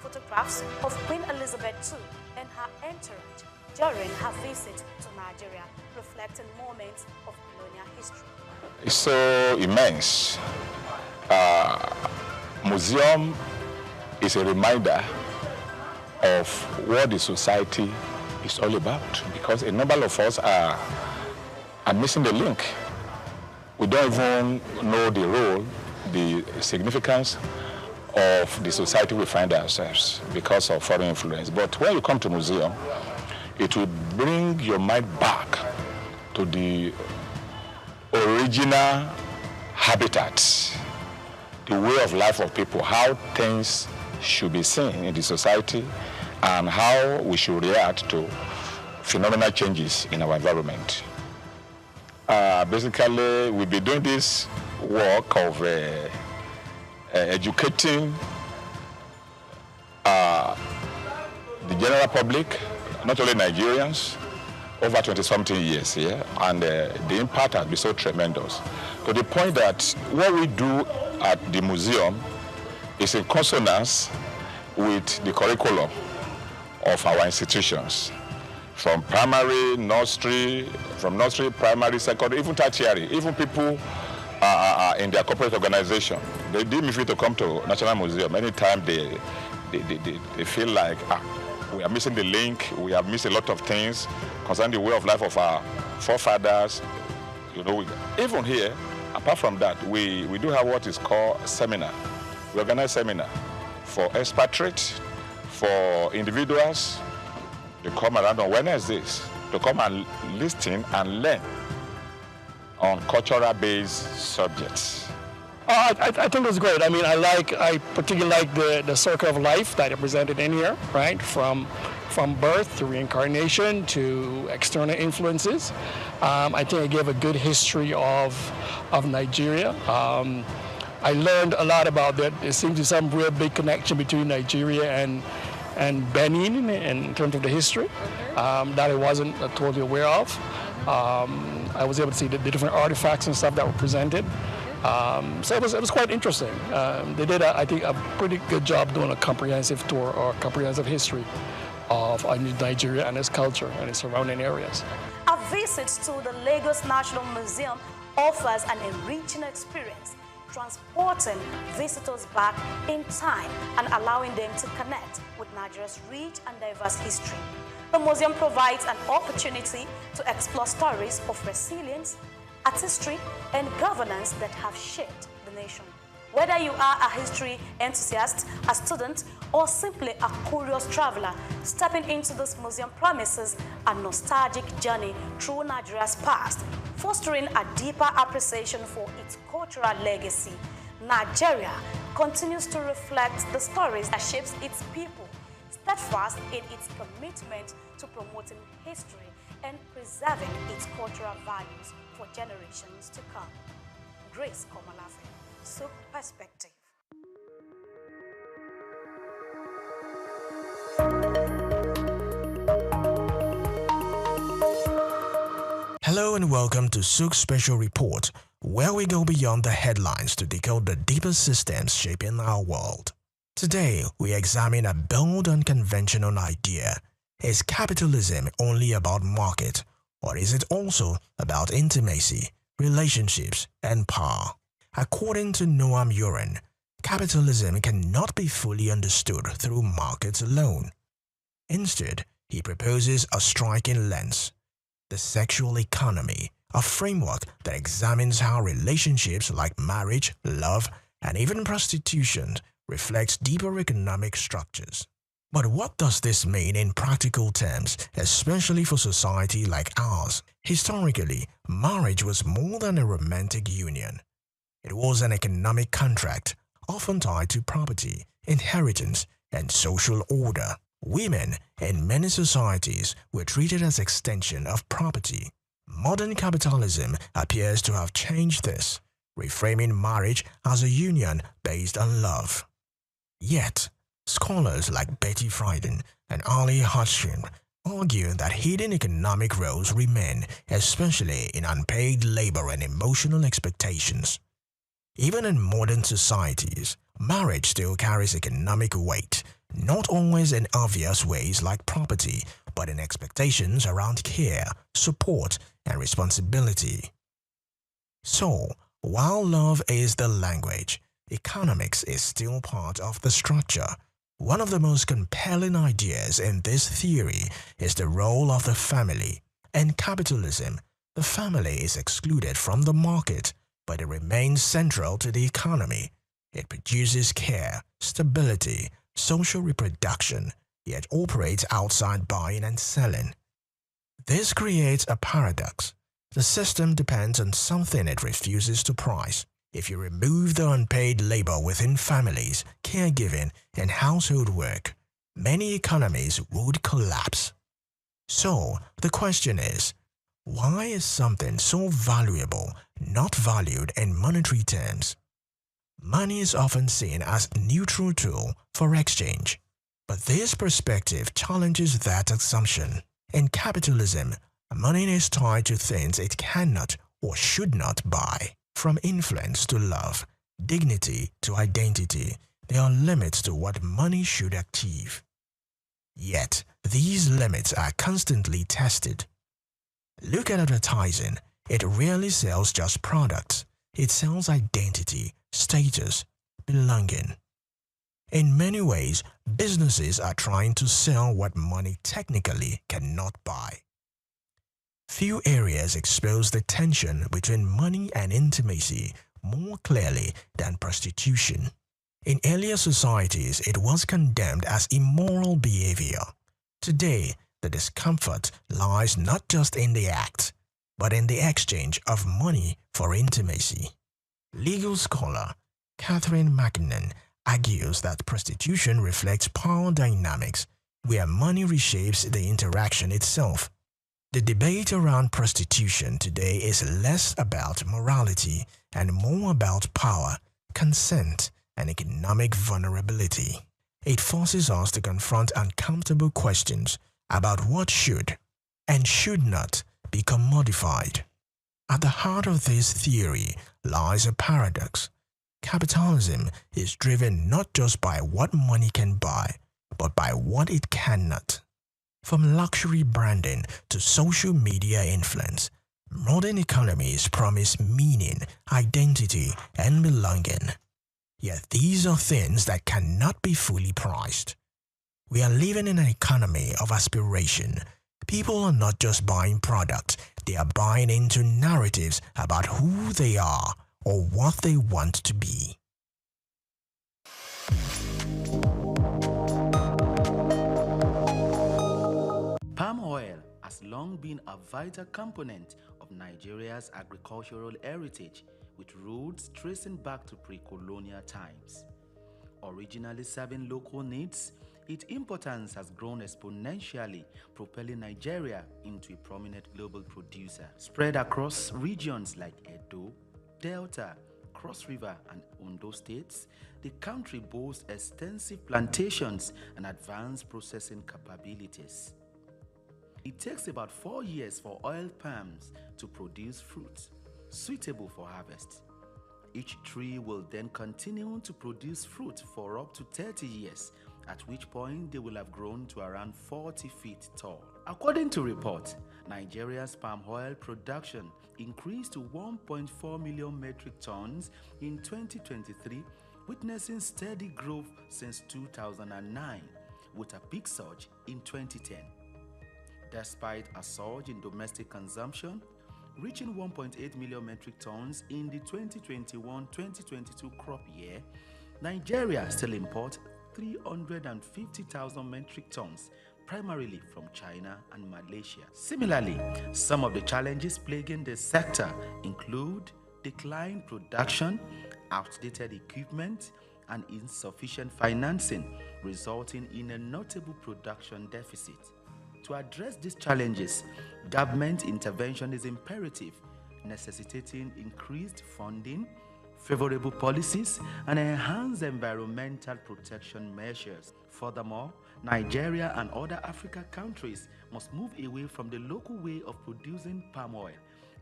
photographs of Queen Elizabeth II and her entourage during her visit to Nigeria, reflecting moments of colonial history. It's so immense. Museum is a reminder of what the society is all about, because a number of us are missing the link. We don't even know the role the significance of the society we find ourselves because of foreign influence. But when you come to museum, it will bring your mind back to the original habitat, the way of life of people, how things should be seen in the society, and how we should react to phenomenal changes in our environment. Basically, we'll be doing this work of educating the general public, not only Nigerians, over 20-something years here, and the impact has been so tremendous, to the point that what we do at the museum is in consonance with the curriculum of our institutions, from primary, nursery, primary, secondary, even tertiary, even people in their corporate organization. They deem me free to come to National Museum anytime they feel like we are missing the link, we have missed a lot of things concerning the way of life of our forefathers. You know, even here, apart from that, we do have what is called seminar. We organize seminar for expatriates, for individuals. They come around on Wednesdays to come and listen and learn on cultural-based subjects. I think it's great. I mean, I particularly like the circle of life that are presented in here, right? From birth to reincarnation to external influences. I think I gave a good history of Nigeria. I learned a lot about that. There seems to be some real big connection between Nigeria and Benin in terms of the history that I wasn't totally aware of. I was able to see the different artifacts and stuff that were presented. So it was quite interesting. They did, I think, a pretty good job doing a comprehensive tour or comprehensive history of Nigeria and its culture and its surrounding areas. A visit to the Lagos National Museum offers an enriching experience, transporting visitors back in time and allowing them to connect with Nigeria's rich and diverse history. The museum provides an opportunity to explore stories of resilience, artistry, and governance that have shaped the nation. Whether you are a history enthusiast, a student, or simply a curious traveler, stepping into this museum promises a nostalgic journey through Nigeria's past, fostering a deeper appreciation for its cultural legacy. Nigeria continues to reflect the stories that shapes its people, steadfast in its commitment to promoting history and preserving its cultural values for generations to come. Grace Komalafe, SOUQ Perspective. Hello and welcome to SOUQ Special Report, where we go beyond the headlines to decode the deeper systems shaping our world. Today, we examine a bold and unconventional idea. Is capitalism only about market, or is it also about intimacy, relationships, and power? According to Noam Yoren, capitalism cannot be fully understood through markets alone. Instead, he proposes a striking lens: the sexual economy, a framework that examines how relationships like marriage, love, and even prostitution reflect deeper economic structures. But what does this mean in practical terms, especially for society like ours? Historically, marriage was more than a romantic union. It was an economic contract, often tied to property, inheritance, and social order. Women, in many societies, were treated as extension of property. Modern capitalism appears to have changed this, reframing marriage as a union based on love. Yet, scholars like Betty Friedan and Ali Hodgson argue that hidden economic roles remain, especially in unpaid labor and emotional expectations. Even in modern societies, marriage still carries economic weight, not always in obvious ways like property, but in expectations around care, support, and responsibility. So, while love is the language, economics is still part of the structure. One of the most compelling ideas in this theory is the role of the family. In capitalism, the family is excluded from the market, but it remains central to the economy. It produces care, stability, social reproduction, yet operates outside buying and selling. This creates a paradox. The system depends on something it refuses to price. If you remove the unpaid labor within families, caregiving, and household work, many economies would collapse. So, the question is, why is something so valuable not valued in monetary terms? Money is often seen as a neutral tool for exchange, but this perspective challenges that assumption. In capitalism, money is tied to things it cannot or should not buy. From influence to love, dignity to identity, there are limits to what money should achieve. Yet, these limits are constantly tested. Look at advertising. It rarely sells just products. It sells identity, status, belonging. In many ways, businesses are trying to sell what money technically cannot buy. Few areas expose the tension between money and intimacy more clearly than prostitution. In earlier societies, it was condemned as immoral behavior. Today, the discomfort lies not just in the act, but in the exchange of money for intimacy. Legal scholar Catherine Mackinnon argues that prostitution reflects power dynamics where money reshapes the interaction itself. The debate around prostitution today is less about morality and more about power, consent, and economic vulnerability. It forces us to confront uncomfortable questions about what should and should not be commodified. At the heart of this theory lies a paradox. Capitalism is driven not just by what money can buy, but by what it cannot. From luxury branding to social media influence, modern economies promise meaning, identity, and belonging. Yet these are things that cannot be fully priced. We are living in an economy of aspiration. People are not just buying products, they are buying into narratives about who they are or what they want to be. Palm oil has long been a vital component of Nigeria's agricultural heritage, with roots tracing back to pre-colonial times. Originally serving local needs, its importance has grown exponentially, propelling Nigeria into a prominent global producer. Spread across regions like Edo, Delta, Cross River, and Ondo states, the country boasts extensive plantations and advanced processing capabilities. It takes about 4 years for oil palms to produce fruit suitable for harvest. Each tree will then continue to produce fruit for up to 30 years, at which point they will have grown to around 40 feet tall. According to reports, Nigeria's palm oil production increased to 1.4 million metric tons in 2023, witnessing steady growth since 2009, with a peak surge in 2010. Despite a surge in domestic consumption, reaching 1.8 million metric tons in the 2021-2022 crop year, Nigeria still imports 350,000 metric tons, primarily from China and Malaysia. Similarly, some of the challenges plaguing the sector include declined production, outdated equipment, and insufficient financing, resulting in a notable production deficit. To address these challenges, government intervention is imperative, necessitating increased funding, favorable policies, and enhanced environmental protection measures. Furthermore, Nigeria and other African countries must move away from the local way of producing palm oil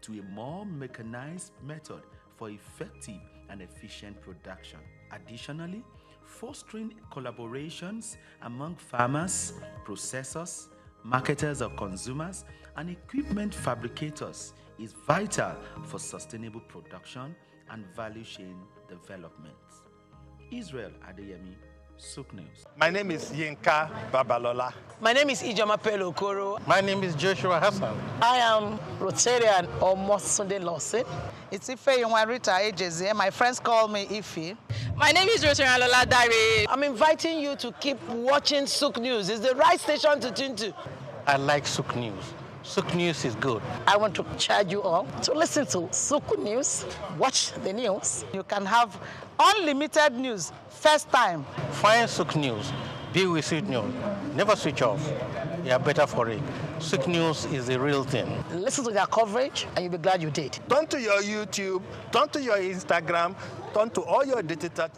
to a more mechanized method for effective and efficient production. Additionally, fostering collaborations among farmers, processors, marketers or consumers, and equipment fabricators is vital for sustainable production and value chain development. Israel Adeyemi, SOUQ News. My name is Yinka Babalola. My name is Ijoma Pelokoro. My name is Joshua Hassan. I am Rotarian or Mosunde Lawson. It's Ife Yonwarita Ejeze. My friends call me Ife. My name is Rotarian Lola Dare. I'm inviting you to keep watching SOUQ News. It's the right station to tune to. I like SOUQ News. SOUQ News is good. I want to charge you all to listen to SOUQ News, watch the news. You can have unlimited news first time. Find SOUQ News. Be with SOUQ News. Never switch off. You are better for it. SOUQ News is the real thing. Listen to their coverage and you'll be glad you did. Turn to your YouTube, turn to your Instagram, turn to all your digital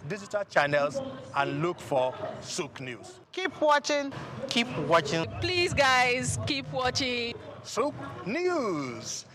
channels and look for SOUQ News. Keep watching. Keep watching. Please, guys, keep watching. SOUQ News.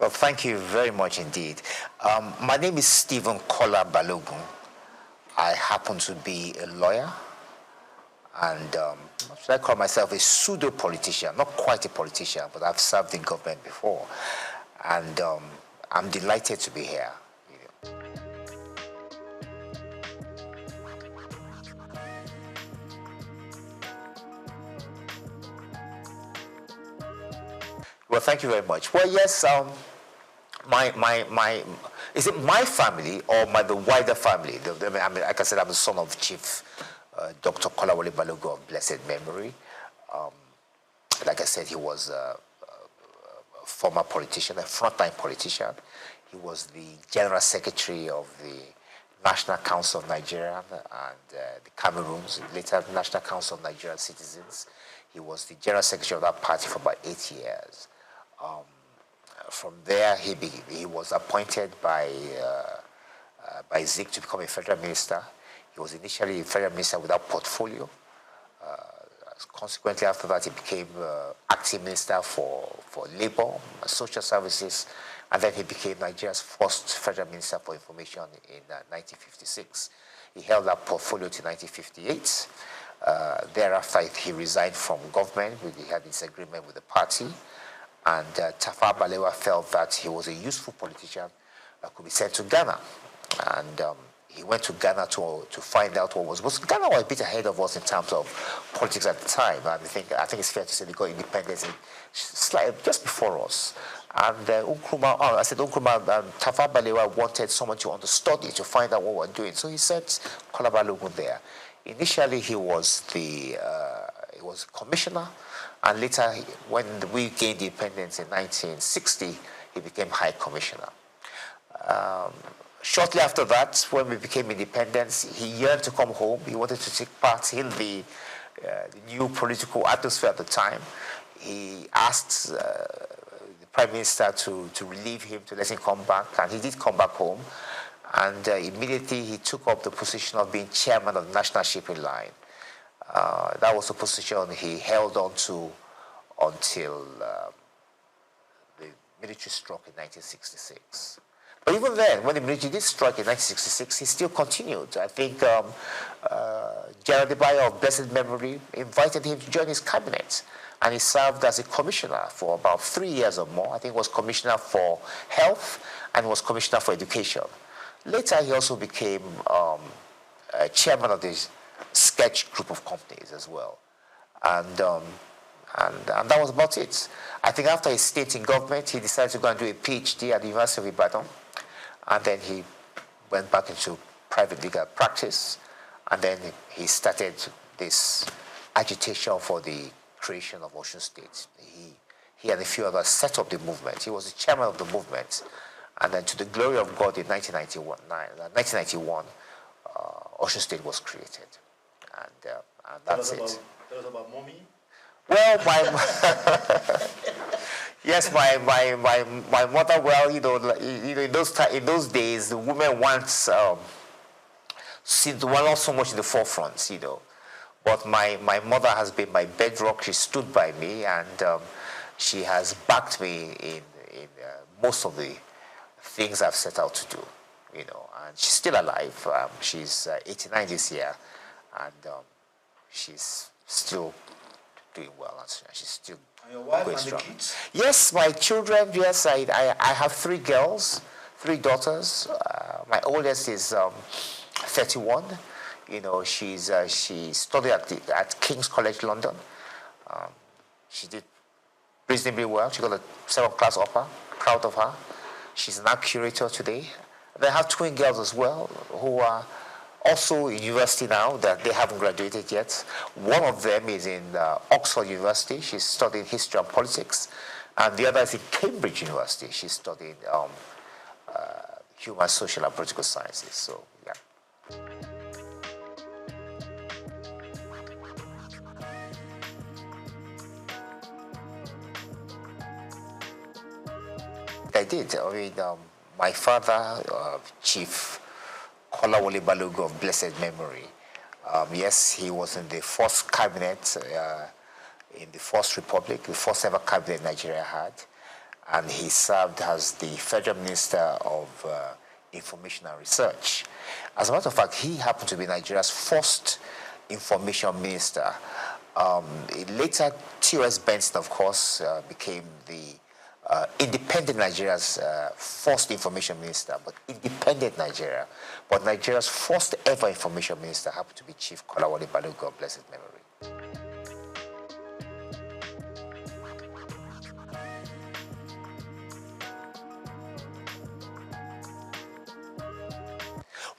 Well, thank you very much indeed. My name is Stephen Kola Balogun. I happen to be a lawyer and should I call myself a pseudo-politician? Not quite a politician, but I've served in government before. And I'm delighted to be here. Well, thank you very much. Well, yes, is it my family or the wider family? I mean, like I said, I'm the son of Chief Dr. Kolawole Balogun of blessed memory. Like I said, he was a former politician, a frontline politician. He was the General Secretary of the National Council of Nigeria and the Cameroons, later National Council of Nigerian Citizens. He was the General Secretary of that party for about 8 years. From there, he was appointed by SOUQ to become a federal minister. He was initially a federal minister without portfolio. Consequently, after that, he became acting minister for labor and social services, and then he became Nigeria's first federal minister for information in 1956. He held that portfolio to 1958. Thereafter, he resigned from government. He had disagreement with the party. And Tafawa Balewa felt that he was a useful politician that could be sent to Ghana. And he went to Ghana to find out what was. Ghana was a bit ahead of us in terms of politics at the time. And I think it's fair to say they got independence just before us. And Tafawa Balewa wanted someone to understudy, to find out what we're doing. So he sent Kola Balogun there. Initially, he was commissioner. And later, when we gained independence in 1960, he became High Commissioner. Shortly after that, when we became independent, he yearned to come home. He wanted to take part in the new political atmosphere at the time. He asked the Prime Minister to relieve him, to let him come back, and he did come back home. And immediately, he took up the position of being chairman of the National Shipping Line. That was a position he held on to until the military struck in 1966. But even then, when the military did strike in 1966, he still continued. I think General Debayo of blessed memory invited him to join his cabinet. and he served as a commissioner for about 3 years or more. I think he was commissioner for health and was commissioner for education. Later, he also became chairman of the sketch group of companies as well. And that was about it. I think after his stint in government, he decided to go and do a PhD at the University of Ibadan. And then he went back into private legal practice. And then he started this agitation for the creation of Osun State. He and a few others set up the movement. He was the chairman of the movement. And then to the glory of God in 1991, Osun State was created. And that's it. Tell us about mommy. Well, yes, my mother. Well, in those days, the women were not so much in the forefront, But my mother has been my bedrock. She stood by me, and she has backed me in most of the things I've set out to do, And she's still alive. She's 89 this year, and she's still doing well, and she's still and your wife going and strong. the kids? Yes, my children. Yes, I have 3 girls, 3 daughters. My oldest is 31. She studied at King's College London. She did reasonably well. She got a 7th class upper. Proud of her. She's now curator today. They have twin girls as well who are also in university now, that they haven't graduated yet. One of them is in Oxford University. She's studying history and politics. And the other is in Cambridge University. She's studying human, social, and political sciences. So, yeah. I did. My father, Chief Kolawole Balogun of blessed memory. Yes, he was in the first cabinet in the First Republic, the first ever cabinet Nigeria had, and he served as the Federal Minister of Information and Research. As a matter of fact, he happened to be Nigeria's first information minister. Later, T.O.S. Benson, of course, became the independent Nigeria's first information minister, but independent Nigeria. But Nigeria's first ever information minister happened to be Chief Kolawole Balogun of blessed memory.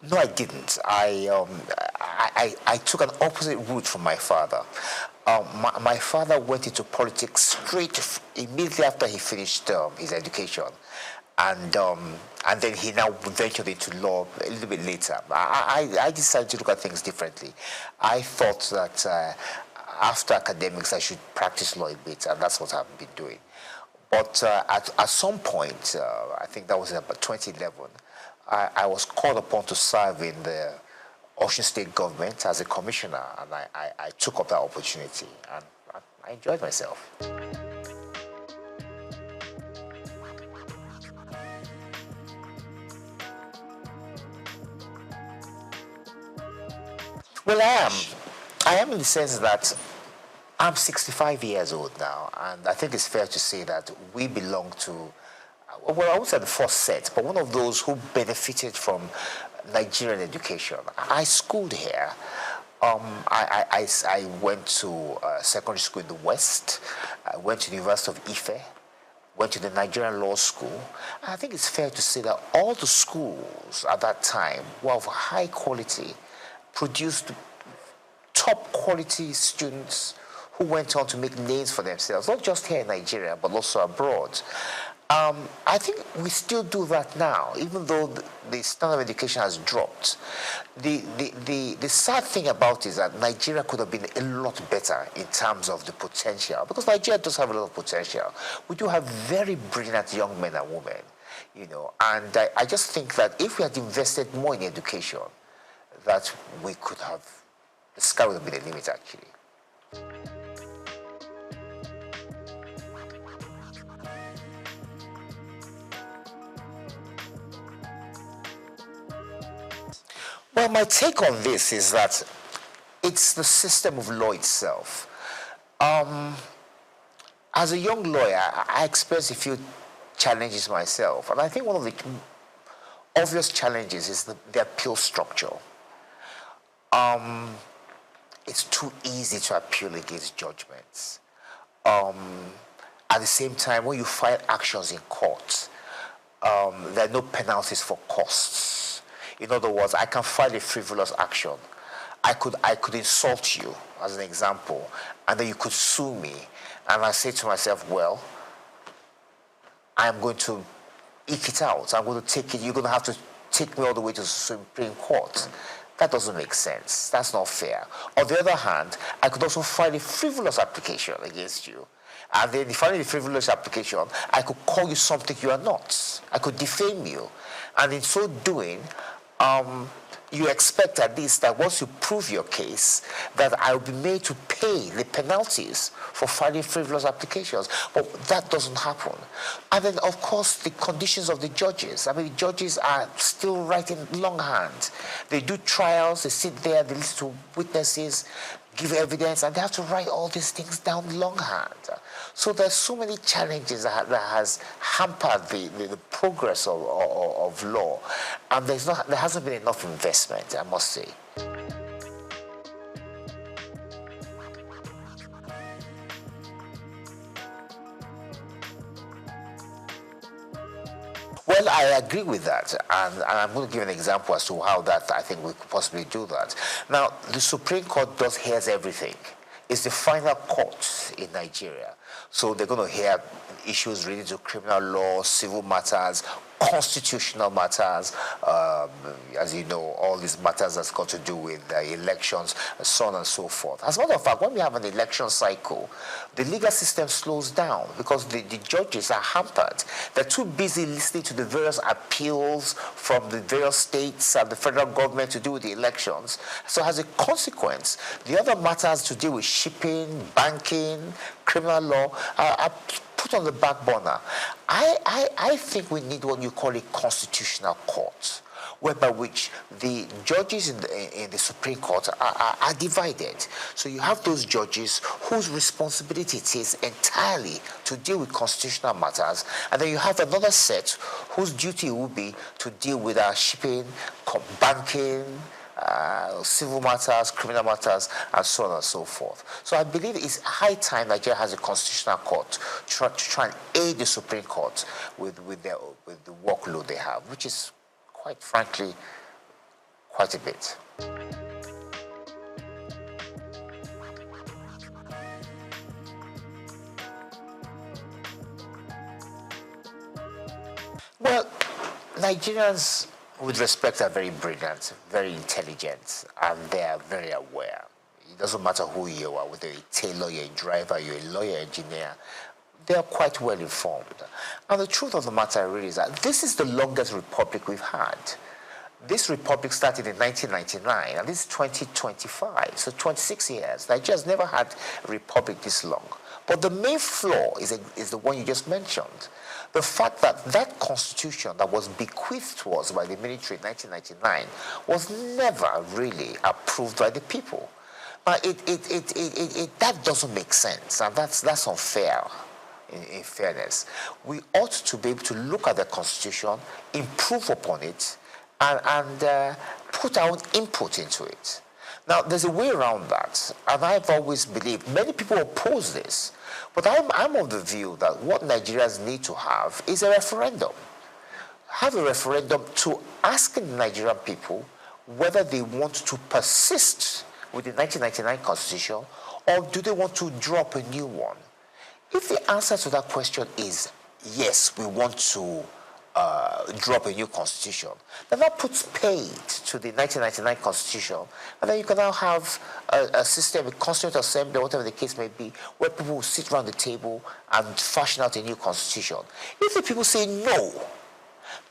No, I didn't. I took an opposite route from my father. My father went into politics straight immediately after he finished his education, and then he now ventured into law a little bit later. I decided to look at things differently. I thought that after academics I should practice law a bit, and that's what I've been doing. But at some point, I think that was in about 2011, I was called upon to serve in the Osun State government as a commissioner, and I took up that opportunity, and I enjoyed myself. Well, I am in the sense that I'm 65 years old now, and I think it's fair to say that we belong to, well, I would say the first set, but one of those who benefited from Nigerian education. I schooled here. I went to secondary school in the West. I went to the University of Ife. Went to the Nigerian Law School. And I think it's fair to say that all the schools at that time were of high quality, produced top quality students who went on to make names for themselves, not just here in Nigeria, but also abroad. I think we still do that now, even though the standard of education has dropped. The sad thing about it is that Nigeria could have been a lot better in terms of the potential, because Nigeria does have a lot of potential. We do have very brilliant young men and women, and I just think that if we had invested more in education, that we could have, the sky would have been the limit, actually. Well, my take on this is that it's the system of law itself. as a young lawyer, I experienced a few challenges myself. And I think one of the obvious challenges is the appeal structure. It's too easy to appeal against judgments. At the same time, when you file actions in court, there are no penalties for costs. In other words, I can file a frivolous action. I could insult you, as an example, and then you could sue me. And I say to myself, well, I'm going to eke it out. I'm going to take it. You're going to have to take me all the way to the Supreme Court. That doesn't make sense. That's not fair. On the other hand, I could also file a frivolous application against you. And then filing the frivolous application, I could call you something you are not. I could defame you. And in so doing, you expect at least that once you prove your case, that I will be made to pay the penalties for filing frivolous applications. But that doesn't happen. And then, of course, the conditions of the judges. I mean, the judges are still writing longhand. They do trials, they sit there, they listen to witnesses, give evidence, and they have to write all these things down longhand. So there's so many challenges that has hampered the progress of law, and there hasn't been enough investment, I must say. Well, I agree with that, and I'm going to give an example as to how that I think we could possibly do that. Now, the Supreme Court hears everything. It's the final court in Nigeria. So they're going to hear issues related to criminal law, civil matters, constitutional matters, as you know, all these matters that's got to do with elections, so on and so forth. As a matter of fact, when we have an election cycle, the legal system slows down because the judges are hampered. They're too busy listening to the various appeals from the various states and the federal government to do with the elections. So as a consequence, the other matters to deal with shipping, banking, criminal law are put on the back burner. I think we need what you call a constitutional court, whereby which the judges in the Supreme Court are divided. So you have those judges whose responsibility it is entirely to deal with constitutional matters, and then you have another set whose duty will be to deal with shipping, banking, civil matters, criminal matters, and so on and so forth. So I believe it's high time Nigeria has a constitutional court to try and aid the Supreme Court with the workload they have, which is, quite frankly, quite a bit. Well, Nigerians, with respect, are very brilliant, very intelligent, and they are very aware. It doesn't matter who you are, whether you're a tailor, you're a driver, you're a lawyer, engineer, they are quite well informed. And the truth of the matter really is that this is the longest republic we've had. This republic started in 1999, and this is 2025, so 26 years. Nigeria's never had a republic this long. But the main flaw is the one you just mentioned. The fact that that constitution that was bequeathed to us by the military in 1999 was never really approved by the people. That doesn't make sense, and that's unfair. In fairness, we ought to be able to look at the constitution, improve upon it, and put our own input into it. Now, there's a way around that, and I've always believed, many people oppose this, but I'm of the view that what Nigerians need to have is a referendum. Have a referendum to ask the Nigerian people whether they want to persist with the 1999 constitution, or do they want to drop a new one. If the answer to that question is yes, we want to drop a new constitution, then that puts paid to the 1999 constitution, and then you can now have a system, a constituent assembly, whatever the case may be, where people will sit around the table and fashion out a new constitution. If the people say no,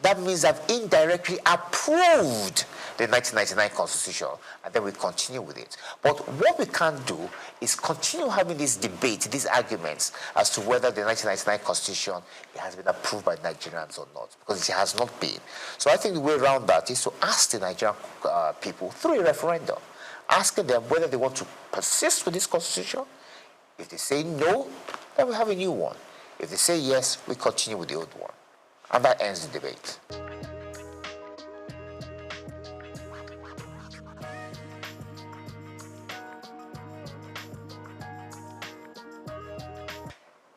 that means they've indirectly approved the 1999 constitution, and then we continue with it. But what we can't do is continue having this debate, these arguments as to whether the 1999 constitution has been approved by Nigerians or not, because it has not been. So I think the way around that is to ask the Nigerian people through a referendum, asking them whether they want to persist with this constitution. If they say no, then we have a new one. If they say yes, we continue with the old one. And that ends the debate.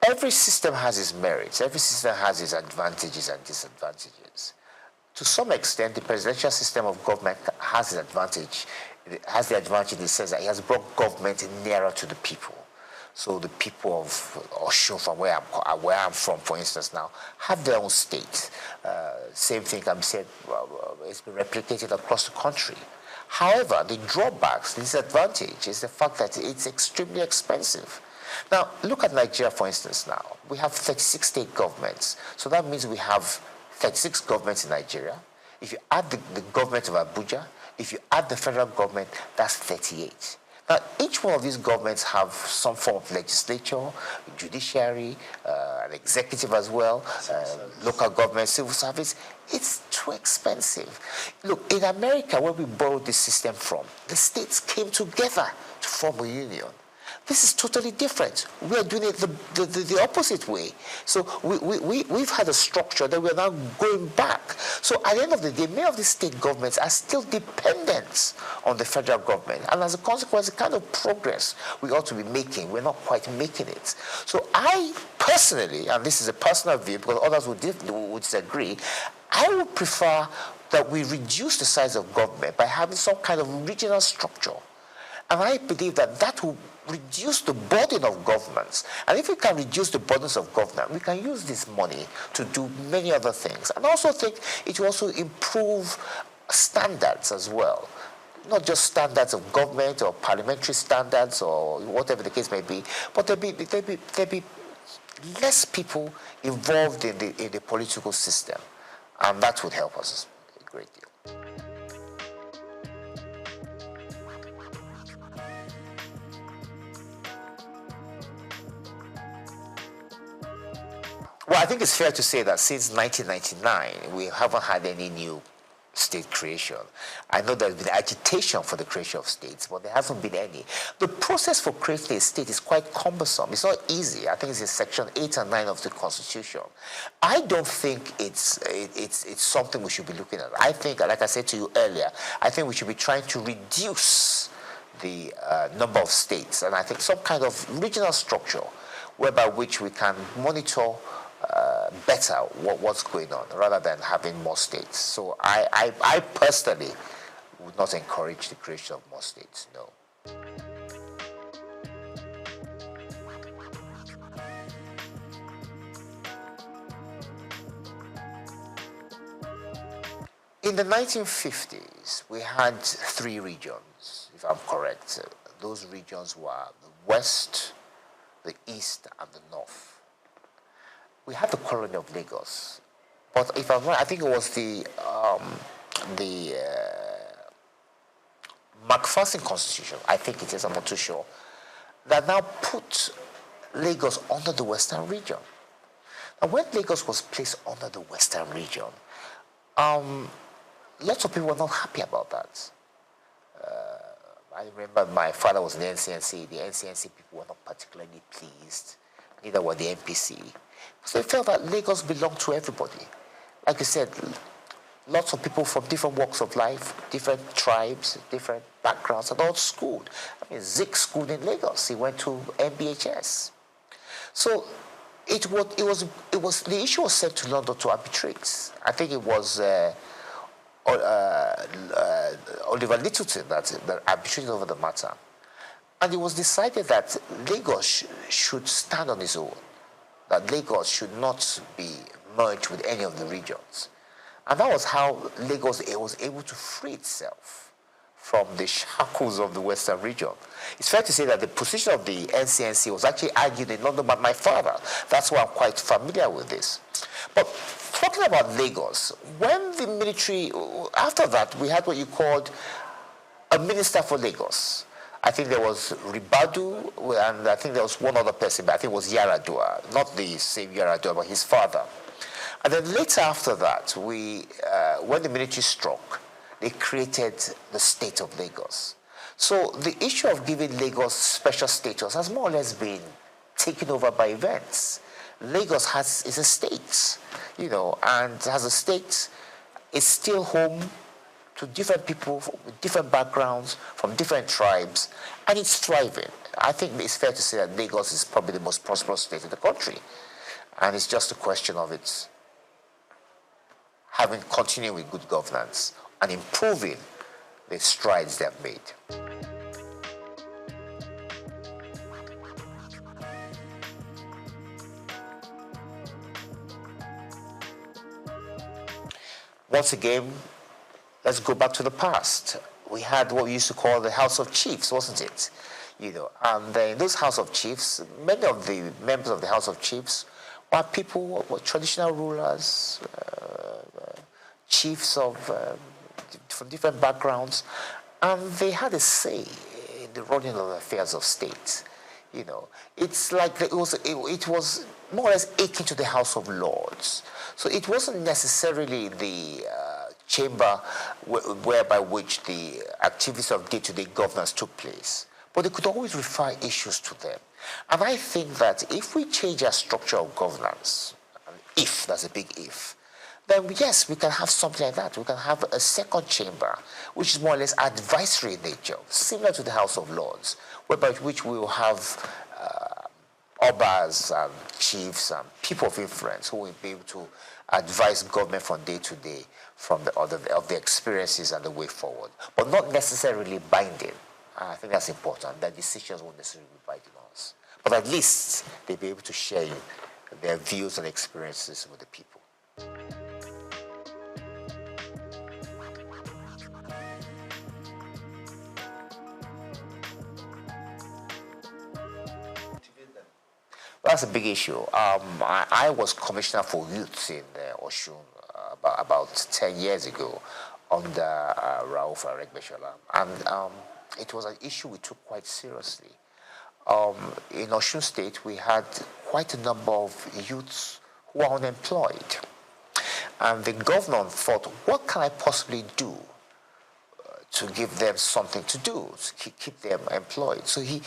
Every system has its merits. Every system has its advantages and disadvantages. To some extent, the presidential system of government has an advantage. It has the advantage in the sense that it has brought government nearer to the people. So the people of Osun, from where I'm from, for instance, now, have their own state. Same thing can be said, it's been replicated across the country. However, the drawbacks, the disadvantage is the fact that it's extremely expensive. Now, look at Nigeria, for instance, now. We have 36 state governments. So that means we have 36 governments in Nigeria. If you add the government of Abuja, if you add the federal government, that's 38. Now, each one of these governments have some form of legislature, judiciary, an executive as well, local government, civil service. It's too expensive. Look, in America, where we borrowed this system from, the states came together to form a union. This is totally different. We are doing it the opposite way. So we've had a structure that we're now going back. So at the end of the day, many of the state governments are still dependent on the federal government. And as a consequence, the kind of progress we ought to be making, we're not quite making it. So I personally, and this is a personal view because others would disagree, I would prefer that we reduce the size of government by having some kind of regional structure. And I believe that that will reduce the burden of governments. And if we can reduce the burdens of government, we can use this money to do many other things. And I also think it will also improve standards as well. Not just standards of government or parliamentary standards or whatever the case may be, but there'll be less people involved in the political system. And that would help us a great deal. Well, I think it's fair to say that since 1999, we haven't had any new state creation. I know there's been agitation for the creation of states, but there hasn't been any. The process for creating a state is quite cumbersome. It's not easy. I think it's in Section 8 and 9 of the Constitution. I don't think it's something we should be looking at. I think, like I said to you earlier, I think we should be trying to reduce the number of states, and I think some kind of regional structure whereby which we can monitor better what's going on rather than having more states. So I personally would not encourage the creation of more states, no. In the 1950s, we had 3 regions, if I'm correct. Those regions were the West, the East, and the North. We had the colony of Lagos, but if I'm right, I think it was the MacPherson Constitution, I think it is, I'm not too sure, that now put Lagos under the Western region. Now, when Lagos was placed under the Western region, lots of people were not happy about that. I remember my father was in the NCNC. The NCNC people were not particularly pleased, neither were the NPC. So they felt that Lagos belonged to everybody. Like I said, lots of people from different walks of life, different tribes, different backgrounds, and all schooled. I mean, Zik schooled in Lagos. He went to MBHS. So it was the issue was sent to London to arbitrate. I think it was Oliver Littleton that arbitrated over the matter. And it was decided that Lagos should stand on its own, that Lagos should not be merged with any of the regions. And that was how Lagos was able to free itself from the shackles of the Western region. It's fair to say that the position of the NCNC was actually argued in London by my father. That's why I'm quite familiar with this. But talking about Lagos, when the military, after that, we had what you called a minister for Lagos. I think there was Ribadu, and I think there was one other person, but I think it was Yaradua, not the same Yaradua, but his father. And then later after that, when the military struck, they created the state of Lagos. So the issue of giving Lagos special status has more or less been taken over by events. Lagos is a state, and as a state, it's still home to different people with different backgrounds, from different tribes, and it's thriving. I think it's fair to say that Lagos is probably the most prosperous state in the country. And it's just a question of it having continued with good governance and improving the strides they have made. Once again, let's go back to the past. We had what we used to call the House of Chiefs, wasn't it? And in those House of Chiefs, many of the members of the House of Chiefs were people, were traditional rulers, chiefs from different backgrounds, and they had a say in the running of the affairs of state. It's like it was more or less akin to the House of Lords. So it wasn't necessarily the chamber whereby which the activities of day-to-day governance took place, but they could always refer issues to them. And I think that if we change our structure of governance, if, that's a big if, then yes, we can have something like that. We can have a second chamber, which is more or less advisory in nature, similar to the House of Lords, whereby which we will have obas and chiefs and people of influence who will be able to advise government from day to day from of the experiences and the way forward, but not necessarily binding. I think that's important. That decisions won't necessarily be binding on us, but at least they'll be able to share their views and experiences with the people. That's a big issue. I was commissioner for youth in Osun about 10 years ago under Rauf Aregbesola, and it was an issue we took quite seriously. In Osun State, we had quite a number of youths who were unemployed, and the governor thought, what can I possibly do to give them something to do, to keep them employed? So he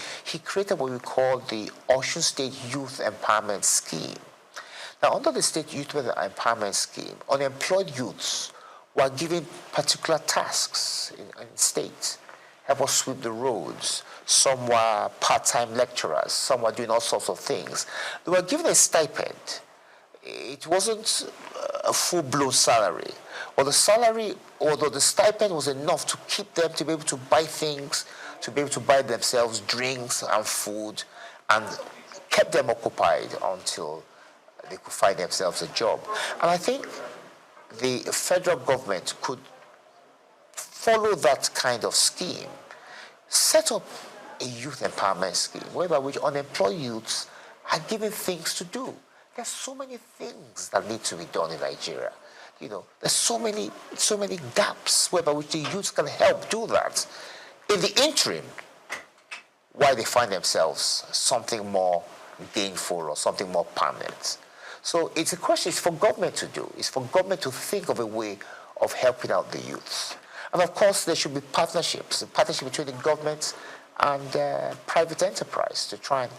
created what we call the Osun State Youth Empowerment Scheme. Now, under the State Youth Empowerment Scheme, unemployed youths were given particular tasks in state. Help us sweep the roads. Some were part-time lecturers. Some were doing all sorts of things. They were given a stipend. It wasn't a full-blown salary. Or the salary, although the stipend was enough to keep them to be able to buy things, to be able to buy themselves drinks and food, and kept them occupied until they could find themselves a job. And I think the federal government could follow that kind of scheme, set up a youth empowerment scheme whereby which unemployed youths are given things to do. There's so many things that need to be done in Nigeria. There's so many gaps whereby which the youths can help do that. In the interim, while they find themselves something more gainful or something more permanent. So it's a question, it's for government to do. It's for government to think of a way of helping out the youths. And of course, there should be partnerships, a partnership between the government and private enterprise to try and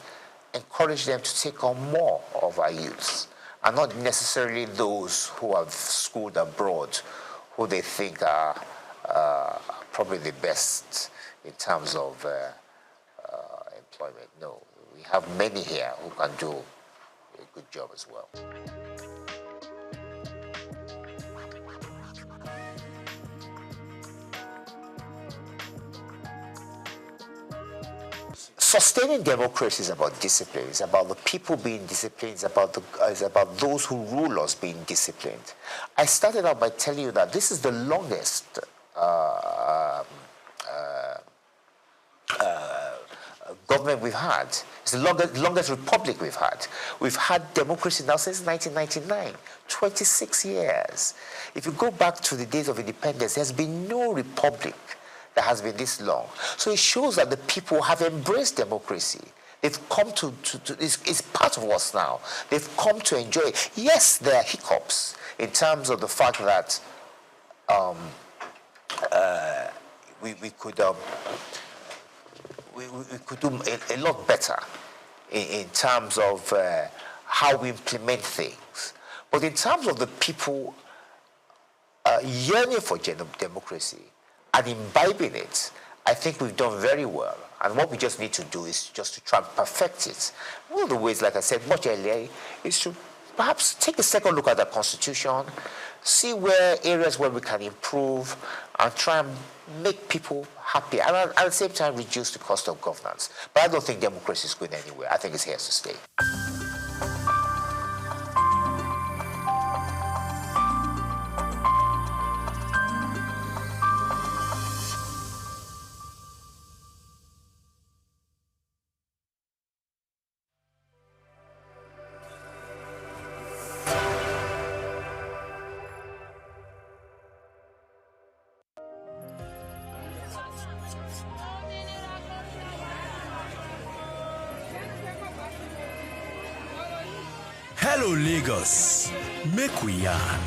encourage them to take on more of our youths, and not necessarily those who have schooled abroad, who they think are probably the best in terms of employment. No, we have many here who can do a good job as well. Sustaining democracy is about discipline. It's about the people being disciplined. It's about those who rule us being disciplined. I started out by telling you that this is the longest government we've had. It's the longest republic we've had. We've had democracy now since 1999, 26 years. If you go back to the days of independence, there's been no republic that has been this long. So it shows that the people have embraced democracy. They've come to it's part of us now. They've come to enjoy it. Yes, there are hiccups in terms of the fact that we could do a lot better in terms of how we implement things. But in terms of the people yearning for democracy and imbibing it, I think we've done very well. And what we just need to do is just to try and perfect it. One of the ways, like I said much earlier, is to perhaps take a second look at the Constitution, see where areas where we can improve, and try and make people happy, and at the same time reduce the cost of governance. But I don't think democracy is going anywhere. I think it's here to stay. Hello Lagos, make we yarn.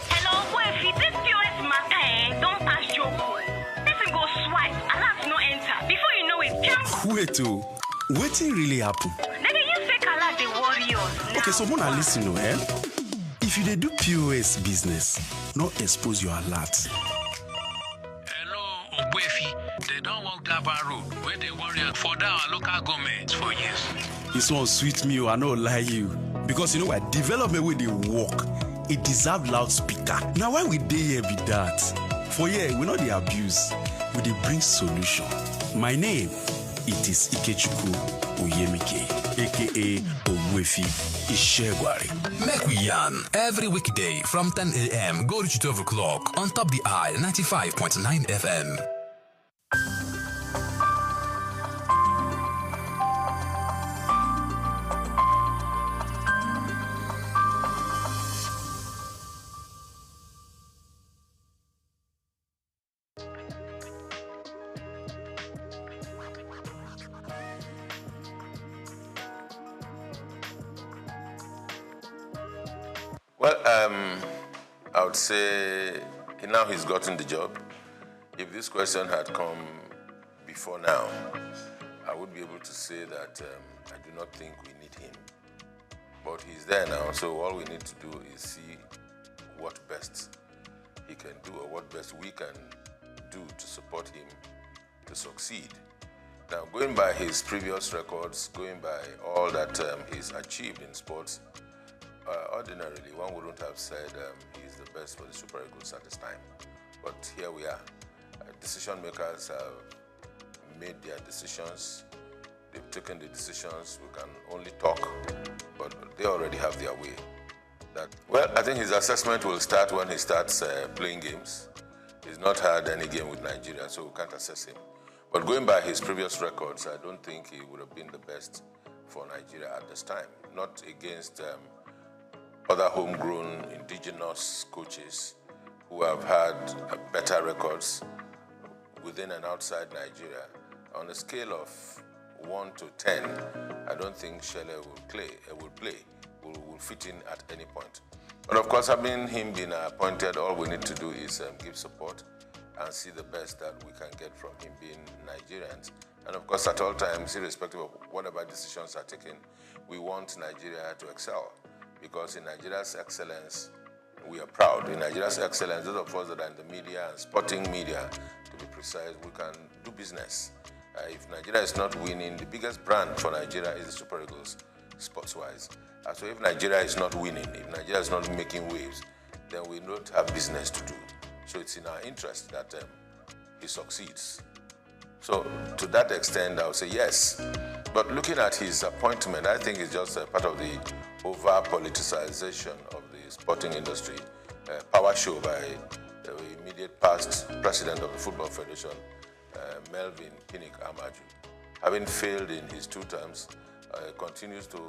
Hello, boy, if this POS matter, don't pass your call. Person go swipe, alert no enter. Before you know it, jump. Wait oh, wetin really happen? Maybe you fake alert the warriors. Okay, so mona listen oh, eh? If you dey do POS business, no expose your alert. Hello, Ogbuefi. They don't walk Daba road where they warrior for our local government for years. This one sweet me, I no lie you. Because you know what, development with the work, it deserve loudspeaker. Now why we dey here be that? For here, we know the abuse, we dey bring solution. My name, it is Ikechukwu Oyemike, aka Ogbuefi Ishegwari. Make we yarn every weekday from 10 a.m. go to 12 o'clock on Top the Eye 95.9 FM. Well, I would say now he's gotten the job. If this question had come before now, I would be able to say that I do not think we need him. But he's there now, so all we need to do is see what best he can do or what best we can do to support him to succeed. Now, going by his previous records, going by all that he's achieved in sports, ordinarily, one wouldn't have said he's the best for the Super Eagles at this time. But here we are. Decision makers have made their decisions. They've taken the decisions. We can only talk, but they already have their way. Well, I think his assessment will start when he starts playing games. He's not had any game with Nigeria, so we can't assess him. But going by his previous records, I don't think he would have been the best for Nigeria at this time. Not against other homegrown indigenous coaches who have had better records within and outside Nigeria. On a scale of 1 to 10, I don't think Shele will fit in at any point. But of course, having him been appointed, all we need to do is give support and see the best that we can get from him being Nigerians. And of course, at all times, irrespective of whatever decisions are taken, we want Nigeria to excel. Because in Nigeria's excellence, we are proud. In Nigeria's excellence, those of us that are in the media and sporting media, to be precise, we can do business. If Nigeria is not winning, the biggest brand for Nigeria is the Super Eagles, sports-wise. So if Nigeria is not winning, if Nigeria is not making waves, then we don't have business to do. So it's in our interest that he succeeds. So to that extent, I would say yes. But looking at his appointment, I think it's just a part of the over-politicization of the sporting industry, power show by the immediate past president of the Football Federation, Melvin Pinnick Amaju. Having failed in his 2 terms, continues to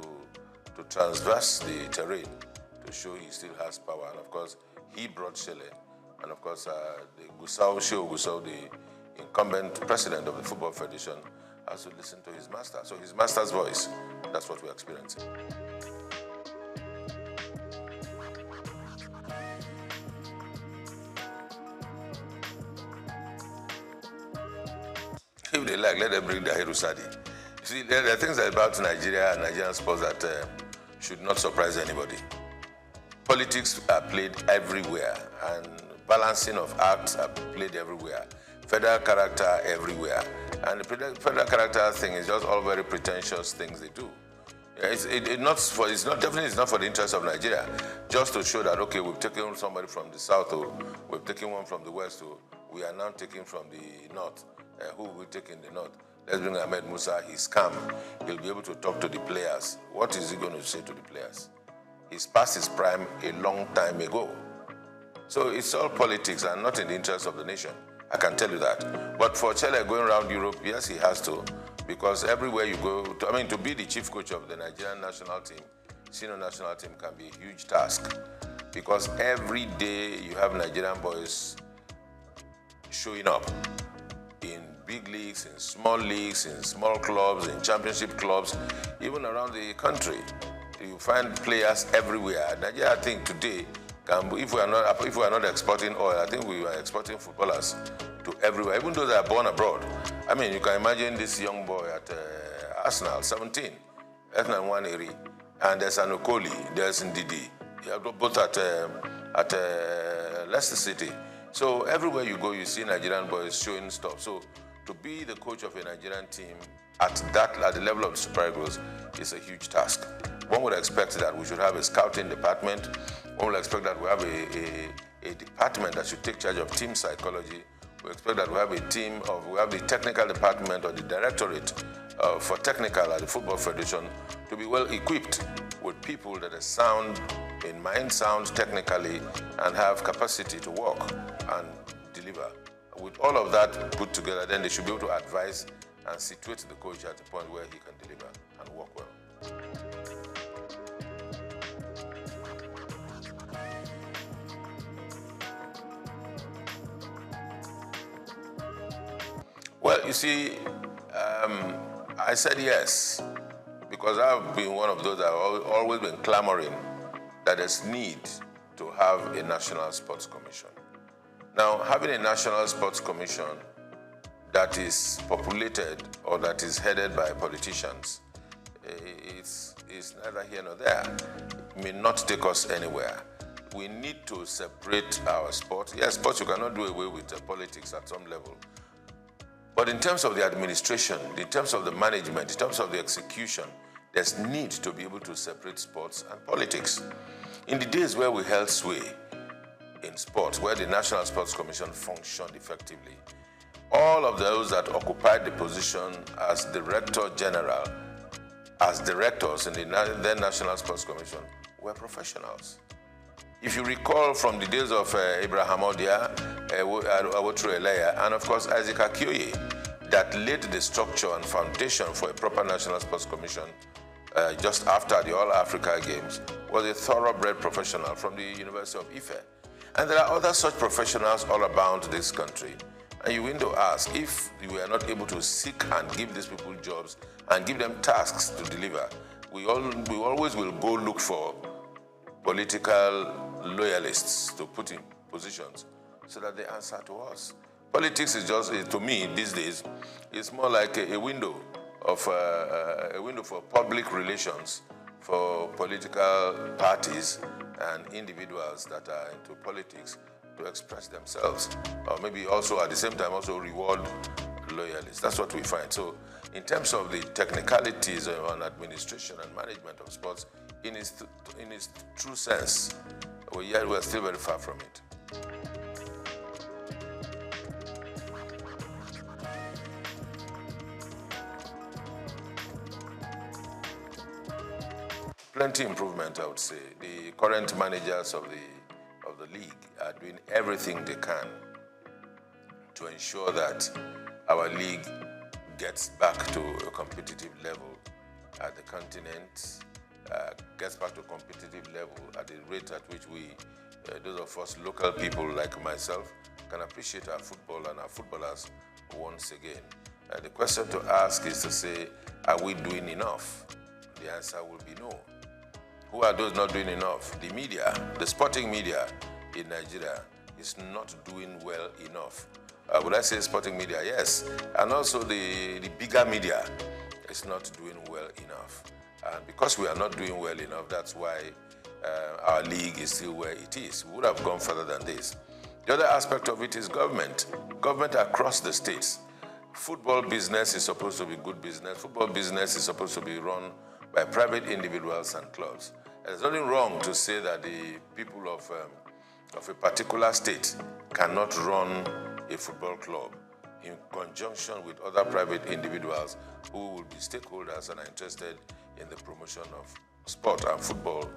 transverse the terrain to show he still has power. And of course, he brought Shele. And of course, the Gusau, the incumbent president of the Football Federation, has to listen to his master. So his master's voice, that's what we're experiencing. If they like, let them bring the Hirusadi. see, there are things about Nigeria and Nigerian sports that should not surprise anybody. Politics are played everywhere, and balancing of acts are played everywhere. Federal character everywhere. And the federal character thing is just all very pretentious things they do. It's not for the interest of Nigeria, just to show that, okay, we've taken somebody from the south, or we've taken one from the west, or we are now taking from the north. Who will take in the north? Let's bring Ahmed Musa. He's calm. He'll be able to talk to the players. What is he going to say to the players? He's past his prime a long time ago. So it's all politics and not in the interest of the nation. I can tell you that. But for Chelle going around Europe, yes, he has to. Because everywhere you go, to be the chief coach of the Nigerian national team, senior national team, can be a huge task. Because every day you have Nigerian boys showing up in big leagues, in small clubs, in championship clubs, even around the country. You find players everywhere. Nigeria, I think today, if we are not exporting oil, I think we are exporting footballers to everywhere, even those that are born abroad. I mean, you can imagine this young boy at Arsenal, 17, Ethnan Nwaneri, and there's Anokoli, there's Ndidi, both at Leicester City. So everywhere you go, you see Nigerian boys showing stuff. So to be the coach of a Nigerian team at the level of Super Eagles is a huge task. One would expect that we should have a scouting department. One would expect that we have a department that should take charge of team psychology. We expect that we have the technical department or the directorate for technical at the Football Federation to be well equipped with people that are sound in mind, sound technically, and have capacity to work and deliver. With all of that put together, then they should be able to advise and situate the coach at the point where he can deliver and work well. Well, you see, I said yes, because I've been one of those that have always been clamoring that there's need to have a National Sports Commission. Now, having a National Sports Commission that is populated or that is headed by politicians, it's neither here nor there. It may not take us anywhere. We need to separate our sport. Yes, sports, you cannot do away with politics at some level. But in terms of the administration, in terms of the management, in terms of the execution, there's need to be able to separate sports and politics. In the days where we held sway in sports, where the National Sports Commission functioned effectively, all of those that occupied the position as Director General, as directors in the then National Sports Commission, were professionals. If you recall from the days of Abraham Odia, Awotro Eleya, and of course Isaac Akioye, that laid the structure and foundation for a proper National Sports Commission just after the All-Africa Games, was a thoroughbred professional from the University of Ife. And there are other such professionals all around this country. And you need to ask, if we are not able to seek and give these people jobs and give them tasks to deliver, we always will go look for political loyalists to put in positions so that they answer to us. Politics is just, to me these days, it's more like a window for public relations for political parties and individuals that are into politics to express themselves, or maybe also at the same time also reward loyalists. That's what we find. So in terms of the technicalities on administration and management of sports, in its true sense, we are still very far from it. Plenty improvement, I would say. The current managers of the league are doing everything they can to ensure that our league gets back to a competitive level at the continent, gets back to a competitive level at the rate at which we, those of us local people like myself, can appreciate our football and our footballers once again. The question to ask is to say, are we doing enough? The answer will be no. Who are those not doing enough? The media, the sporting media in Nigeria is not doing well enough. Would I say sporting media? Yes. And also the bigger media, is not doing well enough. And because we are not doing well enough, that's why our league is still where it is. We would have gone further than this. The other aspect of it is government across the states. Football business is supposed to be good business. Football business is supposed to be run by private individuals and clubs. And there's nothing wrong to say that the people of a particular state cannot run a football club in conjunction with other private individuals who will be stakeholders and are interested in the promotion of sport and football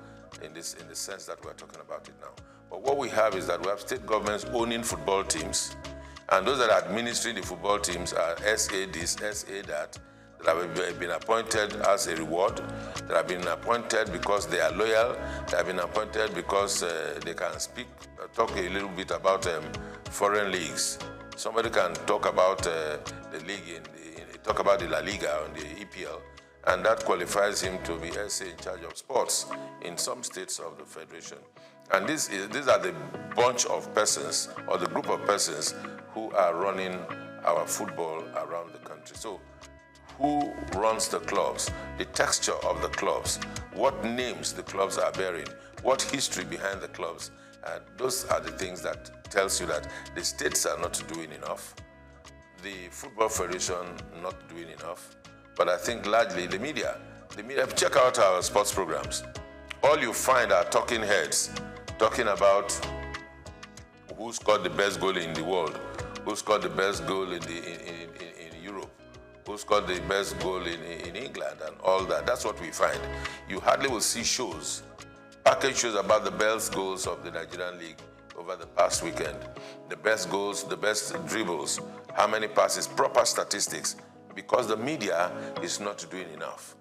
in the sense that we're talking about it now. But what we have is that we have state governments owning football teams, and those that are administering the football teams are SA this, SA that have been appointed as a reward, that have been appointed because they are loyal, that have been appointed because they can talk a little bit about foreign leagues. Somebody can talk about the league, talk about the La Liga and the EPL, and that qualifies him to be SA in charge of sports in some states of the federation. And these are the bunch of persons or the group of persons who are running our football around the country. So who runs the clubs, the texture of the clubs, what names the clubs are bearing, what history behind the clubs, those are the things that tells you that the states are not doing enough, the Football Federation not doing enough, but I think largely the media, check out our sports programs. All you find are talking heads talking about who scored the best goal in the world, who scored the best goal in Europe, who scored the best goal in England and all that. That's what we find. You hardly will see shows, package shows about the best goals of the Nigerian league over the past weekend. The best goals, the best dribbles, how many passes, proper statistics, because the media is not doing enough.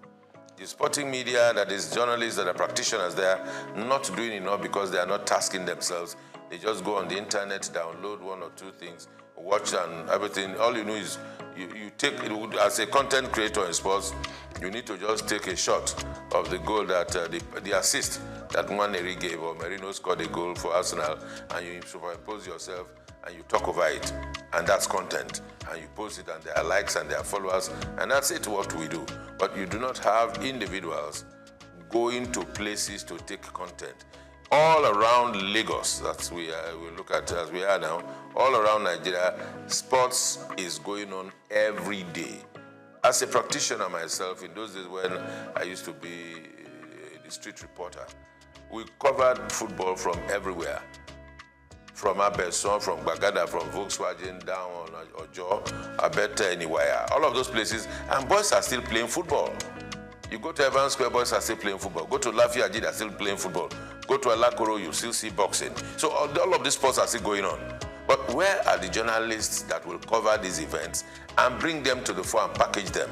The sporting media, that is journalists, that are practitioners, they are not doing enough because they are not tasking themselves. They just go on the internet, download one or two things, watch and everything. All you know is you take, as a content creator in sports, you need to just take a shot of the goal that, the assist that Nwaneri gave, or Merino scored a goal for Arsenal, and you superimpose yourself and you talk over it, and that's content, and you post it, and there are likes and there are followers, and that's it, what we do. But you do not have individuals going to places to take content. All around Lagos, that's we look at as we are now, all around Nigeria, sports is going on every day. As a practitioner myself, in those days when I used to be the street reporter, we covered football from everywhere. From Abeson, from Bagada, from Volkswagen, down on Ojo, Abete, anywhere. All of those places, and boys are still playing football. You go to Evans Square, boys are still playing football. Go to Lafayette, they're still playing football. Go to Alakoro, you still see boxing. So all of these sports are still going on. But where are the journalists that will cover these events and bring them to the fore and package them?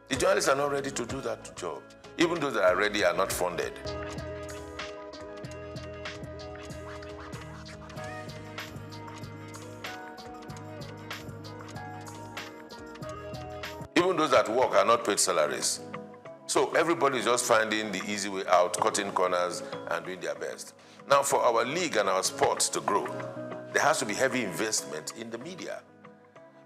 The journalists are not ready to do that job. Even those that are ready are not funded. Even those that work are not paid salaries. So everybody is just finding the easy way out, cutting corners and doing their best. Now, for our league and our sports to grow, there has to be heavy investment in the media.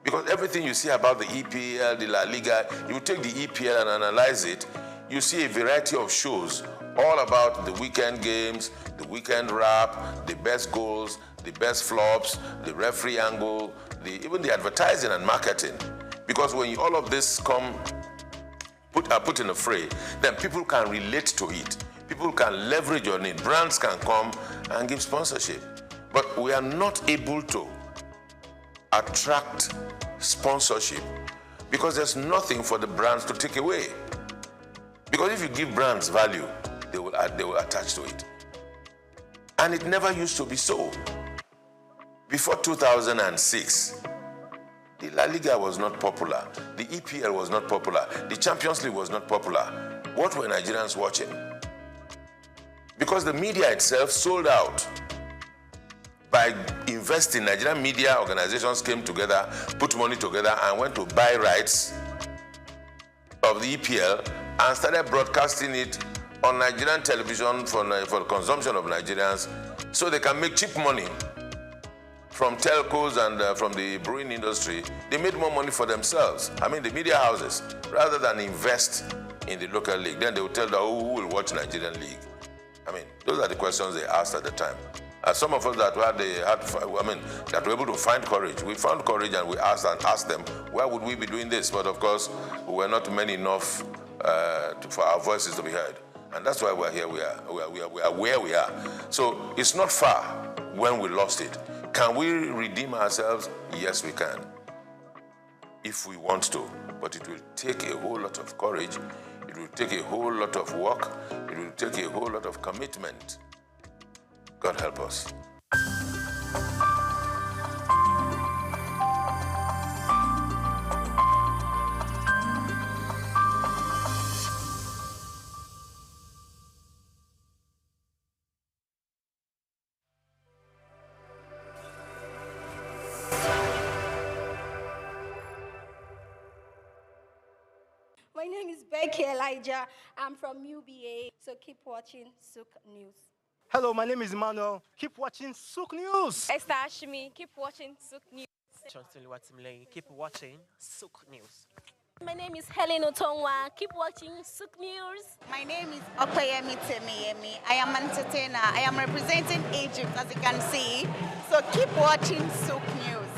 Because everything you see about the EPL, the La Liga, you take the EPL and analyze it, you see a variety of shows all about the weekend games, the weekend wrap, the best goals, the best flops, the referee angle, even the advertising and marketing. Because when all of this are put in a fray, then people can relate to it. People can leverage on it. Brands can come and give sponsorship. But we are not able to attract sponsorship because there's nothing for the brands to take away. Because if you give brands value, they will attach to it. And it never used to be so. Before 2006, the La Liga was not popular. The EPL was not popular. The Champions League was not popular. What were Nigerians watching? Because the media itself sold out. By investing, Nigerian media organizations came together, put money together, and went to buy rights of the EPL and started broadcasting it on Nigerian television for the consumption of Nigerians so they can make cheap money from telcos and from the brewing industry, they made more money for themselves. I mean, the media houses, rather than invest in the local league. Then they will tell them, who will watch Nigerian league? I mean, those are the questions they asked at the time. Some of us that that were able to find courage, we found courage and we asked them, why would we be doing this? But of course, we were not many enough for our voices to be heard. And that's why we're here, we are where we are. So it's not far when we lost it. Can we redeem ourselves? Yes, we can, if we want to. But it will take a whole lot of courage. It will take a whole lot of work. It will take a whole lot of commitment. God help us. My name is Becky Elijah. I'm from UBA, so keep watching SOUQ News. Hello, my name is Emmanuel. Keep watching SOUQ News. Esther Ashimi, keep watching SOUQ News. Keep watching SOUQ News. My name is Helen Otongwa. Keep watching SOUQ News. My name is Okayemi Temeyemi. I am an entertainer. I am representing Egypt, as you can see. So keep watching SOUQ News.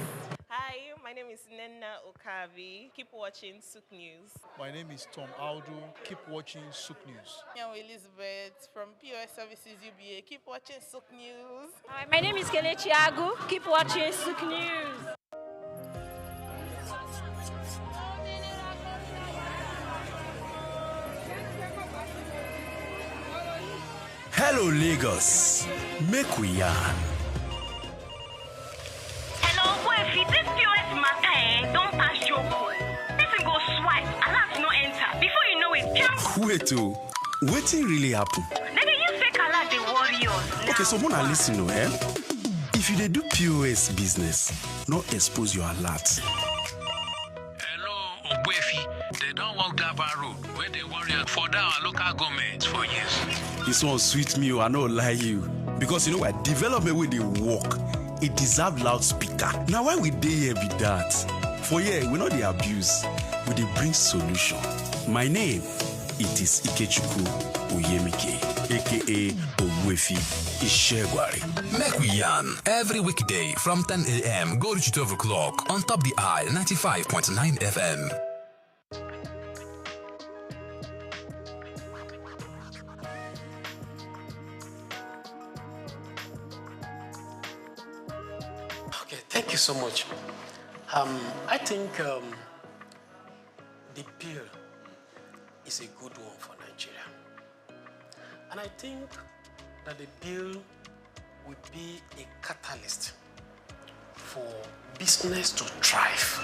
Hi, my name is Nenna Okavi. Keep watching SOUQ News. My name is Tom Aldo. Keep watching SOUQ News. I'm Elizabeth from POS Services UBA. Keep watching SOUQ News. Hi, my name is Kelechi Agu. Keep watching SOUQ News. Hello, Lagos. Make we yarn. Hello, boy, if this POS matter, don't pass your code. Person go swipe, alert no enter. Before you know it, jump. Wait, wetin really happen? Then you fake alert the warriors. Okay, so Mona, listen, if you dey do POS business, no expose your alert. Hello, Ogbefi. They don't walk that bar road where they warrior for our local government for years. This one sweet me, I no lie you. Because you know what, development with the work, it deserve loudspeaker. Now why we dey here be that? For here, we know the abuse, we dey bring solution. My name, it is Ikechukwu Oyemike, aka Ogbefi Ishegwari. Make we yarn every weekday from 10 a.m. go to 12 o'clock on Top the Eye 95.9 FM. Thank you so much. I think the bill is a good one for Nigeria. And I think that the bill will be a catalyst for business to thrive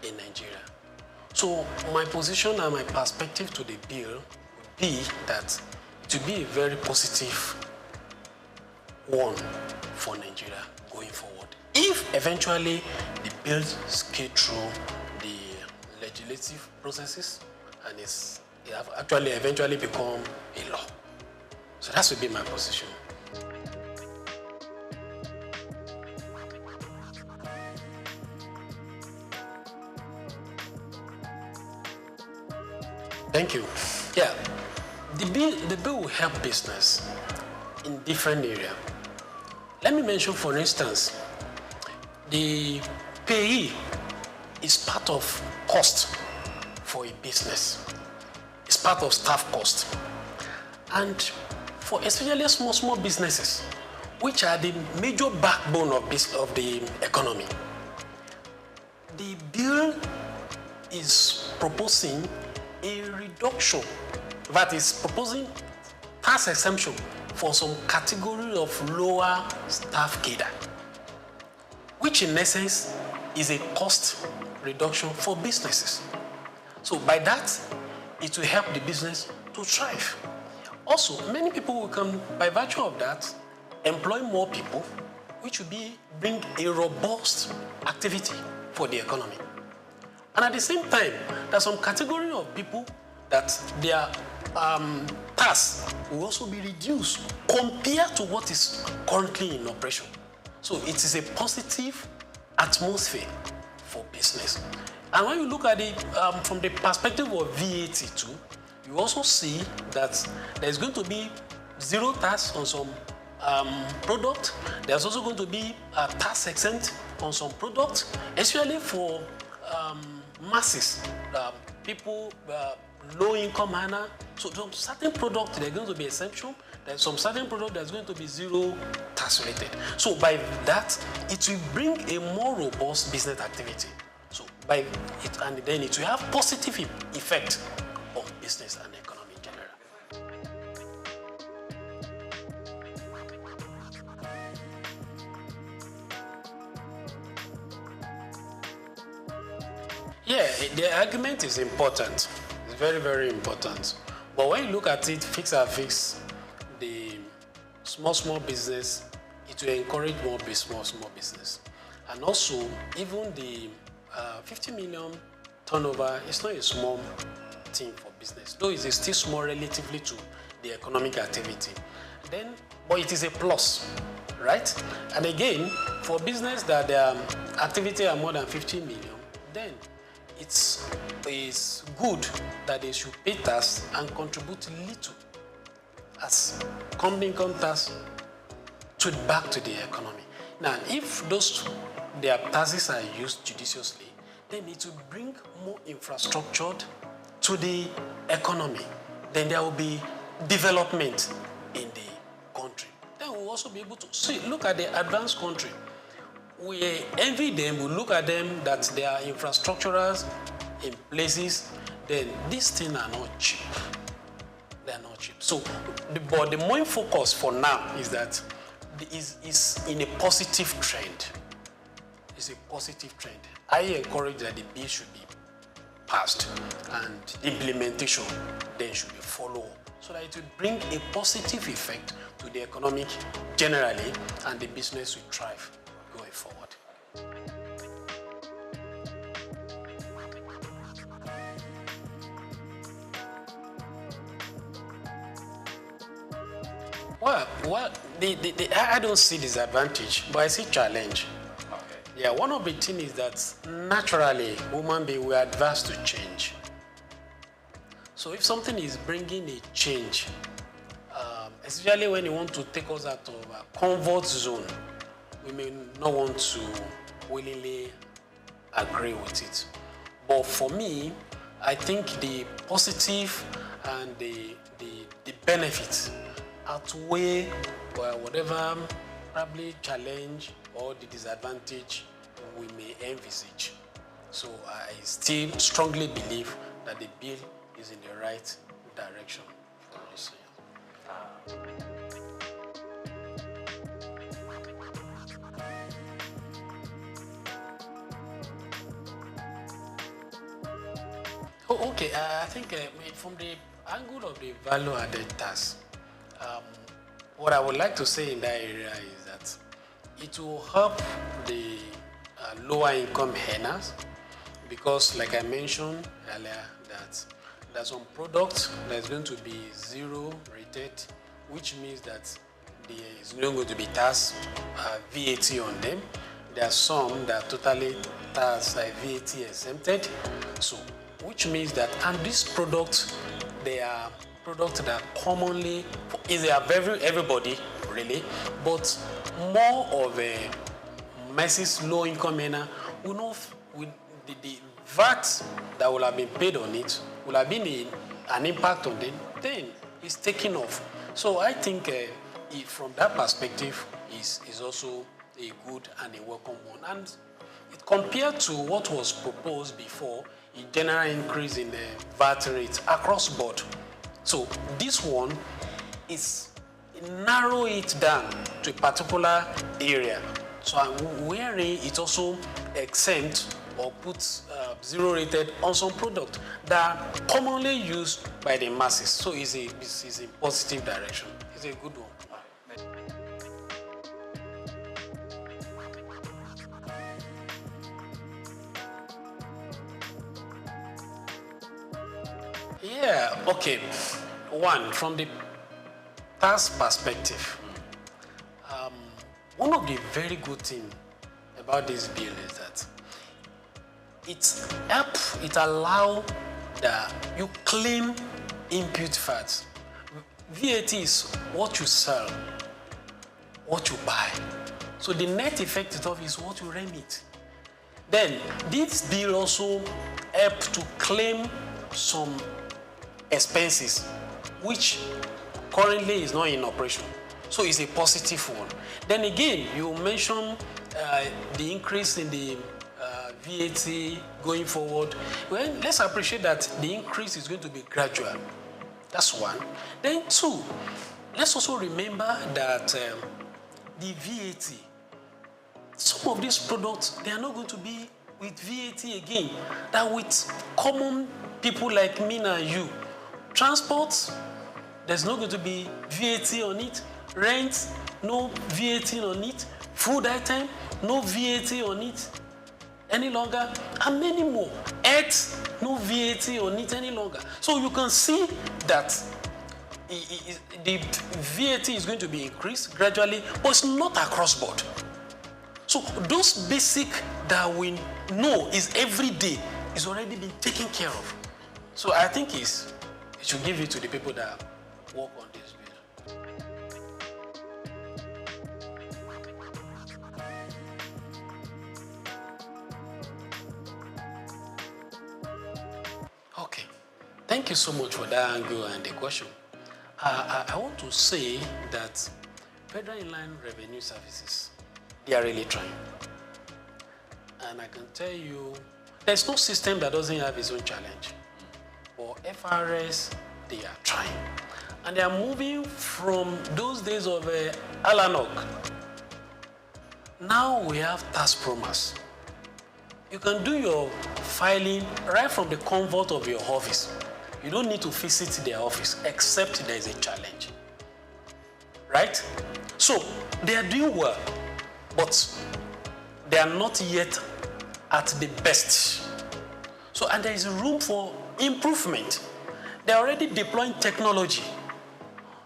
in Nigeria. So my position and my perspective to the bill would be that it will be a very positive one for Nigeria going forward. If eventually the bill scale through the legislative processes and it have actually eventually become a law. So that would be my position. Thank you. Yeah, the bill will help business in different areas. Let me mention, for instance, the payee is part of cost for a business. It's part of staff cost. And for especially small businesses, which are the major backbone of the economy, the bill is proposing a reduction, that is proposing tax exemption for some category of lower staff cadre, which in essence is a cost reduction for businesses. So by that, it will help the business to thrive. Also, many people will come, by virtue of that, employ more people, which will bring a robust activity for the economy. And at the same time, there's some category of people that their tax will also be reduced compared to what is currently in operation. So it is a positive atmosphere for business. And when you look at it from the perspective of VAT too, you also see that there's going to be zero tax on some product. There's also going to be a tax exempt on some products, especially for masses, people, low-income earner. So some certain products, there's going to be exemption. There's some certain product that's going to be zero tax rated. So by that, it will bring a more robust business activity. So by it, and then it will have positive effect on business and economy in general. Yeah, the argument is important. It's very, very important. But when you look at it, fix the small business, it will encourage more small business. And also, even the 50 million turnover is not a small thing for business, though it is still small relatively to the economic activity. But it is a plus, right? And again, for business that their activity are more than 50 million, then it's good that they should pay tax and contribute little as company income tax back to the economy. Now, if their taxes are used judiciously, then it will bring more infrastructure to the economy. Then there will be development in the country. Then we'll also be able to look at the advanced country. We envy them, we look at them that there are infrastructures in places, then these things are not cheap. They are not cheap. So, but the main focus for now is that is in a positive trend. It's a positive trend. I encourage that the bill should be passed and implementation then should be followed so that it will bring a positive effect to the economic generally and the business will thrive going forward. Well, I don't see disadvantage, but I see challenge. Okay. Yeah, one of the things is that naturally, human beings were adverse to change. So if something is bringing a change, especially when you want to take us out of a comfort zone, we may not want to willingly agree with it. But for me, I think the positive and the benefits outweigh whatever probably challenge or the disadvantage we may envisage. So I still strongly believe that the bill is in the right direction for this year. Okay, I think from the angle of the value-added tax, what I would like to say in that area is that it will help the lower income earners because, like I mentioned earlier, that there's some products that's going to be zero rated, which means that there is not going to be tax VAT on them. There are some that are totally tax VAT exempted, so which means that, and these products, they are products that commonly is everybody really, but more of a masses low income earner will know with the VAT that will have been paid on it will have been an impact on them, then it's taking off. So I think from that perspective is also a good and a welcome one. And it compared to what was proposed before, a general increase in the VAT rate across board. So this one is narrow it down to a particular area. So where it also exempt or puts zero rated on some product that are commonly used by the masses. So it's a positive direction. It's a good one. Yeah, okay. One, from the tax perspective, one of the very good things about this bill is that it allows that you claim input fats. VAT is what you sell, what you buy. So the net effect of it is what you remit. Then this bill also helps to claim some expenses which currently is not in operation. So it's a positive one. Then again, you mentioned the increase in the VAT going forward. Well, let's appreciate that the increase is going to be gradual. That's one. Then two, let's also remember that the VAT, some of these products, they are not going to be with VAT again. That with common people like me and you, transport, there's not going to be VAT on it. Rent, no VAT on it. Food item, no VAT on it any longer. And many more. Health, no VAT on it any longer. So you can see that the VAT is going to be increased gradually, but it's not across board. So those basic that we know is every day is already been taken care of. So I think it should give it to the people that work on this bill. Okay, thank you so much for that angle and the question. I want to say that Federal Inland Revenue Services, they are really trying. And I can tell you, there's no system that doesn't have its own challenge. For FRS, they are trying. And they are moving from those days of Alanok. Now we have tax promise. You can do your filing right from the comfort of your office. You don't need to visit their office except there is a challenge. Right? So they are doing well, but they are not yet at the best. So, and there is room for improvement. They are already deploying technology.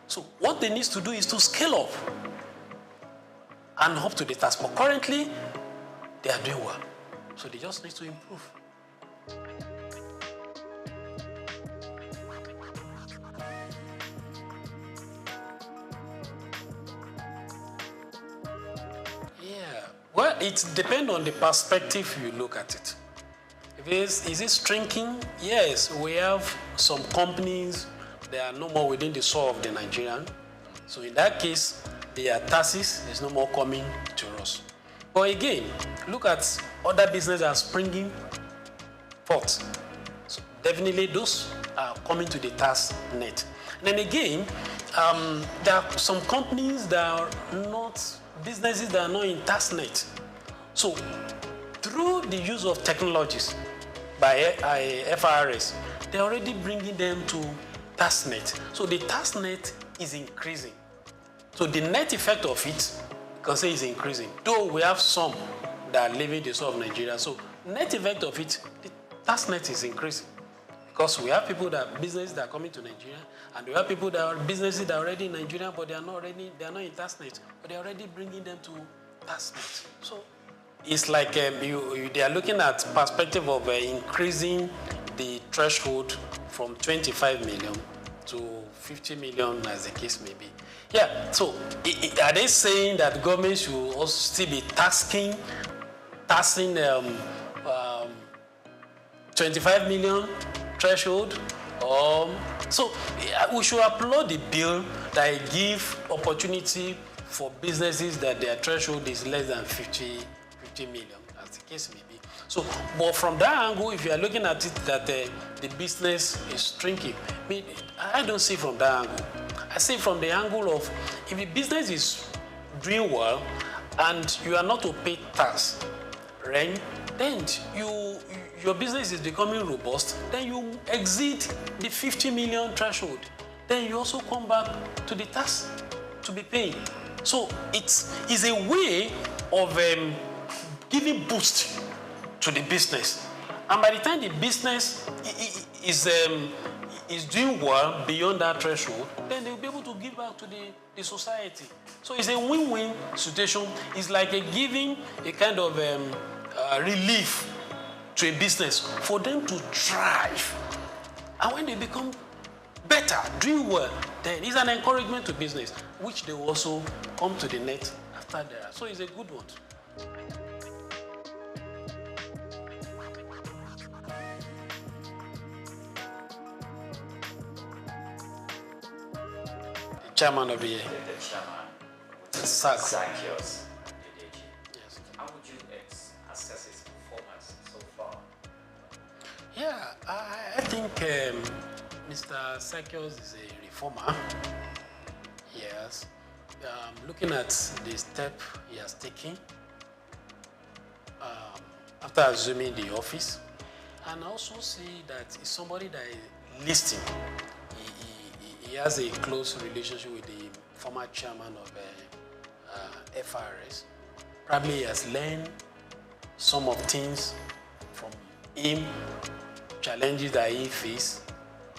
So what they need to do is to scale up and up to the task. But currently, they are doing well. So they just need to improve. Well, it depends on the perspective you look at it. Is it shrinking? Yes, we have some companies that are no more within the soul of the Nigerian. So in that case, their taxes is no more coming to us. But again, look at other businesses that are springing forth. So definitely those are coming to the tax net. And then again, there are some companies that are not businesses that are not in tax net. So through the use of technologies by FRS, they're already bringing them to tax net. So the tax net is increasing. So the net effect of it, you can say, is increasing. Though we have some that are leaving the soul of Nigeria. So net effect of it, the tax net is increasing. Because we have people businesses that are coming to Nigeria, and we have people that are businesses that are already in Nigeria, but they are not in tax net, but they are already bringing them to tax net. So it's like they are looking at perspective of increasing the threshold from 25 million to 50 million, as the case may be. Yeah. So are they saying that government should also still be taxing 25 million threshold? So we should applaud the bill that give opportunity for businesses that their threshold is less than 50 million, as the case may be. So, but from that angle, if you are looking at it that the business is shrinking, I don't see from that angle. I see from the angle of if the business is doing well and you are not to pay tax, right? Then your business is becoming robust, then you exceed the 50 million threshold. Then you also come back to the tax to be paying. So it is a way of giving boost to the business. And by the time the business is doing well beyond that threshold, then they'll be able to give back to the society. So it's a win-win situation. It's like giving a kind of relief to a business for them to thrive. And when they become better, doing well, then it's an encouragement to business, which they will also come to the net after that. So it's a good one. The chairman of the year. The chairman. SOUQ. Yes. How would you assess his performance so far? Yeah, I think Mr. SOUQ is a reformer. Yes. Looking at the step he has taken after assuming the office, and I also see that he's somebody that is listening. He has a close relationship with the former chairman of FRS. Probably he has learned some of things from him, challenges that he faced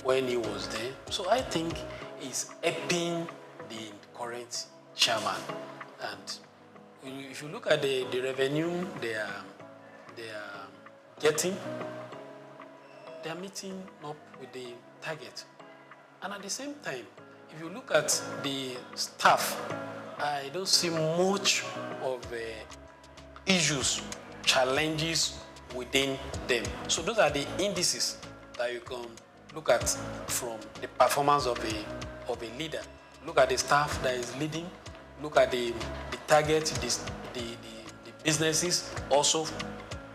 when he was there. So I think he's helping the current chairman. And if you look at the revenue they are getting, they are meeting up with the target. And at the same time, if you look at the staff, I don't see much of issues, challenges within them. So those are the indices that you can look at from the performance of a leader. Look at the staff that is leading. Look at the target, the businesses also.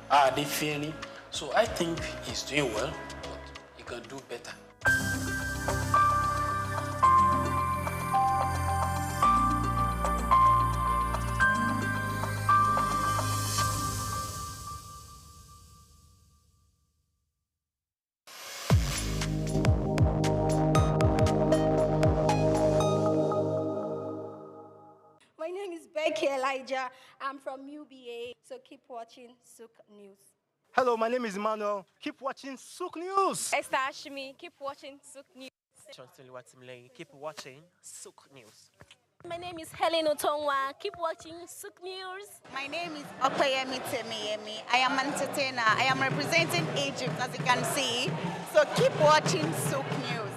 Are they failing? So I think he's doing well, but he can do better. My name is Becky Elijah. I'm from UBA, so keep watching SOUQ News. Hello, my name is Emmanuel. Keep watching SOUQ News. Esther Ashimi, keep watching SOUQ News. Keep watching SOUQ News. My name is Helen Otongwa. Keep watching SOUQ News. My name is Okpeyemi Temiyemi. I am an entertainer. I am representing Egypt, as you can see. So keep watching SOUQ News.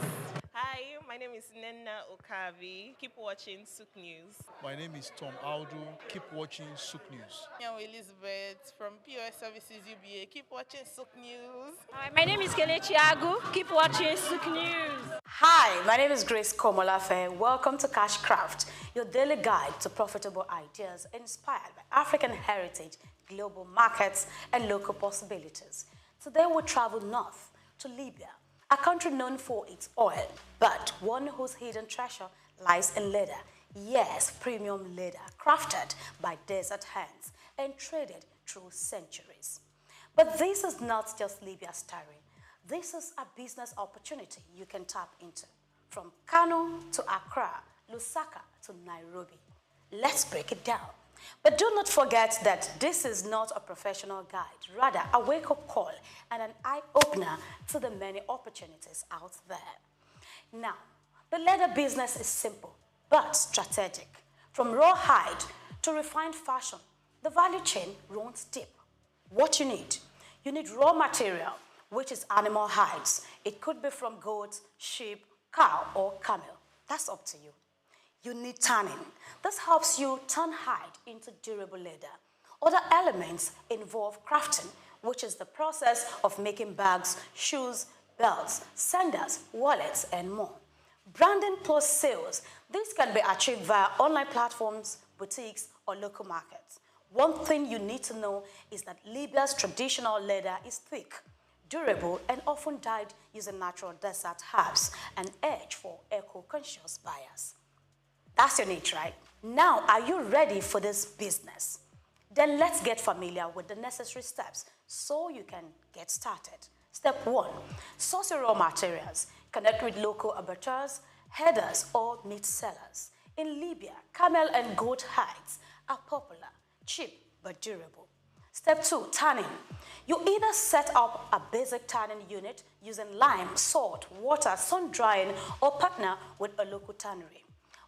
Hi, my name is Nenna Okavi. Keep watching SOUQ News. My name is Tom Aldo. Keep watching SOUQ News. I'm Elizabeth from POS Services UBA. Keep watching SOUQ News. Hi, my name is Kelechi Agu. Keep watching SOUQ News. Hi, my name is Grace Komolafe. Welcome to Cashcraft, your daily guide to profitable ideas inspired by African heritage, global markets, and local possibilities. Today we travel north to Libya, a country known for its oil, but one whose hidden treasure lies in leather. Yes, premium leather crafted by desert hands and traded through centuries. But this is not just Libya's story. This is a business opportunity you can tap into. From Kano to Accra, Lusaka to Nairobi. Let's break it down. But do not forget that this is not a professional guide, rather a wake-up call and an eye-opener to the many opportunities out there. Now, the leather business is simple, but strategic. From raw hide to refined fashion, the value chain runs deep. What you need raw material, which is animal hides. It could be from goats, sheep, cow, or camel. That's up to you. You need tanning. This helps you turn hide into durable leather. Other elements involve crafting, which is the process of making bags, shoes, belts, sandals, wallets, and more. Branding plus sales. This can be achieved via online platforms, boutiques, or local markets. One thing you need to know is that Libya's traditional leather is thick, durable, and often dyed using natural desert herbs, an edge for eco-conscious buyers. That's your niche, right? Now, are you ready for this business? Then let's get familiar with the necessary steps so you can get started. Step 1, source your raw materials. Connect with local abattoirs, herders, or meat sellers. In Libya, camel and goat hides are popular, cheap, but durable. Step 2, tanning. You either set up a basic tanning unit using lime, salt, water, sun drying, or partner with a local tannery.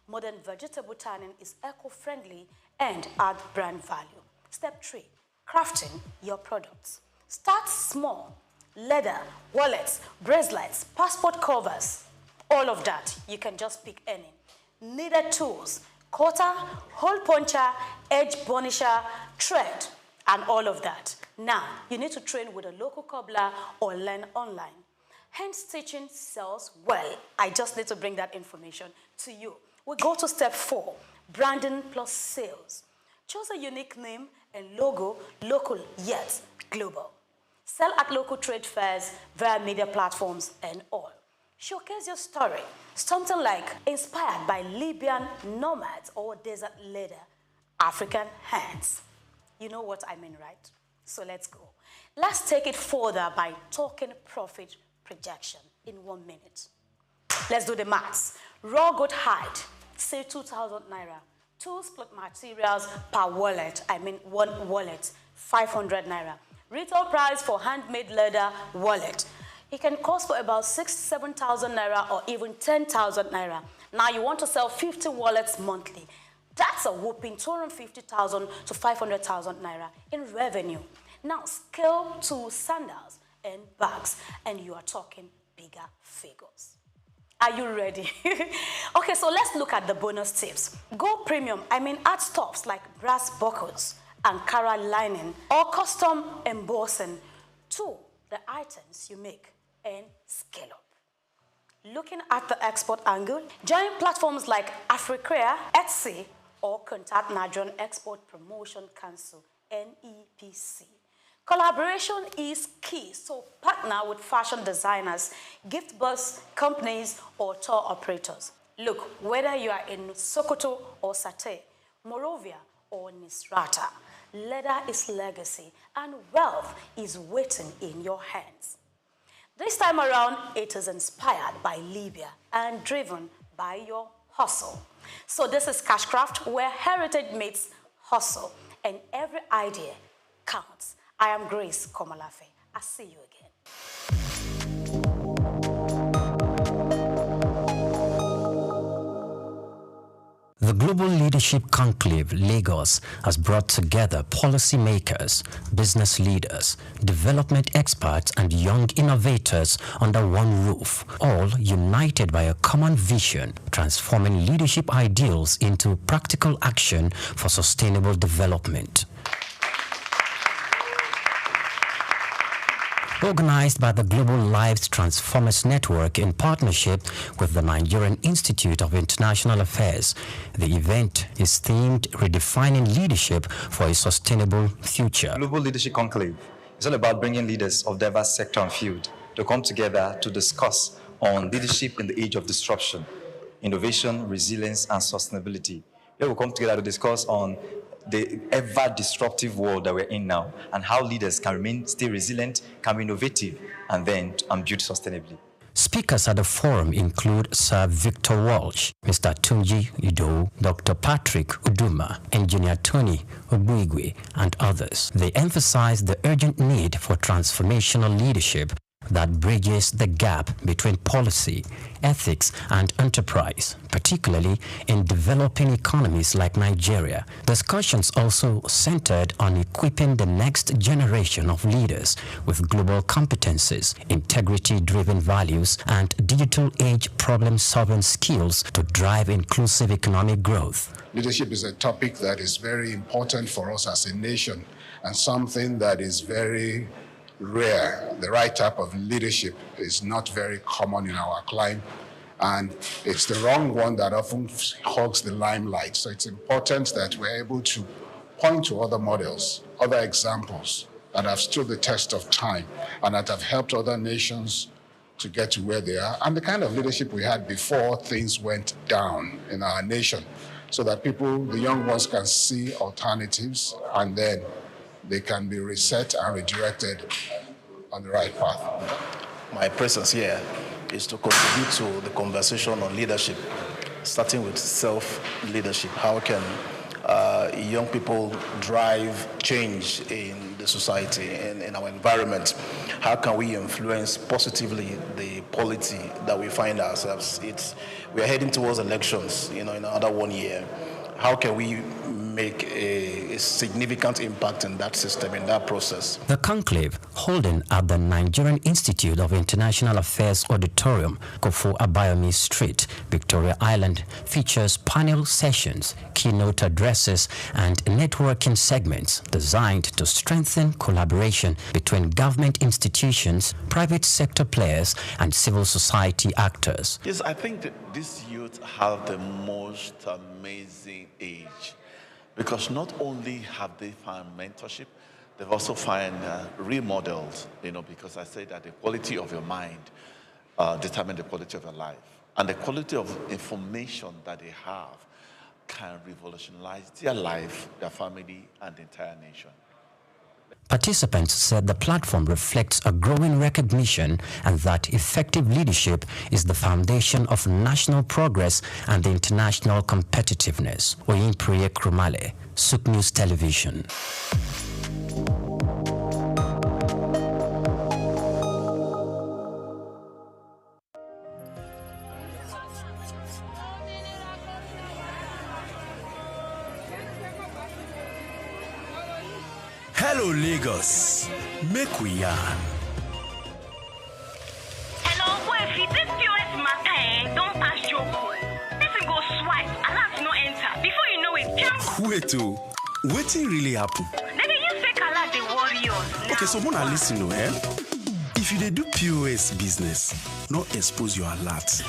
Modern vegetable tanning is eco-friendly and adds brand value. Step 3, crafting your products. Start small. Leather, wallets, bracelets, passport covers, all of that, you can just pick any. Needed tools, cutter, hole puncher, edge burnisher, thread, and all of that. Now, you need to train with a local cobbler or learn online. Hand stitching sells well. I just need to bring that information to you. We go to step 4, branding plus sales. Choose a unique name and logo, local yet global. Sell at local trade fairs, via media platforms, and all. Showcase your story. Something like inspired by Libyan nomads or desert leather, African hands. You know what I mean, right? So let's go. Let's take it further by talking profit projection in 1 minute. Let's do the maths. Raw goat hide, say 2,000 naira. 2 split materials per wallet, one wallet, 500 naira. Retail price for handmade leather wallet. It can cost for about 6,000 to 7,000 naira or even 10,000 naira. Now you want to sell 50 wallets monthly. That's a whopping 250,000 to 500,000 naira in revenue. Now scale to sandals and bags, and you are talking bigger figures. Are you ready? Okay, so let's look at the bonus tips. Go premium, add stuffs like brass buckles, Ankara lining, or custom embossing to the items you make and scale up. Looking at the export angle, join platforms like Africrea, Etsy, or contact Nigerian Export Promotion Council, NEPC. Collaboration is key, so partner with fashion designers, gift bus companies, or tour operators. Look, whether you are in Sokoto or Satay, Morovia or Misrata, leather is legacy and wealth is waiting in your hands. This time around, it is inspired by Libya and driven by your hustle. So this is Cashcraft, where heritage meets hustle, and every idea counts. I am Grace Komalafe. I'll see you again. The Global Leadership Conclave Lagos has brought together policymakers, business leaders, development experts, and young innovators under one roof, all united by a common vision, transforming leadership ideals into practical action for sustainable development. Organized by the Global Lives Transformers Network in partnership with the Nigerian Institute of International Affairs, the event is themed Redefining Leadership for a Sustainable Future. Global Leadership Conclave is all about bringing leaders of diverse sector and field to come together to discuss on leadership in the age of disruption, innovation, resilience, and sustainability. Here we come together to discuss on the ever-disruptive world that we're in now, and how leaders can stay resilient, can be innovative, and then build sustainably. Speakers at the forum include Sir Victor Walsh, Mr. Tunji Ido, Dr. Patrick Uduma, Engineer Tony Obuigwe, and others. They emphasize the urgent need for transformational leadership that bridges the gap between policy, ethics, and enterprise, particularly in developing economies like Nigeria. Discussions also centered on equipping the next generation of leaders with global competencies, integrity-driven values, and digital age problem-solving skills to drive inclusive economic growth. Leadership is a topic that is very important for us as a nation, and something that is very rare. The right type of leadership is not very common in our climate, and it's the wrong one that often hogs the limelight. So it's important that we're able to point to other models, other examples that have stood the test of time and that have helped other nations to get to where they are, and the kind of leadership we had before things went down in our nation, so that people, the young ones, can see alternatives, and then they can be reset and redirected on the right path. My presence here is to contribute to the conversation on leadership, starting with self-leadership. How can young people drive change in the society and in our environment? How can we influence positively the polity that we find ourselves? We are heading towards elections, in another 1 year. How can we make a significant impact in that system, in that process? The conclave, holding at the Nigerian Institute of International Affairs Auditorium, Kofo Abayomi Street, Victoria Island, features panel sessions, keynote addresses, and networking segments designed to strengthen collaboration between government institutions, private sector players, and civil society actors. Yes, I think that these youth have the most amazing age, because not only have they found mentorship, they've also found role models, because I say that the quality of your mind determines the quality of your life. And the quality of information that they have can revolutionize their life, their family, and the entire nation. Participants said the platform reflects a growing recognition and that effective leadership is the foundation of national progress and the international competitiveness. Oyinpriye Krumale, SOUQ News Television. Hello, Lagos. Make we yarn. Hello, boy, if this POS matter, don't pass your code. Person go swipe, alert no enter. Before you know it, jump. Wait, wetin really happen? Then you fake alert the warriors. Okay, so Mona, listen, if you dey do POS business, no expose your alert.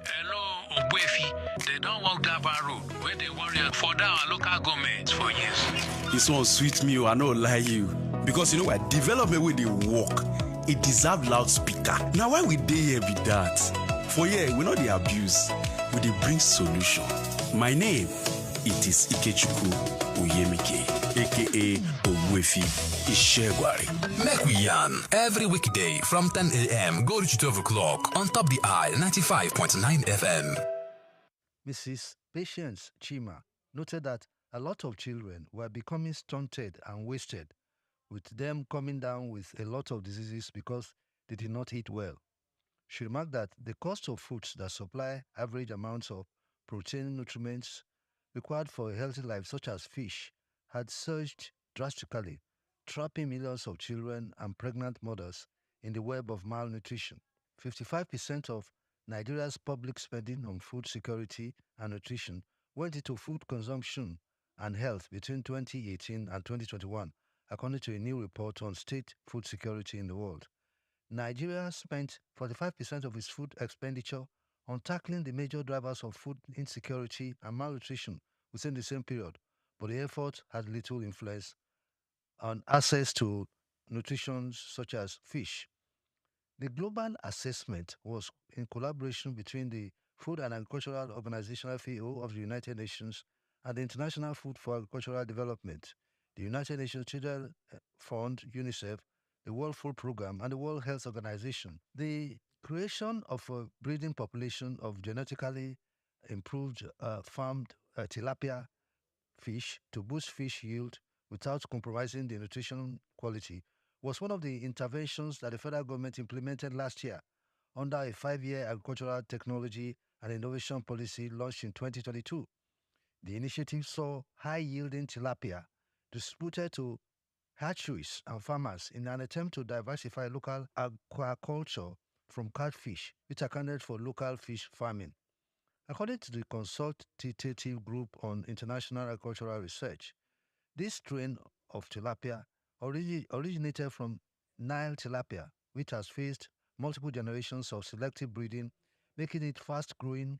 Hello, Ogbefi. They don't walk that bar road where they worry for our local government for years. This one sweet me, I no lie you. Because why development with the work, it deserve loudspeaker. Now why we dey here be that? For here, we know the abuse, we dey bring solution. My name, it is Ikechukwu Oyemike, aka Ogbefi Ishegwari. Make we yarn every weekday from 10 a.m. go to 12 o'clock on Top the Eye 95.9 FM. Mrs. Patience Chima noted that a lot of children were becoming stunted and wasted, with them coming down with a lot of diseases because they did not eat well. She remarked that the cost of foods that supply average amounts of protein nutrients required for a healthy life, such as fish, had surged drastically, trapping millions of children and pregnant mothers in the web of malnutrition. 55% of Nigeria's public spending on food security and nutrition went into food consumption and health between 2018 and 2021, according to a new report on state food security in the world. Nigeria spent 45% of its food expenditure on tackling the major drivers of food insecurity and malnutrition within the same period, but the effort had little influence on access to nutrition such as fish. The global assessment was in collaboration between the Food and Agricultural Organization FAO of the United Nations and the International Food for Agricultural Development, the United Nations Children Fund, UNICEF, the World Food Programme, and the World Health Organization. The creation of a breeding population of genetically improved farmed tilapia fish to boost fish yield without compromising the nutrition quality was one of the interventions that the federal government implemented last year under a 5-year agricultural technology and innovation policy launched in 2022. The initiative saw high-yielding tilapia distributed to hatcheries and farmers in an attempt to diversify local aquaculture from catfish, which accounted for local fish farming. According to the Consultative Group on International Agricultural Research, this strain of tilapia originated from Nile tilapia, which has faced multiple generations of selective breeding, making it fast-growing,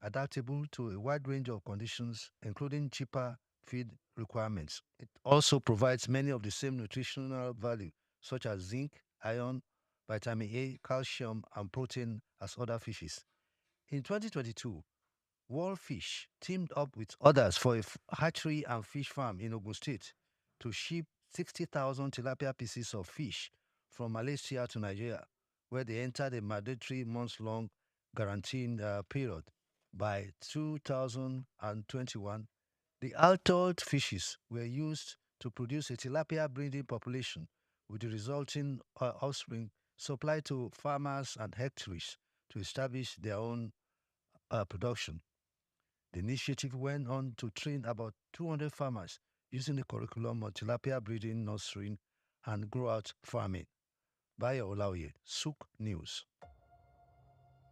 adaptable to a wide range of conditions, including cheaper feed requirements. It also provides many of the same nutritional value, such as zinc, iron, vitamin A, calcium, and protein as other fishes. In 2022, World Fish teamed up with others for a hatchery and fish farm in Ogun State to ship 60,000 tilapia pieces of fish from Malaysia to Nigeria, where they entered a mandatory months-long guaranteed period. By 2021, The altered fishes were used to produce a tilapia breeding population with the resulting offspring supplied to farmers and hatcheries to establish their own production. The initiative went on to train about 200 farmers using the curriculum of tilapia breeding, nurturing, and grow-out farming. Bayo Olaoye, SOUQ News.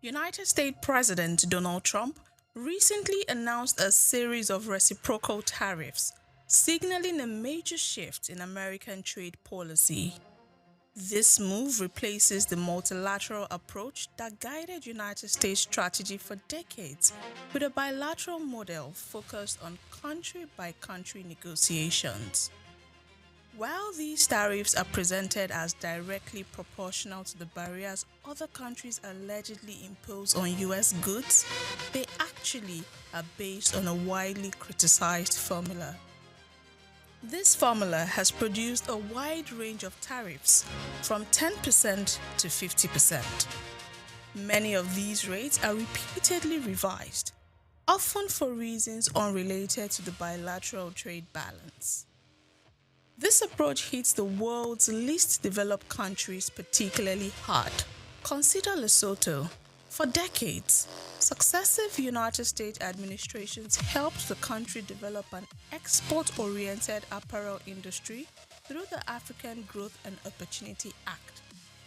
United States President Donald Trump recently announced a series of reciprocal tariffs, signaling a major shift in American trade policy. This move replaces the multilateral approach that guided United States strategy for decades with a bilateral model focused on country-by-country negotiations. While these tariffs are presented as directly proportional to the barriers other countries allegedly impose on U.S. goods, they actually are based on a widely criticized formula. This formula has produced a wide range of tariffs, from 10% to 50%. Many of these rates are repeatedly revised, often for reasons unrelated to the bilateral trade balance. This approach hits the world's least developed countries particularly hard. Consider Lesotho. For decades, successive United States administrations helped the country develop an export-oriented apparel industry through the African Growth and Opportunity Act,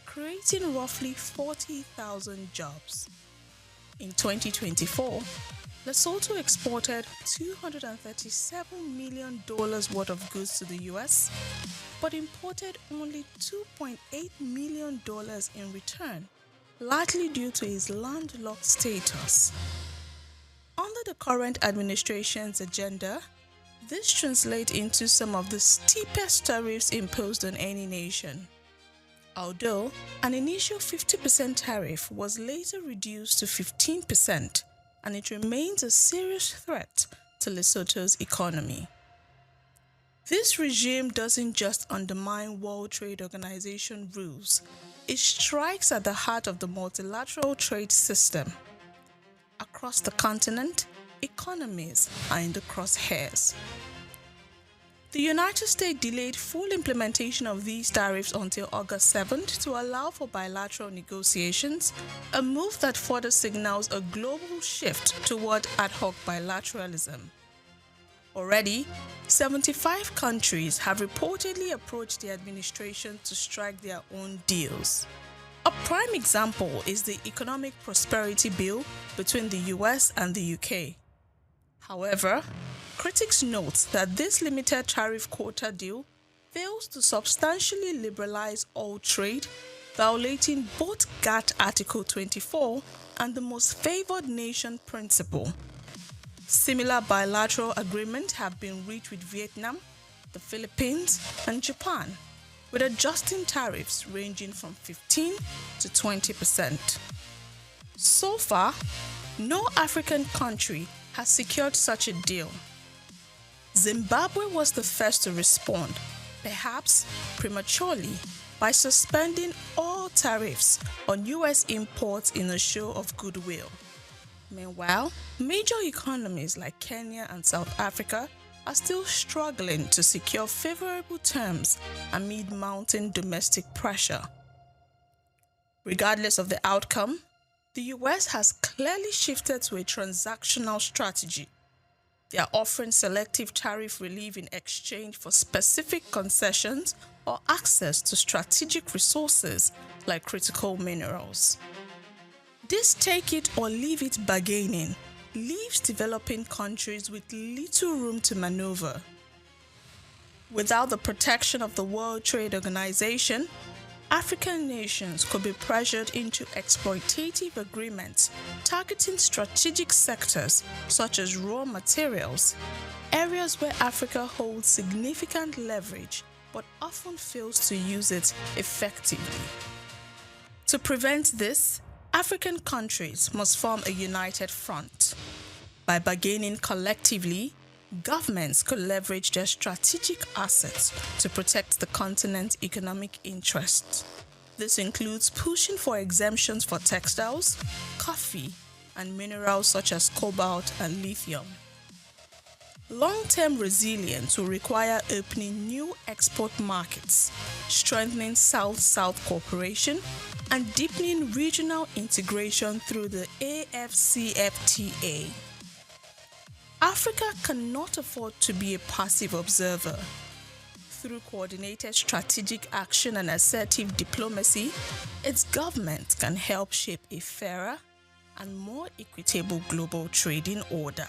creating roughly 40,000 jobs. In 2024, Lesotho exported $237 million worth of goods to the US, but imported only $2.8 million in return, largely due to its landlocked status. Under the current administration's agenda, this translates into some of the steepest tariffs imposed on any nation. Although an initial 50% tariff was later reduced to 15%, and it remains a serious threat to Lesotho's economy. This regime doesn't just undermine World Trade Organization rules, it strikes at the heart of the multilateral trade system. Across the continent, economies are in the crosshairs. The United States delayed full implementation of these tariffs until August 7th to allow for bilateral negotiations, a move that further signals a global shift toward ad hoc bilateralism. Already, 75 countries have reportedly approached the administration to strike their own deals. A prime example is the Economic Prosperity Bill between the US and the UK. However, critics note that this limited tariff quota deal fails to substantially liberalize all trade, violating both GATT Article 24 and the most favored nation principle. Similar bilateral agreements have been reached with Vietnam, the Philippines, and Japan, with adjusting tariffs ranging from 15 to 20%. So far, no African country has secured such a deal. Zimbabwe was the first to respond, perhaps prematurely, by suspending all tariffs on US imports in a show of goodwill. Meanwhile, major economies like Kenya and South Africa are still struggling to secure favorable terms amid mounting domestic pressure. Regardless of the outcome, the US has clearly shifted to a transactional strategy. They are offering selective tariff relief in exchange for specific concessions or access to strategic resources like critical minerals. This take it or leave it bargaining leaves developing countries with little room to maneuver. Without the protection of the World Trade Organization, African nations could be pressured into exploitative agreements targeting strategic sectors such as raw materials, areas where Africa holds significant leverage but often fails to use it effectively. To prevent this, African countries must form a united front. By bargaining collectively, governments could leverage their strategic assets to protect the continent's economic interests. This includes pushing for exemptions for textiles, coffee, and minerals such as cobalt and lithium. Long-term resilience will require opening new export markets, strengthening South-South cooperation, and deepening regional integration through the AFCFTA. Africa cannot afford to be a passive observer. Through coordinated strategic action and assertive diplomacy, its government can help shape a fairer and more equitable global trading order.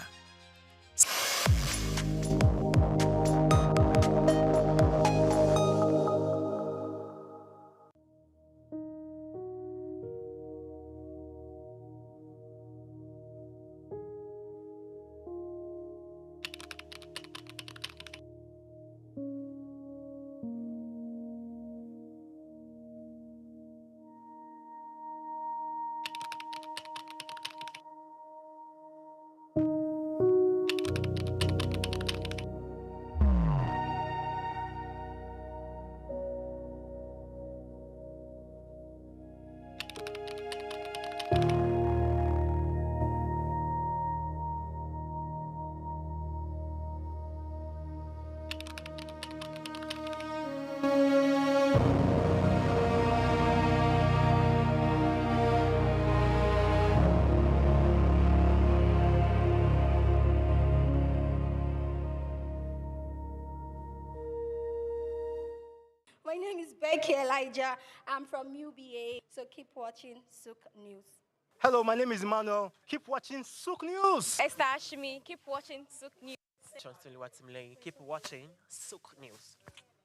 My name is Becky Elijah. I'm from UBA, so keep watching SOUQ News. Hello, my name is Emmanuel. Keep watching SOUQ News. Esther Ashimi, keep watching SOUQ News. Keep watching SOUQ News.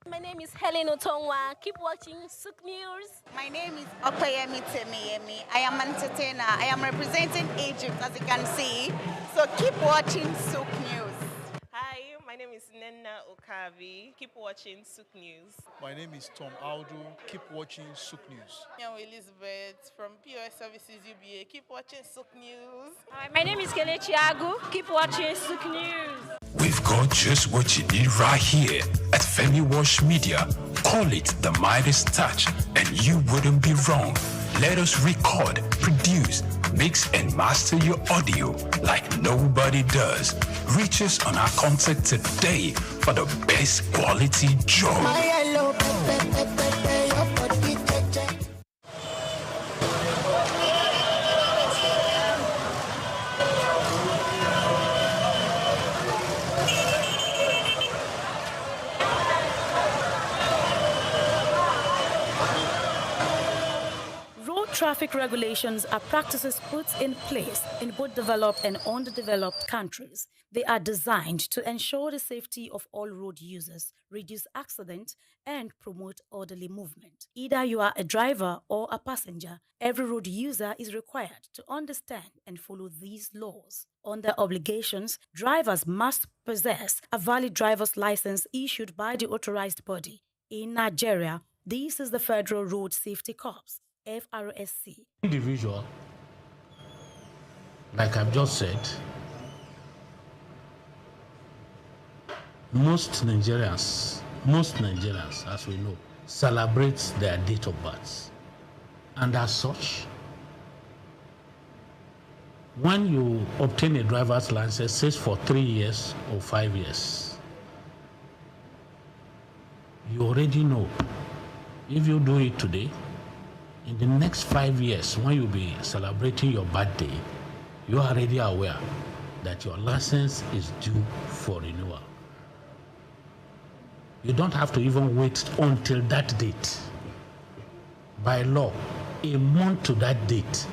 My name is Helen Otongwa. Keep watching SOUQ News. My name is Okpeyemi Temiyemi. I am an entertainer. I am representing Egypt, as you can see. So keep watching SOUQ News. Hi, my name is Nenna Okavi. Keep watching SOUQ News. My name is Tom Aldo. Keep watching SOUQ News. I'm Elizabeth from POS Services UBA. Keep watching SOUQ News. Hi, my name is Kelechi Agu. Keep watching SOUQ News. We've got just what you need right here at Femi Wash Media. Call it the Midas Touch, and you wouldn't be wrong. Let us record, produce, mix, and master your audio like nobody does. Reach us on our contact today for the best quality job. Traffic regulations are practices put in place in both developed and underdeveloped countries. They are designed to ensure the safety of all road users, reduce accidents, and promote orderly movement. Either you are a driver or a passenger, every road user is required to understand and follow these laws. Under obligations, drivers must possess a valid driver's license issued by the authorized body. In Nigeria, this is the Federal Road Safety Corps, FRSC. Individual, like I've just said, most Nigerians, as we know, celebrate their date of birth. And as such, when you obtain a driver's license, says for 3 years or 5 years, you already know if you do it today, in the next 5 years, when you'll be celebrating your birthday, you are already aware that your license is due for renewal. You don't have to even wait until that date. By law, a month to that date,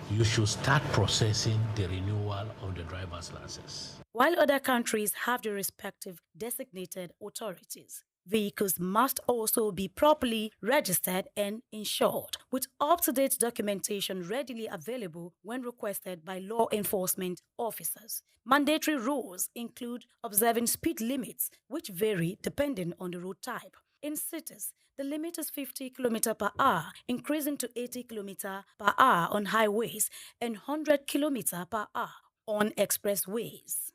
you should start processing the renewal of the driver's license. While other countries have their respective designated authorities, vehicles must also be properly registered and insured, with up-to-date documentation readily available when requested by law enforcement officers. Mandatory rules include observing speed limits, which vary depending on the road type. In cities, the limit is 50 km per hour, increasing to 80 km per hour on highways and 100 km per hour on expressways.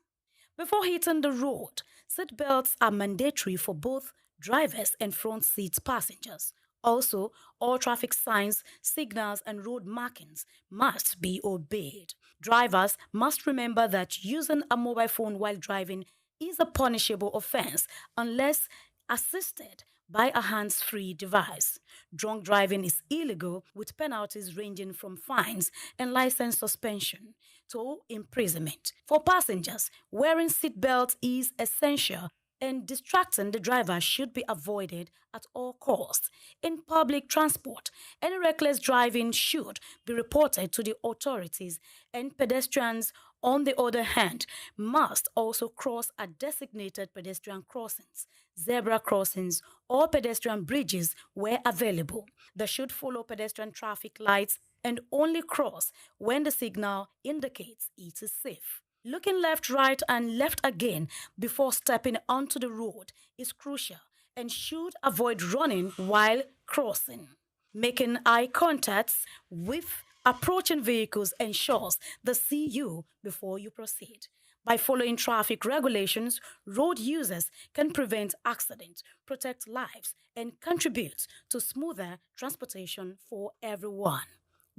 Before hitting the road, seat belts are mandatory for both drivers and front seat passengers. Also, all traffic signs, signals, and road markings must be obeyed. Drivers must remember that using a mobile phone while driving is a punishable offense unless assisted by a hands-free device. Drunk driving is illegal with penalties ranging from fines and license suspension to imprisonment. For passengers, wearing seatbelts is essential and distracting the driver should be avoided at all costs. In public transport, any reckless driving should be reported to the authorities, and pedestrians, on the other hand, must also cross at designated pedestrian crossings, zebra crossings, or pedestrian bridges where available. They should follow pedestrian traffic lights and only cross when the signal indicates it is safe. Looking left, right, and left again before stepping onto the road is crucial and should avoid running while crossing. Making eye contact with approaching vehicles ensures they see you before you proceed. By following traffic regulations, road users can prevent accidents, protect lives, and contribute to smoother transportation for everyone.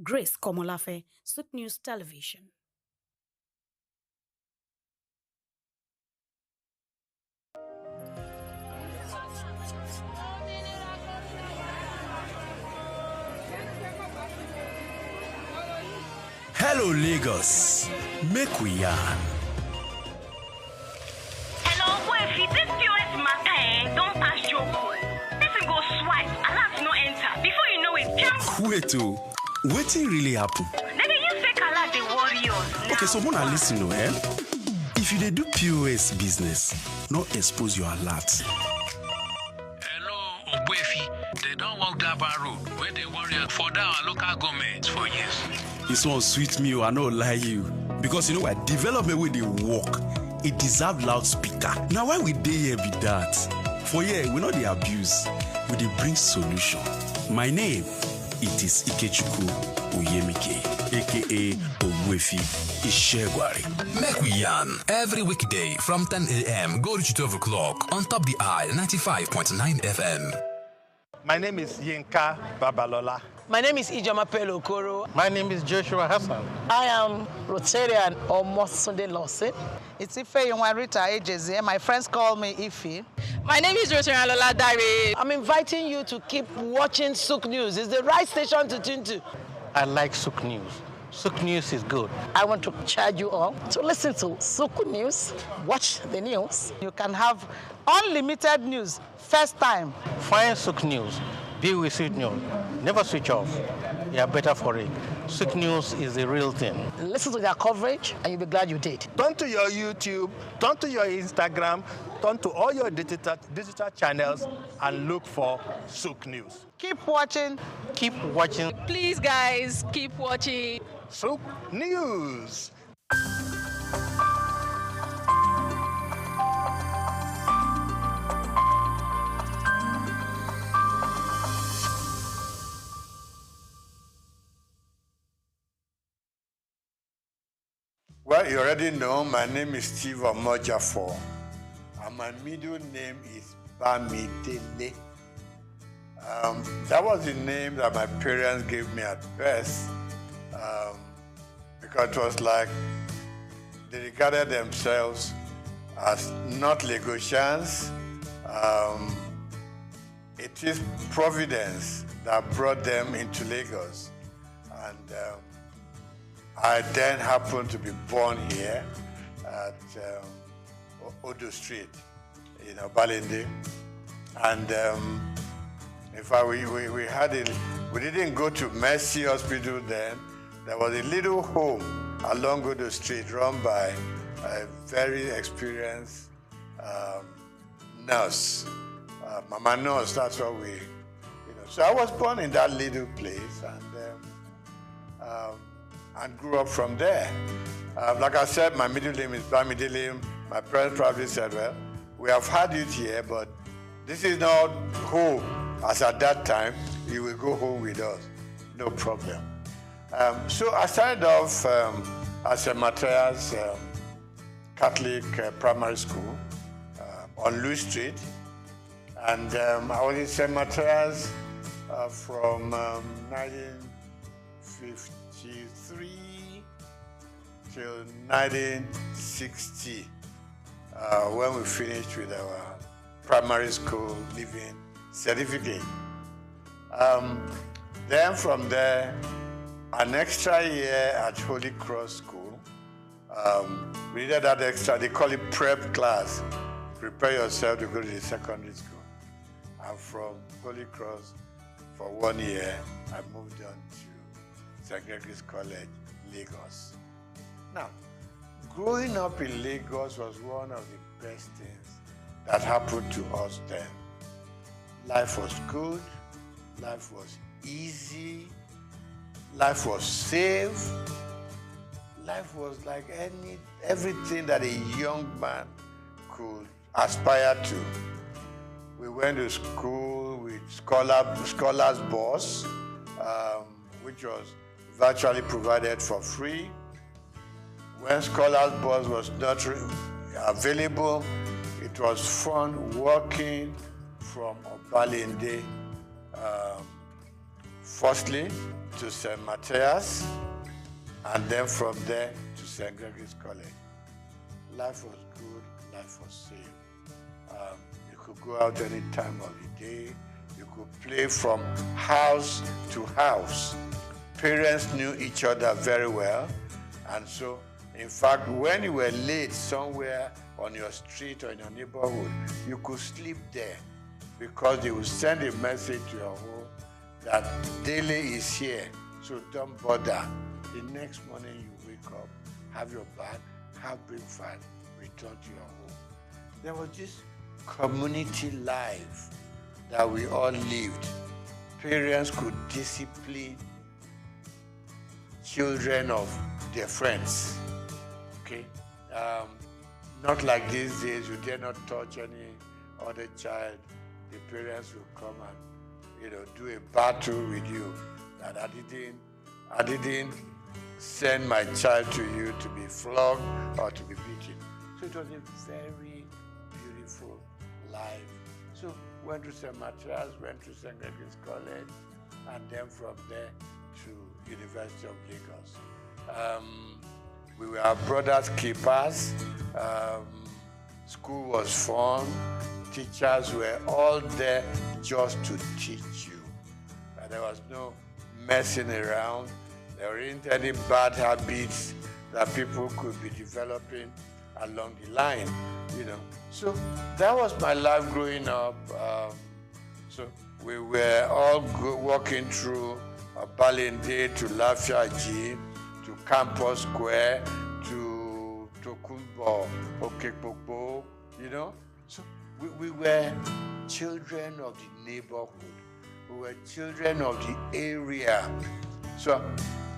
Grace Komolafe, SOUQ News Television. Hello, Lagos. Make we yarn. Hello, boy, if this POS matter, don't pass your code. Person go swipe, alert no enter. Before you know it, jump. Wait, wetin really happen? Then you say alert the warriors. Okay, so wanna listen, If you dey do POS business, no expose your alert. Hello, Ogbuefi. They don't walk that bar road where they warrior for our local government for years. This one sweet me, I no lie you. Because you know why? Development with the work, it deserve loudspeaker. Now why we dey here be that? For here, we know the abuse, we dey bring solution. My name, it is Ikechukwu Oyemike, aka Ogbuefi Ishegwari. Make we yarn every weekday from 10 a.m. go to 12 o'clock on Top the Eye 95.9 FM. My name is Yinka Babalola. My name is Ijoma Pelo Okoro. My name is Joshua Hassan. I am Rotarian or Sunday Lawson. It's Ife Rita Ejeze. My friends call me Ife. My name is Rotarian Lola Dare. I'm inviting you to keep watching SOUQ News. It's the right station to tune to. I like SOUQ News. SOUQ News is good. I want to charge you all to listen to SOUQ News, watch the news. You can have unlimited news first time. Find SOUQ News. Be with SOUQ News. Never switch off. You are better for it. SOUQ News is the real thing. Listen to their coverage and you'll be glad you did. Turn to your YouTube, turn to your Instagram, turn to all your digital channels and look for SOUQ News. Keep watching. Keep watching. Please, guys, keep watching SOUQ News. Well, you already know my name is Steve Omojafor, and my middle name is Bamidele. That was the name that my parents gave me at birth, because it was like they regarded themselves as not Lagosians. It is Providence that brought them into Lagos, and I then happened to be born here at Odo Street, Balinde. And in fact, we had it. We didn't go to Mercy Hospital then. There was a little home along Odo Street run by a very experienced nurse, Mama Nurse. That's what we, So I was born in that little place, and grew up from there. Like I said, my middle name is Bamidele. My parents probably said, well, we have had it here, but this is not home. As at that time, you will go home with us. No problem. So I started off at St. Matthias Catholic Primary School on Louis Street. And I was in St. Matthias from 1953 till 1960. when we finished with our primary school leaving certificate. Then from there, an extra year at Holy Cross School. We needed that extra, they call it prep class. Prepare yourself to go to the secondary school. And from Holy Cross, for 1 year, I moved on to St. Gregory's College, Lagos. Now, growing up in Lagos was one of the best things that happened to us then. Life was good, life was easy, life was safe, life was like everything that a young man could aspire to. We went to school with Scholars Bus, which was virtually provided for free. When Scholars Bus was not available, it was fun walking from Obalende, firstly to St. Matthias, and then from there to St. Gregory's College. Life was good, life was safe. You could go out any time of the day. You could play from house to house. Parents knew each other very well. And so, in fact, when you were late somewhere on your street or in your neighborhood, you could sleep there because they would send a message to your home that Dele is here, so don't bother. The next morning you wake up, have your bath, have breakfast, return to your home. There was this community life that we all lived. Parents could discipline children of their friends, okay? Not like these days, you dare not touch any other child. The parents will come and, do a battle with you. That I didn't send my child to you to be flogged or to be beaten. So it was a very beautiful life. So went to St. Matthias, went to St. Gregory's College, and then from there to University of Lagos. We were our brothers' keepers. School was fun. Teachers were all there just to teach you. There was no messing around. There weren't any bad habits that people could be developing along the line, So that was my life growing up. So we were all walking through Balinde to Lafiaji, to Campus Square, to Tokunbo, Okekpokpo, So we were children of the neighborhood. We were children of the area. So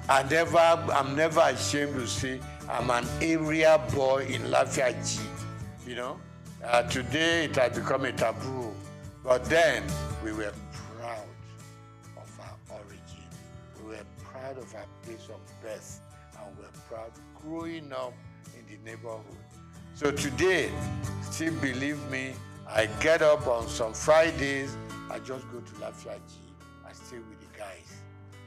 I'm never ashamed to say I'm an area boy in Lafiaji, Today it has become a taboo, but then we were proud of our origin. We were proud of our place of birth, and we were proud growing up in the neighborhood. So today, still believe me, I get up on some Fridays, I just go to Lafiaji, I stay with the guys.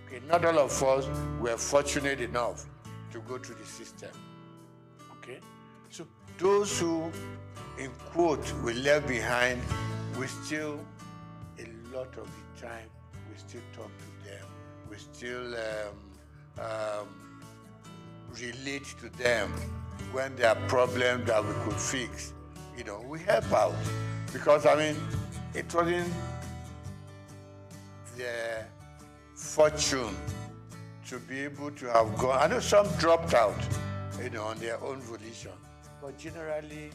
Okay, not all of us were fortunate enough to go through the system. Okay, so those who, in quote, we left behind, we still, a lot of the time, we still talk to them. We still relate to them when there are problems that we could fix. We help out. Because, it wasn't their fortune to be able to have gone. I know some dropped out, on their own volition. But generally,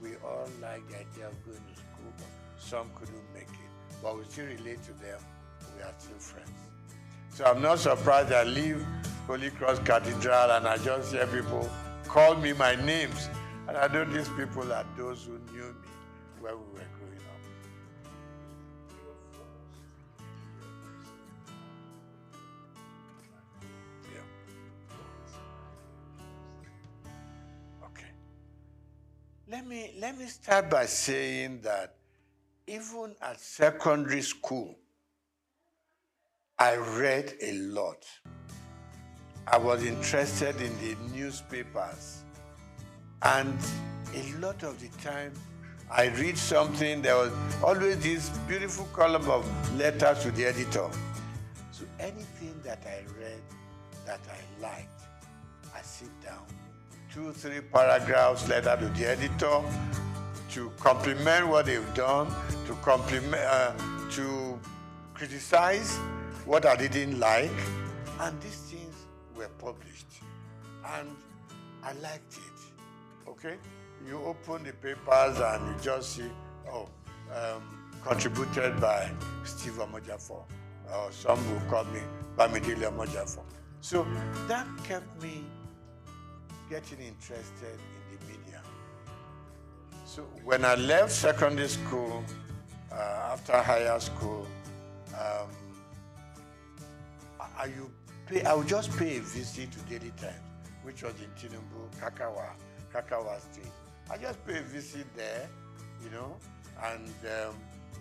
we all like the idea of going to school, but some couldn't make it. But we still relate to them. We are still friends. So I'm not surprised I leave Holy Cross Cathedral and I just hear people call me my names. And I know these people are those who knew me when we were growing up. Yeah. Okay. Let me start by saying that even at secondary school, I read a lot. I was interested in the newspapers. And a lot of the time, I read something, there was always this beautiful column of letters to the editor. So anything that I read that I liked, I sit down, 2-3 paragraphs letter to the editor to compliment what they've done, to criticize what I didn't like, and these things were published. And I liked it, okay? You open the papers and you just see, contributed by Steve Omojafo, or some will call me Bamidele Omojafo. So that kept me getting interested in the media. So when I left secondary school, after higher school, I would just pay a visit to Daily Times, which was in Tinubu, Kakawa Street. I just pay a visit there, and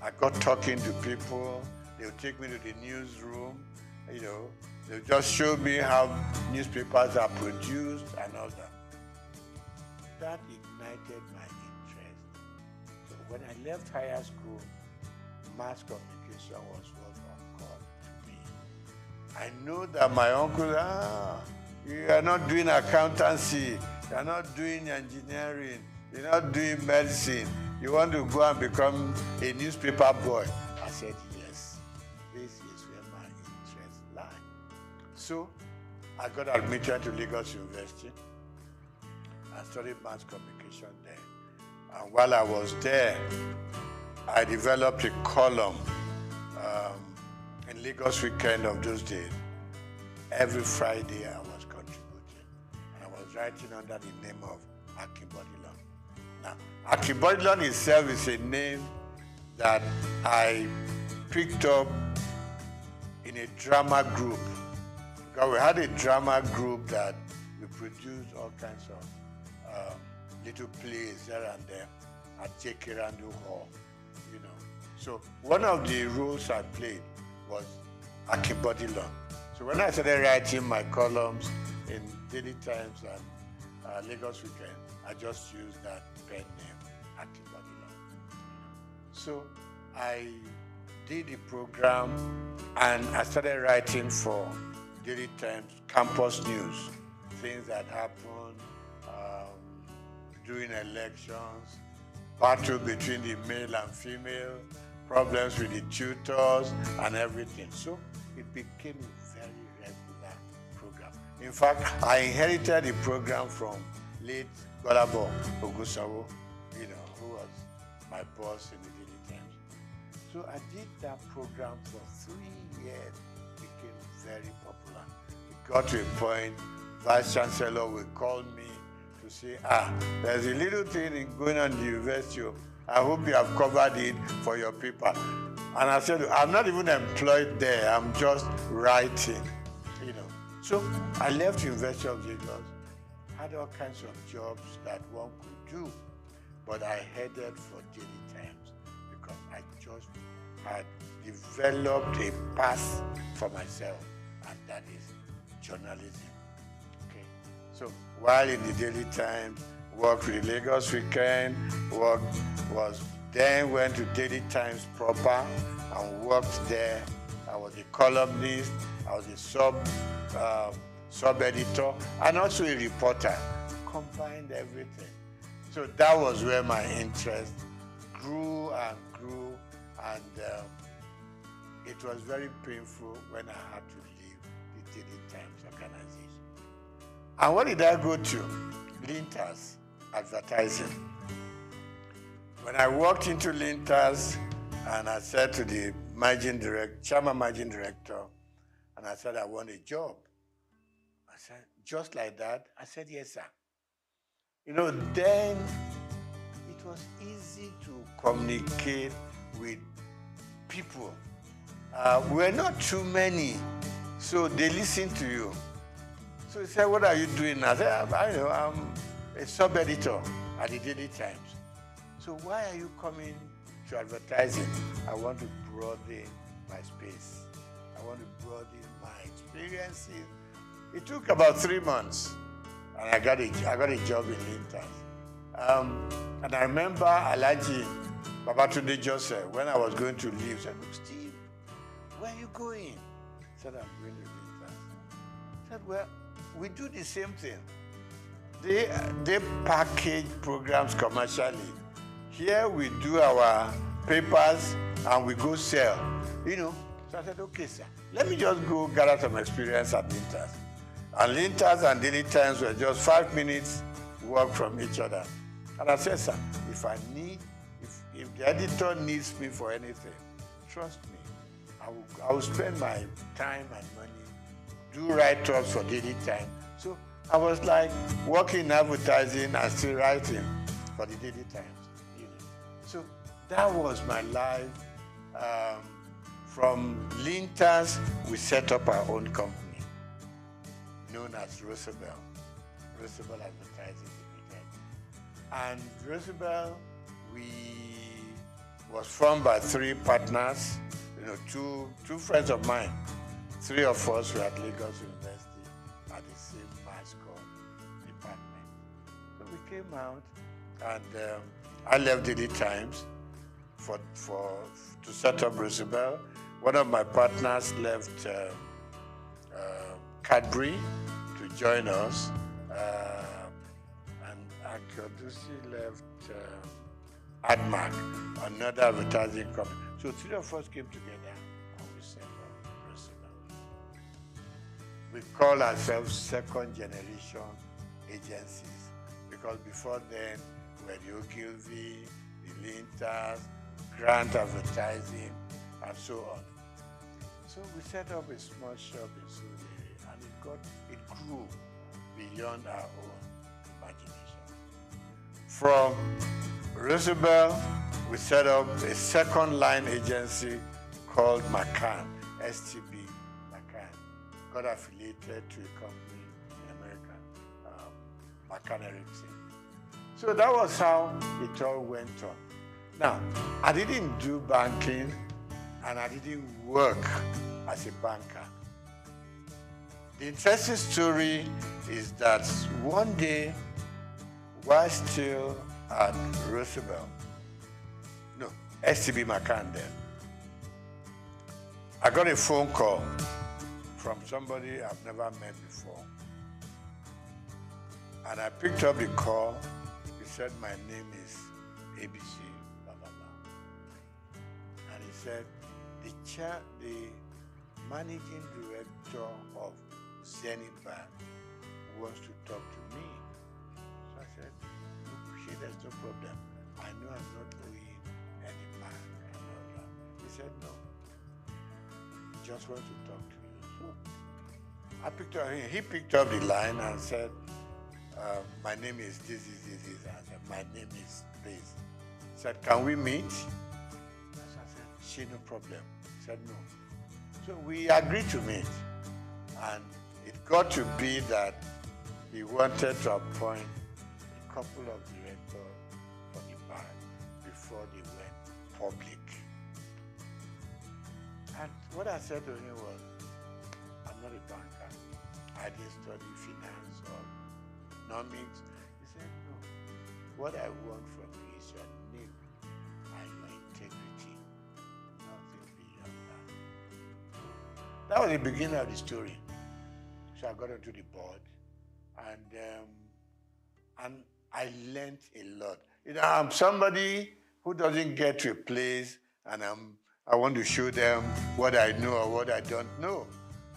I got talking to people. They would take me to the newsroom, they would just show me how newspapers are produced and all that. That ignited my interest. So when I left higher school, mass communication was what occurred to me. I know that my uncle, you are not doing accountancy, you are not doing engineering, you're not doing medicine, you want to go and become a newspaper boy. I said, yes, this is where my interests lie. So I got admitted to Lagos University. I studied mass communication there. And while I was there, I developed a column in Lagos Weekend of those days. Every Friday I was contributing. And I was writing under the name of Akibodilon. Now, Akibodilon itself is a name that I picked up in a drama group. Because we had a drama group that we produced all kinds of little plays here and there at Jekerandu Hall, So one of the roles I played was Akibodilon. So when I started writing my columns in Daily Times and Lagos Weekend, I just used that pen name, Akibodilon. So I did the program and I started writing for Daily Times campus news, things that happened during elections, battle between the male and female, problems with the tutors and everything. So it became a very regular program. In fact, I inherited the program from late Golabo Ogusawo, who was my boss in the Daily Times. So I did that program for 3 years. It became very popular. It got to a point, Vice Chancellor would call me to say, there's a little thing going on in the university. I hope you have covered it for your paper. And I said, I'm not even employed there. I'm just writing, So I left University of Lagos, had all kinds of jobs that one could do, but I headed for Daily Times because I just had developed a path for myself, and that is journalism. Okay. So while in the Daily Times, worked with the Lagos Weekend, went to Daily Times proper and worked there. I was a columnist, I was a sub-editor, and also a reporter. Combined everything. So that was where my interest grew, and it was very painful when I had to leave the Daily Times organization. And what did I go to? Linters advertising. When I walked into Linters, and I said to the chairman managing director, and I said, I want a job. I said, just like that? I said, yes, sir. Then it was easy to communicate with people. We're not too many, so they listen to you. So he said, what are you doing? I said, I'm a sub-editor at the Daily Times. So why are you coming to advertising? I want to broaden my space. I want to broaden my experiences. It took about 3 months, and I got a job in Linters. And I remember Alhaji Babatunde Joseph, when I was going to leave, said, "Look, Steve, where are you going?" I said, "I'm going to Linters." I said, "Well, we do the same thing. They package programs commercially. Here we do our papers and we go sell, you know." So I said, "Okay, sir, let me just go gather some experience at Linters." And Linters and Daily Times were just 5 minutes walk from each other. And I said, "Sir, if the editor needs me for anything, trust me, I will spend my time and money, do write-ups for Daily Times." So I was like working in advertising and still writing for the Daily Times. You know. So that was my life. From Linters, we set up our own company known as Roosevelt Advertising Limited. And Roosevelt, was formed by 3 partners, you know, two friends of mine. 3 of us were at Lagos University at the same mass comm department. So we came out, and I left Daily Times to set up Roosevelt. One of my partners left Cadbury to join us, and Akodusi left AdMark, another advertising company. So 3 of us came together and we set up Roosevelt. We call ourselves second generation agencies because before then we were the Ogilvy, the Linters, Grant Advertising, and so on. So we set up a small shop in Surrey, and it grew beyond our own imagination. From Roosevelt, we set up a second line agency called McCann, STB McCann. Got affiliated to a company in America, McCann Erickson. So that was how it all went on. Now, I didn't do banking and I didn't work as a banker. The interesting story is that one day, while still at Roosevelt, no, STB McCann then, I got a phone call from somebody I've never met before. And I picked up the call. He said, "My name is ABC, blah, blah, blah." And he said, the managing director of Zenith Bank wants to talk to me. So I said, "Look, there's no problem. I know I'm not owing any bank and all that." He said, "No, he just wants to talk to you." So I picked up, he picked up the line and said, "My name is this. I said, "My name is this." He said, "Can we meet?" So I said, "She, no problem." He said, "No." So we agreed to meet. And it got to be that he wanted to appoint a couple of directors for the bank before they went public. And what I said to him was, "I'm not a banker. I didn't study finance or economics." He said, "No. What I want from you is your name and your integrity. Nothing beyond that." That was the beginning of the story. So I got onto the board, and I learned a lot. You know, I'm somebody who doesn't get to a place and I want to show them what I know or what I don't know.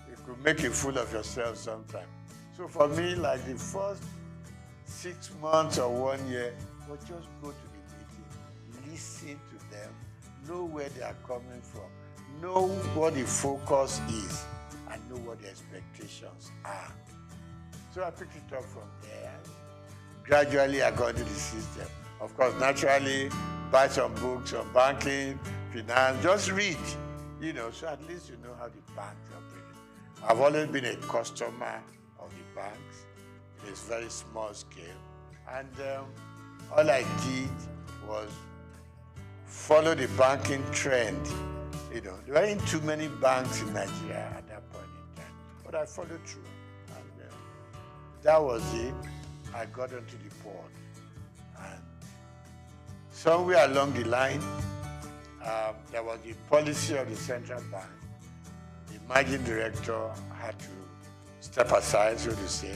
You could make a fool of yourself sometimes. So for me, like the first 6 months or 1 year, was just go to the meeting, listen to them, know where they are coming from, know what the focus is, and know what the expectations are. So I picked it up from there. Gradually, I got into the system. Of course, naturally, buy some books on banking, finance, just read, you know, so at least you know how the banks operate. I've always been a customer of the banks in a very small scale. And all I did was follow the banking trend. You know, there weren't too many banks in Nigeria at that point in time, but I followed through, and that was it. I got onto the board, And somewhere along the line, there was the policy of the central bank. The managing director had to step aside, so to say.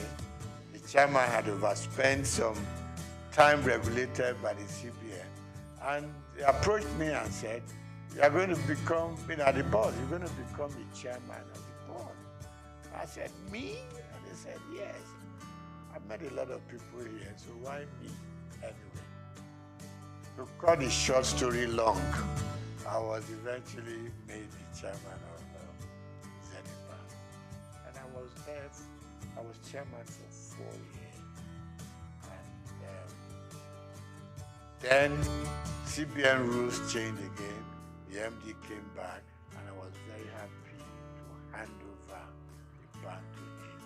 The chairman had overspent some time regulated by the CBN. And they approached me and said, you are going to become, at the board, you're going to become the chairman of the board. I said, me? And they said, yes. I've met a lot of people here, so why me anyway? To cut the short story long, I was eventually made the chairman of Zenith Bank. And I was there, I was chairman for 4 years. And then CBN rules changed again. The MD came back, and I was very happy to hand over the bank to him.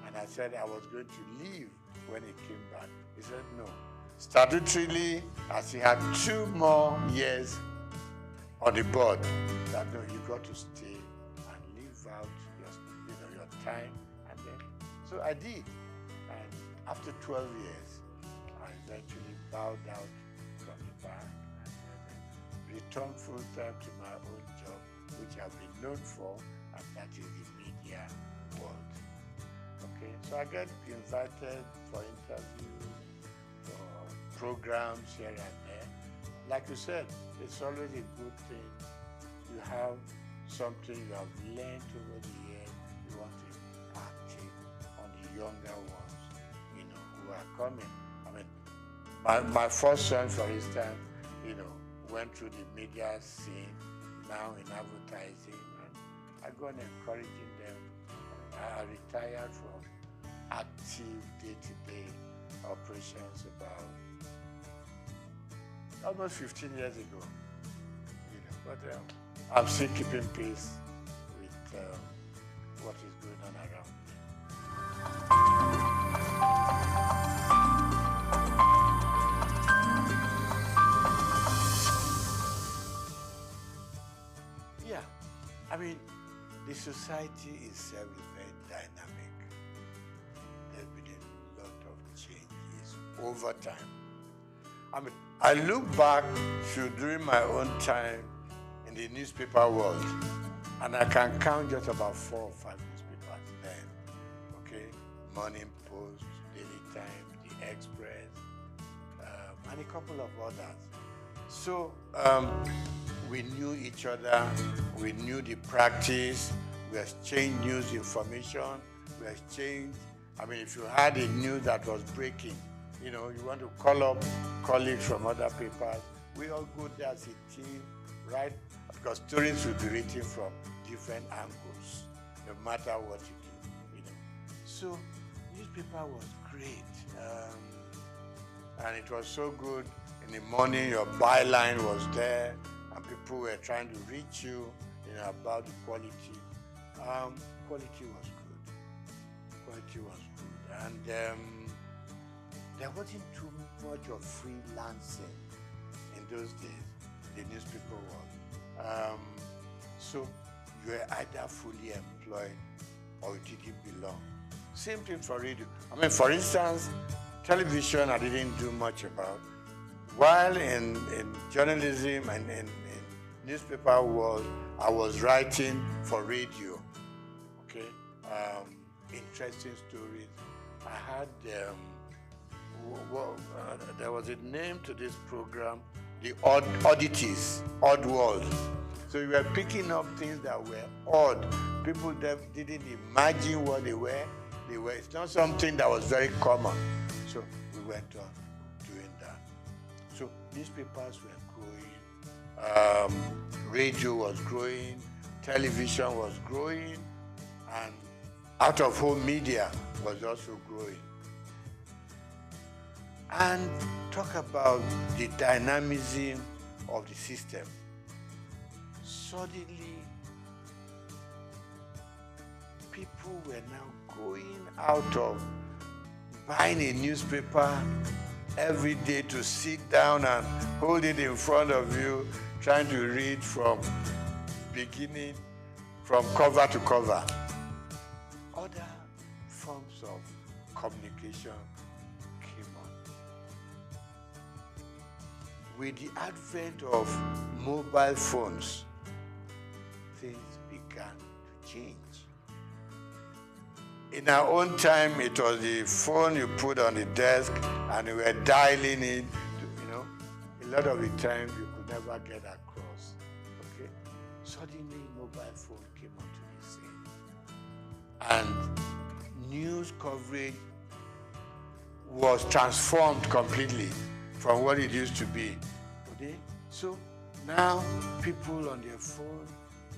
And I said I was going to leave when he came back. He said no. Statutorily, as he had 2 more years on the board, that no, you got to stay and live out your time. And then, so I did. And after 12 years, I eventually bowed out from the bank and returned full time to my own job, which I've been known for, and that is the media world. Okay, so I get invited for interviews, for programs here and there. Like you said, it's always a good thing. You have something you have learned over the years, you want to impact it on the younger ones, who are coming. I mean, my first son, for instance, went through the media scene, now in advertising, and I go on encouraging them. I retired from active day-to-day operations about almost 15 years ago. But I'm still keeping pace with what is going on around me. Yeah, I mean, the society itself is very dynamic. There's been a lot of changes over time. I mean, I look back to during my own time in the newspaper world, and I can count just about 4 or 5 newspapers then. Okay, Morning Post, Daily Times, The Express, and a couple of others. So we knew each other, we knew the practice, we exchanged news information, we exchanged, I mean, if you had a news that was breaking, you want to call up colleagues from other papers, we all go there as a team, right? Because stories will be written from different angles, no matter what you do, So newspaper was great. And it was so good. In the morning, your byline was there, and people were trying to reach you, about the quality. Quality was good. Quality was good. And there wasn't too much of freelancing in those days, the newspaper world. So you were either fully employed or you didn't belong. Same thing for radio. I mean, for instance, television I didn't do much about. While in journalism and in newspaper world, I was writing for radio. Okay, interesting stories. I had there was a name to this program, the Oddities, Odd World. So we were picking up things that were odd. People that didn't imagine what they were. It's not something that was very common. So we went on doing that. So newspapers were growing, radio was growing, television was growing, and out-of-home media was also growing. And talk about the dynamism of the system. Suddenly, people were now going out of buying a newspaper every day to sit down and hold it in front of you, trying to read from beginning, from cover to cover. Other forms of communication came on. with the advent of mobile phones, things began to change. In our own time, it was the phone you put on the desk and you were dialing it. A lot of the time you could never get across. Okay? Suddenly, mobile phone came onto the scene. And news coverage was transformed completely from what it used to be. Okay? So now people on their phone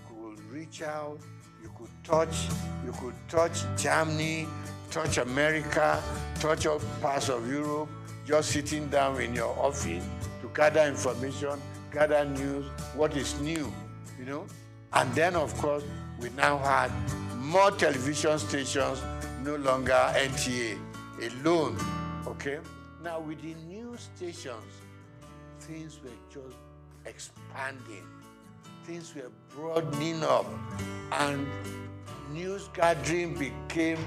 could reach out, you could touch Germany, touch America, touch all parts of Europe, just sitting down in your office to gather information, gather news, what is new, And then, of course, we now had more television stations, no longer NTA alone, okay? Now, with the news stations, things were just expanding. Things were broadening up, and news gathering became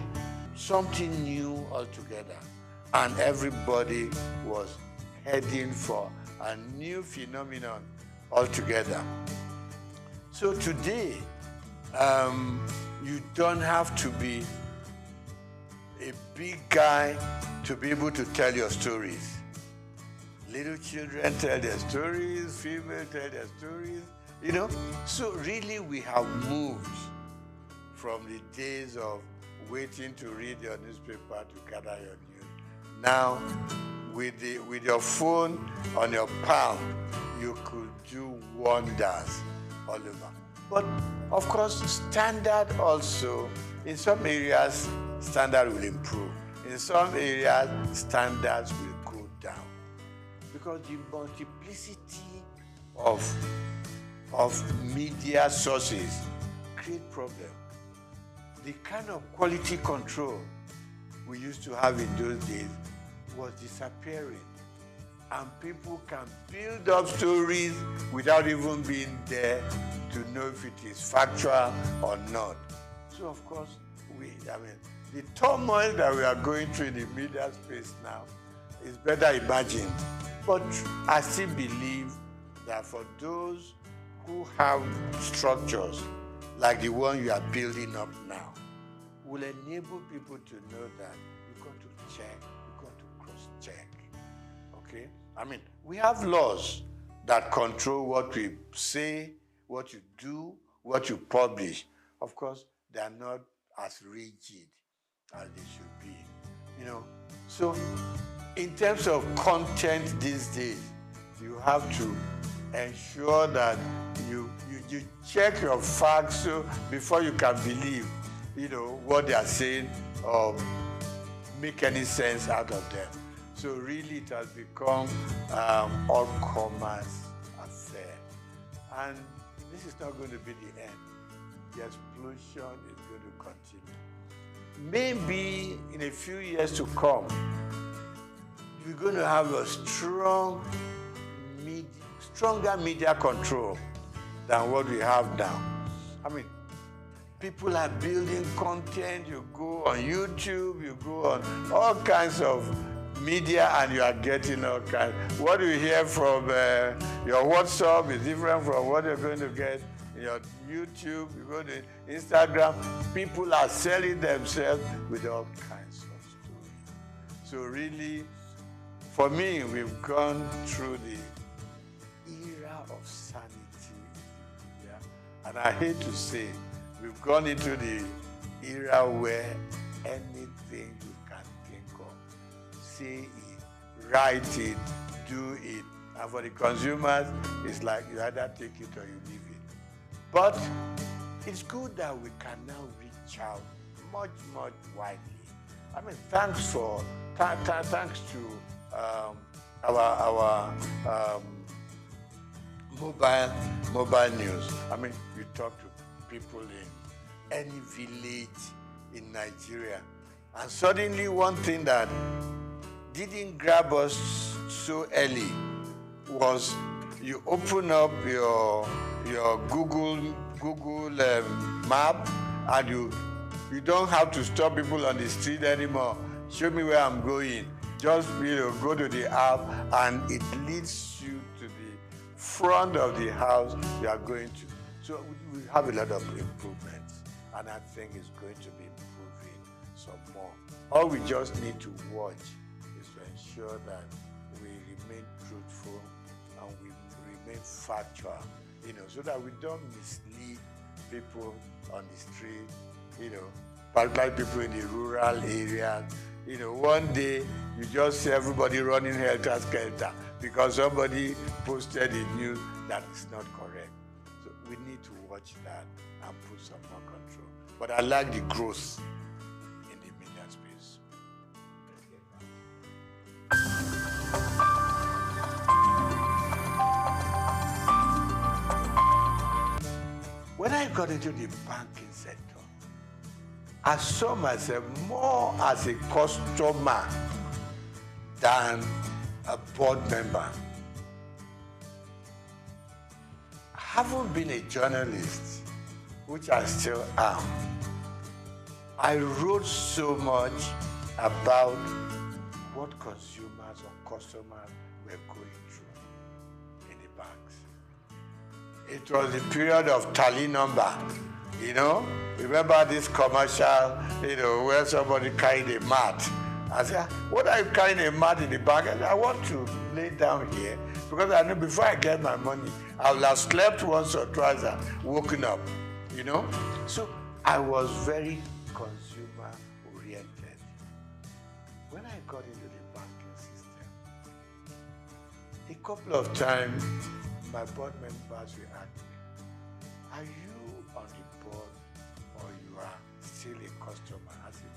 something new altogether. And everybody was heading for a new phenomenon altogether. So today, you don't have to be a big guy to be able to tell your stories. Little children tell their stories, females tell their stories, So really we have moved from the days of waiting to read your newspaper to gather your news. Now, with your phone on your palm, you could do wonders all over. But of course, standard also, in some areas, standard will improve. In some areas, standards will go down. Because the multiplicity of media sources create problems. The kind of quality control we used to have in those days was disappearing. And people can build up stories without even being there to know if it is factual or not. So of course, the turmoil that we are going through in the media space now is better imagined. But I still believe that for those who have structures like the one you are building up now, will enable people to know that you've got to check, you've got to cross-check, okay? We have laws that control what we say, what you do, what you publish. Of course, they are not as rigid as they should be, So, in terms of content these days, you have to ensure that you check your facts before you can believe, what they are saying or make any sense out of them. So really it has become all commerce affair. And this is not going to be the end. The explosion is going to continue. Maybe in a few years to come, we're going to have a stronger media control than what we have now. People are building content. You go on YouTube, you go on all kinds of media, and you are getting all kinds. What you hear from your WhatsApp is different from what you're going to get in your YouTube. You go to Instagram. People are selling themselves with all kinds of stories. So really, for me, we've gone through the era of sanity. And I hate to say, we've gone into the era where anything you can think of, say it, write it, do it. And for the consumers, it's like you either take it or you leave it. But it's good that we can now reach out much, much widely. Thanks to our mobile news. You talk to people in any village in Nigeria, and suddenly one thing that didn't grab us so early was you open up your Google map, and you don't have to stop people on the street anymore. Show me where I'm going. Just go to the app, and it leads you to front of the house you are going to. So we have a lot of improvements, and I think it's going to be improving some more. All we just need to watch is to ensure that we remain truthful and we remain factual, so that we don't mislead people on the street, particularly people in the rural areas. One day you just see everybody running helter-skelter because somebody posted a news that is not correct. So we need to watch that and put some more control. But I like the growth in the media space. When I got into the banking sector, I saw myself more as a customer than a board member. I haven't been a journalist, which I still am. I wrote so much about what consumers or customers were going through in the banks. It was the period of tally number, Remember this commercial, where somebody carried a mat. I said, what are you carrying a mat in the bank? I said, I want to lay down here because I know before I get my money, I will have slept once or twice and woken up, So I was very consumer oriented. When I got into the banking system, a couple of times my board members will ask me, are you on the board or you are still a customer? I said,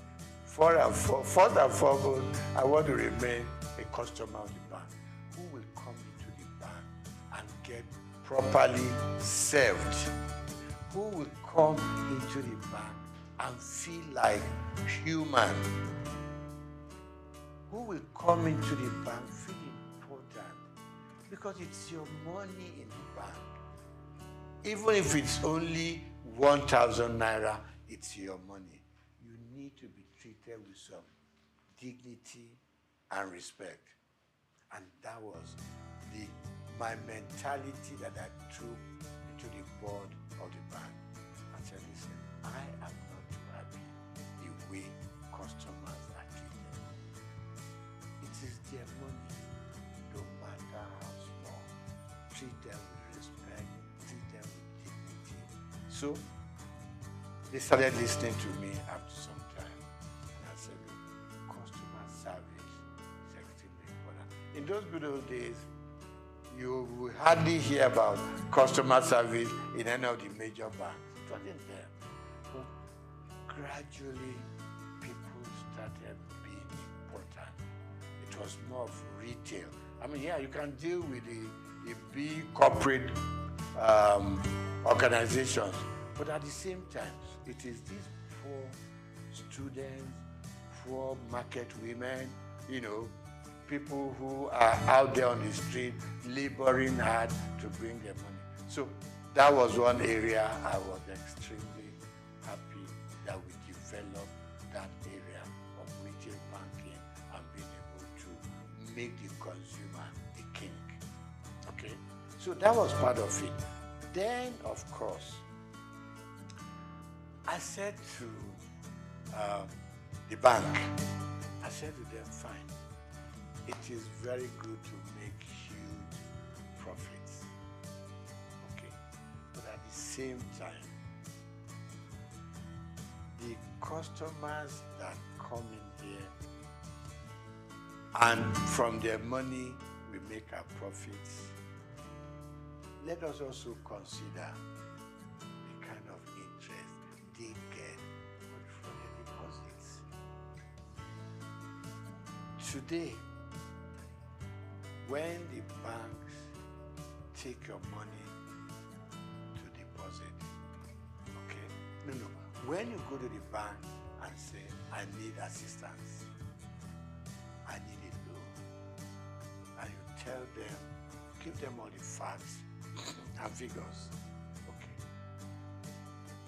first and foremost, I want to remain a customer of the bank who will come into the bank and get properly served, who will come into the bank and feel like human, who will come into the bank feeling important because it's your money in the bank. Even if it's only 1,000 naira, it's your money. You need to be treated with some dignity and respect. And that was my mentality that I took into the board of the bank. I said, listen, I am not too happy the way customers are treated. It is their money, no matter how small. Treat them with respect, treat them with dignity. So they started listening to me after some time. And I said, customer service is extremely important. In those good old days, you will hardly hear about customer service in any of the major banks. It wasn't there. But gradually, people started being important. It was more of retail. I mean, yeah, you can deal with the big corporate organizations, but at the same time, it is these poor students, poor market women, people who are out there on the street laboring hard to bring their money. So that was one area I was extremely happy that we developed that area of retail banking and being able to make the consumer the king. Okay? So that was part of it. Then, of course, I said to the bank, I said to them, fine, it is very good to make huge profits, okay? But at the same time, the customers that come in here and from their money we make our profits, let us also consider the kind of interest they get from their deposits. Today, when the banks take your money to deposit, okay? No. When you go to the bank and say, I need assistance, I need a loan, and you tell them, give them all the facts and figures, okay?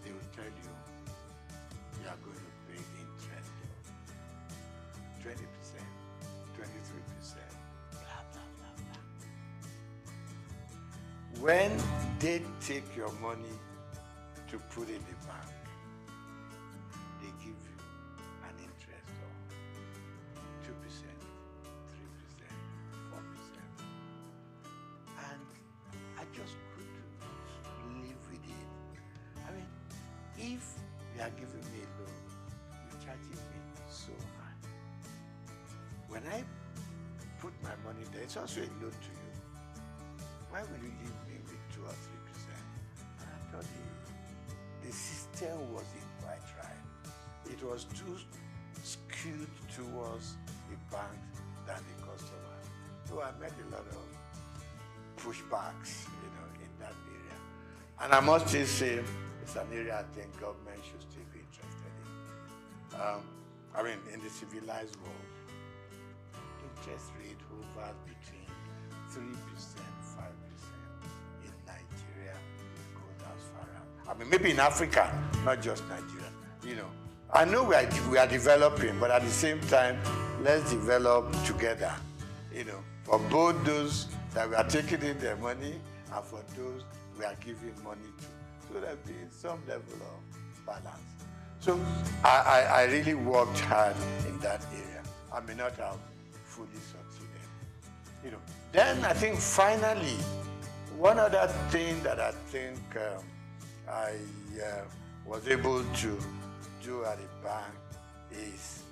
They will tell you, you are going to pay interest of 20%, 23%. when they take your money to put in the bank, they give you an interest of 2%, 3%, 4%. And I just couldn't live with it. I mean, if you are giving me a loan, you're charging me so much. When I put my money there, it's also a loan to you. Why will you leave me with 2 or 3%? And I thought the system wasn't quite right. It was too skewed towards the bank than the customer. So I met a lot of pushbacks, in that area. And I must still say, it's an area I think government should still be interested in. In the civilized world, interest rate hovers between 3%, 5%. In Nigeria, it goes as far as. Maybe in Africa, not just Nigeria. I know we are developing, but at the same time, let's develop together. For both those that we are taking in their money and for those we are giving money to, so there be some level of balance. So I really worked hard in that area. I may not have fully succeeded. Then I think finally, one other thing that I think I was able to do at the bank is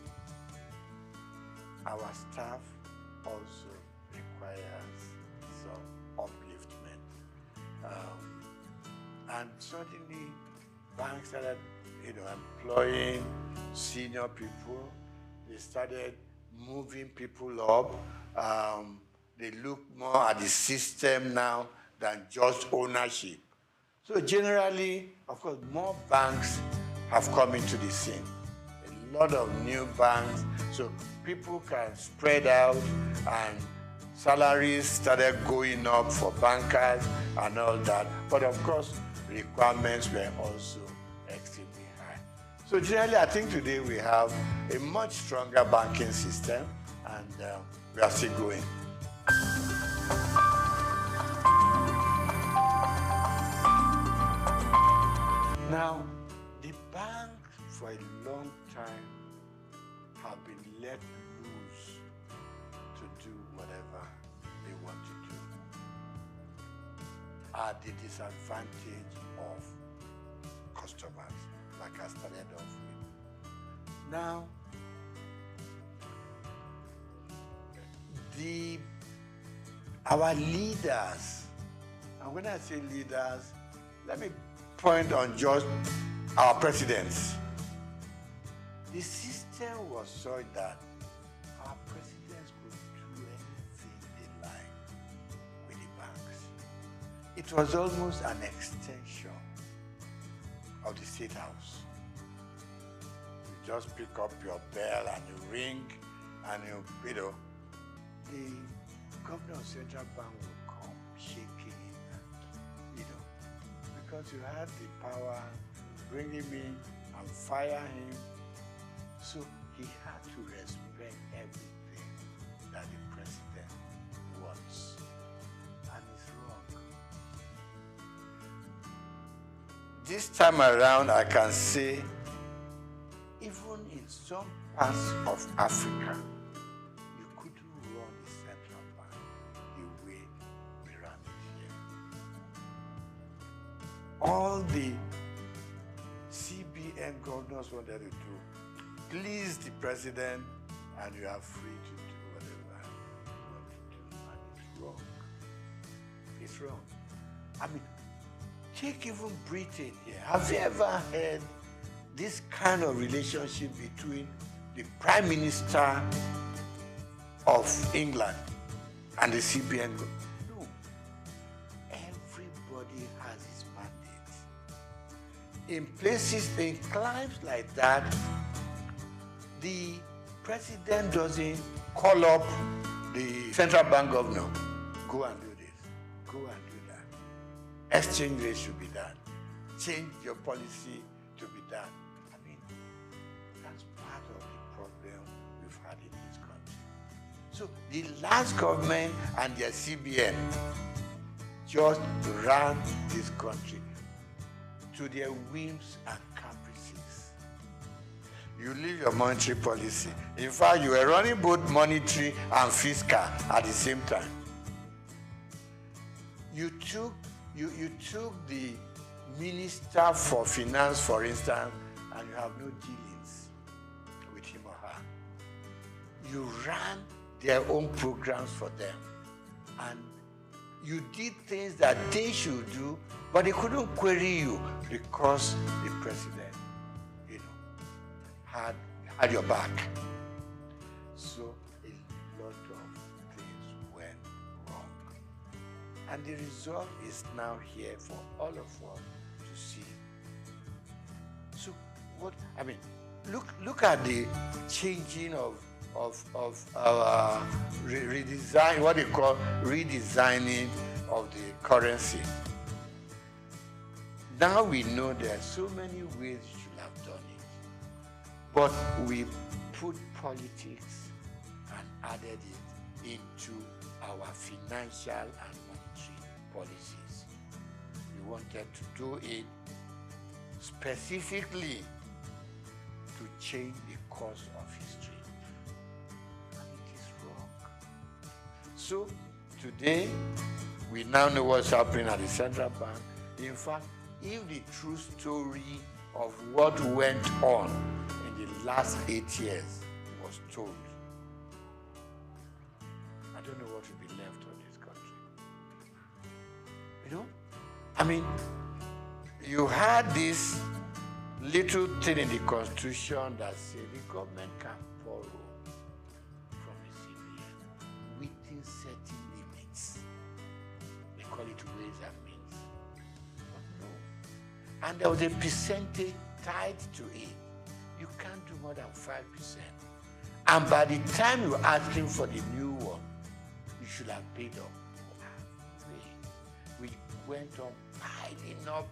our staff also requires some upliftment. And suddenly, banks started, employing senior people. They started moving people up. They look more at the system now than just ownership. So generally, of course, more banks have come into the scene. A lot of new banks, so people can spread out and salaries started going up for bankers and all that. But of course, requirements were also extremely high. So generally, I think today we have a much stronger banking system and we are still going. Now, the bank for a long time have been let loose to do whatever they want to do at the disadvantage of customers, like I started off with. Now, our leaders, and when I say leaders, let me point on just our presidents. The system was such that our presidents could do anything they like with the banks. It was almost an extension of the State House. You just pick up your bell and you ring and the governor of Central Bank will come shaking because you had the power to bring him in and fire him. So he had to respect everything that the president wants. And it's wrong. This time around, I can say, even in some parts of Africa, you couldn't run the central bank the way we run it here. All the CBN governors wanted to do, please the president, and you are free to do whatever you want to do. And it's wrong. It's wrong. I mean, take even Britain here. Have you ever heard this kind of relationship between the Prime Minister of England and the CBN? No. Everybody has his mandate. In places, in climes like that, the president doesn't call up the central bank governor. Go and do this. Go and do that. Exchange rate should be done. Change your policy to be done. I mean, that's part of the problem we've had in this country. So the last government and their CBN just run this country to their whims and caprices. You leave your monetary policy. In fact, you were running both monetary and fiscal at the same time. You took the Minister for Finance, for instance, and you have no dealings with him or her. You ran their own programs for them. And you did things that they should do, but they couldn't query you because the president, had your back. So a lot of things went wrong. And the result is now here for all of us to see. So look at the changing of our redesign, what they call redesigning of the currency. Now we know there are so many ways you should have done it, but we put politics and added it into our financial and monetary policies. We wanted to do it specifically to change the course of history. And it is wrong. So today, we now know what's happening at the central bank. In fact, if the true story of what went on in the last 8 years was told, I don't know what will be left of this country. You had this little thing in the Constitution that said the government can borrow from the CBN within certain limits. They call it ways and means. But no. And there was a percentage tied to it. You can't do more than 5%. And by the time you're asking for the new one, you should have paid up. We went on piling up.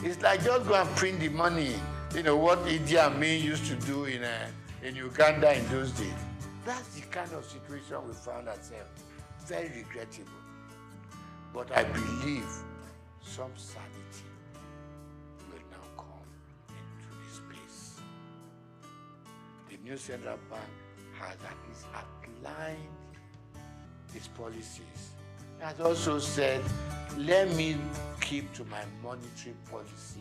It's like just go and print the money. What Idi Amin used to do in Uganda in those days. That's the kind of situation we found ourselves. Very regrettable. But I believe some sanity will now come into this space. The new central bank has at least outlined its policies. It has also said, let me keep to my monetary policy,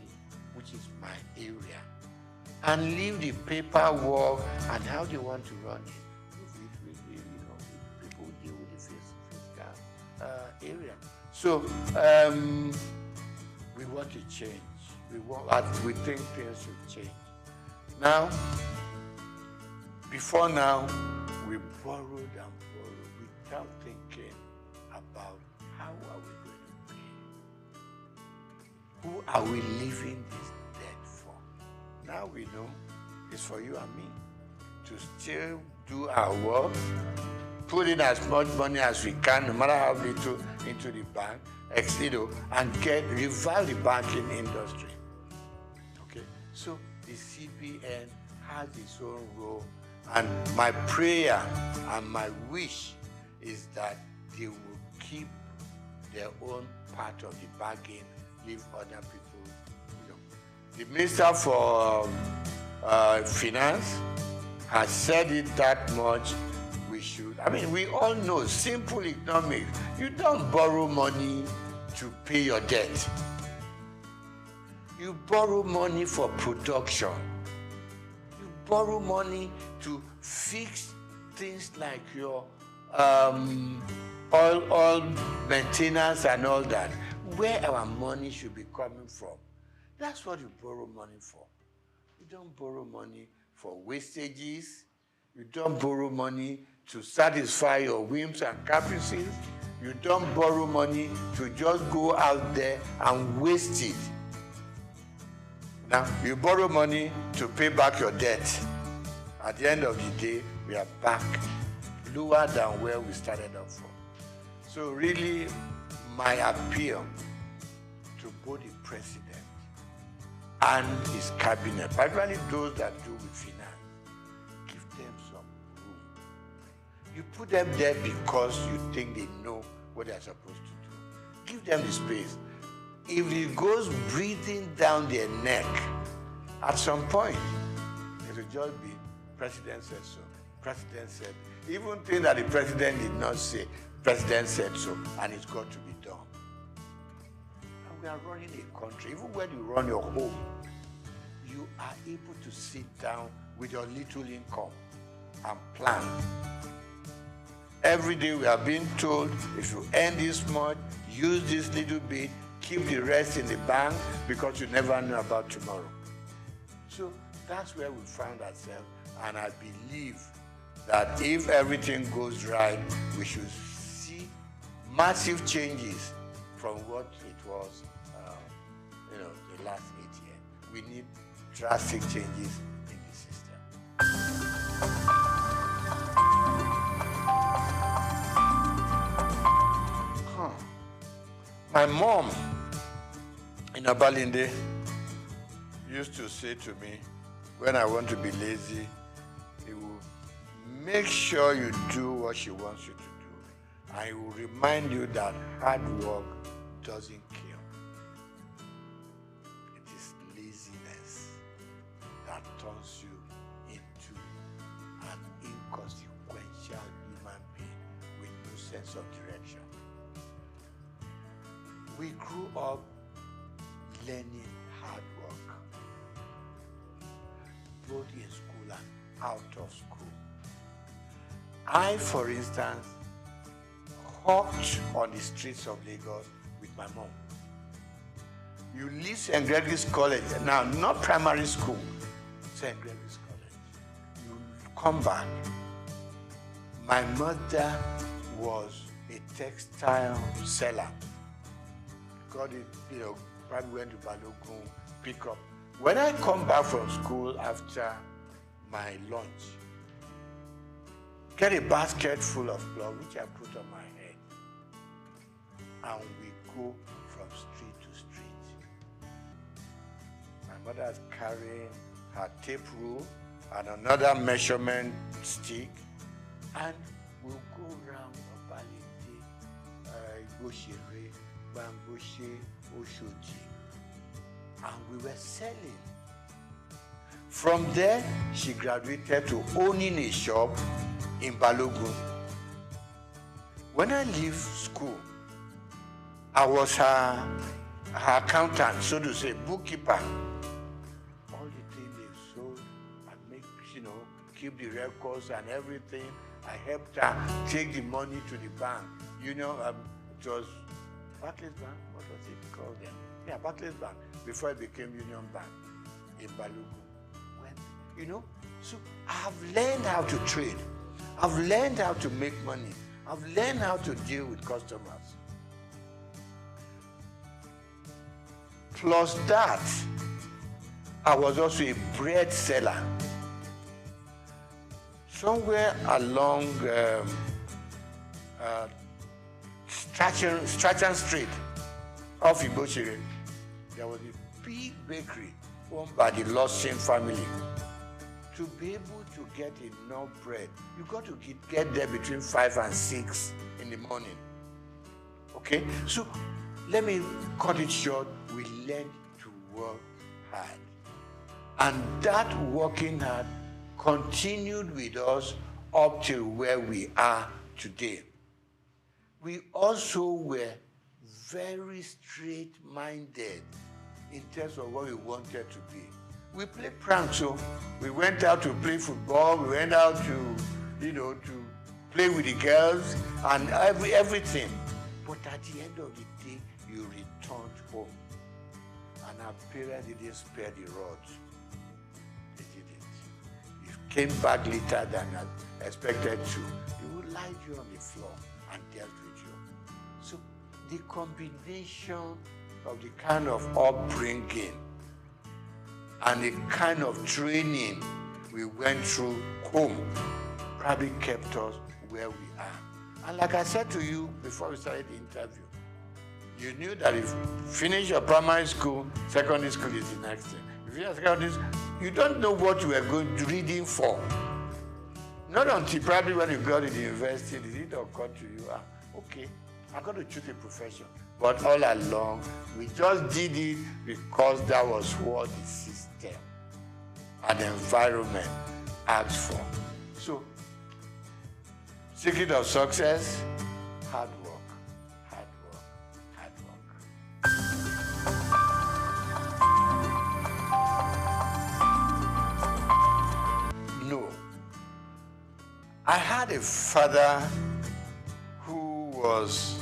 which is my area, and leave the paperwork and how they want to run it. People deal with the fiscal area. So we want to change. We think things should change. Now, before now, we borrowed and borrowed without thinking about how are we going to pay? Who are we leaving this debt for? Now we know it's for you and me to still do our work, put in as much money as we can, no matter how little, into the bank, and revive the banking industry. Okay, so the CBN has its own role, and my prayer and my wish is that they will keep their own part of the bargain, leave other people. The Minister for Finance has said it that much. We should. We all know, simple economics. You don't borrow money to pay your debt. You borrow money for production. You borrow money to fix things like your oil maintenance and all that. Where our money should be coming from. That's what you borrow money for. You don't borrow money for wastages. You don't borrow money to satisfy your whims and caprices. You don't borrow money to just go out there and waste it. Now, you borrow money to pay back your debt. At the end of the day, we are back lower than where we started off from. So really, my appeal to both the president and his cabinet, particularly those that do with finance, give them some room. You put them there because you think they know what they're supposed to do. Give them the space. If it goes breathing down their neck, at some point, it will just be, President said so, President said, even things that the President did not say, President said so, and it's got to be done. And we are running a country, even when you run your home, you are able to sit down with your little income and plan. Every day we are being told, if you earn this much, use this little bit, keep the rest in the bank, because you never know about tomorrow. So that's where we found ourselves, and I believe that if everything goes right, we should see massive changes from what it was, the last 8 years. We need drastic changes in the system. My mom in Abalinde used to say to me, when I want to be lazy, he will make sure you do what she wants you to do. And he will remind you that hard work doesn't kill. It is laziness that turns you into an inconsequential human being with no sense of direction. We grew up learning hard work, both in school and out of school. I, for instance, hawked on the streets of Lagos with my mom. You leave St. Gregory's College, now not primary school, St. Gregory's College. You come back. My mother was a textile seller. Got it, probably went to Balogun, pick up. When I come back from school after my lunch, get a basket full of cloth, which I put on my head, and we go from street to street. My mother is carrying her tape rule and another measurement stick, and we'll go around Obalende, Igoshere, Bamboshe, Oshoji, and we were selling. From there, she graduated to owning a shop in Balogun. When I leave school, I was her accountant, so to say, bookkeeper. All the things they sold, I make, keep the records and everything. I helped her take the money to the bank. It was Barclays Bank, what was it called then? Yeah, Barclays Bank, before it became Union Bank in Balogun. So I've learned how to trade. I've learned how to make money. I've learned how to deal with customers. Plus that, I was also a bread seller. Somewhere along Strachan Street, off Igoshere, there was a big bakery owned by the Lawson family. To be able to get enough bread, you got to get there between 5 and 6 in the morning. Okay? So let me cut it short. We learned to work hard. And that working hard continued with us up till where we are today. We also were very straight-minded in terms of what we wanted to be. We played pranks, so we went out to play football, we went out to play with the girls and everything. But at the end of the day, you returned home. And our parents didn't spare the rod. They didn't. You came back later than expected to. They would lie you on the floor and dealt with you. So the combination of the kind of upbringing and the kind of training we went through home probably kept us where we are. And like I said to you before we started the interview, you knew that if you finish your primary school, secondary school is the next thing. If you finish secondary school, you don't know what you were going to reading for. Not until probably when you got to the university did it occur to you, okay, I'm going to choose a profession. But all along, we just did it because that was what the system and the environment asked for. So, secret of success, hard work, hard work, hard work. No. I had a father who was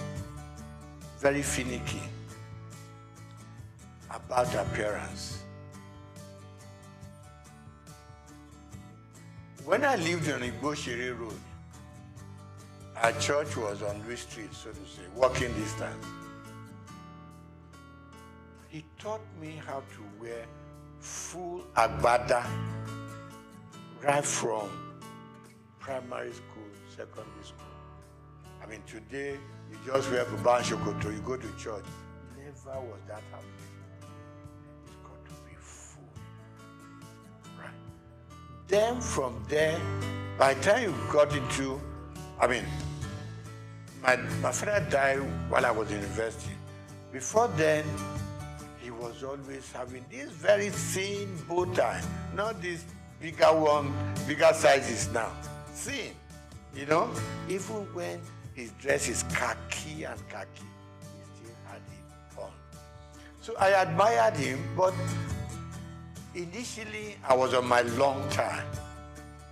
very finicky about appearance. When I lived on Igboshere Road, our church was on Louis Street, so to say, walking distance. He taught me how to wear full agbada right from primary school, secondary school. I mean, today, you just wear buba and shokoto, you go to church. Never was that happening. It's got to be full. Right. Then from there, by the time you got into, I mean, my father died while I was in university. Before then, he was always having this very thin bow tie, not this bigger one, bigger sizes now. Thin, you know, even when his dress is khaki and khaki, he still had it on. So I admired him, but initially I was on my long time,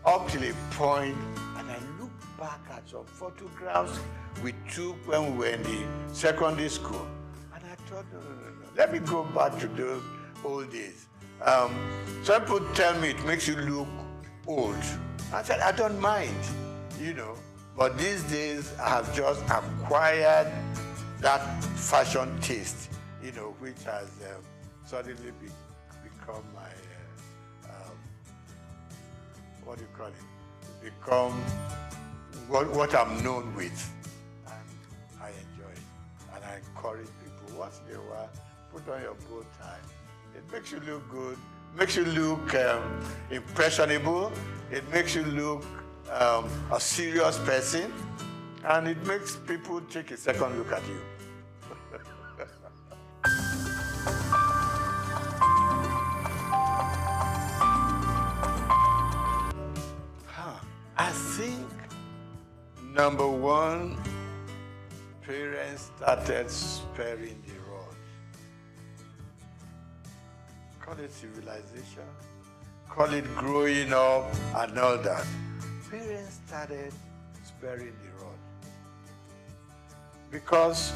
up till a point, and I look back at some photographs we took when we were in the secondary school, and I thought, no, let me go back to those old days. Some people tell me it makes you look old. I said, I don't mind, you know. But these days, I have just acquired that fashion taste, you know, which has suddenly become my, what do you call it? Become what I'm known with. And I enjoy it. And I encourage people, once in a while, put on your bow tie. It makes you look good, makes you look impressionable, it makes you look a serious person, and it makes people take a second look at you. I think, number one, parents started sparing the rod. Call it civilization, call it growing up and all that. Parents started sparing the rod because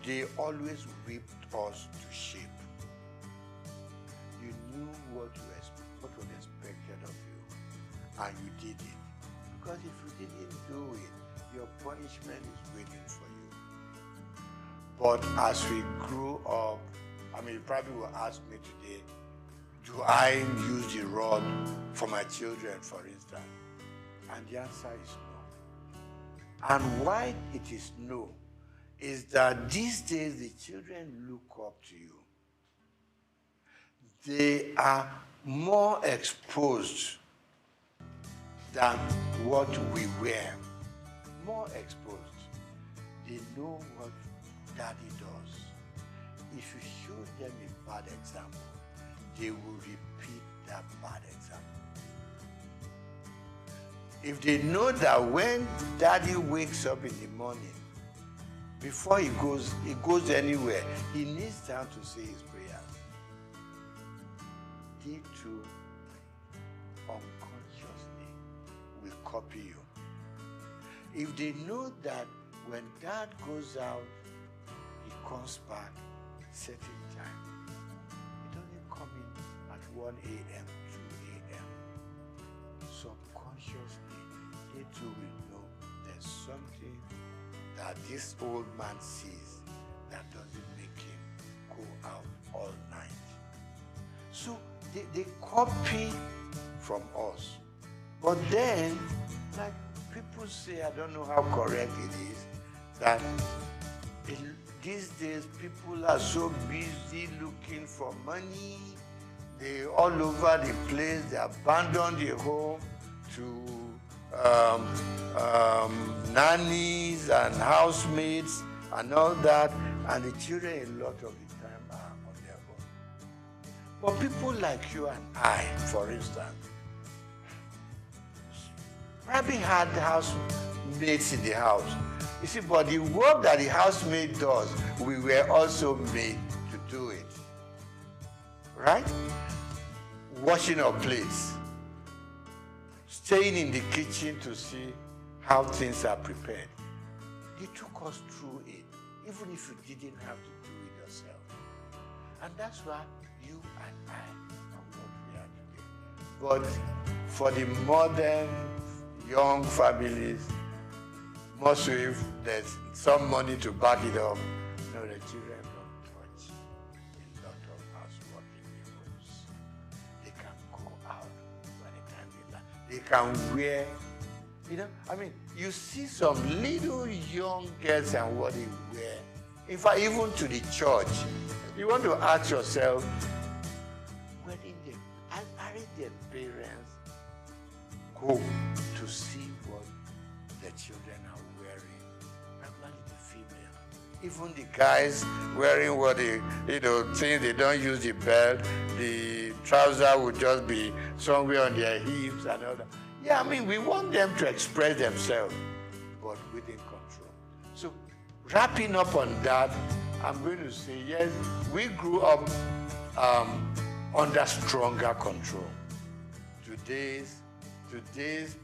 they always whipped us to shape. You knew what was expected of you, and you did it. Because if you didn't do it, your punishment is waiting for you. But as we grew up, I mean, you probably will ask me today, do I use the rod for my children, for instance? And the answer is no. And why it is no is that these days the children look up to you. They are more exposed than what we were. More exposed. They know what daddy does. If you show them a bad example, they will repeat that bad example. If they know that when daddy wakes up in the morning, before he goes anywhere, he needs time to say his prayers. They too, unconsciously, will copy you. If they know that when dad goes out, he comes back certain time. He doesn't come in at 1 a.m., 2 a.m. Subconsciously, they too will know there's something that this old man sees that doesn't make him go out all night. So they copy from us. But then, like people say, I don't know how correct it is, that these days people are so busy looking for money. They all over the place, they abandon the home to nannies and housemaids and all that, and the children a lot of the time are on their own. But people like you and I, for instance, probably had housemaids in the house. You see, but the work that the housemaid does, we were also made to do it. Right? Washing our plates, staying in the kitchen to see how things are prepared. You took us through it, even if you didn't have to do it yourself. And that's why you and I are what we are today. But for the modern young families, most if there's some money to back it up, no, the children don't touch a lot of housework in the homes. They can go out by the time they learn. They can wear, I mean, you see some little young girls and what they wear. In fact, even to the church, you want to ask yourself, aren't their parents go to see what the children are wearing? Particularly the female. Even the guys wearing what they, things they don't use the belt, the trouser would just be somewhere on their hips and all that. Yeah, I mean, we want them to express themselves, but within control. So, wrapping up on that, I'm going to say, yes, we grew up under stronger control. Today's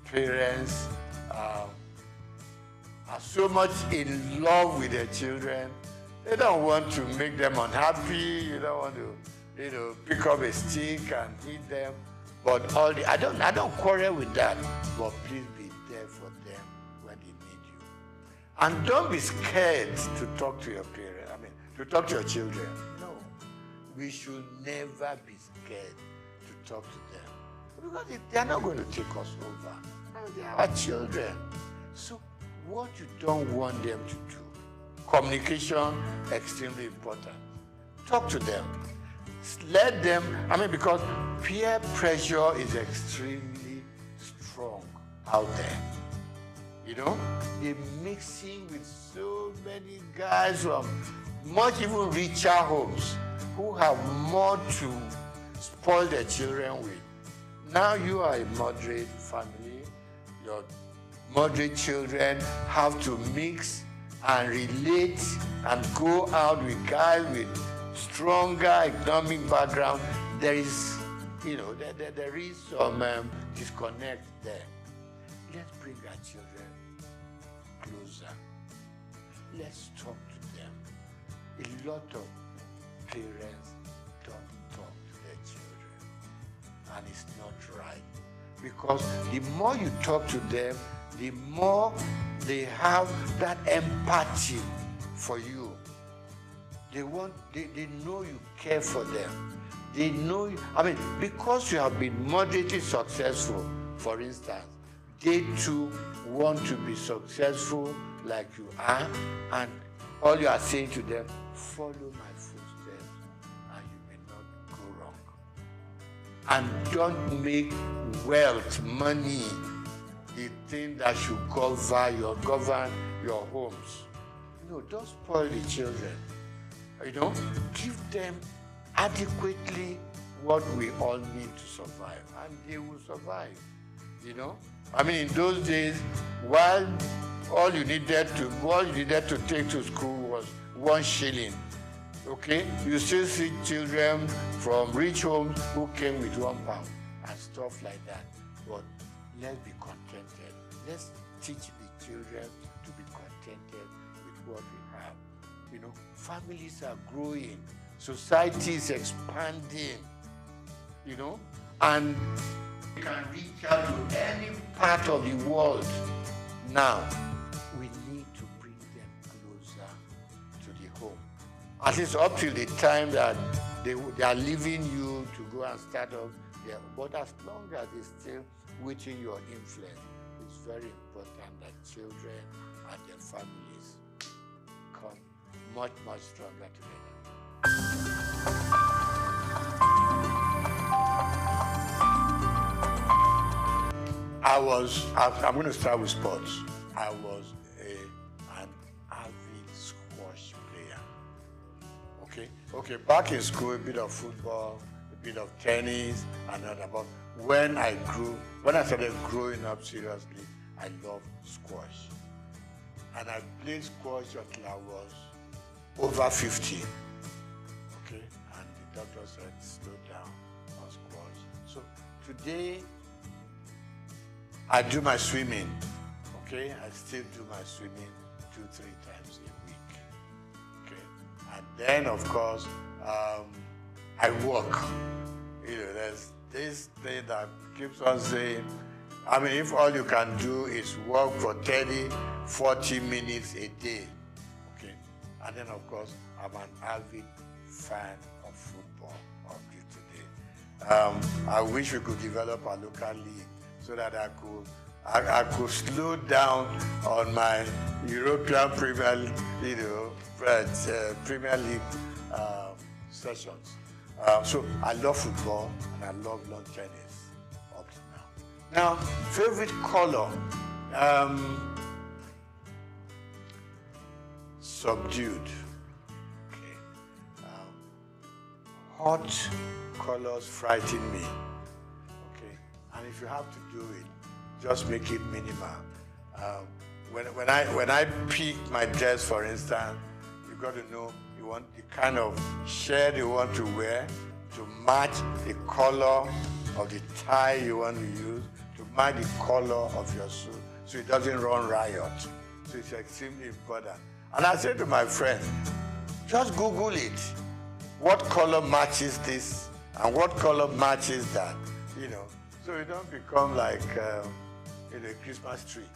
parents are so much in love with their children. They don't want to make them unhappy. You don't want to, pick up a stick and hit them. But I don't quarrel with that. But please be there for them when they need you. And don't be scared to talk to your parents. To talk to your children. No. We should never be scared to talk to them. Because they're not going to take us over. They are our children. So what you don't want them to do, communication, extremely important. Talk to them. Let them, because peer pressure is extremely strong out there. They're mixing with so many guys from much even richer homes who have more to spoil their children with. Now you are a moderate family, your moderate children have to mix and relate and go out with guys with stronger economic background. There is, there is some disconnect there. Let's bring our children closer. Let's talk to them. A lot of parents don't talk to their children, and it's not right. Because the more you talk to them, the more they have that empathy for you. They know you care for them. They know you, because you have been moderately successful, for instance, they too want to be successful like you are, and all you are saying to them, follow my footsteps and you may not go wrong. And don't make wealth, money, the thing that should govern your homes. Don't spoil the children. Give them adequately what we all need to survive, and they will survive. In those days, while all you needed to take to school was 1 shilling. Okay? You still see children from rich homes who came with £1 and stuff like that. But let's be contented. Let's teach the children to be contented with what we have. Families are growing, society is expanding, and we can reach out to any part of the world. Now, we need to bring them closer to the home. At least up till the time that they are leaving you to go and start up there. But as long as they're still within your influence, it's very important that children and their families come much, much stronger together. I'm going to start with sports. I was an avid squash player. Okay, back in school, a bit of football, a bit of tennis, and other. But when I started growing up seriously, I loved squash. And I played squash until I was over 50. Okay, and the doctor said, slow down on squash. So today, I do my swimming. Okay, I still do my swimming 2-3 times a week. Okay, and then of course, I walk. There's this thing that keeps on saying, I mean, if all you can do is walk for 30-40 minutes a day, okay? And then, of course, I'm an avid fan of football up till today. I wish we could develop a local league so that I could slow down on my European Premier League sessions. So I love football and I love lawn tennis. Now, favorite color, subdued. Okay. Hot colors frighten me. Okay, and if you have to do it, just make it minimal. When I pick my dress, for instance, you got to know you want the kind of shirt you want to wear to match the color of the tie you want to use, to match the color of your suit, so it doesn't run riot. So it's extremely important. And I said to my friend, just Google it. What color matches this and what color matches that, so you don't become like a Christmas tree,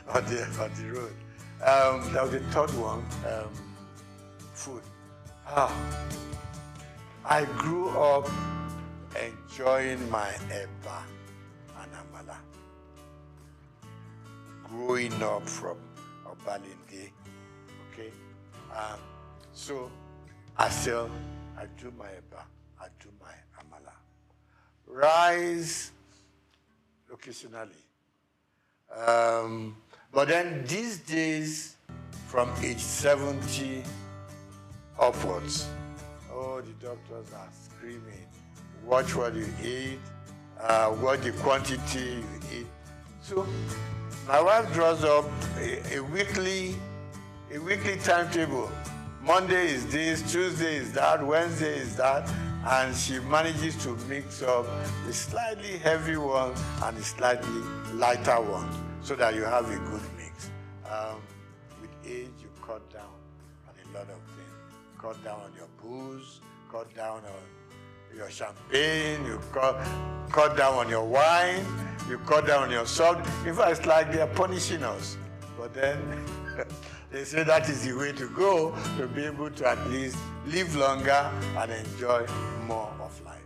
on the road. That was the third one, food. I grew up enjoying my eba and amala. Growing up from Obalinde, okay? So I do my eba, I do my amala. Rice, occasionally. But then these days, from age 70 upwards, the doctors are screaming, watch what you eat, what the quantity you eat. So my wife draws up a weekly timetable. Monday is this, Tuesday is that, Wednesday is that, and she manages to mix up a slightly heavy one and a slightly lighter one so that you have a good mix. With age, you cut down on a lot of things. Cut down on your booze, cut down on your champagne, you cut down on your wine, you cut down on your salt. In fact, it's like they're punishing us. But then they say that is the way to go to be able to at least live longer and enjoy more of life.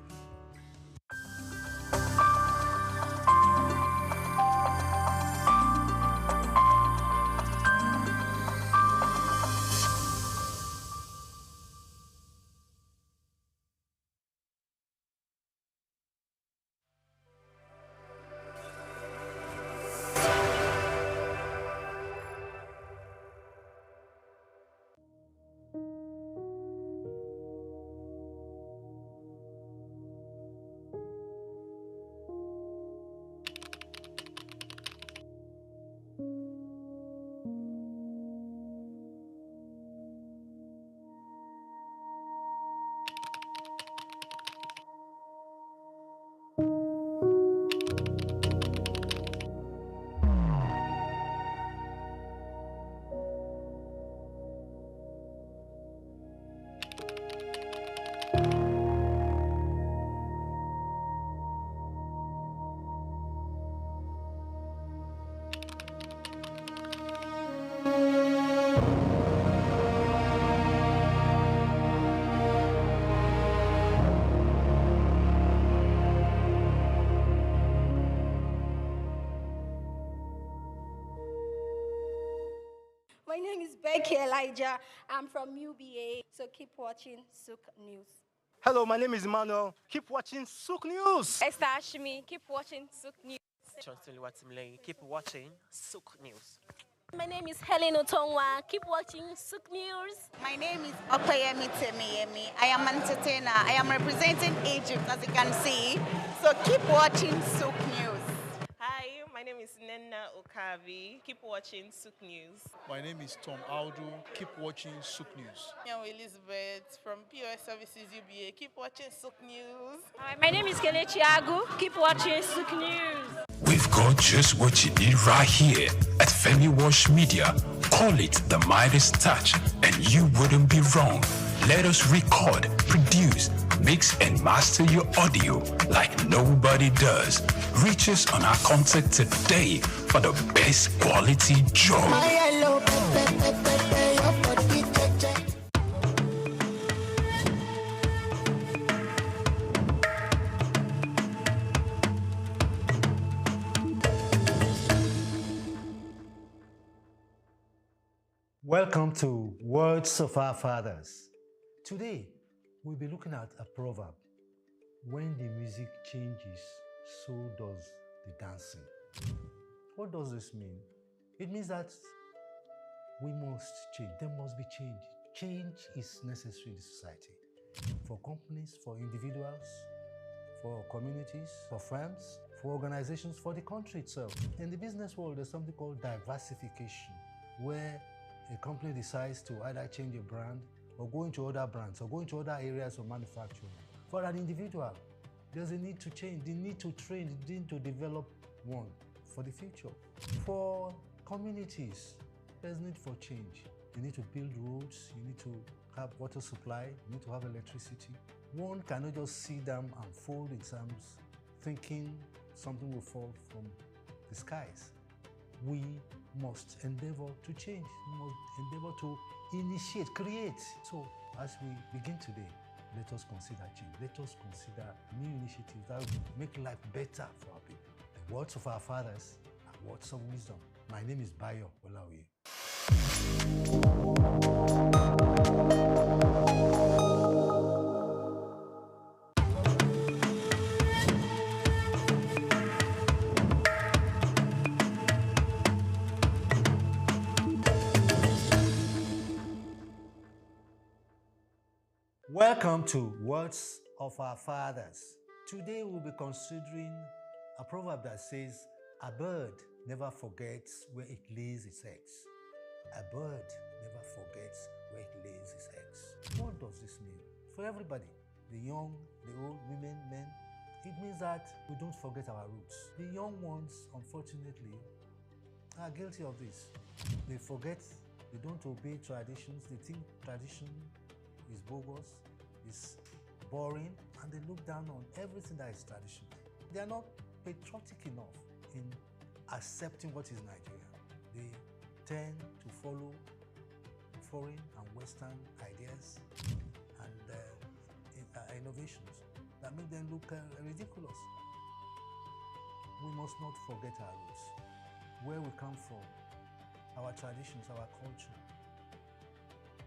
My name is Becky Elijah. I'm from UBA, so keep watching SOUQ News. Hello, my name is Emmanuel. Keep watching SOUQ News. Esther Ashimi, keep watching SOUQ News. Keep watching SOUQ News. My name is Helen Otongwa. Keep watching SOUQ News. My name is Opeyemi Temiyemi. I am an entertainer. I am representing Egypt, as you can see. So keep watching SOUQ News. Hi, my name is Nenna Okavi. Keep watching SOUQ News. My name is Tom Aldo. Keep watching SOUQ News. I'm Elizabeth from POS Services UBA. Keep watching SOUQ News. Hi, my name is Kelechi Agu. Keep watching SOUQ News. We've got just what you need right here at Femi Wash Media. Call it the Midas touch, and you wouldn't be wrong. Let us record, produce, mix, and master your audio like nobody does. Reach us on our contact today for the best quality job. Welcome to Words of Our Fathers. Today, we'll be looking at a proverb. When the music changes, so does the dancing. What does this mean? It means that we must change. There must be change. Change is necessary in society. For companies, for individuals, for communities, for firms, for organizations, for the country itself. In the business world, there's something called diversification, where a company decides to either change a brand or go into other brands or go into other areas of manufacturing. For an individual, there's a need to change, the need to train, the need to develop one for the future. For communities, there's need for change. You need to build roads, you need to have water supply, you need to have electricity. One cannot just sit down and fold its arms thinking something will fall from the skies. We must endeavor to change. We must endeavor to initiate, create. So as we begin today, let us consider change. Let us consider new initiatives that will make life better for our people. The words of our fathers are words of wisdom. My name is Bayo Olaoye. Welcome to Words of Our Fathers. Today we'll be considering a proverb that says, a bird never forgets where it lays its eggs. A bird never forgets where it lays its eggs. What does this mean? For everybody, the young, the old, women, men, it means that we don't forget our roots. The young ones, unfortunately, are guilty of this. They forget, they don't obey traditions, they think tradition is bogus, is boring, and they look down on everything that is traditional. They are not patriotic enough in accepting what is Nigeria. They tend to follow foreign and Western ideas and innovations that make them look ridiculous. We must not forget our roots, where we come from, our traditions, our culture,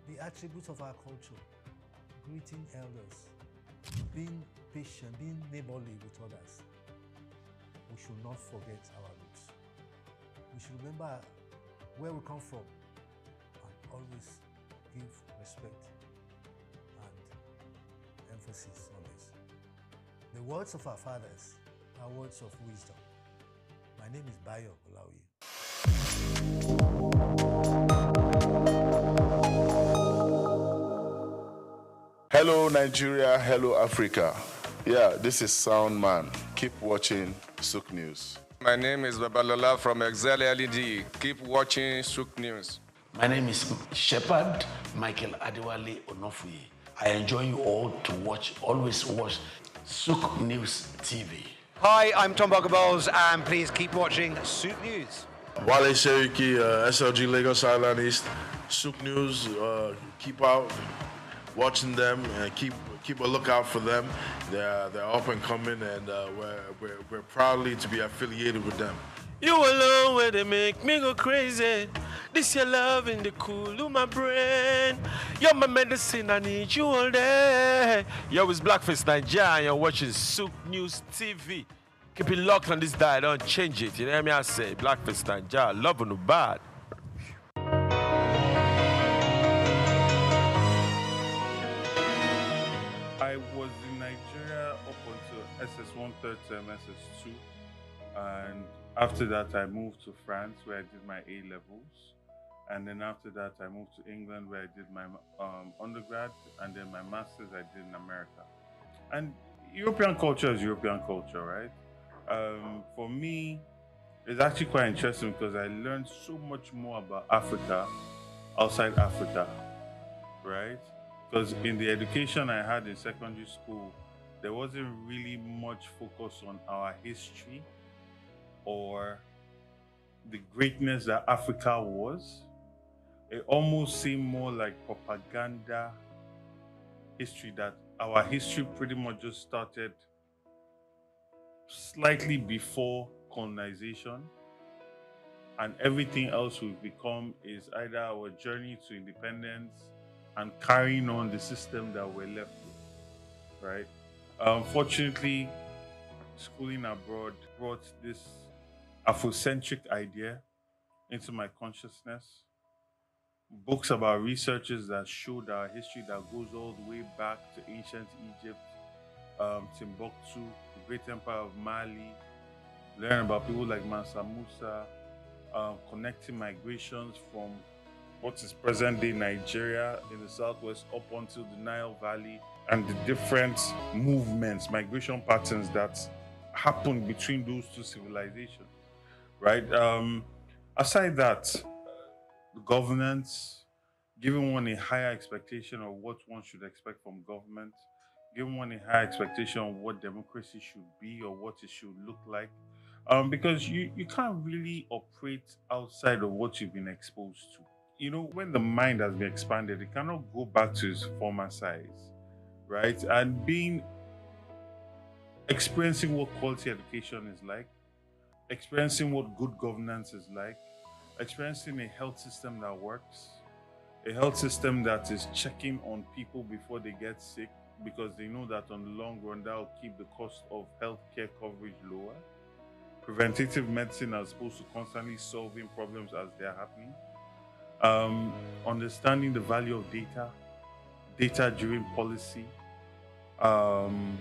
the attributes of our culture, greeting elders, being patient, being neighborly with others. We should not forget our roots. We should remember where we come from and always give respect and emphasis on this. The words of our fathers are words of wisdom. My name is Bayo Olaoye. Hello Nigeria, hello Africa. Yeah, this is Sound Man. Keep watching SOUQ News. My name is Babalola from Excel LED. Keep watching SOUQ News. My name is Shepherd Michael Adewale Onofuye. I enjoy you all to watch, always watch SOUQ News TV. Hi, I'm Tom Boggaballs, and please keep watching SOUQ News. Wale Seriki, SLG Lagos Island East, SOUQ News. Keep out watching them and keep a lookout for them. They're up and coming, and we're proudly to be affiliated with them. You alone where they make me go crazy. This your love in the cool of my brain. You're my medicine, I need you all day. Yo, it's Blackface Nigeria, and you're watching SOUQ News TV. Keep it locked on this dial, don't change it. You know what I say? Blackface Nigeria, love no bad. I was in Nigeria up until SS1 third term, SS2, and after that I moved to France where I did my A levels, and then after that I moved to England where I did my undergrad, and then my masters I did in America. And European culture is European culture, right? For me, it's actually quite interesting because I learned so much more about Africa outside Africa, right? Because in the education I had in secondary school, there wasn't really much focus on our history or the greatness that Africa was. It almost seemed more like propaganda history, that our history pretty much just started slightly before colonization, and everything else we've become is either our journey to independence and carrying on the system that we're left with, right? Unfortunately, schooling abroad brought this Afrocentric idea into my consciousness. Books about researchers that showed our history that goes all the way back to ancient Egypt, Timbuktu, the great empire of Mali, learn about people like Mansa Musa, connecting migrations from what is present-day Nigeria in the southwest up onto the Nile Valley, and the different movements, migration patterns that happened between those two civilizations, right? Aside that, the governance, giving one a higher expectation of what one should expect from government, giving one a higher expectation of what democracy should be or what it should look like. Because you can't really operate outside of what you've been exposed to. You know, when the mind has been expanded, it cannot go back to its former size, right? And experiencing what quality education is like, experiencing what good governance is like, experiencing a health system that works, a health system that is checking on people before they get sick, because they know that on the long run, that will keep the cost of healthcare coverage lower. Preventative medicine as opposed to constantly solving problems as they're happening. Understanding the value of data-driven policy, and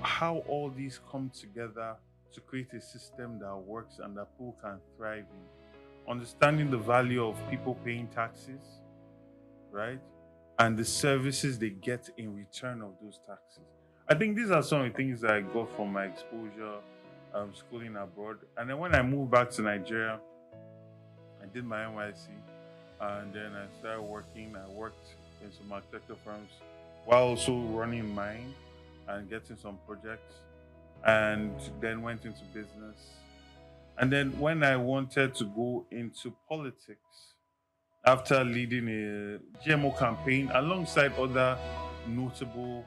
how all these come together to create a system that works and that people can thrive in. Understanding the value of people paying taxes, right? And the services they get in return of those taxes. I think these are some of the things that I got from my exposure schooling abroad. And then when I moved back to Nigeria, I did my NYC, and then I started working. I worked in some architecture firms while also running mine and getting some projects, and then went into business. And then when I wanted to go into politics, after leading a GMO campaign alongside other notable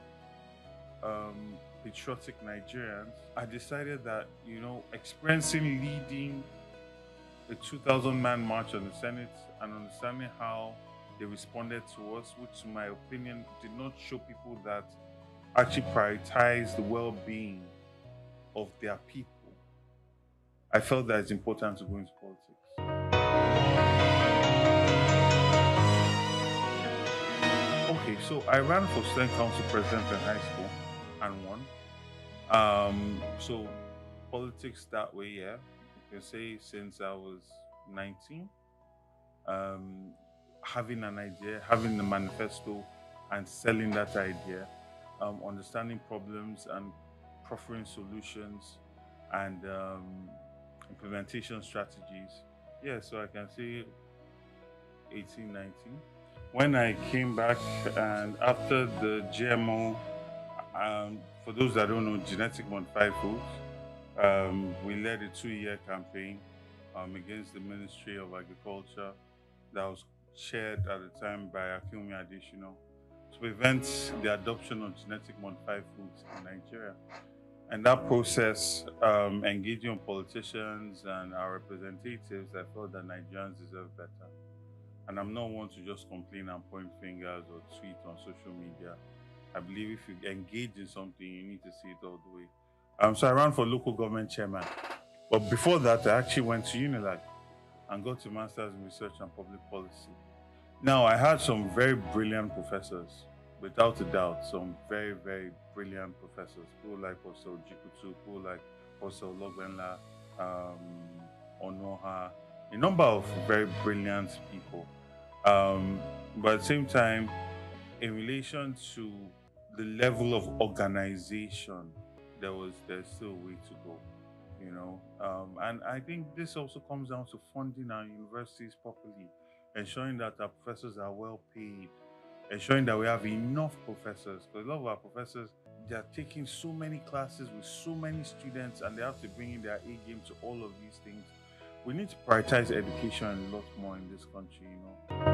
patriotic Nigerians, I decided that, you know, experiencing leading a 2,000-man march on the Senate and understanding how they responded to us, which in my opinion did not show people that actually prioritize the well-being of their people, I felt that it's important to go into politics. Okay, so I ran for student council president in high school and won. So politics that way, yeah. You can say since I was 19, having an idea, having a manifesto and selling that idea, understanding problems and proffering solutions and implementation strategies. Yeah, so I can say 18, 19. When I came back and after the GMO, for those that don't know, genetic modified foods, we led a 2-year campaign against the Ministry of Agriculture that was chaired at the time by Akinwumi Adesina to prevent the adoption of genetic modified foods in Nigeria. And that process, engaging on politicians and our representatives, I felt that Nigerians deserve better. And I'm not one to just complain and point fingers or tweet on social media. I believe if you engage in something, you need to see it all the way. So I ran for local government chairman. But before that, I actually went to Unilag and got a master's in research and public policy. Now, I had some very brilliant professors, without a doubt, some very, very brilliant professors. People like Professor Jikutu, people like Professor Logbenla, Onoha, a number of very brilliant people. But at the same time, in relation to the level of organization, there's still a way to go, you know. And I think this also comes down to funding our universities properly, ensuring that our professors are well paid, ensuring that we have enough professors, because a lot of our professors, they are taking so many classes with so many students, and they have to bring in their A game to all of these things. We need to prioritize education a lot more in this country, you know.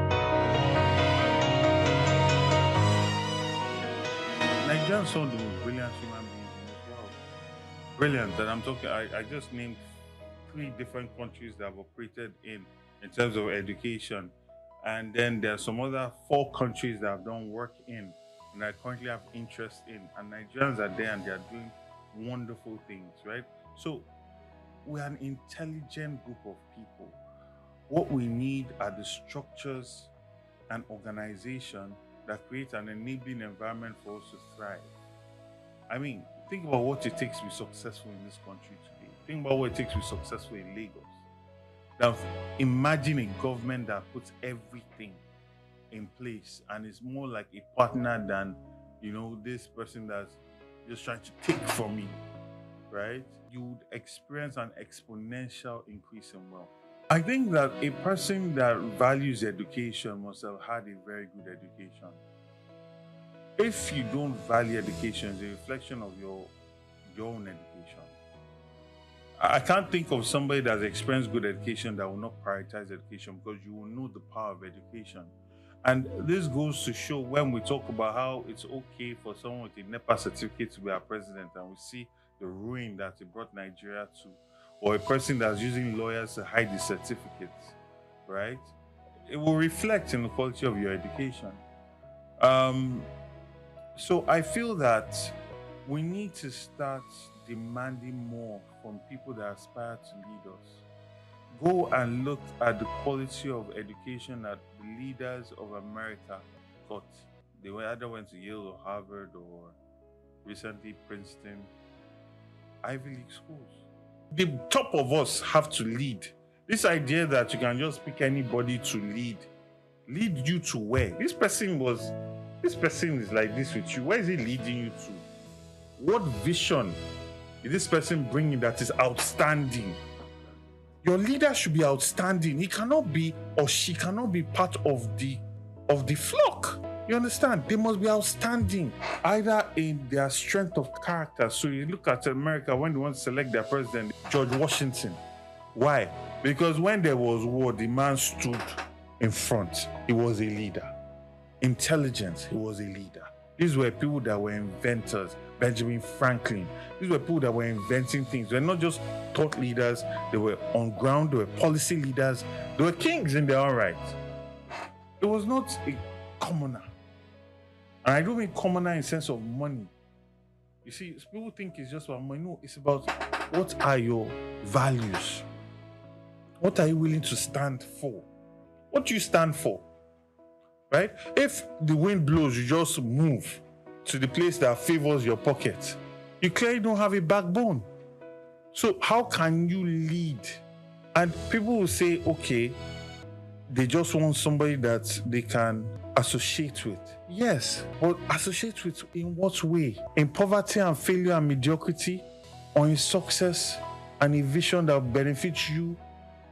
Nigerians are some of the most brilliant human beings in this world. Brilliant, and I'm talking, I just named 3 different countries that I've operated in terms of education. And then there are some other 4 countries that I've done work in and I currently have interest in. And Nigerians are there and they are doing wonderful things, right? So we're an intelligent group of people. What we need are the structures and organization that create an enabling environment for us to thrive. I mean, think about what it takes to be successful in this country today. Think about what it takes to be successful in Lagos. Now, imagine a government that puts everything in place and is more like a partner than, you know, this person that's just trying to take from you, right? You would experience an exponential increase in wealth. I think that a person that values education must have had a very good education. If you don't value education, it's a reflection of your own education. I can't think of somebody that's experienced good education that will not prioritize education, because you will know the power of education. And this goes to show when we talk about how it's okay for someone with a NEPA certificate to be our president, and we see the ruin that it brought Nigeria to, or a person that's using lawyers to hide the certificates, right? It will reflect in the quality of your education. So I feel that we need to start demanding more from people that aspire to lead us. Go and look at the quality of education that the leaders of America got. They either went to Yale or Harvard or recently Princeton, Ivy League schools. The top of us have to lead. This idea that you can just pick anybody to lead you to where? This person is like this with you. Where is he leading you to? What vision is this person bringing that is outstanding? Your leader should be outstanding. He cannot be, or she cannot be part of the flock. You understand? They must be outstanding, either in their strength of character. So you look at America when they want to select their president, George Washington. Why? Because when there was war, the man stood in front. He was a leader. Intelligence, he was a leader. These were people that were inventors. Benjamin Franklin. These were people that were inventing things. They were not just thought leaders. They were on ground. They were policy leaders. They were kings in their own right. It was not a commoner. And I don't mean commoner in the sense of money. You see, people think it's just about money. No, it's about what are your values? What are you willing to stand for? What do you stand for? Right? If the wind blows, you just move to the place that favors your pocket. You clearly don't have a backbone. So how can you lead? And people will say, okay, they just want somebody that they can associate with. Yes, but associate with in what way? In poverty and failure and mediocrity, or in success and a vision that will benefit you,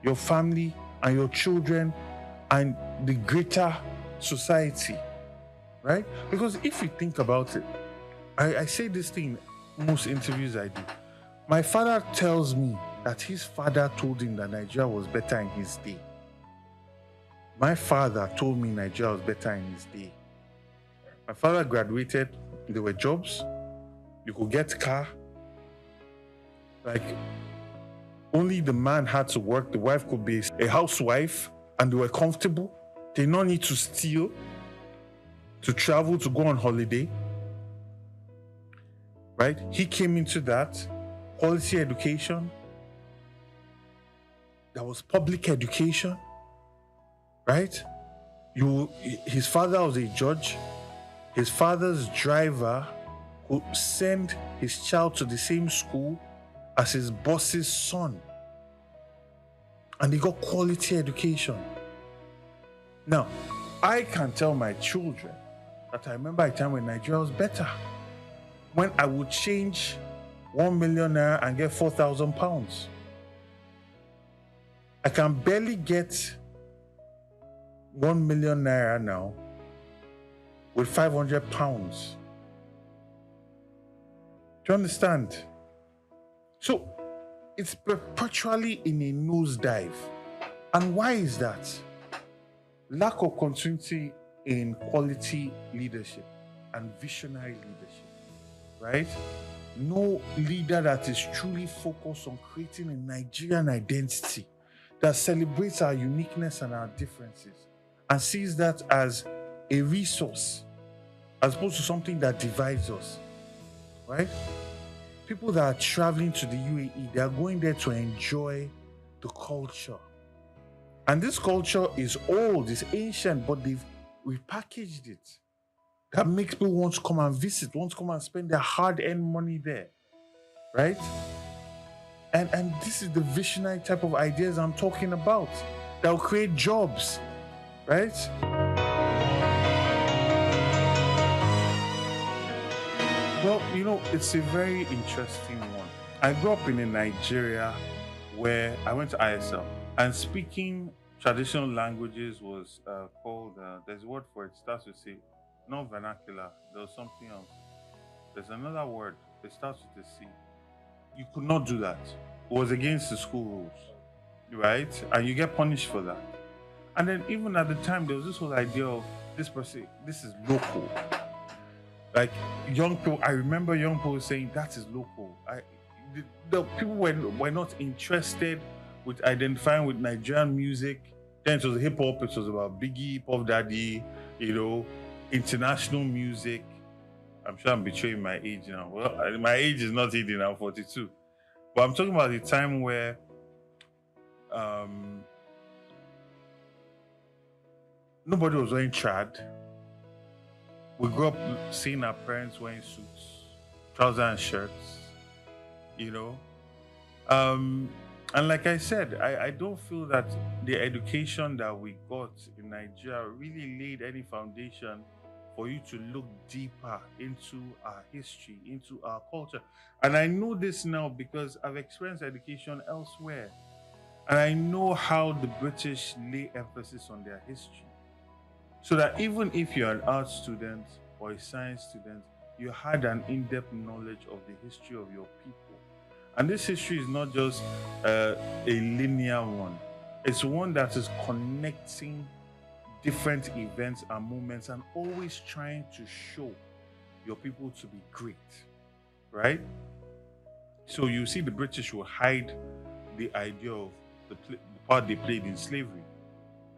your family, and your children, and the greater society, right? Because if you think about it, I say this thing in most interviews I do. My father tells me that his father told him that Nigeria was better in his day. My father told me Nigeria was better in his day. My father graduated, there were jobs, you could get a car. Like, only the man had to work, the wife could be a housewife, and they were comfortable. They did not need to steal, to travel, to go on holiday. Right? He came into that. quality education. There was public education, right? His father was a judge. His father's driver could send his child to the same school as his boss's son. And he got quality education. Now, I can tell my children that I remember a time when Nigeria was better. When I would change 1 million naira and get 4,000 pounds. I can barely get 1 million naira now with 500 pounds. Do you understand? So it's perpetually in a nosedive. And why is that? Lack of continuity in quality leadership and visionary leadership, right? No leader that is truly focused on creating a Nigerian identity that celebrates our uniqueness and our differences and sees that as a resource as opposed to something that divides us, right? People that are traveling to the UAE, they are going there to enjoy the culture. And this culture is old, it's ancient, but they've repackaged it. That makes people want to come and visit, want to come and spend their hard-earned money there, right? And this is the visionary type of ideas I'm talking about that will create jobs, right? Well, you know, it's a very interesting one. I grew up in a Nigeria where I went to ISL, and speaking traditional languages was called, there's a word for it, starts with C, not vernacular, there was something else. There's another word, it starts with a C. You could not do that. It was against the school rules, right? And you get punished for that. And then even at the time, there was this whole idea of this person, this is local. Like young people, I remember young people saying that is local. The people were not interested with identifying with Nigerian music. Then it was hip hop, it was about Biggie, Puff Daddy, you know, international music. I'm sure I'm betraying my age now. Well, my age is not 80 now, 42. But I'm talking about the time where nobody was wearing trad. We grew up seeing our parents wearing suits, trousers and shirts, you know. And like I said, I don't feel that the education that we got in Nigeria really laid any foundation for you to look deeper into our history, into our culture. And I know this now because I've experienced education elsewhere. And I know how the British lay emphasis on their history. So that even if you're an art student or a science student, you had an in-depth knowledge of the history of your people. And this history is not just a linear one. It's one that is connecting different events and moments and always trying to show your people to be great, right? So you see the British will hide the idea of the part they played in slavery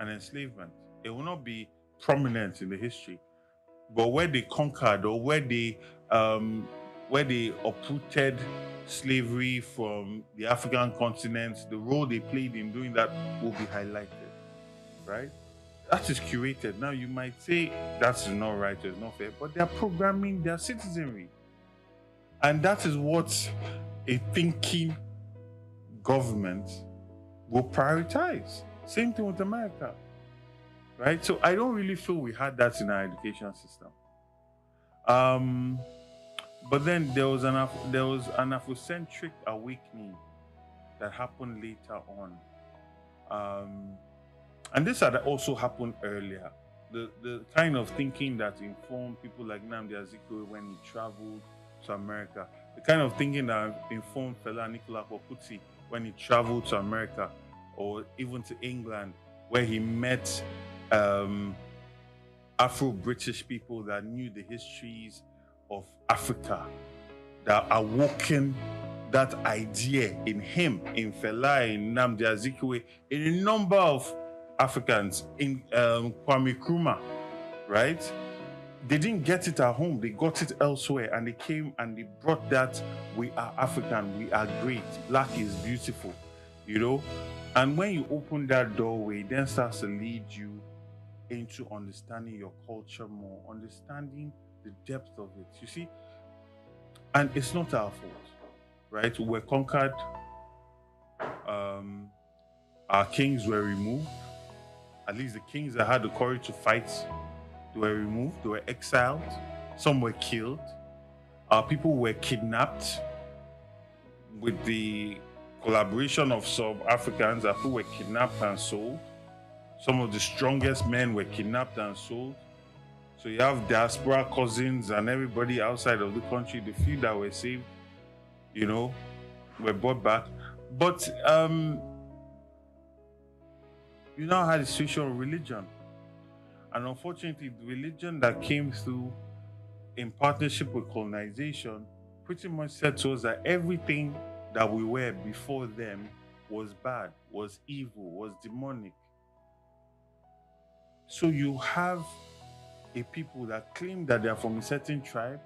and enslavement. It will not be prominent in the history, but where they conquered or where they uprooted slavery from the African continent, the role they played in doing that will be highlighted, right? That is curated. Now you might say that's not right, it's not fair, but they're programming their citizenry. And that is what a thinking government will prioritize. Same thing with America, right? So I don't really feel we had that in our education system. But then there was an Afrocentric awakening that happened later on. And this had also happened earlier. The kind of thinking that informed people like Nnamdi Azikiwe when he traveled to America, the kind of thinking that informed Fela Nicola Kuti when he traveled to America, or even to England, where he met Afro-British people that knew the histories of Africa, that awoken that idea in him, in Fela, in Nnamdi Azikiwe, in a number of Africans, in Kwame Nkrumah, right? they didn't get it at home, they got it elsewhere, and they came and they brought that we are African, we are great, black is beautiful, you know. And when you open that doorway, it then starts to lead you into understanding your culture more, understanding the depth of it, you see. And it's not our fault, right? We're conquered, our kings were removed, at least the kings that had the courage to fight. They were removed, they were exiled, some were killed, our people were kidnapped with the collaboration of some Africans. Our people were kidnapped and sold. Some of the strongest men were kidnapped and sold. So you have diaspora cousins and everybody outside of the country, the few that were saved, you know, were brought back. But you now had a situation of religion. And unfortunately, the religion that came through in partnership with colonization pretty much said to us that everything that we were before them was bad, was evil, was demonic. So you have a people that claim that they are from a certain tribe,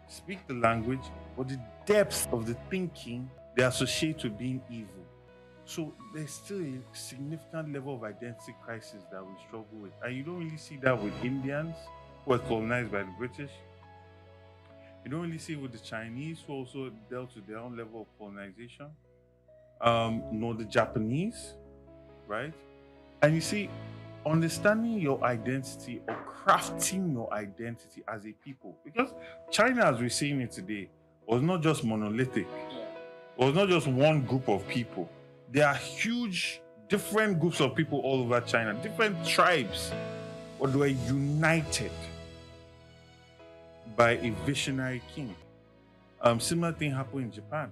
speak the language, but the depth of the thinking they associate with being evil. So there's still a significant level of identity crisis that we struggle with. And you don't really see that with Indians who were colonized by the British. You don't really see it with the Chinese who also dealt with their own level of colonization, nor the Japanese, right? And you see, understanding your identity or crafting your identity as a people, because China, as we're seeing it today, was not just monolithic. It was not just one group of people. There are huge, different groups of people all over China, different tribes, but they were united by a visionary king. Similar thing happened in Japan,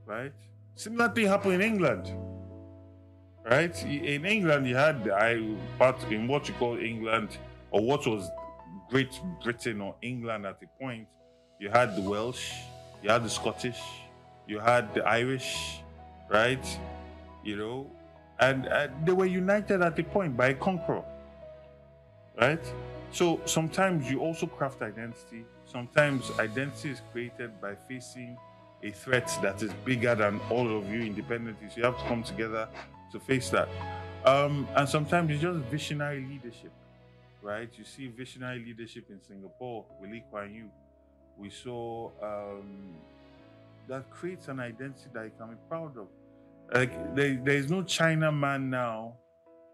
right? Similar thing happened in England, right? In England, you had part in what you call England, or what was Great Britain or England at the point. You had the Welsh, you had the Scottish, you had the Irish, right? You know, and they were united at the point by a conqueror, right? So sometimes you also craft identity. Sometimes identity is created by facing a threat that is bigger than all of you independently. So you have to come together to face that. And sometimes it's just visionary leadership, right? You see visionary leadership in Singapore with Lee Kuan Yew. We saw that creates an identity that you can be proud of. Like there is no China man now,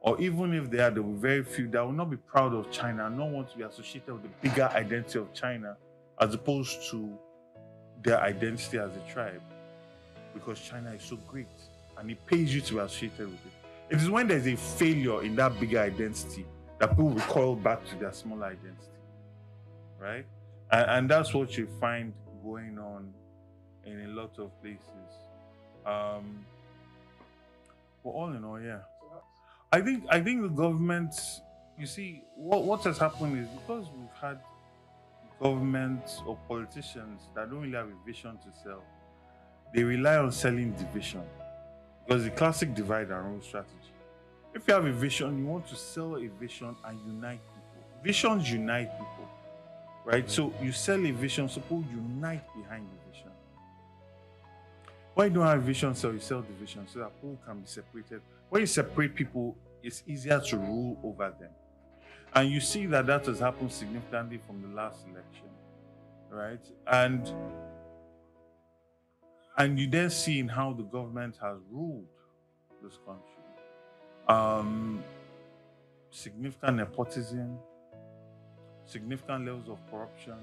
or even if there will be very few that will not be proud of China and not want to be associated with the bigger identity of China as opposed to their identity as a tribe, because China is so great and it pays you to be associated with it. It is when there's a failure in that bigger identity that people recoil back to their smaller identity, right? And that's what you find going on in a lot of places. But all in all, yeah. I think the government, you see, what has happened is because we've had governments or politicians that don't really have a vision to sell, they rely on selling division. Because the classic divide and rule strategy. If you have a vision, you want to sell a vision and unite people. Visions unite people, right? So you sell a vision, so people unite behind the vision. When you don't have a vision, so you sell the vision so that people can be separated. When you separate people, it's easier to rule over them. And you see that has happened significantly from the last election, right? And you then see in how the government has ruled this country. Significant nepotism, significant levels of corruption,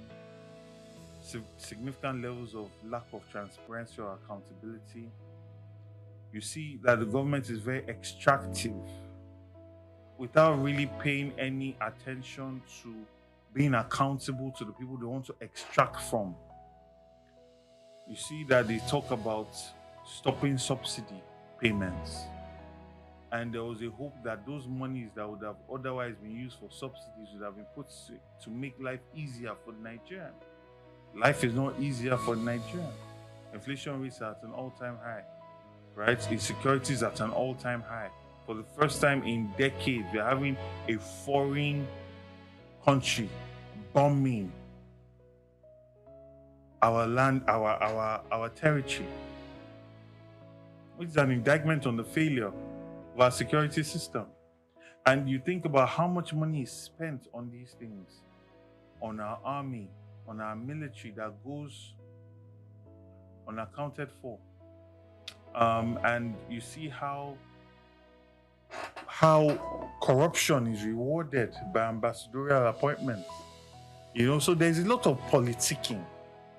significant levels of lack of transparency or accountability. You see that the government is very extractive without really paying any attention to being accountable to the people they want to extract from. You see that they talk about stopping subsidy payments. And there was a hope that those monies that would have otherwise been used for subsidies would have been put to make life easier for Nigerians. Life is not easier for Nigerians. Inflation rates are at an all-time high, right? Insecurity is at an all-time high. For the first time in decades, we're having a foreign country, bombing our land, our territory, which is an indictment on the failure of our security system. And you think about how much money is spent on these things, on our army, on our military, that goes unaccounted for. And you see how corruption is rewarded by ambassadorial appointments. So there's a lot of politicking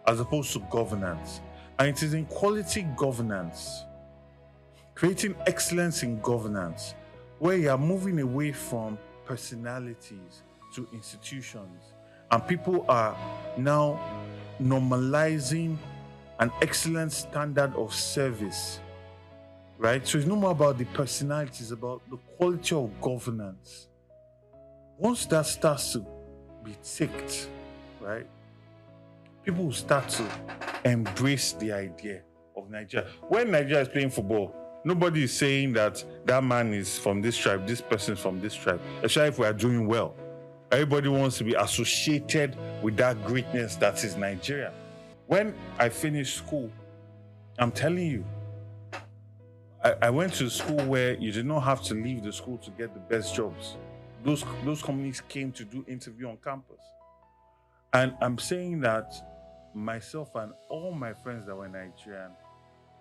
as opposed to governance. And it is in quality governance, creating excellence in governance, where you are moving away from personalities to institutions. And people are now normalizing an excellent standard of service, right? So it's no more about the personalities, it's about the quality of governance. Once that starts to be ticked, right, people will start to embrace the idea of Nigeria. When Nigeria is playing football, nobody is saying that man is from this tribe, this person is from this tribe, especially if we are doing well. Everybody wants to be associated with that greatness that is Nigeria. When I finished school, I'm telling you, I went to a school where you did not have to leave the school to get the best jobs. Those companies came to do interview on campus. And I'm saying that myself and all my friends that were Nigerian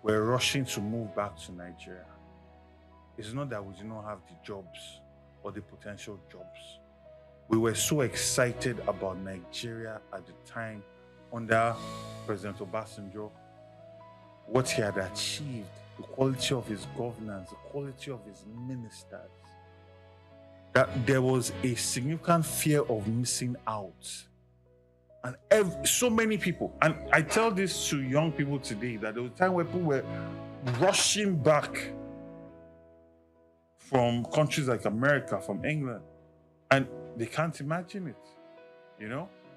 were rushing to move back to Nigeria. It's not that we did not have the jobs or the potential jobs. We were so excited about Nigeria at the time under President Obasanjo, what he had achieved, the quality of his governance, the quality of his ministers, that there was a significant fear of missing out. And so many people, and I tell this to young people today, that there was a time where people were rushing back from countries like America, from England, and they can't imagine it,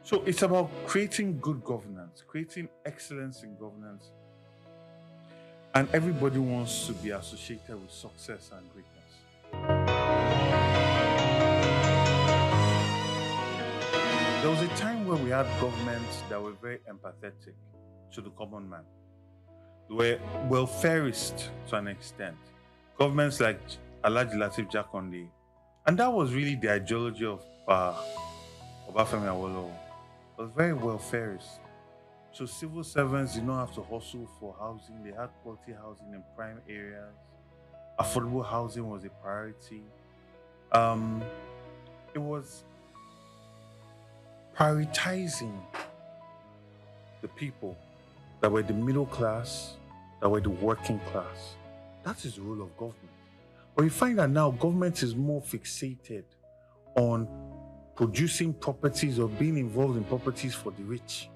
So it's about creating good governance, creating excellence in governance. And everybody wants to be associated with success and greatness. There was a time where we had governments that were very empathetic to the common man. They were welfarist to an extent. Governments like Alhaji Lateef Jakonde. And that was really the ideology of Obafemi Awolowo. It was very welfarist. So civil servants did not have to hustle for housing. They had quality housing in prime areas. Affordable housing was a priority. It was prioritizing the people that were the middle class, that were the working class. That is the role of government. But you find that now government is more fixated on producing properties or being involved in properties for the rich.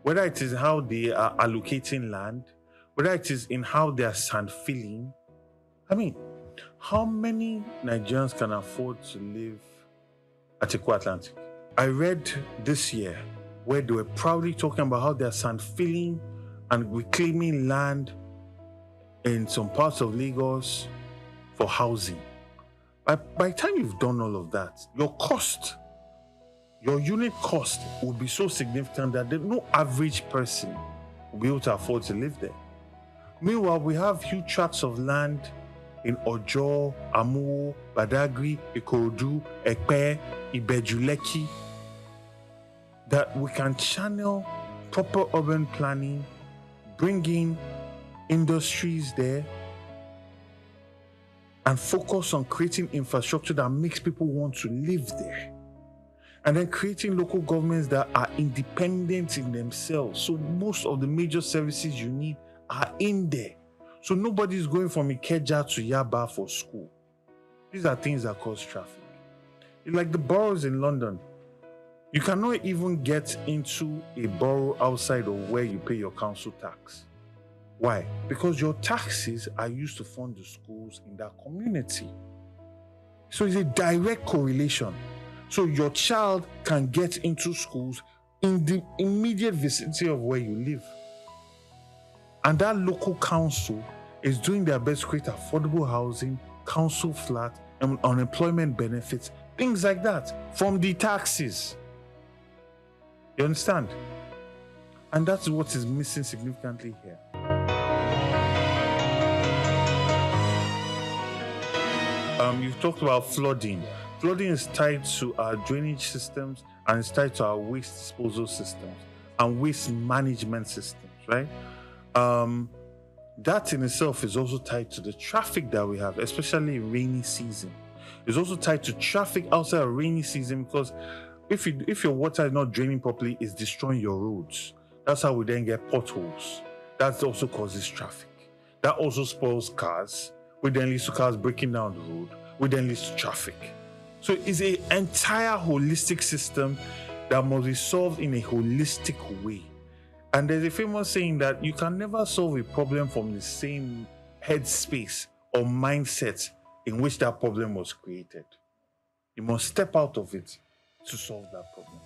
Whether it is how they are allocating land, whether it is in how they are sand filling. I mean, how many Nigerians can afford to live at Eko Atlantic? I read this year where they were proudly talking about how they are sand filling and reclaiming land in some parts of Lagos for housing. By the time you've done all of that, your unit cost will be so significant that no average person will be able to afford to live there. Meanwhile, we have huge tracts of land in Ojo, Amuwo, Badagry, Ikorodu, Epe, Ibeju, Lekki, that we can channel proper urban planning, bring in industries there, and focus on creating infrastructure that makes people want to live there. And then creating local governments that are independent in themselves. So most of the major services you need are in there. So nobody's going from Ikeja to Yaba for school. These are things that cause traffic. It's like the boroughs in London. You cannot even get into a borough outside of where you pay your council tax. Why? Because your taxes are used to fund the schools in that community. So it's a direct correlation. So your child can get into schools in the immediate vicinity of where you live. And that local council is doing their best to create affordable housing, council flat, and unemployment benefits Things like that from the taxes. You understand? And that's what is missing significantly here. You've talked about flooding. Flooding is tied to our drainage systems and it's tied to our waste disposal systems and waste management systems, right? That in itself is also tied to the traffic that we have, especially in rainy season. It's also tied to traffic outside of rainy season because if your water is not draining properly, it's destroying your roads. That's how we then get potholes. That also causes traffic. That also spoils cars, which then leads to cars breaking down the road, which then leads to traffic. So it's an entire holistic system that must be solved in a holistic way. And there's a famous saying that you can never solve a problem from the same headspace or mindset in which that problem was created. You must step out of it to solve that problem.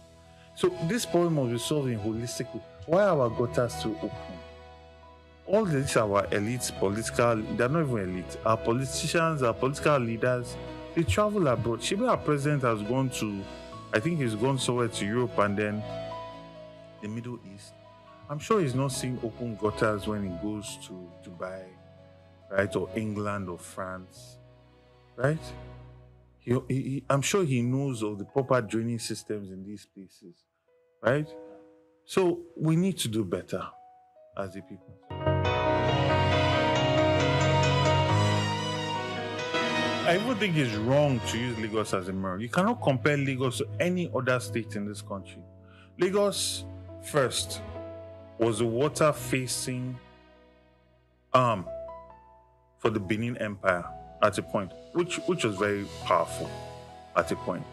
So this problem must be solved in a holistic way. Why are our gutters still open? All these are our elites, they're not even elite. Our politicians, our political leaders, they travel abroad. Shiba, our president, has gone to, I think he's gone somewhere to Europe and then the Middle East. I'm sure he's not seeing open gutters when he goes to Dubai, right? Or England or France, right? I'm sure he knows of the proper drainage systems in these places, right? So we need to do better as a people. I even think it's wrong to use Lagos as a mirror. You cannot compare Lagos to any other state in this country. Lagos, first, was a water-facing arm for the Benin Empire at a point, which was very powerful at a point.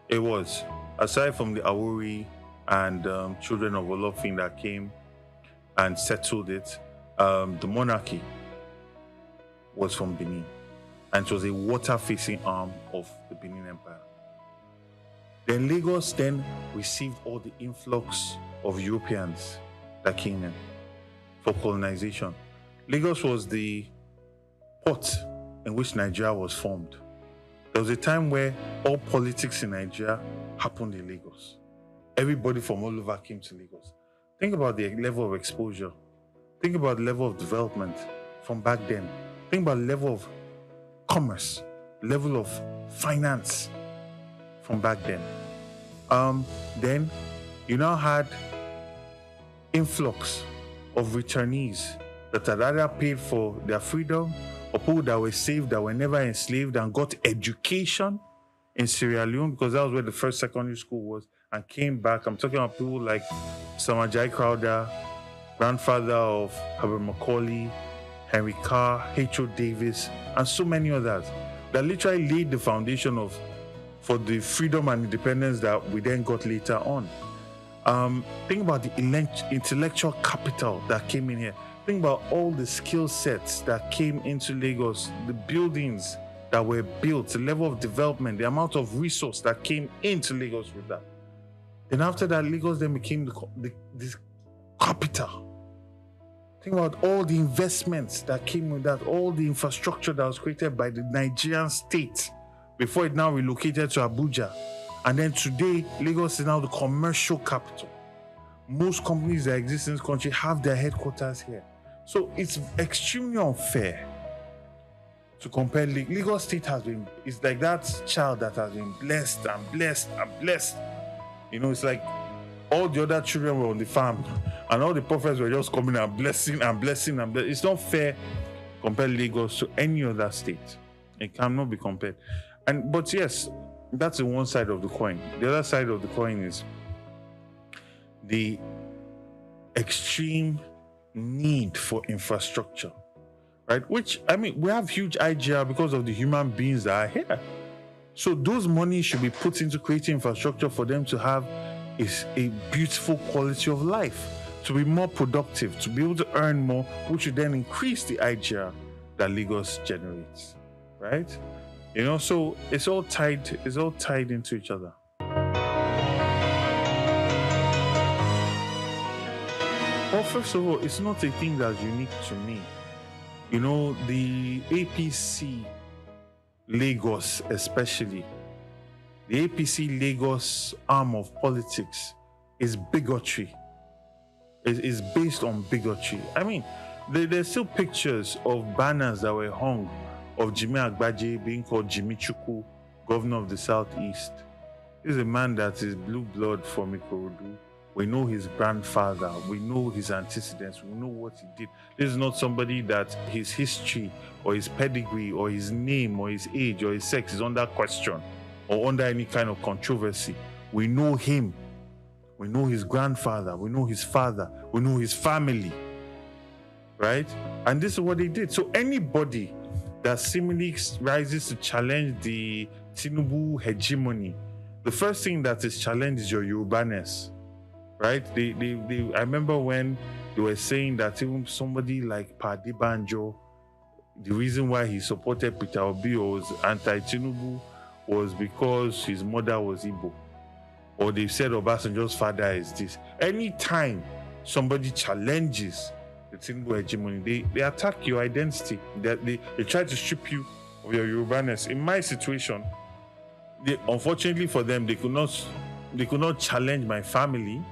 It was, aside from the Awori and children of Olofin that came and settled it, the monarchy was from Benin. And it was a water-facing arm of the Benin Empire. Then Lagos then received all the influx of Europeans that came in for colonization. Lagos was the port in which Nigeria was formed. There was a time where all politics in Nigeria happened in Lagos. Everybody from all over came to Lagos. Think about the level of exposure. Think about the level of development from back then. Think about the level of commerce, level of finance from back then. Then you now had influx of returnees that had either paid for their freedom or people that were saved, that were never enslaved and got education in Sierra Leone because that was where the first secondary school was and came back. I'm talking about people like Samajai Crowder, grandfather of Herbert Macaulay, Henry Carr, H.O. Davis, and so many others that literally laid the foundation for the freedom and independence that we then got later on. Think about the intellectual capital that came in here. Think about all the skill sets that came into Lagos, the buildings that were built, the level of development, the amount of resource that came into Lagos with that. Then after that, Lagos then became this capital. Think about all the investments that came with that, all the infrastructure that was created by the Nigerian state before it now relocated to Abuja. And then today, Lagos is now the commercial capital. Most companies that exist in this country have their headquarters here. So it's extremely unfair to compare. Lagos State it's like that child that has been blessed and blessed and blessed. You know, it's like all the other children were on the farm and all the prophets were just coming and blessing and blessing and blessing. It's not fair to compare Lagos to any other state. It cannot be compared. But yes, that's the one side of the coin. The other side of the coin is the extreme need for infrastructure, right? Which, I mean, we have huge IGR because of the human beings that are here. So those money should be put into creating infrastructure for them to have a beautiful quality of life, to be more productive, to be able to earn more, which would then increase the IGR that Lagos generates, right? You know, so it's all tied into each other. Well, first of all, it's not a thing that's unique to me. You know, the APC, Lagos especially, the APC Lagos arm of politics is bigotry. Is based on bigotry. I mean, there's still pictures of banners that were hung of Jimmy Agbaje being called Jimmy Chukwu, governor of the Southeast. He's a man that is blue blood from Ikorodu. We know his grandfather. We know his antecedents. We know what he did. This is not somebody that his history or his pedigree or his name or his age or his sex is under question or under any kind of controversy. We know him. We know his grandfather. We know his father. We know his family. Right? And this is what they did. So anybody that seemingly rises to challenge the Tinubu hegemony, the first thing that is challenged is your Yorubaness. Right? I remember when they were saying that even somebody like Padi Banjo, the reason why he supported Peter Obi or was anti-Tinubu was because his mother was Igbo. Or they said Obasanjo's father is this. Anytime somebody challenges the Tinubu hegemony, they attack your identity. They try to strip you of your Yorubaness. In my situation, unfortunately for them, they could not challenge my family.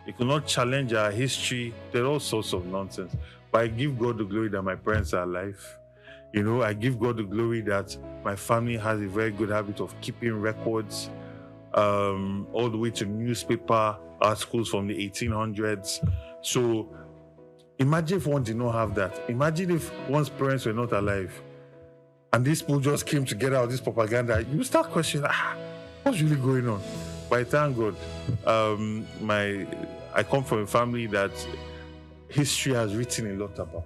They could not challenge our history. There are all sorts of nonsense. But I give God the glory that my parents are alive. You know, I give God the glory that my family has a very good habit of keeping records, all the way to newspaper articles from the 1800s. So imagine if one did not have that. Imagine if one's parents were not alive and these people just came together with this propaganda. You start questioning, what's really going on? But I thank God, I come from a family that history has written a lot about.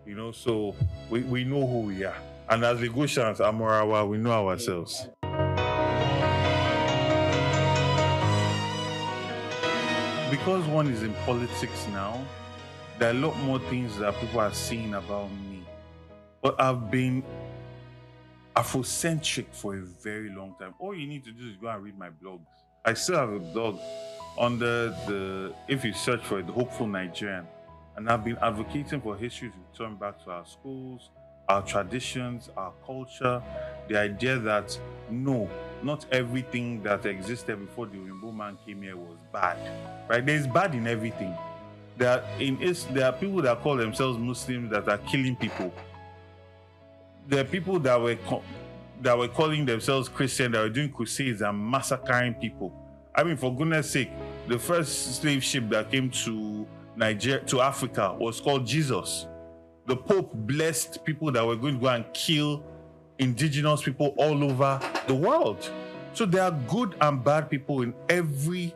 You know, so we know who we are. And as Lagosians, Amorawa, we know ourselves. Because one is in politics now, there are a lot more things that people are saying about me. But I've been Afrocentric for a very long time. All you need to do is go and read my blogs. I still have a blog under if you search for it, The Hopeful Nigerian. And I've been advocating for history to return back to our schools, our traditions, our culture. The idea that, no, not everything that existed before the Rainbow Man came here was bad. Right? There's bad in everything. There are people that call themselves Muslims that are killing people. There are people that were calling themselves Christian that were doing crusades and massacring people. I mean, for goodness sake, the first slave ship that came to Nigeria, to Africa, was called Jesus. The Pope blessed people that were going to go and kill indigenous people all over the world. So there are good and bad people in every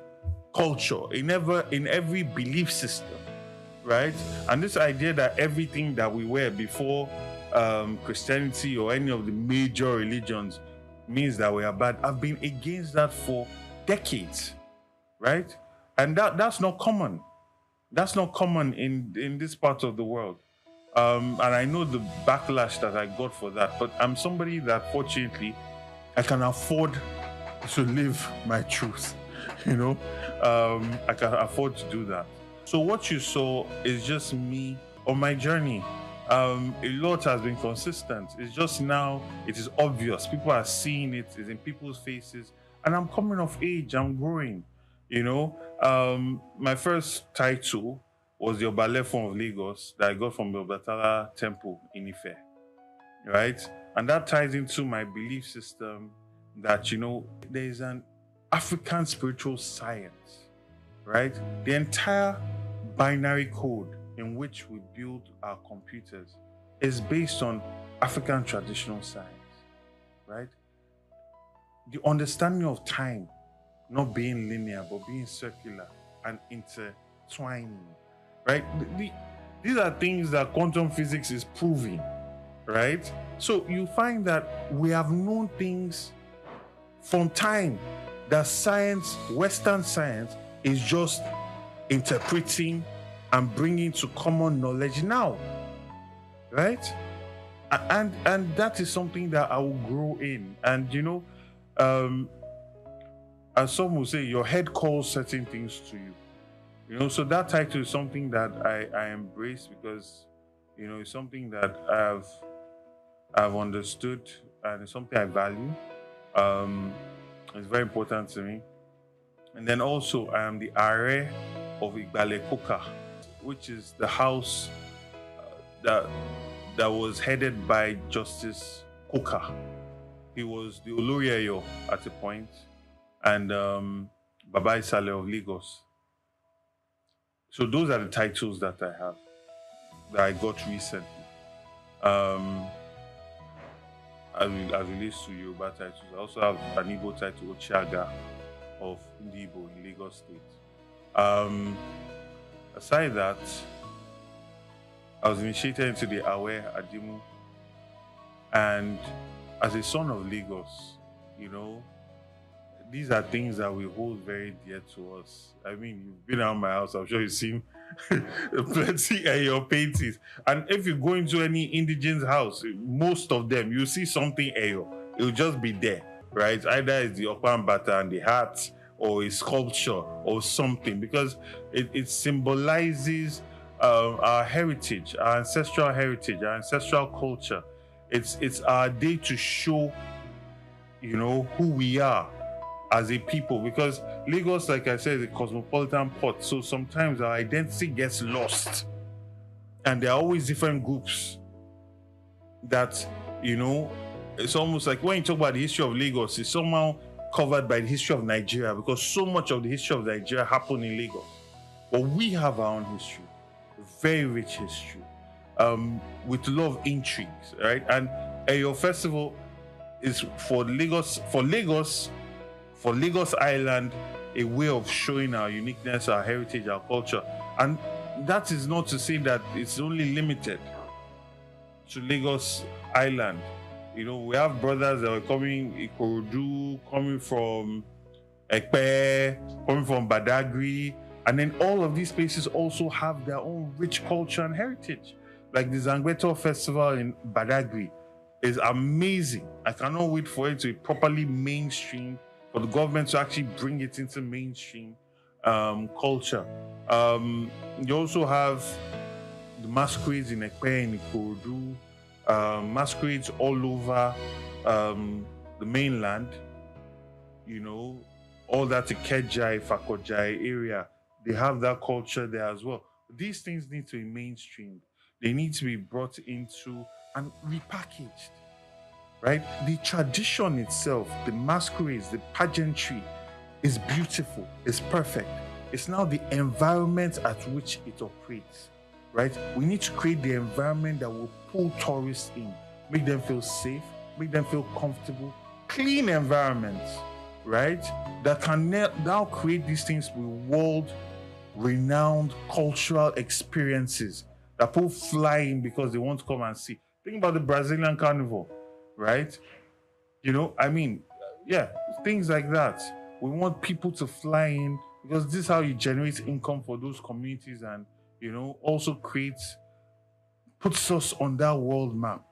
culture, in every belief system, right? And this idea that everything that we were before Christianity or any of the major religions means that we are bad. I've been against that for decades, right? And that's not common. That's not common in this part of the world. And I know the backlash that I got for that, but I'm somebody that fortunately I can afford to live my truth, you know? I can afford to do that. So what you saw is just me on my journey. A lot has been consistent. It's just now, it is obvious. People are seeing it. It's in people's faces. And I'm coming of age. I'm growing, you know. My first title was the Obalefon of Lagos that I got from the Obatala Temple in Ife, right? And that ties into my belief system that, you know, there is an African spiritual science, right? The entire binary code in which we build our computers is based on African traditional science, right? The understanding of time not being linear, but being circular and intertwining, right? These are things that quantum physics is proving, right? So you find that we have known things from time that science, Western science, is just interpreting and bringing to common knowledge now, right? And that is something that I will grow in. And you know, as some will say, your head calls certain things to you. You know, so that title is something that I embrace because, you know, it's something that I've understood and it's something I value. It's very important to me. And then also, I am the Are of Igbale Koka, which is the house that was headed by Justice Koka. He was the Olori at a point, and Baba Isale of Lagos. So those are the titles that I have, that I got recently. As relates to Yoruba titles, I also have an Igbo title, Ochiaga of Ndibo in Lagos State. Aside that, I was initiated into the Awe Adimu, and as a son of Lagos, you know, these are things that we hold very dear to us. I mean, you've been around my house, I'm sure you've seen plenty of your paintings. And if you go into any indigenous house, most of them, you see something Eyo. It will just be there, right? Either it's the Okwan Bata and the hat, or a sculpture, or something, because it symbolizes our heritage, our ancestral heritage, our ancestral culture. It's our day to show, you know, who we are as a people, because Lagos, like I said, is a cosmopolitan port, so sometimes our identity gets lost, and there are always different groups that, you know, it's almost like when you talk about the history of Lagos, it's somehow covered by the history of Nigeria, because so much of the history of Nigeria happened in Lagos. But we have our own history, very rich history, with a lot of intrigues, right? And your festival is for Lagos Island, a way of showing our uniqueness, our heritage, our culture. And that is not to say that it's only limited to Lagos Island. You know, we have brothers that are coming Ikorodu, coming from Ekpe, coming from Badagry, and then all of these places also have their own rich culture and heritage. Like the Zangbeto Festival in Badagry is amazing. I cannot wait for it to be properly mainstream, for the government to actually bring it into mainstream culture. You also have the masquerades in Ekpe and Ikorodu, masquerades all over the mainland, you know, all that Ikejai, Fakojai area, they have that culture there as well. These things need to be mainstreamed. They need to be brought into and repackaged, right? The tradition itself, the masquerades, the pageantry is beautiful, it's perfect. It's now the environment at which it operates, right? We need to create the environment that will pull tourists in, make them feel safe, make them feel comfortable, clean environments, right? That can now create these things with world-renowned cultural experiences that people fly in because they want to come and see. Think about the Brazilian carnival, right? You know, I mean, yeah, things like that. We want people to fly in because this is how you generate income for those communities and, you know, also puts us on that world map.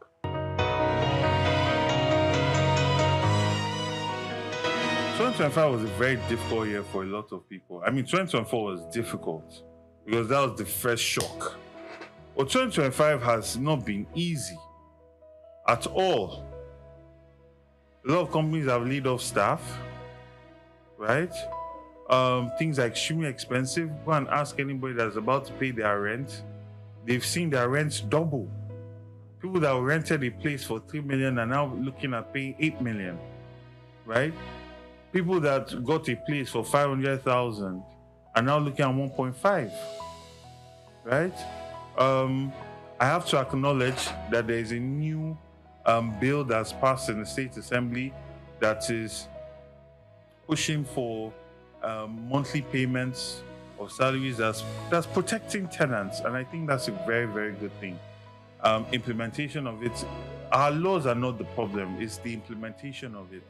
2025 was a very difficult year for a lot of people. I mean, 2024 was difficult because that was the first shock. But 2025 has not been easy at all. A lot of companies have laid off staff, right? Things are extremely expensive. Go and ask anybody that's about to pay their rent. They've seen their rents double. People that rented a place for 3 million are now looking at paying 8 million, right? People that got a place for 500,000 are now looking at 1.5, right? I have to acknowledge that there is a new bill that's passed in the State Assembly that is pushing for monthly payments of salaries that's protecting tenants, and I think that's a very, very good thing. Implementation of it, our laws are not the problem, it's the implementation of it.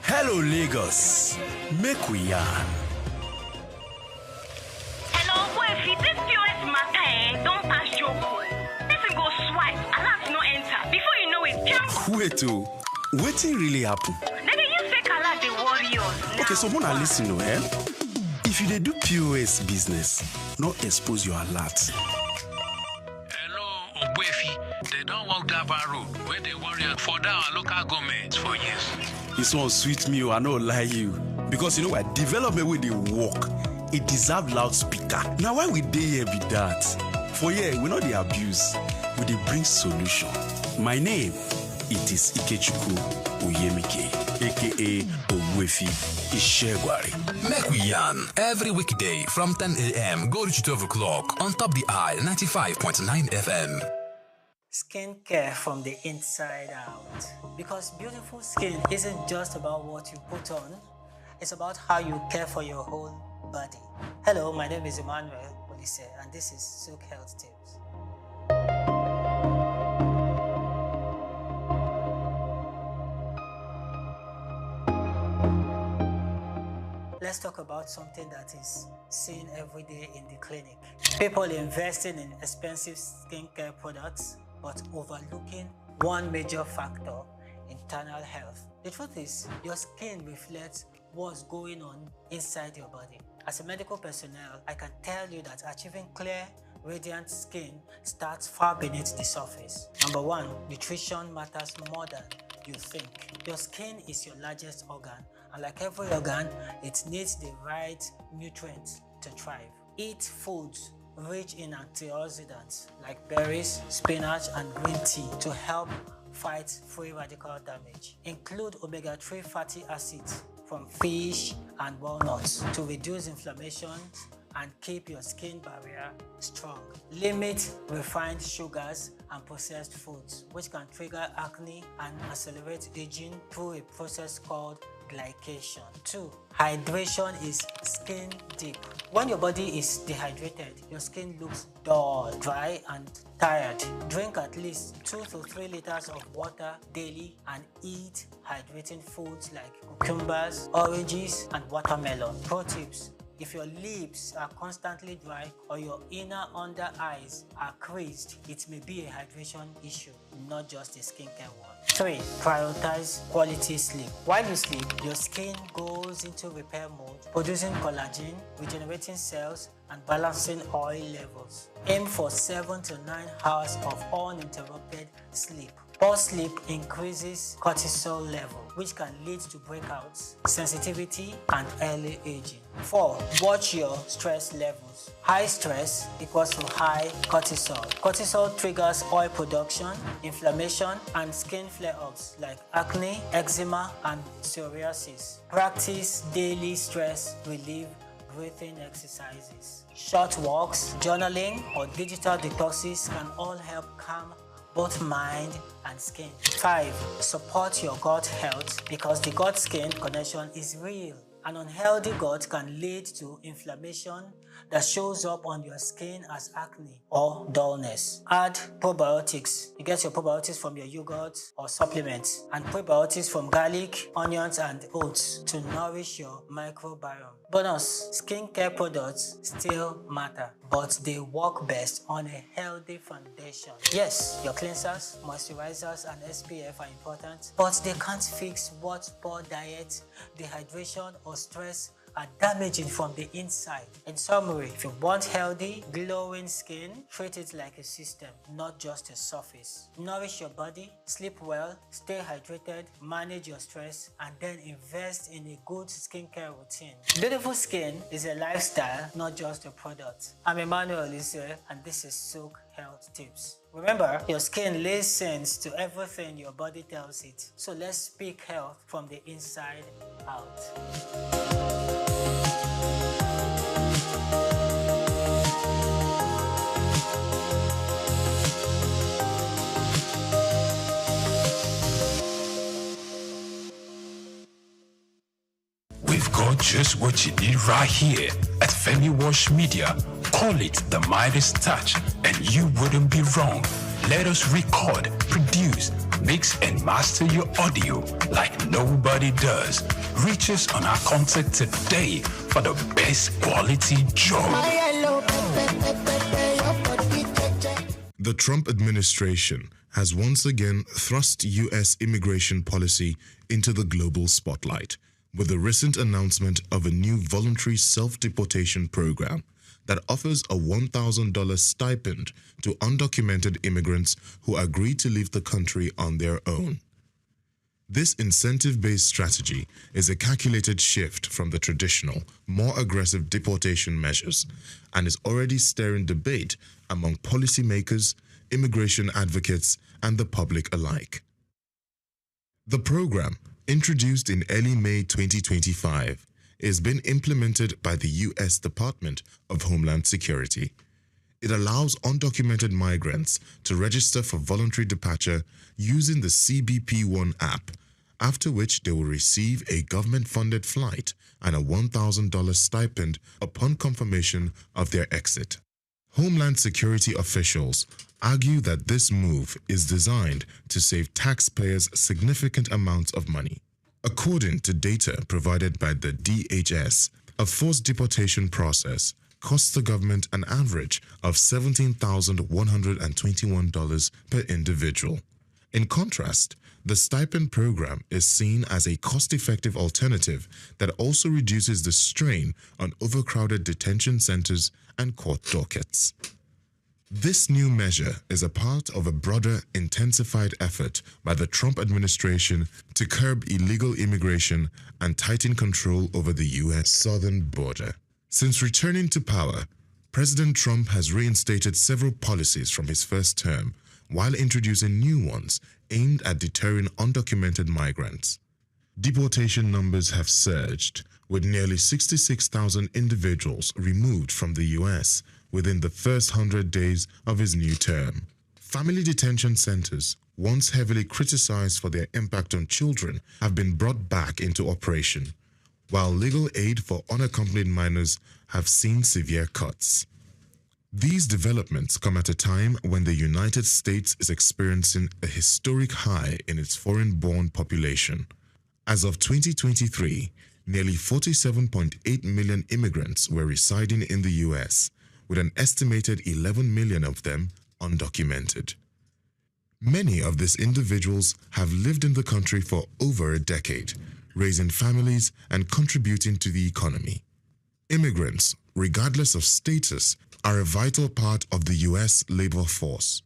Hello, Lagos. Make we yarn. Hello, boy, if this POS matter, don't pass your code. Person go swipe, alert no enter. Before you know it, jump. Wait, wetin really happen? They use fake alert, they Okay, so Mona, listen, if you dey do POS business, not expose your alert. Hello, Ogbefi. They don't walk that bar road where they worry and for down our local government for years. This one sweet me, I no lie you. Because you know what? Development with the work, it deserve loudspeaker. Now why we dey here be that? For here, we know the abuse, we dey bring solution. My name, it is Ikechukwu Oyemike, aka Ogbefi Ishegwari. Make we yarn every weekday from 10 a.m. go to 12 o'clock on Top the Eye 95.9 FM. Skin care from the inside out. Because beautiful skin isn't just about what you put on, it's about how you care for your whole body. Hello, my name is Emmanuel Olise, and this is SOUQ Health Tips. Let's talk about something that is seen every day in the clinic. People investing in expensive skincare products, but overlooking one major factor: internal health. The truth is, your skin reflects what's going on inside your body. As a medical personnel, I can tell you that achieving clear, radiant skin starts far beneath the surface. Number one, nutrition matters more than you think. Your skin is your largest organ, and like every organ, it needs the right nutrients to thrive. Eat foods rich in antioxidants like berries, spinach, and green tea to help fight free radical damage. Include omega-3 fatty acids from fish and walnuts to reduce inflammation and keep your skin barrier strong. Limit refined sugars and processed foods, which can trigger acne and accelerate aging through a process called glycation. 2. Hydration is skin deep. When your body is dehydrated, your skin looks dull, dry, and tired. Drink at least 2 to 3 liters of water daily and eat hydrating foods like cucumbers, oranges, and watermelon. Pro tips: if your lips are constantly dry or your inner under eyes are creased, it may be a hydration issue, not just a skincare one. 3. Prioritize quality sleep. While you sleep, your skin goes into repair mode, producing collagen, regenerating cells, and balancing oil levels. Aim for 7 to 9 hours of uninterrupted sleep. Poor sleep increases cortisol level, which can lead to breakouts, sensitivity, and early aging. 4. Watch your stress levels. High stress equals to high cortisol. Cortisol triggers oil production, inflammation, and skin flare-ups like acne, eczema, and psoriasis. Practice daily stress relief breathing exercises. Short walks, journaling, or digital detoxes can all help calm both mind and skin. 5. Support your gut health, because the gut-skin connection is real. An unhealthy gut can lead to inflammation that shows up on your skin as acne or dullness. Add probiotics. You get your probiotics from your yogurt or supplements, and prebiotics from garlic, onions, and oats to nourish your microbiome. Bonus: skincare products still matter, but they work best on a healthy foundation. Yes, your cleansers, moisturizers, and SPF are important, but they can't fix what poor diet, dehydration, or stress are damaging from the inside. In summary, if you want healthy, glowing skin, treat it like a system, not just a surface. Nourish your body, sleep well, stay hydrated, manage your stress, and then invest in a good skincare routine. Beautiful skin is a lifestyle, not just a product. I'm Emmanuel Olise, and this is SOUQ Health Tips. Remember, your skin listens to everything your body tells it. So let's speak health from the inside out. We've got just what you need right here at Femi Wash Media. Call it the Midas Touch, and you wouldn't be wrong. Let us record, produce, mix, and master your audio like nobody does. Reach us on our contact today for the best quality job. The Trump administration has once again thrust U.S. immigration policy into the global spotlight. with the recent announcement of a new voluntary self-deportation program that offers a $1,000 stipend to undocumented immigrants who agree to leave the country on their own. This incentive-based strategy is a calculated shift from the traditional, more aggressive deportation measures and is already stirring debate among policymakers, immigration advocates, and the public alike. The program, introduced in early May 2025, is being implemented by the U.S. Department of Homeland Security. It allows undocumented migrants to register for voluntary departure using the CBP-1 app, after which they will receive a government-funded flight and a $1,000 stipend upon confirmation of their exit. Homeland Security officials argue that this move is designed to save taxpayers significant amounts of money. According to data provided by the DHS, a forced deportation process costs the government an average of $17,121 per individual. In contrast, the stipend program is seen as a cost-effective alternative that also reduces the strain on overcrowded detention centers and court dockets. This new measure is a part of a broader, intensified effort by the Trump administration to curb illegal immigration and tighten control over the U.S. southern border. Since returning to power, President Trump has reinstated several policies from his first term, while introducing new ones aimed at deterring undocumented migrants. Deportation numbers have surged, with nearly 66,000 individuals removed from the U.S. within the first 100 days of his new term. Family detention centers, once heavily criticized for their impact on children, have been brought back into operation, while legal aid for unaccompanied minors have seen severe cuts. These developments come at a time when the United States is experiencing a historic high in its foreign-born population. As of 2023, nearly 47.8 million immigrants were residing in the U.S., with an estimated 11 million of them undocumented. Many of these individuals have lived in the country for over a decade, raising families and contributing to the economy. Immigrants, regardless of status, are a vital part of the U.S. labor force,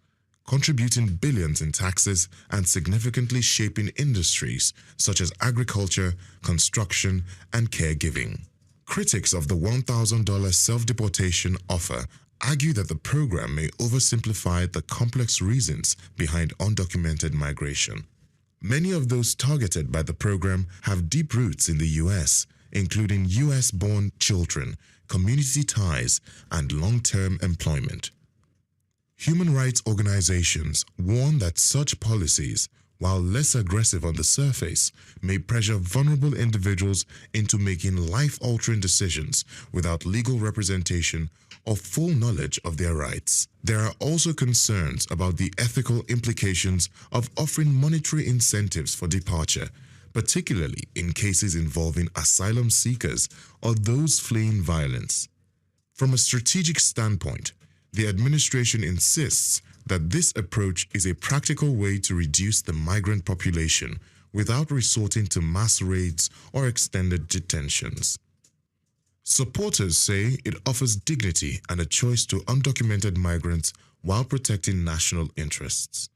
contributing billions in taxes and significantly shaping industries such as agriculture, construction, and caregiving. Critics of the $1,000 self-deportation offer argue that the program may oversimplify the complex reasons behind undocumented migration. Many of those targeted by the program have deep roots in the U.S., including U.S.-born children, community ties, and long-term employment. Human rights organizations warn that such policies, while less aggressive on the surface, may pressure vulnerable individuals into making life-altering decisions without legal representation or full knowledge of their rights. There are also concerns about the ethical implications of offering monetary incentives for departure, particularly in cases involving asylum seekers or those fleeing violence. From a strategic standpoint, the administration insists that this approach is a practical way to reduce the migrant population without resorting to mass raids or extended detentions. Supporters say it offers dignity and a choice to undocumented migrants while protecting national interests.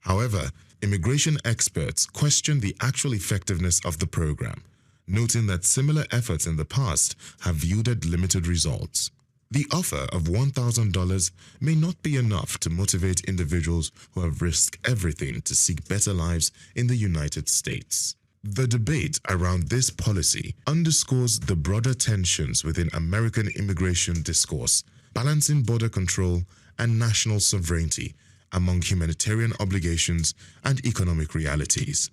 However, immigration experts question the actual effectiveness of the program, noting that similar efforts in the past have yielded limited results. The offer of $1,000 may not be enough to motivate individuals who have risked everything to seek better lives in the United States. The debate around this policy underscores the broader tensions within American immigration discourse, balancing border control and national sovereignty among humanitarian obligations and economic realities.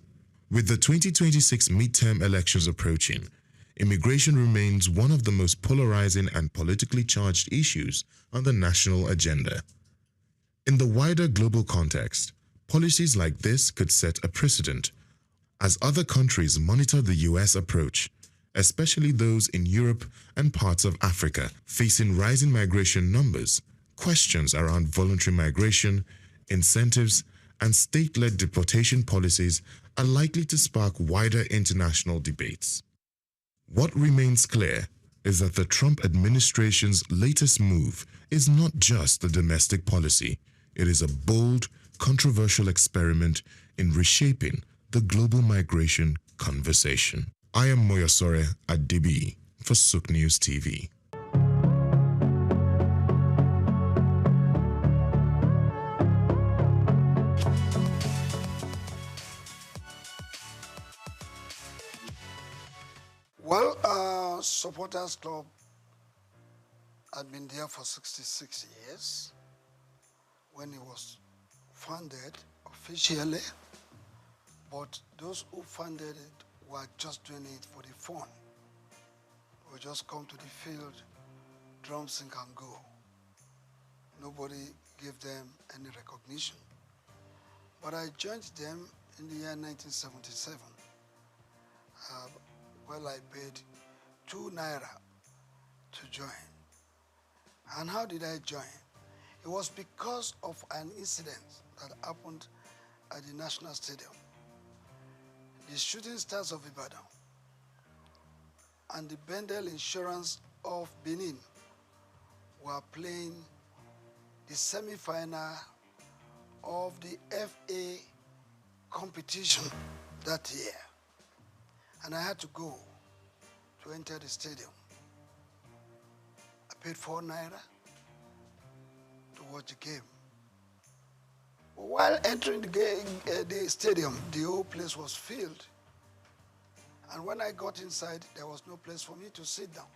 With the 2026 midterm elections approaching, immigration remains one of the most polarizing and politically charged issues on the national agenda. In the wider global context, policies like this could set a precedent as other countries monitor the U.S. approach, especially those in Europe and parts of Africa facing rising migration numbers. Questions around voluntary migration, incentives, and state-led deportation policies are likely to spark wider international debates. What remains clear is that the Trump administration's latest move is not just a domestic policy. It is a bold, controversial experiment in reshaping the global migration conversation. I am Moyosore Adibi for SOUQ News TV. Well, Supporters Club had been there for 66 years when it was founded officially, but those who funded it were just doing it for the fun. We just come to the field, drum, sing and go. Nobody gave them any recognition. But I joined them in the year 1977. Well, I paid 2 naira to join. And how did I join? It was because of an incident that happened at the National Stadium. The Shooting Stars of Ibadan and the Bendel Insurance of Benin were playing the semi-final of the FA competition that year. And I had to go to enter the stadium. I paid 4 naira to watch the game. But while entering the stadium, the whole place was filled. And when I got inside, there was no place for me to sit down.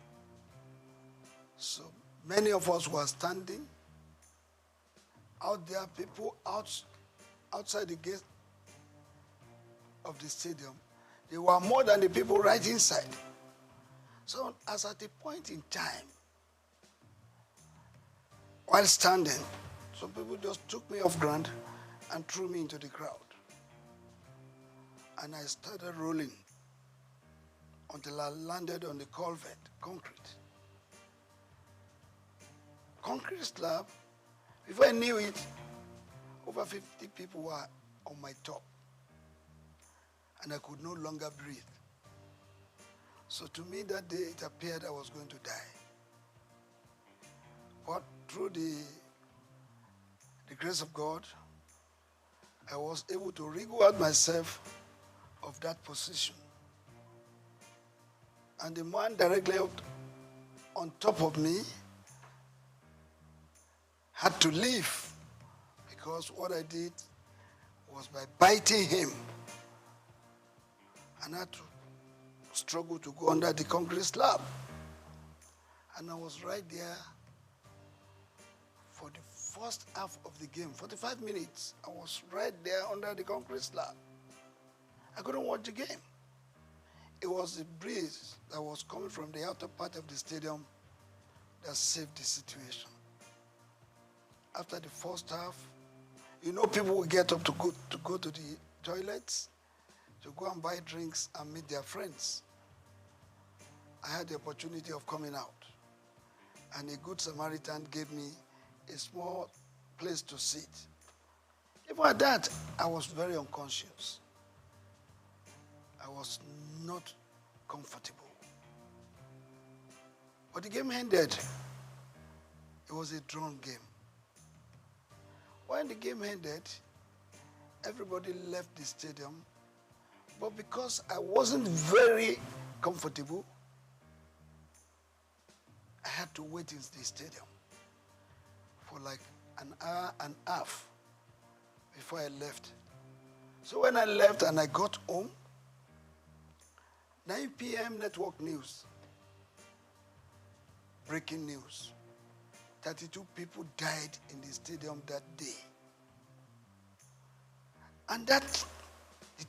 So many of us were standing. Out there, people outside the gate of the stadium. There were more than the people right inside. So as at a point in time, while standing, some people just took me off ground and threw me into the crowd. And I started rolling until I landed on the culvert, concrete. Concrete slab. Before I knew it, over 50 people were on my top. And I could no longer breathe. So to me that day, it appeared I was going to die. But through the grace of God, I was able to wriggle out myself of that position. And the man directly on top of me had to leave, because what I did was by biting him. And I had to struggle to go under the concrete slab. And I was right there for the first half of the game, 45 minutes. I was right there under the concrete slab. I couldn't watch the game. It was the breeze that was coming from the outer part of the stadium that saved the situation. After the first half, you know, people will get up to go to the toilets, to go and buy drinks and meet their friends. I had the opportunity of coming out, and a good Samaritan gave me a small place to sit. Even at that, I was very unconscious. I was not comfortable. But the game ended. It was a drawn game. When the game ended, everybody left the stadium. But because I wasn't very comfortable, I had to wait in the stadium for like an hour and a half before I left. So when I left and I got home, 9 p.m. network news, breaking news. 32 people died in the stadium that day. And the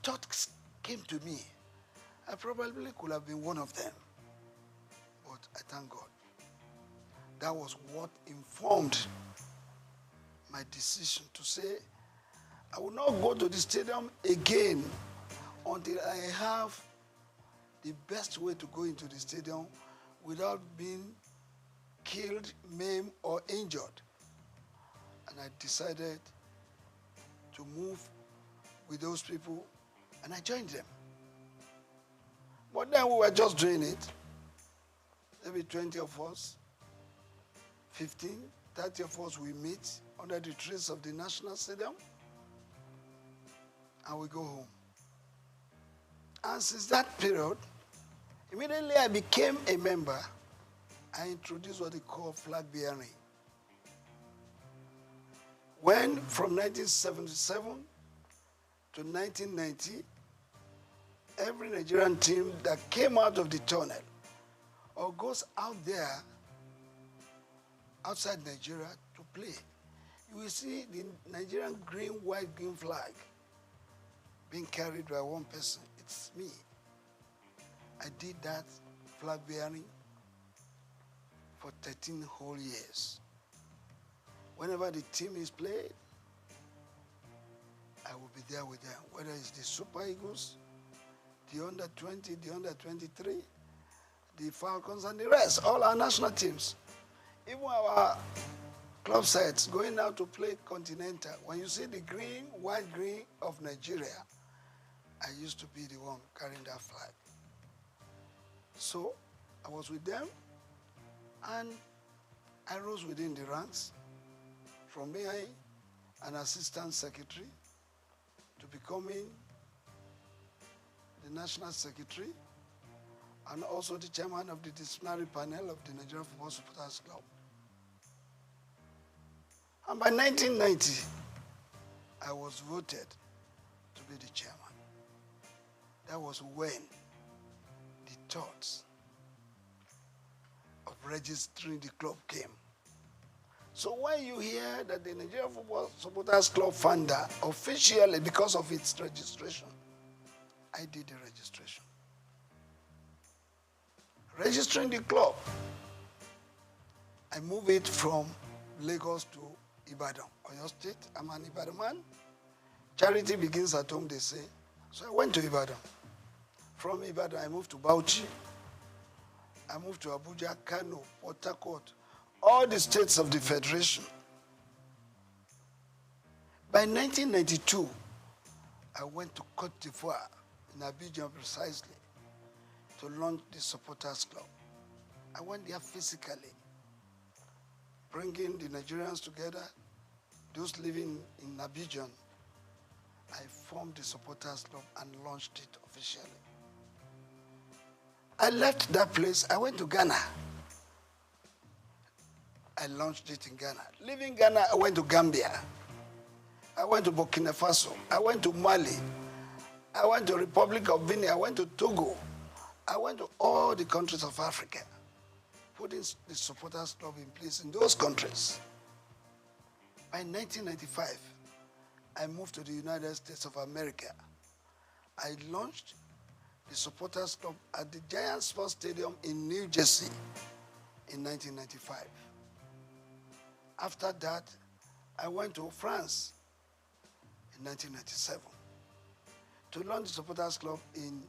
thought came to me. I probably could have been one of them. But I thank God. That was what informed my decision to say, I will not go to the stadium again until I have the best way to go into the stadium without being killed, maimed, or injured. And I decided to move with those people, and I joined them. But then we were just doing it. Maybe 20 of us, 15, 30 of us, we meet under the trees of the National Stadium and we go home. And since that period, immediately I became a member, I introduced what they call flag bearing. When from 1977 to 1990, every Nigerian team that came out of the tunnel or goes out there outside Nigeria to play, you will see the Nigerian green, white, green flag being carried by one person. It's me. I did that flag bearing for 13 whole years. Whenever the team is played, I will be there with them, whether it's the Super Eagles, the under-20, the under-23, the Falcons, and the rest, all our national teams. Even our club sides going out to play Continental. When you see the green, white, green of Nigeria, I used to be the one carrying that flag. So I was with them, and I rose within the ranks from being an assistant secretary to becoming the national secretary and also the chairman of the disciplinary panel of the Nigerian Football Supporters Club. And by 1990, I was voted to be the chairman. That was when the thoughts of registering the club came. So when you hear that the Nigerian Football Supporters Club founder officially, because of its registration, I did the registration. Registering the club, I moved it from Lagos to Ibadan, Oyo State. I'm an Ibadan man. Charity begins at home, they say. So I went to Ibadan. From Ibadan, I moved to Bauchi. I moved to Abuja, Kano, Port Harcourt, all the states of the Federation. By 1992, I went to Cote d'Ivoire, in Abidjan precisely, to launch the Supporters Club. I went there physically, bringing the Nigerians together, those living in Abidjan. I formed the Supporters Club and launched it officially. I left that place, I went to Ghana. I launched it in Ghana. Leaving Ghana, I went to Gambia. I went to Burkina Faso. I went to Mali. I went to Republic of Benin. I went to Togo. I went to all the countries of Africa, putting the Supporters Club in place in those countries. By 1995, I moved to the United States of America. I launched the Supporters Club at the Giant Sports Stadium in New Jersey in 1995. After that, I went to France in 1997 to launch the Supporters Club in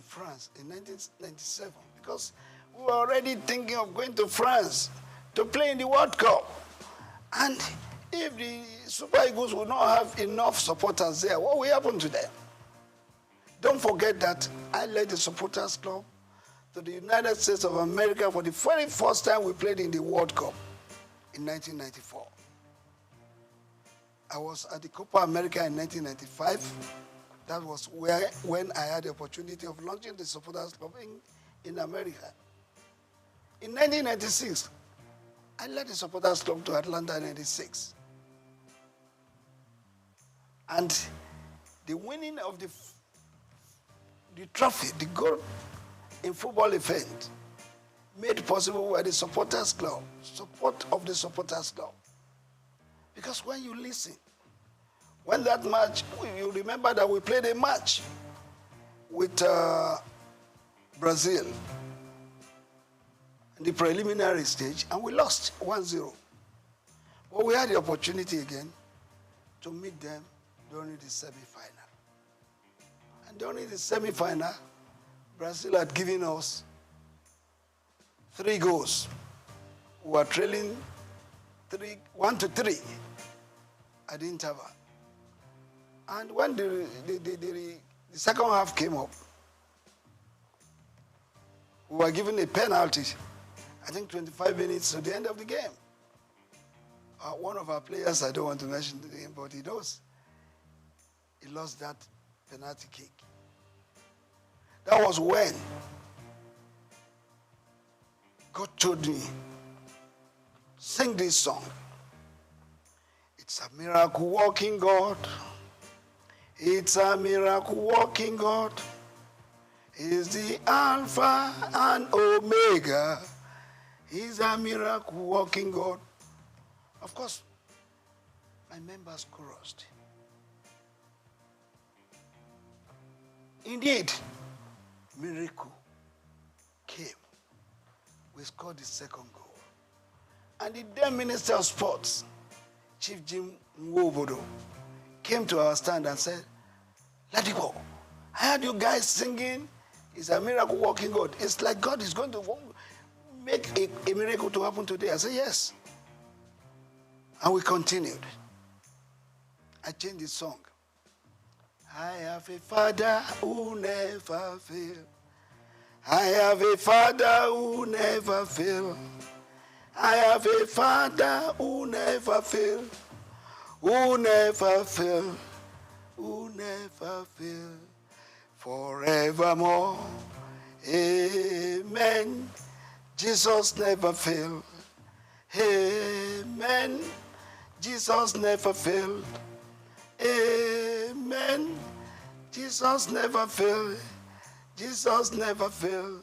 France in 1997 because we were already thinking of going to France to play in the World Cup. And if the Super Eagles will not have enough supporters there, what will happen to them? Don't forget that I led the Supporters Club to the United States of America for the very first time we played in the World Cup in 1994. I was at the Copa America in 1995. That was when I had the opportunity of launching the Supporters Club in America. In 1996, I led the Supporters Club to Atlanta in 96. And the winning of the trophy, the gold in football event, made possible by the Supporters Club, support of the Supporters Club. Because when you listen, when that match, you remember that we played a match with Brazil in the preliminary stage, and we lost 1-0. But we had the opportunity again to meet them during the semi-final. And during the semi-final, Brazil had given us 3 goals. We were trailing 1-3 at the interval. And when the second half came up, We were given a penalty, I think 25 minutes to the end of the game. One of our players, I don't want to mention the name, but he knows. He lost that penalty kick. That was when God told me, sing this song. It's a miracle working God. It's a miracle working God. He's the Alpha and Omega. He's a miracle working God. Of course, my members chorused. Indeed, miracle came. We scored the second goal. And the then Minister of Sports, Chief Jim Nwobodo, came to our stand and said, let it go. I heard you guys singing, it's a miracle working God. It's like God is going to make a miracle to happen today. I said, yes. And we continued. I changed the song. I have a Father who never fails. I have a Father who never fails. I have a Father who never fails. Who never fails. Who never fails. Forevermore. Amen. Jesus never failed. Amen. Jesus never failed. Amen. Jesus never failed. Jesus never failed.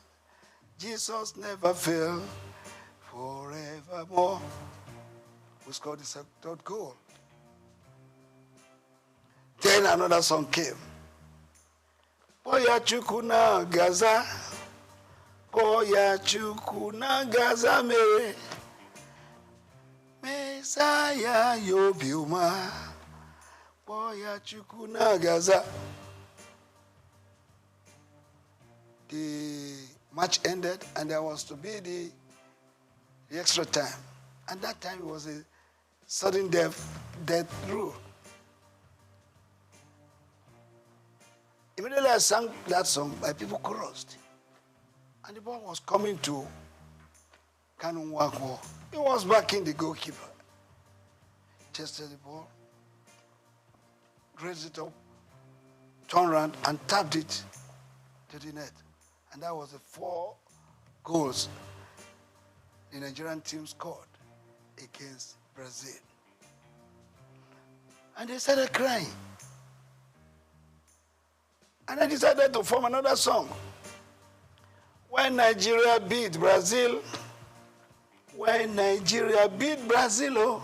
Jesus never failed. Forevermore. We scored the third goal. Then another song came. Boya chukuna gaza. Boya chukuna gaza mere. Messiah yobiuma. Boya chukuna gaza. The match ended and there was to be the extra time. And that time it was a sudden death rule. Immediately I sang that song, my people chorused. And the ball was coming to Kanun Wakwo. He was backing the goalkeeper. Chested the ball, raised it up, turned around and tapped it to the net. And that was the 4 goals the Nigerian team scored against Brazil. And they started crying. And I decided to form another song. When Nigeria beat Brazil, when Nigeria beat Brazil, oh,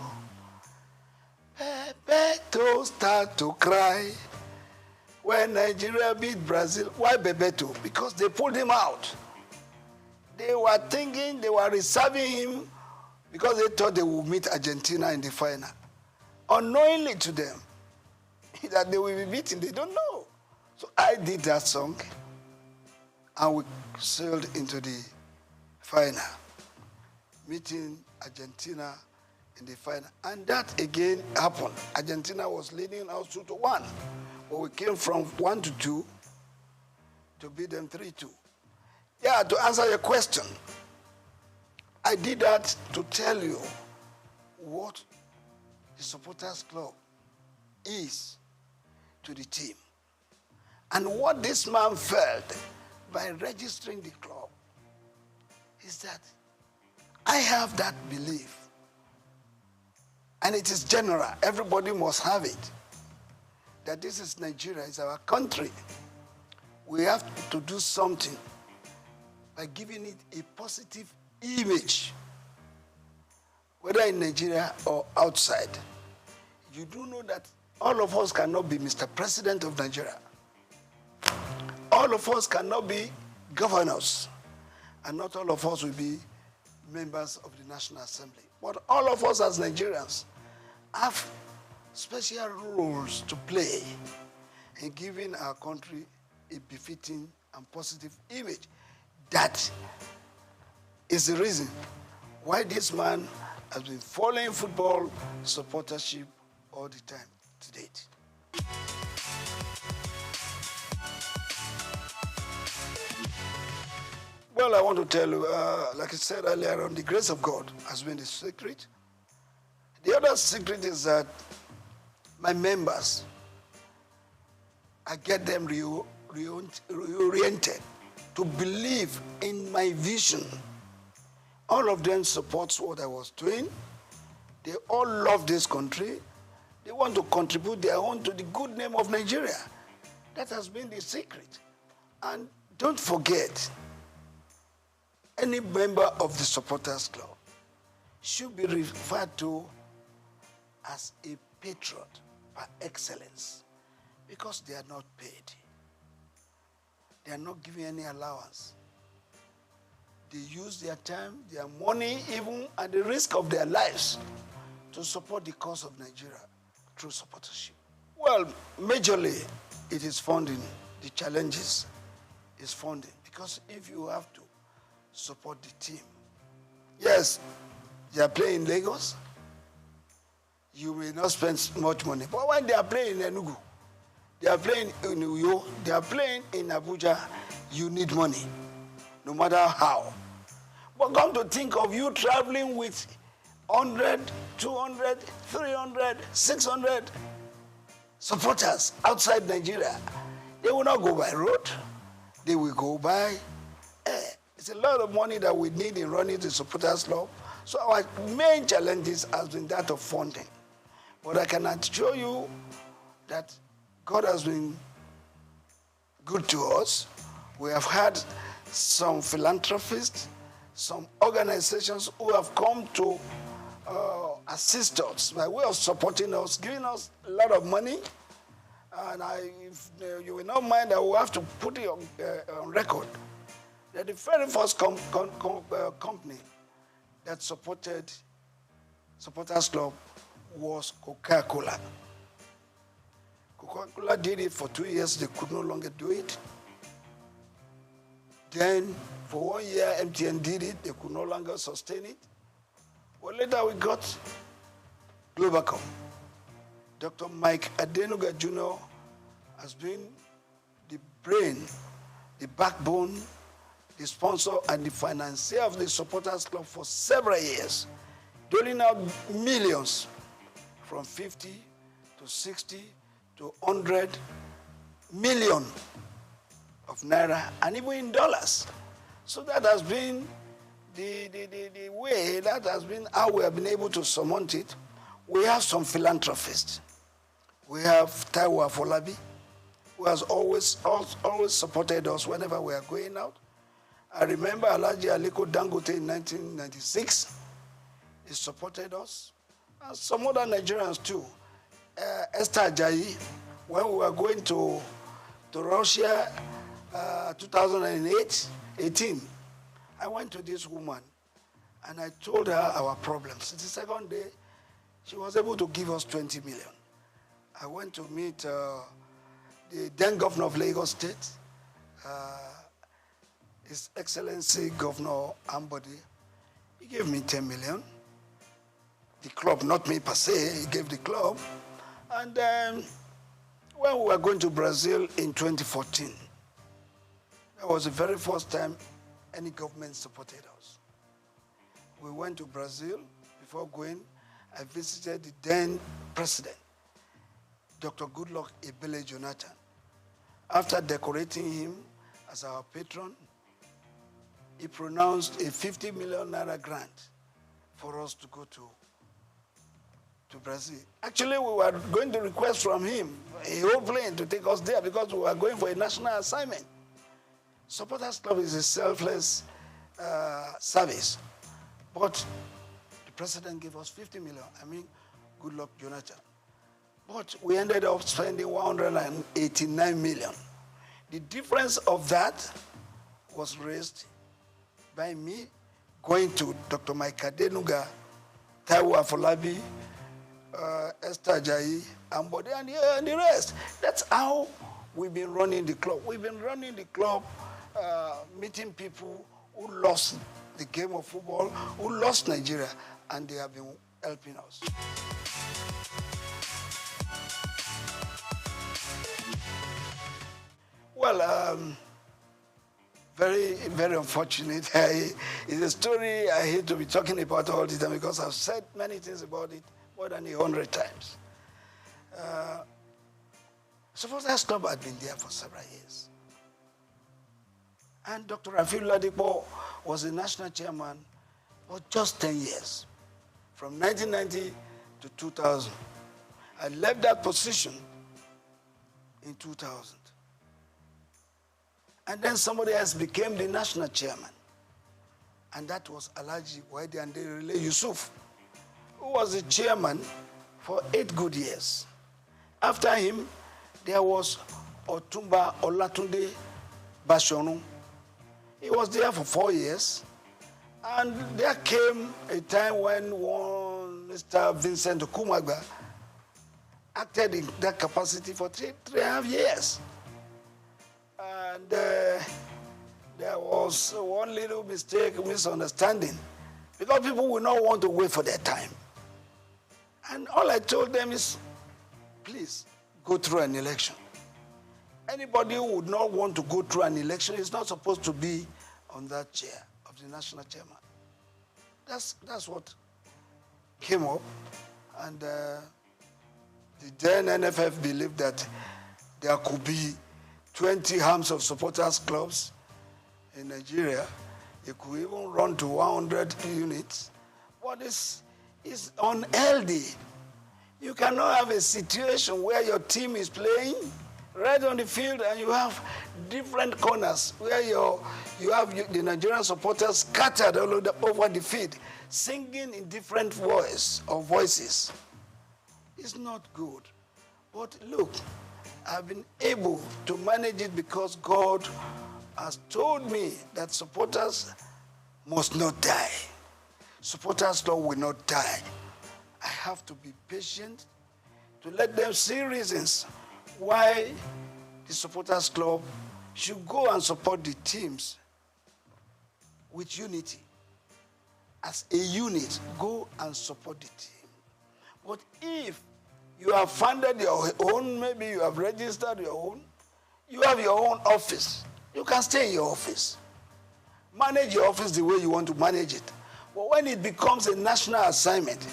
Bebeto start to cry. When Nigeria beat Brazil, why Bebeto? Because they pulled him out. They were thinking they were reserving him because they thought they would meet Argentina in the final. Unknowingly to them, that they will be beaten, they don't know. So I did that song, and we sailed into the final, meeting Argentina in the final. And that again happened. Argentina was leading us 2-1, but we came from 1-2 to beat them 3-2. Yeah, to answer your question, I did that to tell you what the supporters club is to the team. And what this man felt by registering the club is that I have that belief. And it is general. Everybody must have it. That this is Nigeria, it's our country. We have to do something by giving it a positive image, whether in Nigeria or outside. You do know that all of us cannot be Mr. President of Nigeria. All of us cannot be governors, and not all of us will be members of the National Assembly. But all of us as Nigerians have special roles to play in giving our country a befitting and positive image. That is the reason why this man has been following football supportership all the time to date. Well, I want to tell you, like I said earlier on, the grace of God has been the secret. The other secret is that my members, I get them reoriented to believe in my vision. All of them supports what I was doing. They all love this country. They want to contribute their own to the good name of Nigeria. That has been the secret. And don't forget, any member of the supporters club should be referred to as a patron par excellence because they are not paid. They are not given any allowance. They use their time, their money, even at the risk of their lives to support the cause of Nigeria through supportership. Well, majorly, it is funding. The challenges is funding because if you have to support the team, yes, they are playing in Lagos, you may not spend much money. But when they are playing in Enugu, they are playing in Uyo, they are playing in Abuja, you need money, no matter how. But come to think of you traveling with 100, 200, 300, 600 supporters outside Nigeria. They will not go by road. They will go by air. It's a lot of money that we need in running the supporters club. So our main challenges has been that of funding. But I can assure you that God has been good to us. We have had some philanthropists, some organizations who have come to assist us by way of supporting us, giving us a lot of money. And if you will not mind, I will have to put it on record that the very first company that supported Supporters Club was Coca-Cola. Coca-Cola did it for 2 years. They could no longer do it. Then, for 1 year, MTN did it. They could no longer sustain it. Well, later we got Globacom. Dr. Mike Adenuga Jr. has been the brain, the backbone, the sponsor, and the financier of the Supporters Club for several years, doling out millions from 50 to 60 to 100 million of naira, and even in dollars. So that has been the way, that has been how we have been able to surmount it. We have some philanthropists. We have Taiwo Afolabi, who has always supported us whenever we are going out. I remember Alhaji Aliko Dangote in 1996. He supported us. And some other Nigerians too. Esther Ajayi, when we were going to Russia 2018, I went to this woman and I told her our problems. The second day, she was able to give us 20 million. I went to meet the then governor of Lagos State, His Excellency Governor Ambody. He gave me 10 million. The club, not me per se, he gave the club. And when we were going to Brazil in 2014, that was the very first time any government supported us. We went to Brazil. Before going, I visited the then president, Dr. Goodluck Ebele Jonathan. After decorating him as our patron, he pronounced a 50 million naira grant for us to go to Brazil. Actually, we were going to request from him a whole plane to take us there because we were going for a national assignment. Supporters Club is a selfless service. But the president gave us 50 million. I mean, Goodluck Jonathan. But we ended up spending 189 million. The difference of that was raised by me going to Dr. Mike Adenuga, Taiwo Afolabi, Esther Ajayi, Ambode, and the rest. That's how we've been running the club. We've been running the club, meeting people who lost the game of football, who lost Nigeria, and they have been helping us. Well, very, very unfortunate. It's a story I hate to be talking about all the time because I've said many things about it more than 100 times. Supporters Club had been there for several years. And Dr. Rafiu Ladipo was the national chairman for just 10 years, from 1990 to 2000. I left that position in 2000. And then somebody else became the national chairman. And that was Alhaji Waidi Anderile Yusuf, who was the chairman for 8 good years. After him, there was Otumba Olatunde Bashonu. He was there for 4 years. And there came a time when one Mr. Vincent Okumagba acted in that capacity for 3.5 years. And there was one little mistake, misunderstanding, because people will not want to wait for their time. And all I told them is, please, go through an election. Anybody who would not want to go through an election is not supposed to be on that chair of the national chairman. That's what came up. And the then NFF believed that there could be 20 arms of supporters clubs in Nigeria. It could even run to 100 units. But it's unhealthy. You cannot have a situation where your team is playing right on the field and you have different corners where you have the Nigerian supporters scattered all over the field, singing in different voices. It's not good. But look, I've been able to manage it because God has told me that supporters must not die. Supporters Club will not die. I have to be patient to let them see reasons why the Supporters Club should go and support the teams with unity. As a unit, go and support the team. But if you have funded your own, maybe you have registered your own, you have your own office, you can stay in your office. Manage your office the way you want to manage it. But when it becomes a national assignment,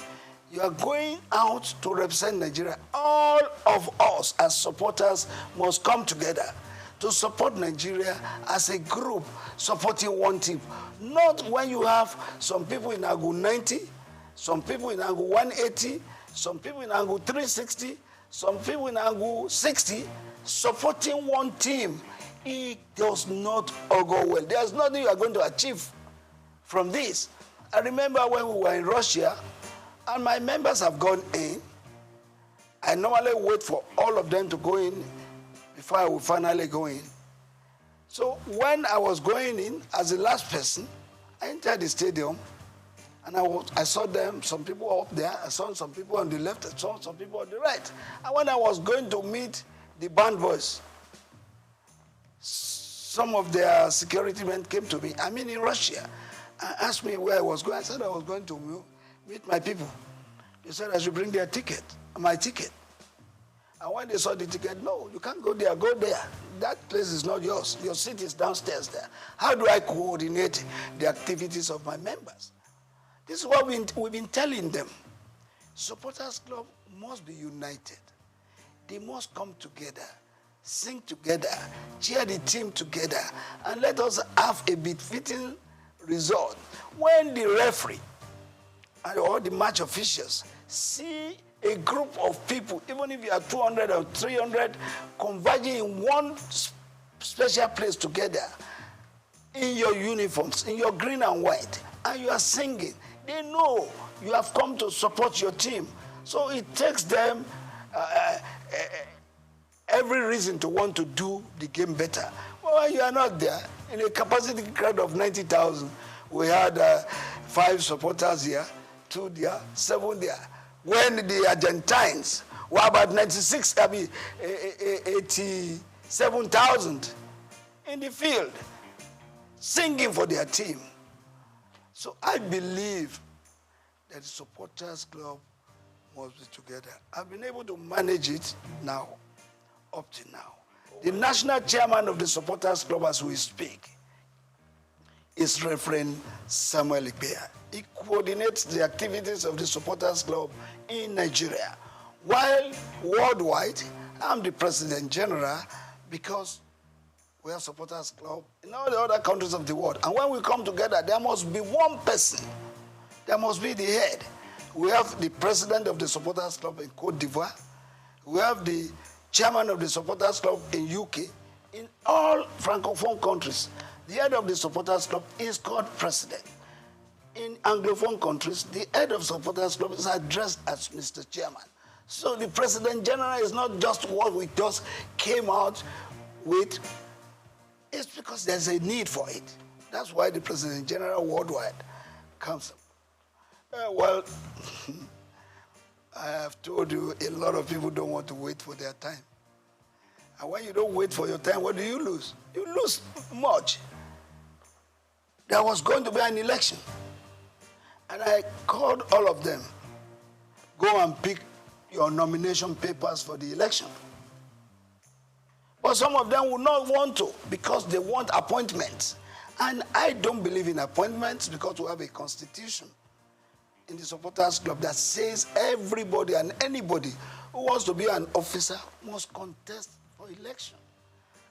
you are going out to represent Nigeria. All of us as supporters must come together to support Nigeria as a group supporting one team. Not when you have some people in Angle 90, some people in Angle 180, some people in Angle 360, some people in Angle 60, supporting one team. It does not go well. There's nothing you are going to achieve from this. I remember when we were in Russia, and my members have gone in. I normally wait for all of them to go in before I will finally go in. So when I was going in as the last person, I entered the stadium, and I saw them, some people up there, I saw some people on the left, I saw some people on the right. And when I was going to meet the band boys, some of their security men came to me, I'm in Russia, and asked me where I was going. I said I was going to meet my people. They said I should bring their ticket, my ticket. And when they saw the ticket, no, you can't go there, go there. That place is not yours. Your seat is downstairs there. How do I coordinate the activities of my members? This is what we've been telling them. Supporters Club must be united. They must come together, sing together, cheer the team together, and let us have a befitting result. When the referee and all the match officials see a group of people, even if you are 200 or 300, converging in one special place together, in your uniforms, in your green and white, and you are singing, they know you have come to support your team. So it takes them every reason to want to do the game better. Well, you are not there. In a capacity crowd of 90,000, we had 5 supporters here, 2 there, 7 there. When the Argentines were about 87,000 in the field, singing for their team. So I believe that the Supporters Club must be together. I've been able to manage it now, up to now. The national chairman of the Supporters Club, as we speak, is Reverend Samuel Ikpea. He coordinates the activities of the Supporters Club in Nigeria. While worldwide, I'm the President General because we have Supporters Club in all the other countries of the world. And when we come together, there must be one person. There must be the head. We have the President of the Supporters Club in Côte d'Ivoire. We have the Chairman of the Supporters Club in UK. In all Francophone countries, the head of the Supporters Club is called President. In Anglophone countries, the head of Supporters Club is addressed as Mr. Chairman. So the President General is not just what we just came out with. It's because there's a need for it. That's why the President General worldwide comes up. Well, I have told you a lot of people don't want to wait for their time. And when you don't wait for your time, what do you lose? You lose much. There was going to be an election. And I called all of them, go and pick your nomination papers for the election. But some of them would not want to because they want appointments. And I don't believe in appointments because we have a constitution in the Supporters Club that says everybody and anybody who wants to be an officer must contest for election.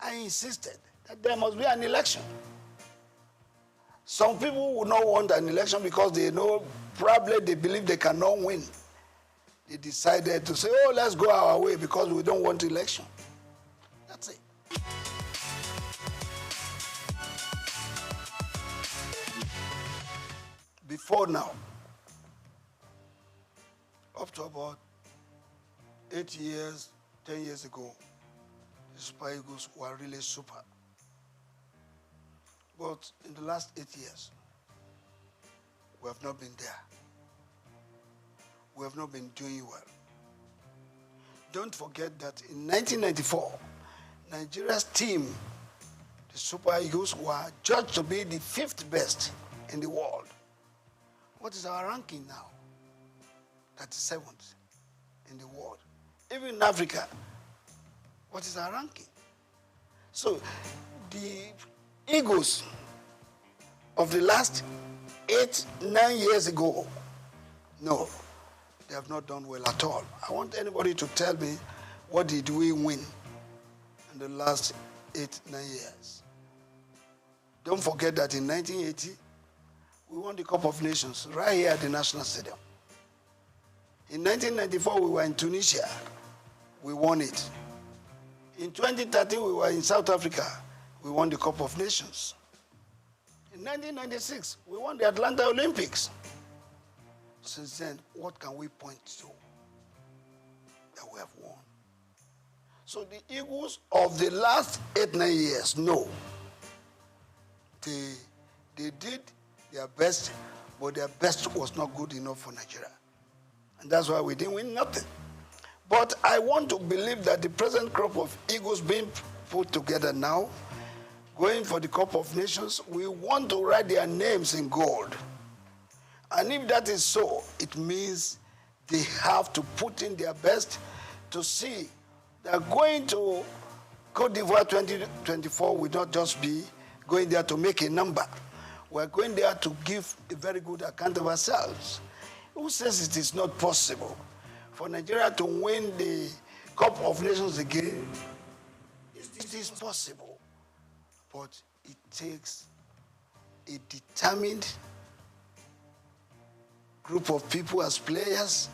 I insisted that there must be an election. Some people would not want an election because they know, probably they believe they cannot win. They decided to say, oh, let's go our way because we don't want election. That's it. Before now, up to about 8 years, 10 years ago, the Super Eagles were really super. But in the last 8 years, we have not been there. We have not been doing well. Don't forget that in 1994, Nigeria's team, the Super Eagles, were judged to be the 5th best in the world. What is our ranking now? 37th in the world. Even in Africa, what is our ranking? So the Eagles of the last 8, 9 years ago, no, they have not done well at all. I want anybody to tell me what did we win in the last 8, 9 years. Don't forget that in 1980, we won the Cup of Nations right here at the National Stadium. In 1994, we were in Tunisia. We won it. In 2013, we were in South Africa. We won the Cup of Nations. In 1996, we won the Atlanta Olympics. Since then, what can we point to that we have won? So the Eagles of the last 8, 9 years, no. They did their best, but their best was not good enough for Nigeria. And that's why we didn't win nothing. But I want to believe that the present crop of Eagles being put together now, going for the Cup of Nations, we want to write their names in gold. And if that is so, it means they have to put in their best to see that going to Côte d'Ivoire 2024 will not just be going there to make a number. We're going there to give a very good account of ourselves. Who says it is not possible for Nigeria to win the Cup of Nations again? It is possible. But it takes a determined group of people as players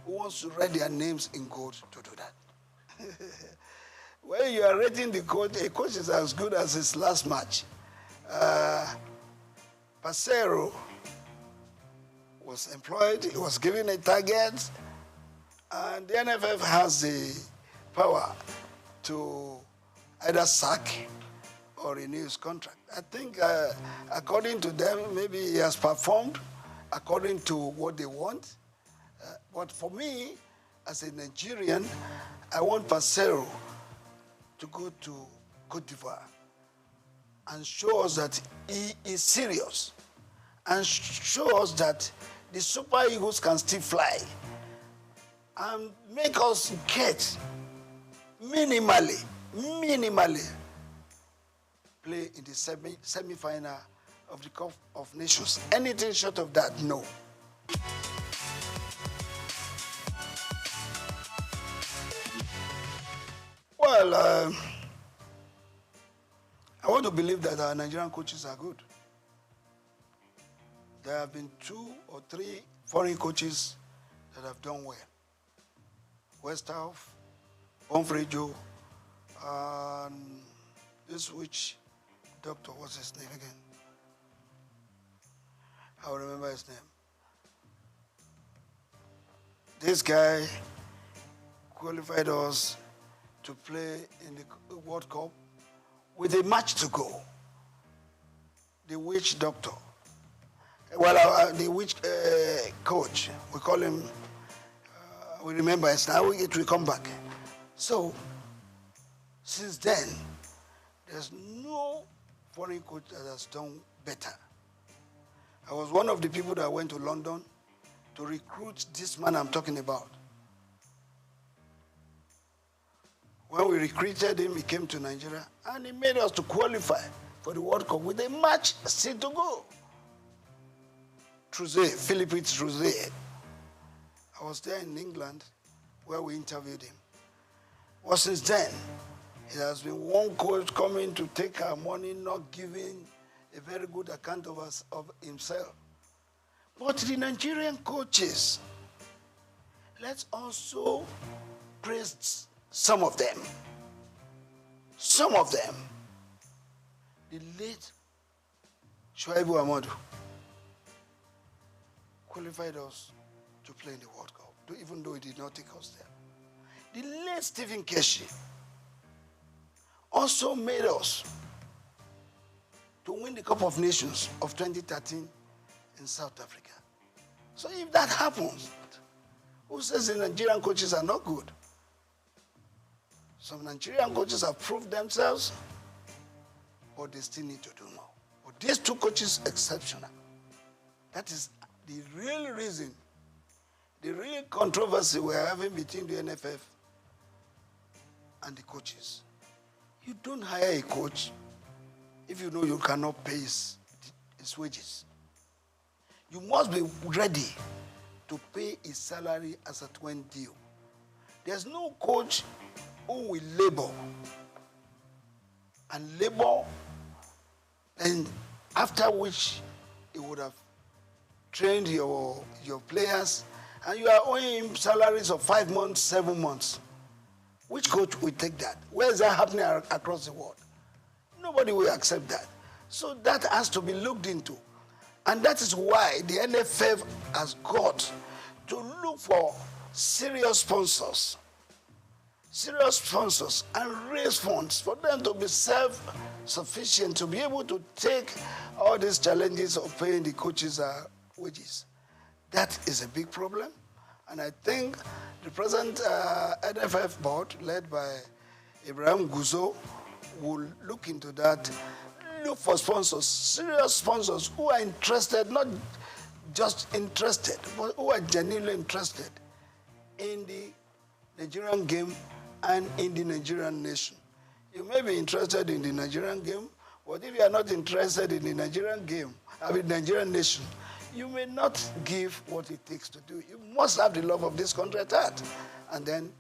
who wants to write their names in gold to do that. When you are rating the coach, a coach is as good as his last match. Pasero was employed, he was given a target, and the NFF has the power to either sack or renew his contract. I think according to them, maybe he has performed according to what they want. But for me, as a Nigerian, I want Pasero to go to Côte d'Ivoire and show us that he is serious and show us that the Super Eagles can still fly and make us get minimally play in the semi-final of the Cup of Nations. Anything short of that, no. Well, I want to believe that our Nigerian coaches are good. There have been 2 or 3 foreign coaches that have done well. Westhoff, Bonfrejo, and this which doctor, what's his name again? I will remember his name. This guy qualified us to play in the World Cup with a match to go. The witch doctor. Well, the witch coach, we call him, we remember it's now it will come back. So, since then, there's no foreign coach that has done better. I was one of the people that went to London to recruit this man I'm talking about. When we recruited him, he came to Nigeria, and he made us to qualify for the World Cup with a match still to go. Philippe Trousse. I was there in England where we interviewed him. Well, since then, it has been one coach coming to take our money, not giving a very good account of us, of himself. But the Nigerian coaches, let's also praise some of them. Some of them. The late Shuaibu Amadu qualified us to play in the World Cup, even though he did not take us there. The late Stephen Keshi also made us to win the Cup of Nations of 2013 in South Africa. So if that happens, who says the Nigerian coaches are not good? Some Nigerian coaches have proved themselves, but they still need to do more. But these 2 coaches, exceptional. That is the real reason, the real controversy we're having between the NFF and the coaches. You don't hire a coach if you know you cannot pay his wages. You must be ready to pay his salary as at when due. There's no coach who will labor and labor, and after which he would have trained your players, and you are owing him salaries of 5 months, 7 months. Which coach will take that? Where is that happening across the world? Nobody will accept that. So that has to be looked into. And that is why the NFF has got to look for serious sponsors and raise funds for them to be self-sufficient, to be able to take all these challenges of paying the coaches wages. That is a big problem. And I think the present NFF board, led by Ibrahim Guzo, will look into that, look for sponsors, serious sponsors who are interested, not just interested, but who are genuinely interested in the Nigerian game and in the Nigerian nation. You may be interested in the Nigerian game, but if you are not interested in the Nigerian game, Nigerian nation, you may not give what it takes to do. You must have the love of this country at heart, and then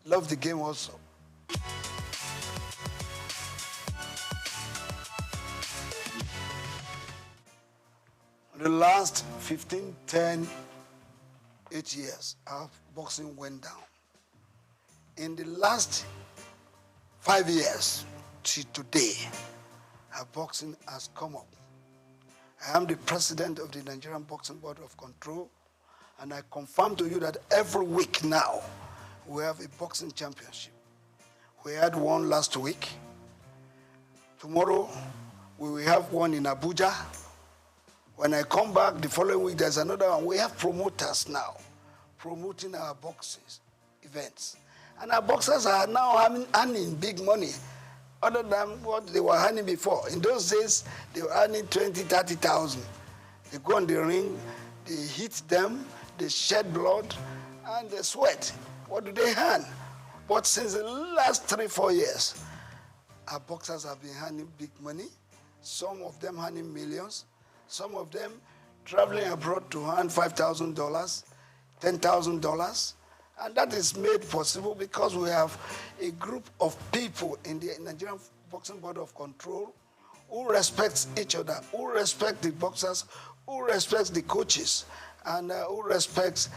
love the game also. The last 15, 10, 8 years, our boxing went down. In the last 5 years to today, our boxing has come up. I am the president of the Nigerian Boxing Board of Control, and I confirm to you that every week now, we have a boxing championship. We had one last week. Tomorrow, we will have one in Abuja. When I come back the following week, there's another one. We have promoters now promoting our boxing events. And our boxers are now earning big money, other than what they were earning before. In those days, they were earning 20, 30,000. They go on the ring, they hit them, they shed blood, and they sweat. What do they earn? But since the last 3, 4 years, our boxers have been earning big money, some of them earning millions, Some of them traveling abroad to earn $5,000, $10,000. And that is made possible because we have a group of people in the Nigerian Boxing Board of Control who respects each other, who respect the boxers, who respects the coaches, and who respects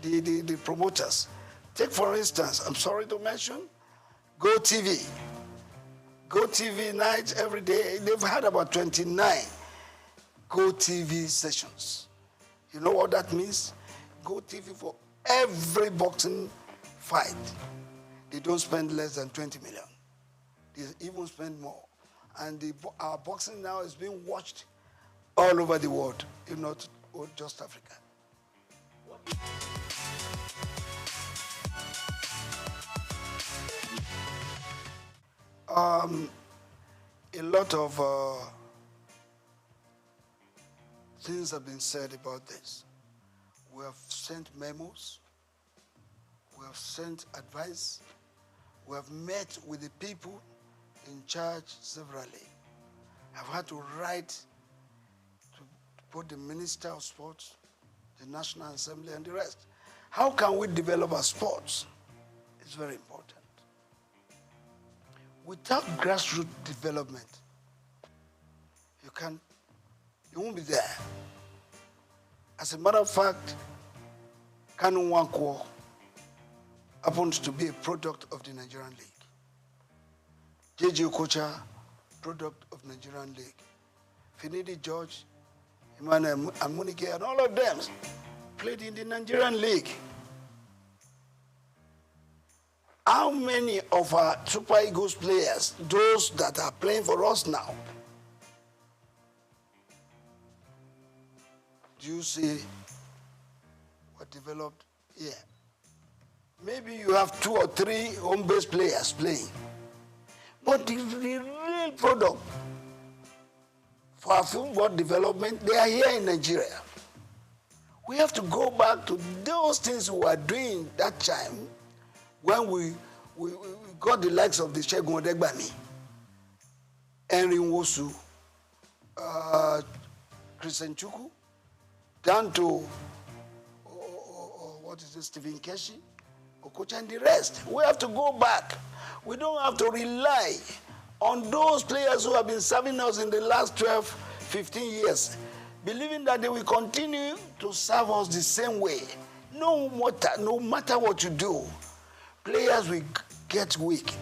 the promoters. Take, for instance, I'm sorry to mention, Go TV. Go TV night every day. They've had about 29 Go TV sessions. You know what that means? Go TV for every boxing fight. They don't spend less than 20 million. They even spend more. And our boxing now is being watched all over the world, if not just Africa. A lot of things have been said about this. We have sent memos. We have sent advice. We have met with the people in charge severally. I've had to write to both the Minister of Sports, the National Assembly, and the rest. How can we develop our sports? It's very important. Without grassroots development, you won't be there. As a matter of fact, Kanu Nwankwo happens to be a product of the Nigerian League. J.J. Okocha, product of Nigerian League. Finidi George, Emmanuel Amunike, and all of them played in the Nigerian League. How many of our Super Eagles players, those that are playing for us now, do you see what developed here? Maybe you have 2 or 3 home-based players playing. But the real product for our football development, they are here in Nigeria. We have to go back to those things we were doing that time when we got the likes of the Segun Odegbami, Henry Nwosu, Christian Chukwu, down to Stephen Keshi, Okocha, and the rest. We have to go back. We don't have to rely on those players who have been serving us in the last 12, 15 years, believing that they will continue to serve us the same way. No matter what you do, players will get weak.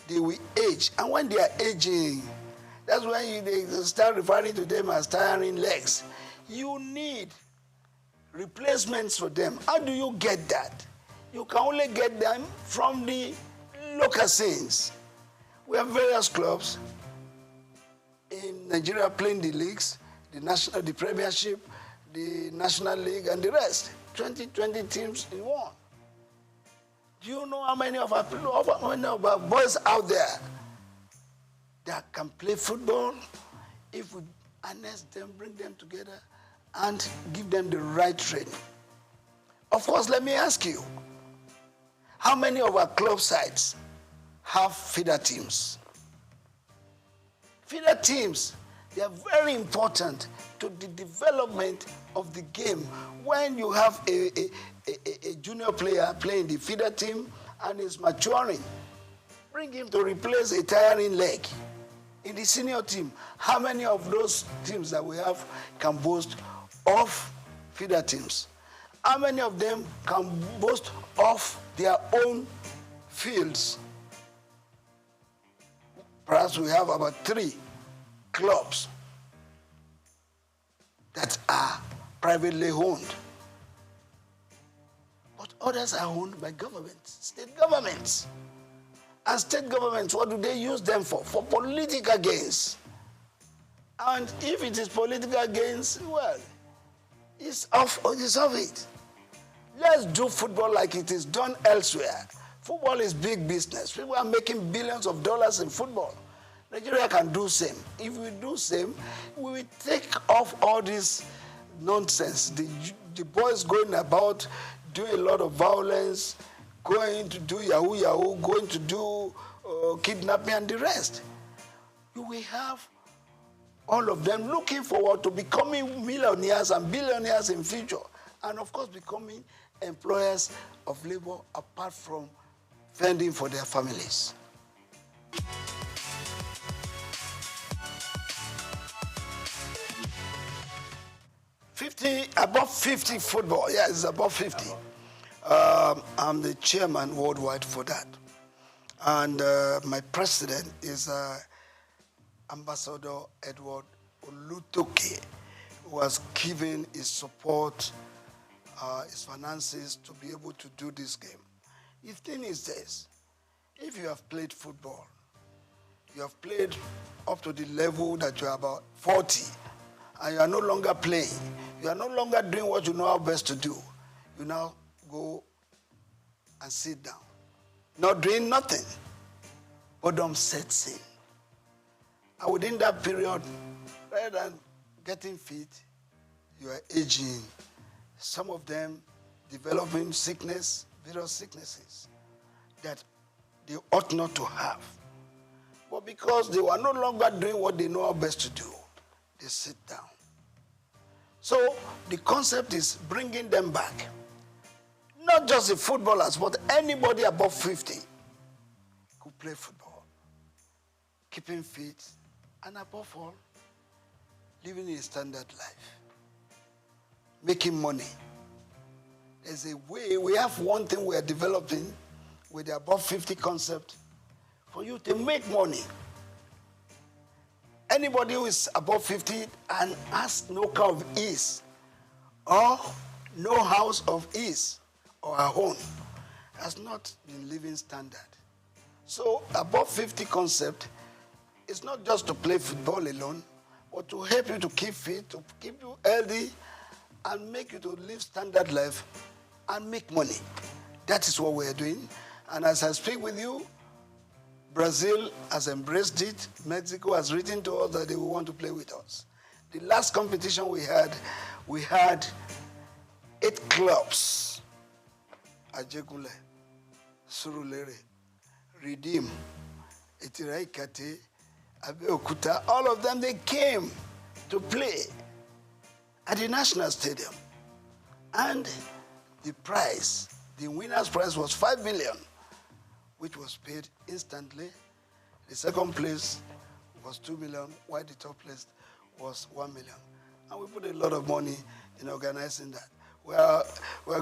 They will age. And when they are aging, that's when they start referring to them as tiring legs. You need replacements for them. How do you get that? You can only get them from the local scenes. We have various clubs in Nigeria playing the leagues, the Premiership, the National League, and the rest. 20 teams in one. Do you know how many of our boys out there that can play football if we harness them, bring them together, and give them the right training? Of course, let me ask you, how many of our club sides have feeder teams? Feeder teams, they are very important to the development of the game. When you have a junior player playing the feeder team and is maturing, bring him to replace a tiring leg. In the senior team, how many of those teams that we have can boast of feeder teams? How many of them can boast of their own fields? Perhaps we have about 3 clubs that are privately owned. But others are owned by governments, state governments. And state governments, what do they use them for? For political gains. And if it is political gains, well, it's off it. Let's do football like it is done elsewhere. Football is big business. People are making billions of dollars in football. Nigeria can do same. If we do same, we will take off all this nonsense. The boys going about doing a lot of violence, going to do yahoo, going to do kidnapping and the rest. You will have All of them looking forward to becoming millionaires and billionaires in future. And of course, becoming employers of labor apart from fending for their families. Above 50 football. Yeah, it's above 50. I'm the chairman worldwide for that. And my president is Ambassador Edward Olutoke, who has given his support, his finances to be able to do this game. The thing is this, if you have played football, you have played up to the level that you are about 40, and you are no longer playing, you are no longer doing what you know how best to do, you now go and sit down, not doing nothing. Boredom sets in. And within that period, rather than getting fit, you are aging. Some of them developing sickness, various sicknesses that they ought not to have. But because they were no longer doing what they know how best to do, they sit down. So the concept is bringing them back. Not just the footballers, but anybody above 50 could play football, keeping fit, and above all, living a standard life, making money. There's a way, we have one thing we are developing with the above 50 concept for you to make money. Anybody who is above 50 and has no car of ease or no house of ease or a home has not been living standard. So above 50 concept is not just to play football alone, but to help you to keep fit, to keep you healthy, and make you to live standard life and make money. That is what we are doing. And as I speak with you, Brazil has embraced it. Mexico has written to us that they will want to play with us. The last competition we had 8 clubs. Ajegule, Surulere, Redeem, Etiraikate, Abeokuta, all of them, they came to play at the National Stadium. And the prize, the winner's prize was 5 million, which was paid instantly. The second place was 2 million, while the top place was 1 million. And we put a lot of money in organizing that. We are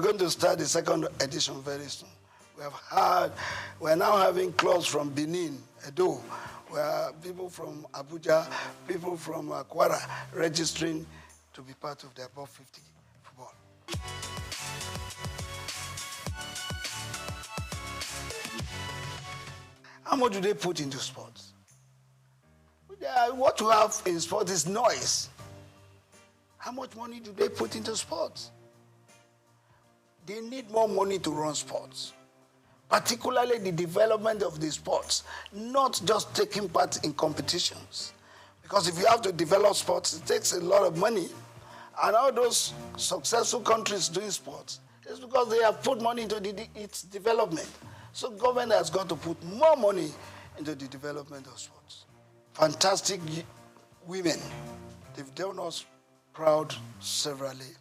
going to start the second edition very soon. We are now having clubs from Benin, Edo, where people from Abuja, people from Kwara registering to be part of the above 50 football. How much do they put into sports? What you have in sports is noise. How much money do they put into sports? They need more money to run sports, particularly the development of the sports, not just taking part in competitions. Because if you have to develop sports, it takes a lot of money. And all those successful countries doing sports, it's because they have put money into its development. So government has got to put more money into the development of sports. Fantastic women. They've done us proud severally,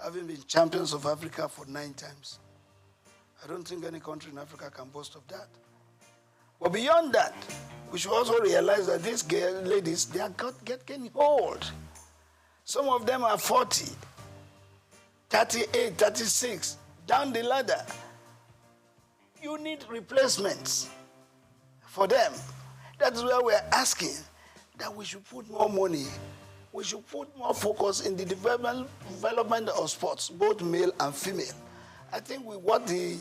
having been champions of Africa for 9 times. I don't think any country in Africa can boast of that. But beyond that, we should also realize that these ladies, they are getting old. Some of them are 40, 38, 36, down the ladder. You need replacements for them. That is why we're asking that we should put more money, we should put more focus in the development of sports, both male and female. I think with what the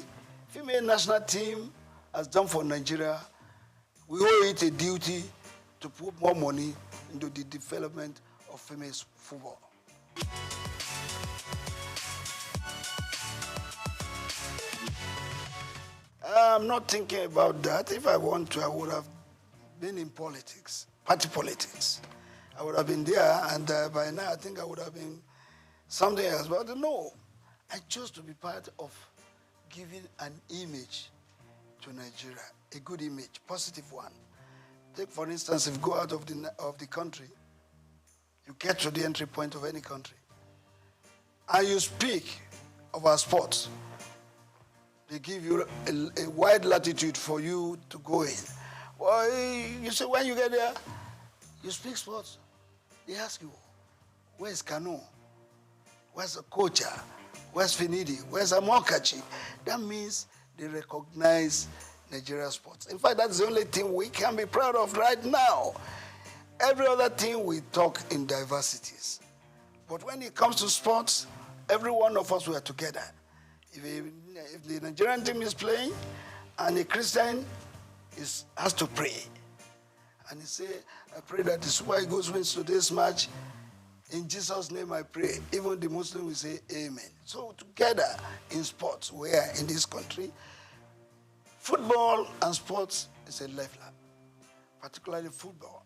female national team has done for Nigeria, we owe it a duty to put more money into the development of female football. I'm not thinking about that. If I want to, I would have been in politics, party politics. I would have been there, and by now I think I would have been something else. But no, I chose to be part of giving an image to Nigeria, a good image, positive one. Take, for instance, if you go out of the country, You get to the entry point of any country, and you speak of our sports. They give you a wide latitude for you to go in. Well, you say when you get there, you speak sports. They ask you, where's Kanu? Where's Okocha? Where's Finidi? Where's Amokachi? That means they recognize Nigeria sports. In fact, that's the only thing we can be proud of right now. Every other thing we talk in diversities. But when it comes to sports, every one of us were together. If the Nigerian team is playing and a Christian has to pray, and he say, I pray that the Super Eagles wins today's match. In Jesus' name I pray. Even the Muslim will say amen. So together in sports, where in this country, football and sports is a lifeline, particularly football.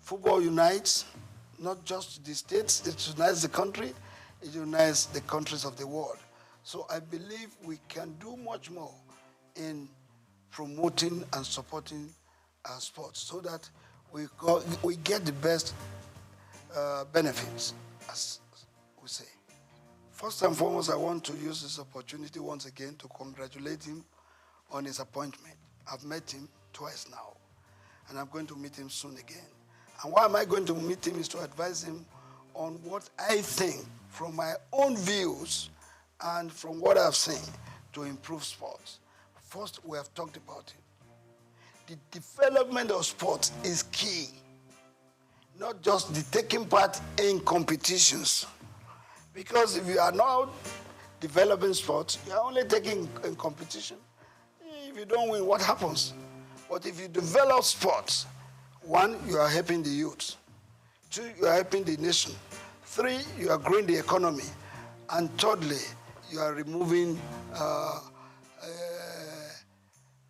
Football unites not just the states, it unites the country, it unites the countries of the world. So I believe we can do much more in promoting and supporting our sports so that we get the best benefits, as we say. First and foremost, I want to use this opportunity once again to congratulate him on his appointment. I've met him twice now, and I'm going to meet him soon again. And why am I going to meet him is to advise him on what I think from my own views and from what I've seen to improve sports. First, we have talked about it. The development of sports is key. Not just the taking part in competitions. Because if you are not developing sports, you are only taking in competition. If you don't win, what happens? But if you develop sports, one, you are helping the youth. Two, you are helping the nation. Three, you are growing the economy. And thirdly, you are removing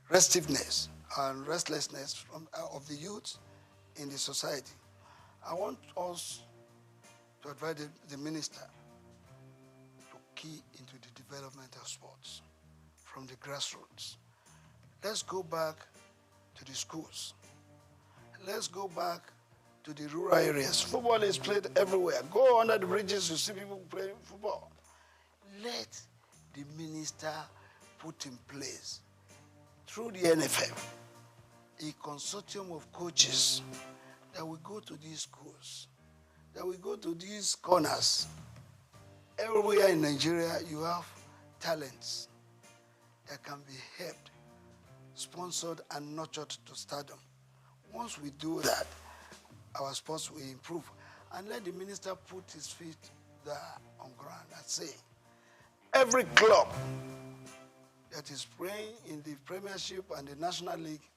restiveness and restlessness of the youth in the society. I want us to advise the minister to key into the development of sports from the grassroots. Let's go back to the schools. Let's go back to the rural areas. Football is played everywhere. Go under the bridges, you see people playing football. Let the minister put in place, through the NFF, a consortium of coaches that will go to these schools, that will go to these corners. Everywhere in Nigeria, you have talents that can be helped, sponsored, and nurtured to stardom. Once we do that, our sports will improve. And let the minister put his feet there on ground and say, every club that is playing in the Premiership and the National League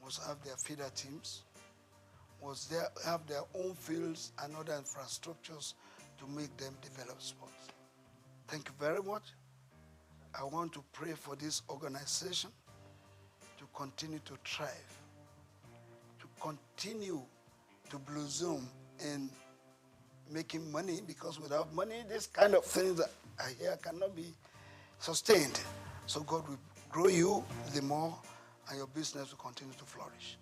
must have their feeder teams, must have their own fields and other infrastructures to make them develop sports. Thank you very much. I want to pray for this organization to continue to thrive, to continue to blossom in making money, because without money, this kind of things that I hear cannot be sustained. So God will grow you the more, and your business will continue to flourish.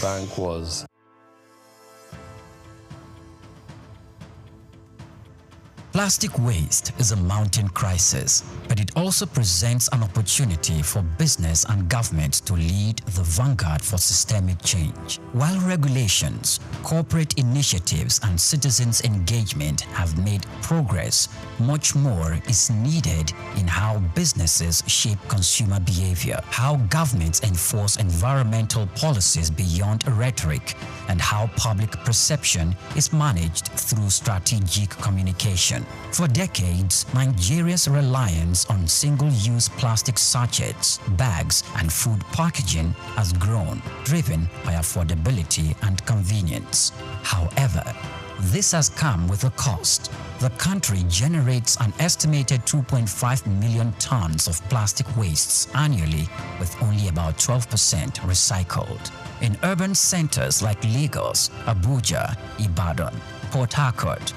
bank was. Plastic waste is a mounting crisis, but it also presents an opportunity for business and government to lead the vanguard for systemic change. While regulations, corporate initiatives, and citizens' engagement have made progress, much more is needed in how businesses shape consumer behavior, how governments enforce environmental policies beyond rhetoric, and how public perception is managed through strategic communication. For decades, Nigeria's reliance on single-use plastic sachets, bags, and food packaging has grown, driven by affordability and convenience. However, this has come with a cost. The country generates an estimated 2.5 million tons of plastic wastes annually, with only about 12% recycled. In urban centers like Lagos, Abuja, Ibadan, Port Harcourt,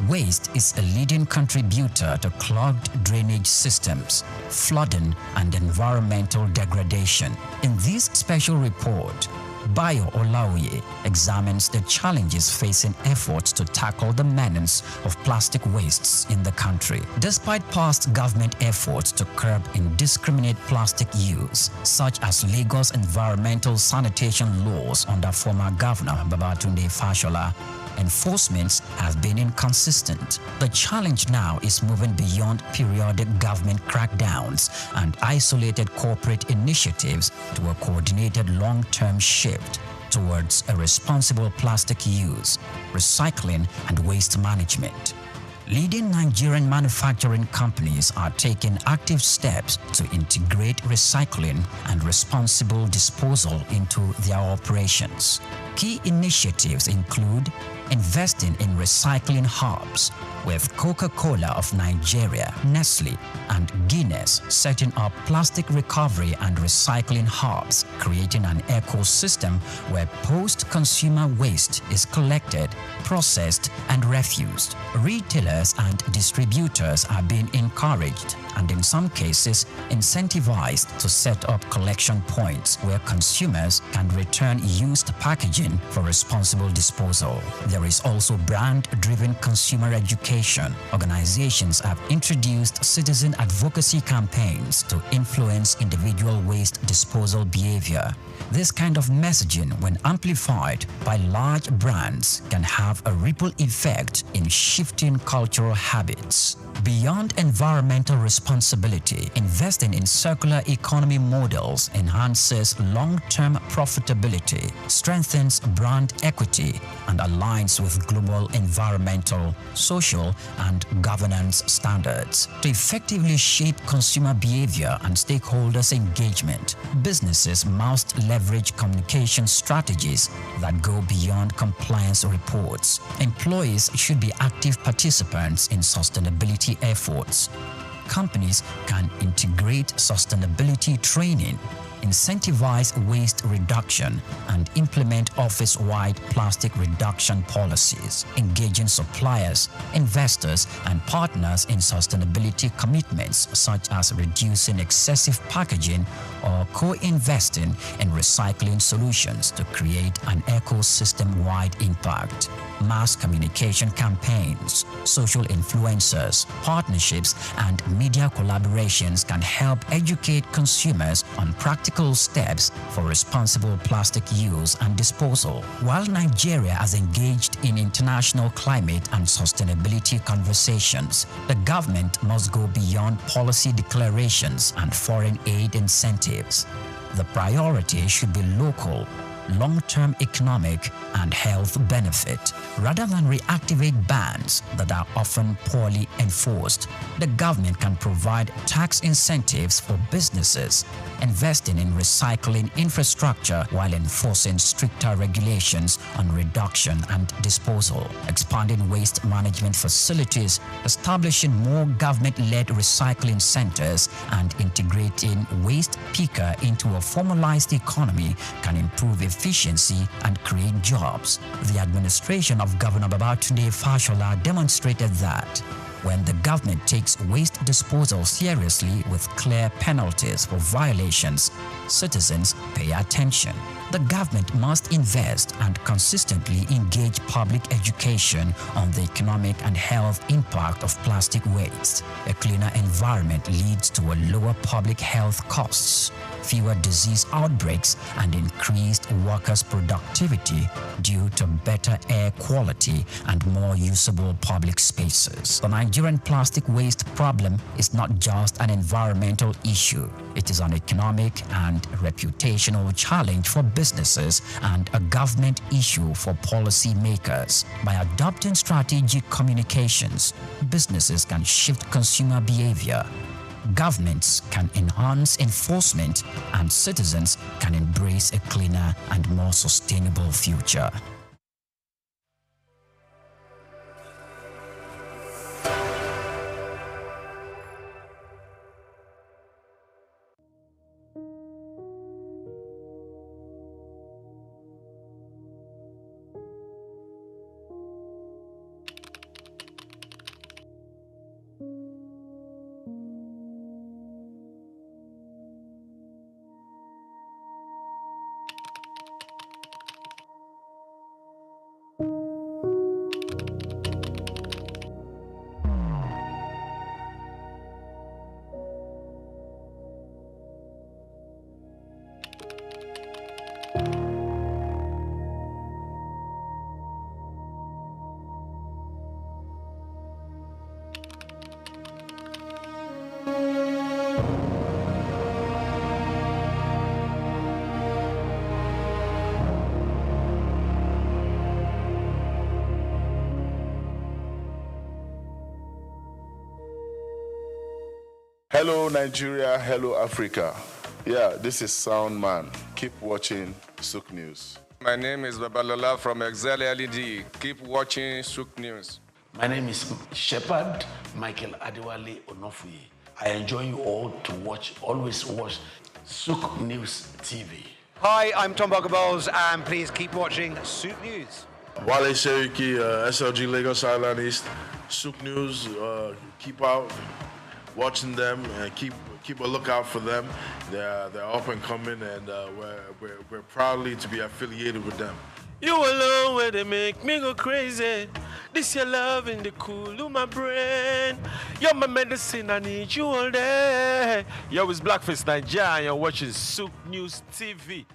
waste is a leading contributor to clogged drainage systems, flooding, and environmental degradation. In this special report, Bayo Olaoye examines the challenges facing efforts to tackle the menace of plastic wastes in the country. Despite past government efforts to curb indiscriminate plastic use, such as Lagos environmental sanitation laws under former Governor Babatunde Fashola, enforcements have been inconsistent. The challenge now is moving beyond periodic government crackdowns and isolated corporate initiatives to a coordinated long-term shift towards a responsible plastic use, recycling, and waste management. Leading Nigerian manufacturing companies are taking active steps to integrate recycling and responsible disposal into their operations. Key initiatives include investing in recycling hubs, with Coca-Cola of Nigeria, Nestle, and Guinness setting up plastic recovery and recycling hubs, creating an ecosystem where post-consumer waste is collected, processed, and refused. Retailers and distributors are being encouraged and in some cases incentivized to set up collection points where consumers can return used packaging for responsible disposal. There is also brand-driven consumer education. Organizations have introduced citizen advocacy campaigns to influence individual waste disposal behavior. This kind of messaging, when amplified by large brands, can have a ripple effect in shifting cultural habits. Beyond environmental responsibility, investing in circular economy models enhances long-term profitability, strengthens brand equity, and aligns with global environmental, social, and governance standards. To effectively shape consumer behavior and stakeholders' engagement, businesses must leverage communication strategies that go beyond compliance reports. Employees should be active participants in sustainability efforts. Companies can integrate sustainability training, incentivize waste reduction, and implement office-wide plastic reduction policies, engaging suppliers, investors, and partners in sustainability commitments such as reducing excessive packaging or co-investing in recycling solutions to create an ecosystem-wide impact. Mass communication campaigns, social influencers, partnerships, and media collaborations can help educate consumers on practical steps for responsible plastic use and disposal. While Nigeria has engaged in international climate and sustainability conversations, the government must go beyond policy declarations and foreign aid incentives. The priority should be local, long-term economic and health benefit, rather than reactivate bans that are often poorly enforced. The government can provide tax incentives for businesses, investing in recycling infrastructure while enforcing stricter regulations on reduction and disposal, expanding waste management facilities, establishing more government-led recycling centers, and integrating waste picker into a formalized economy can improve efficiency and create jobs. The administration of Governor Babatunde Fashola demonstrated that When the government takes waste disposal seriously with clear penalties for violations, citizens pay attention. The government must invest and consistently engage public education on the economic and health impact of plastic waste. A cleaner environment leads to a lower public health costs, fewer disease outbreaks, and increased workers' productivity due to better air quality and more usable public spaces. The Nigerian plastic waste problem is not just an environmental issue. It is an economic and reputational challenge for businesses and a government issue for policymakers. By adopting strategic communications, businesses can shift consumer behavior, governments can enhance enforcement, and citizens can embrace a cleaner and more sustainable future. Hello, Nigeria. Hello, Africa. Yeah, this is Sound Man. Keep watching SOUQ News. My name is Babalola from Excel LED. Keep watching SOUQ News. My name is Shepherd Michael Adewale Onofuye. I enjoy you all to always watch SOUQ News TV. Hi, I'm Tom Bogaballs, and please keep watching SOUQ News. Wale Seriki, SLG Lagos Island East, SOUQ News. Keep out watching them and keep a lookout for them. They're up and coming, and we're proudly to be affiliated with them. You alone where they make me go crazy. This your love in the cool of my brain. You're my medicine, I need you all day. Yo, it's Blackface Nigeria, and you're watching SOUQ News TV.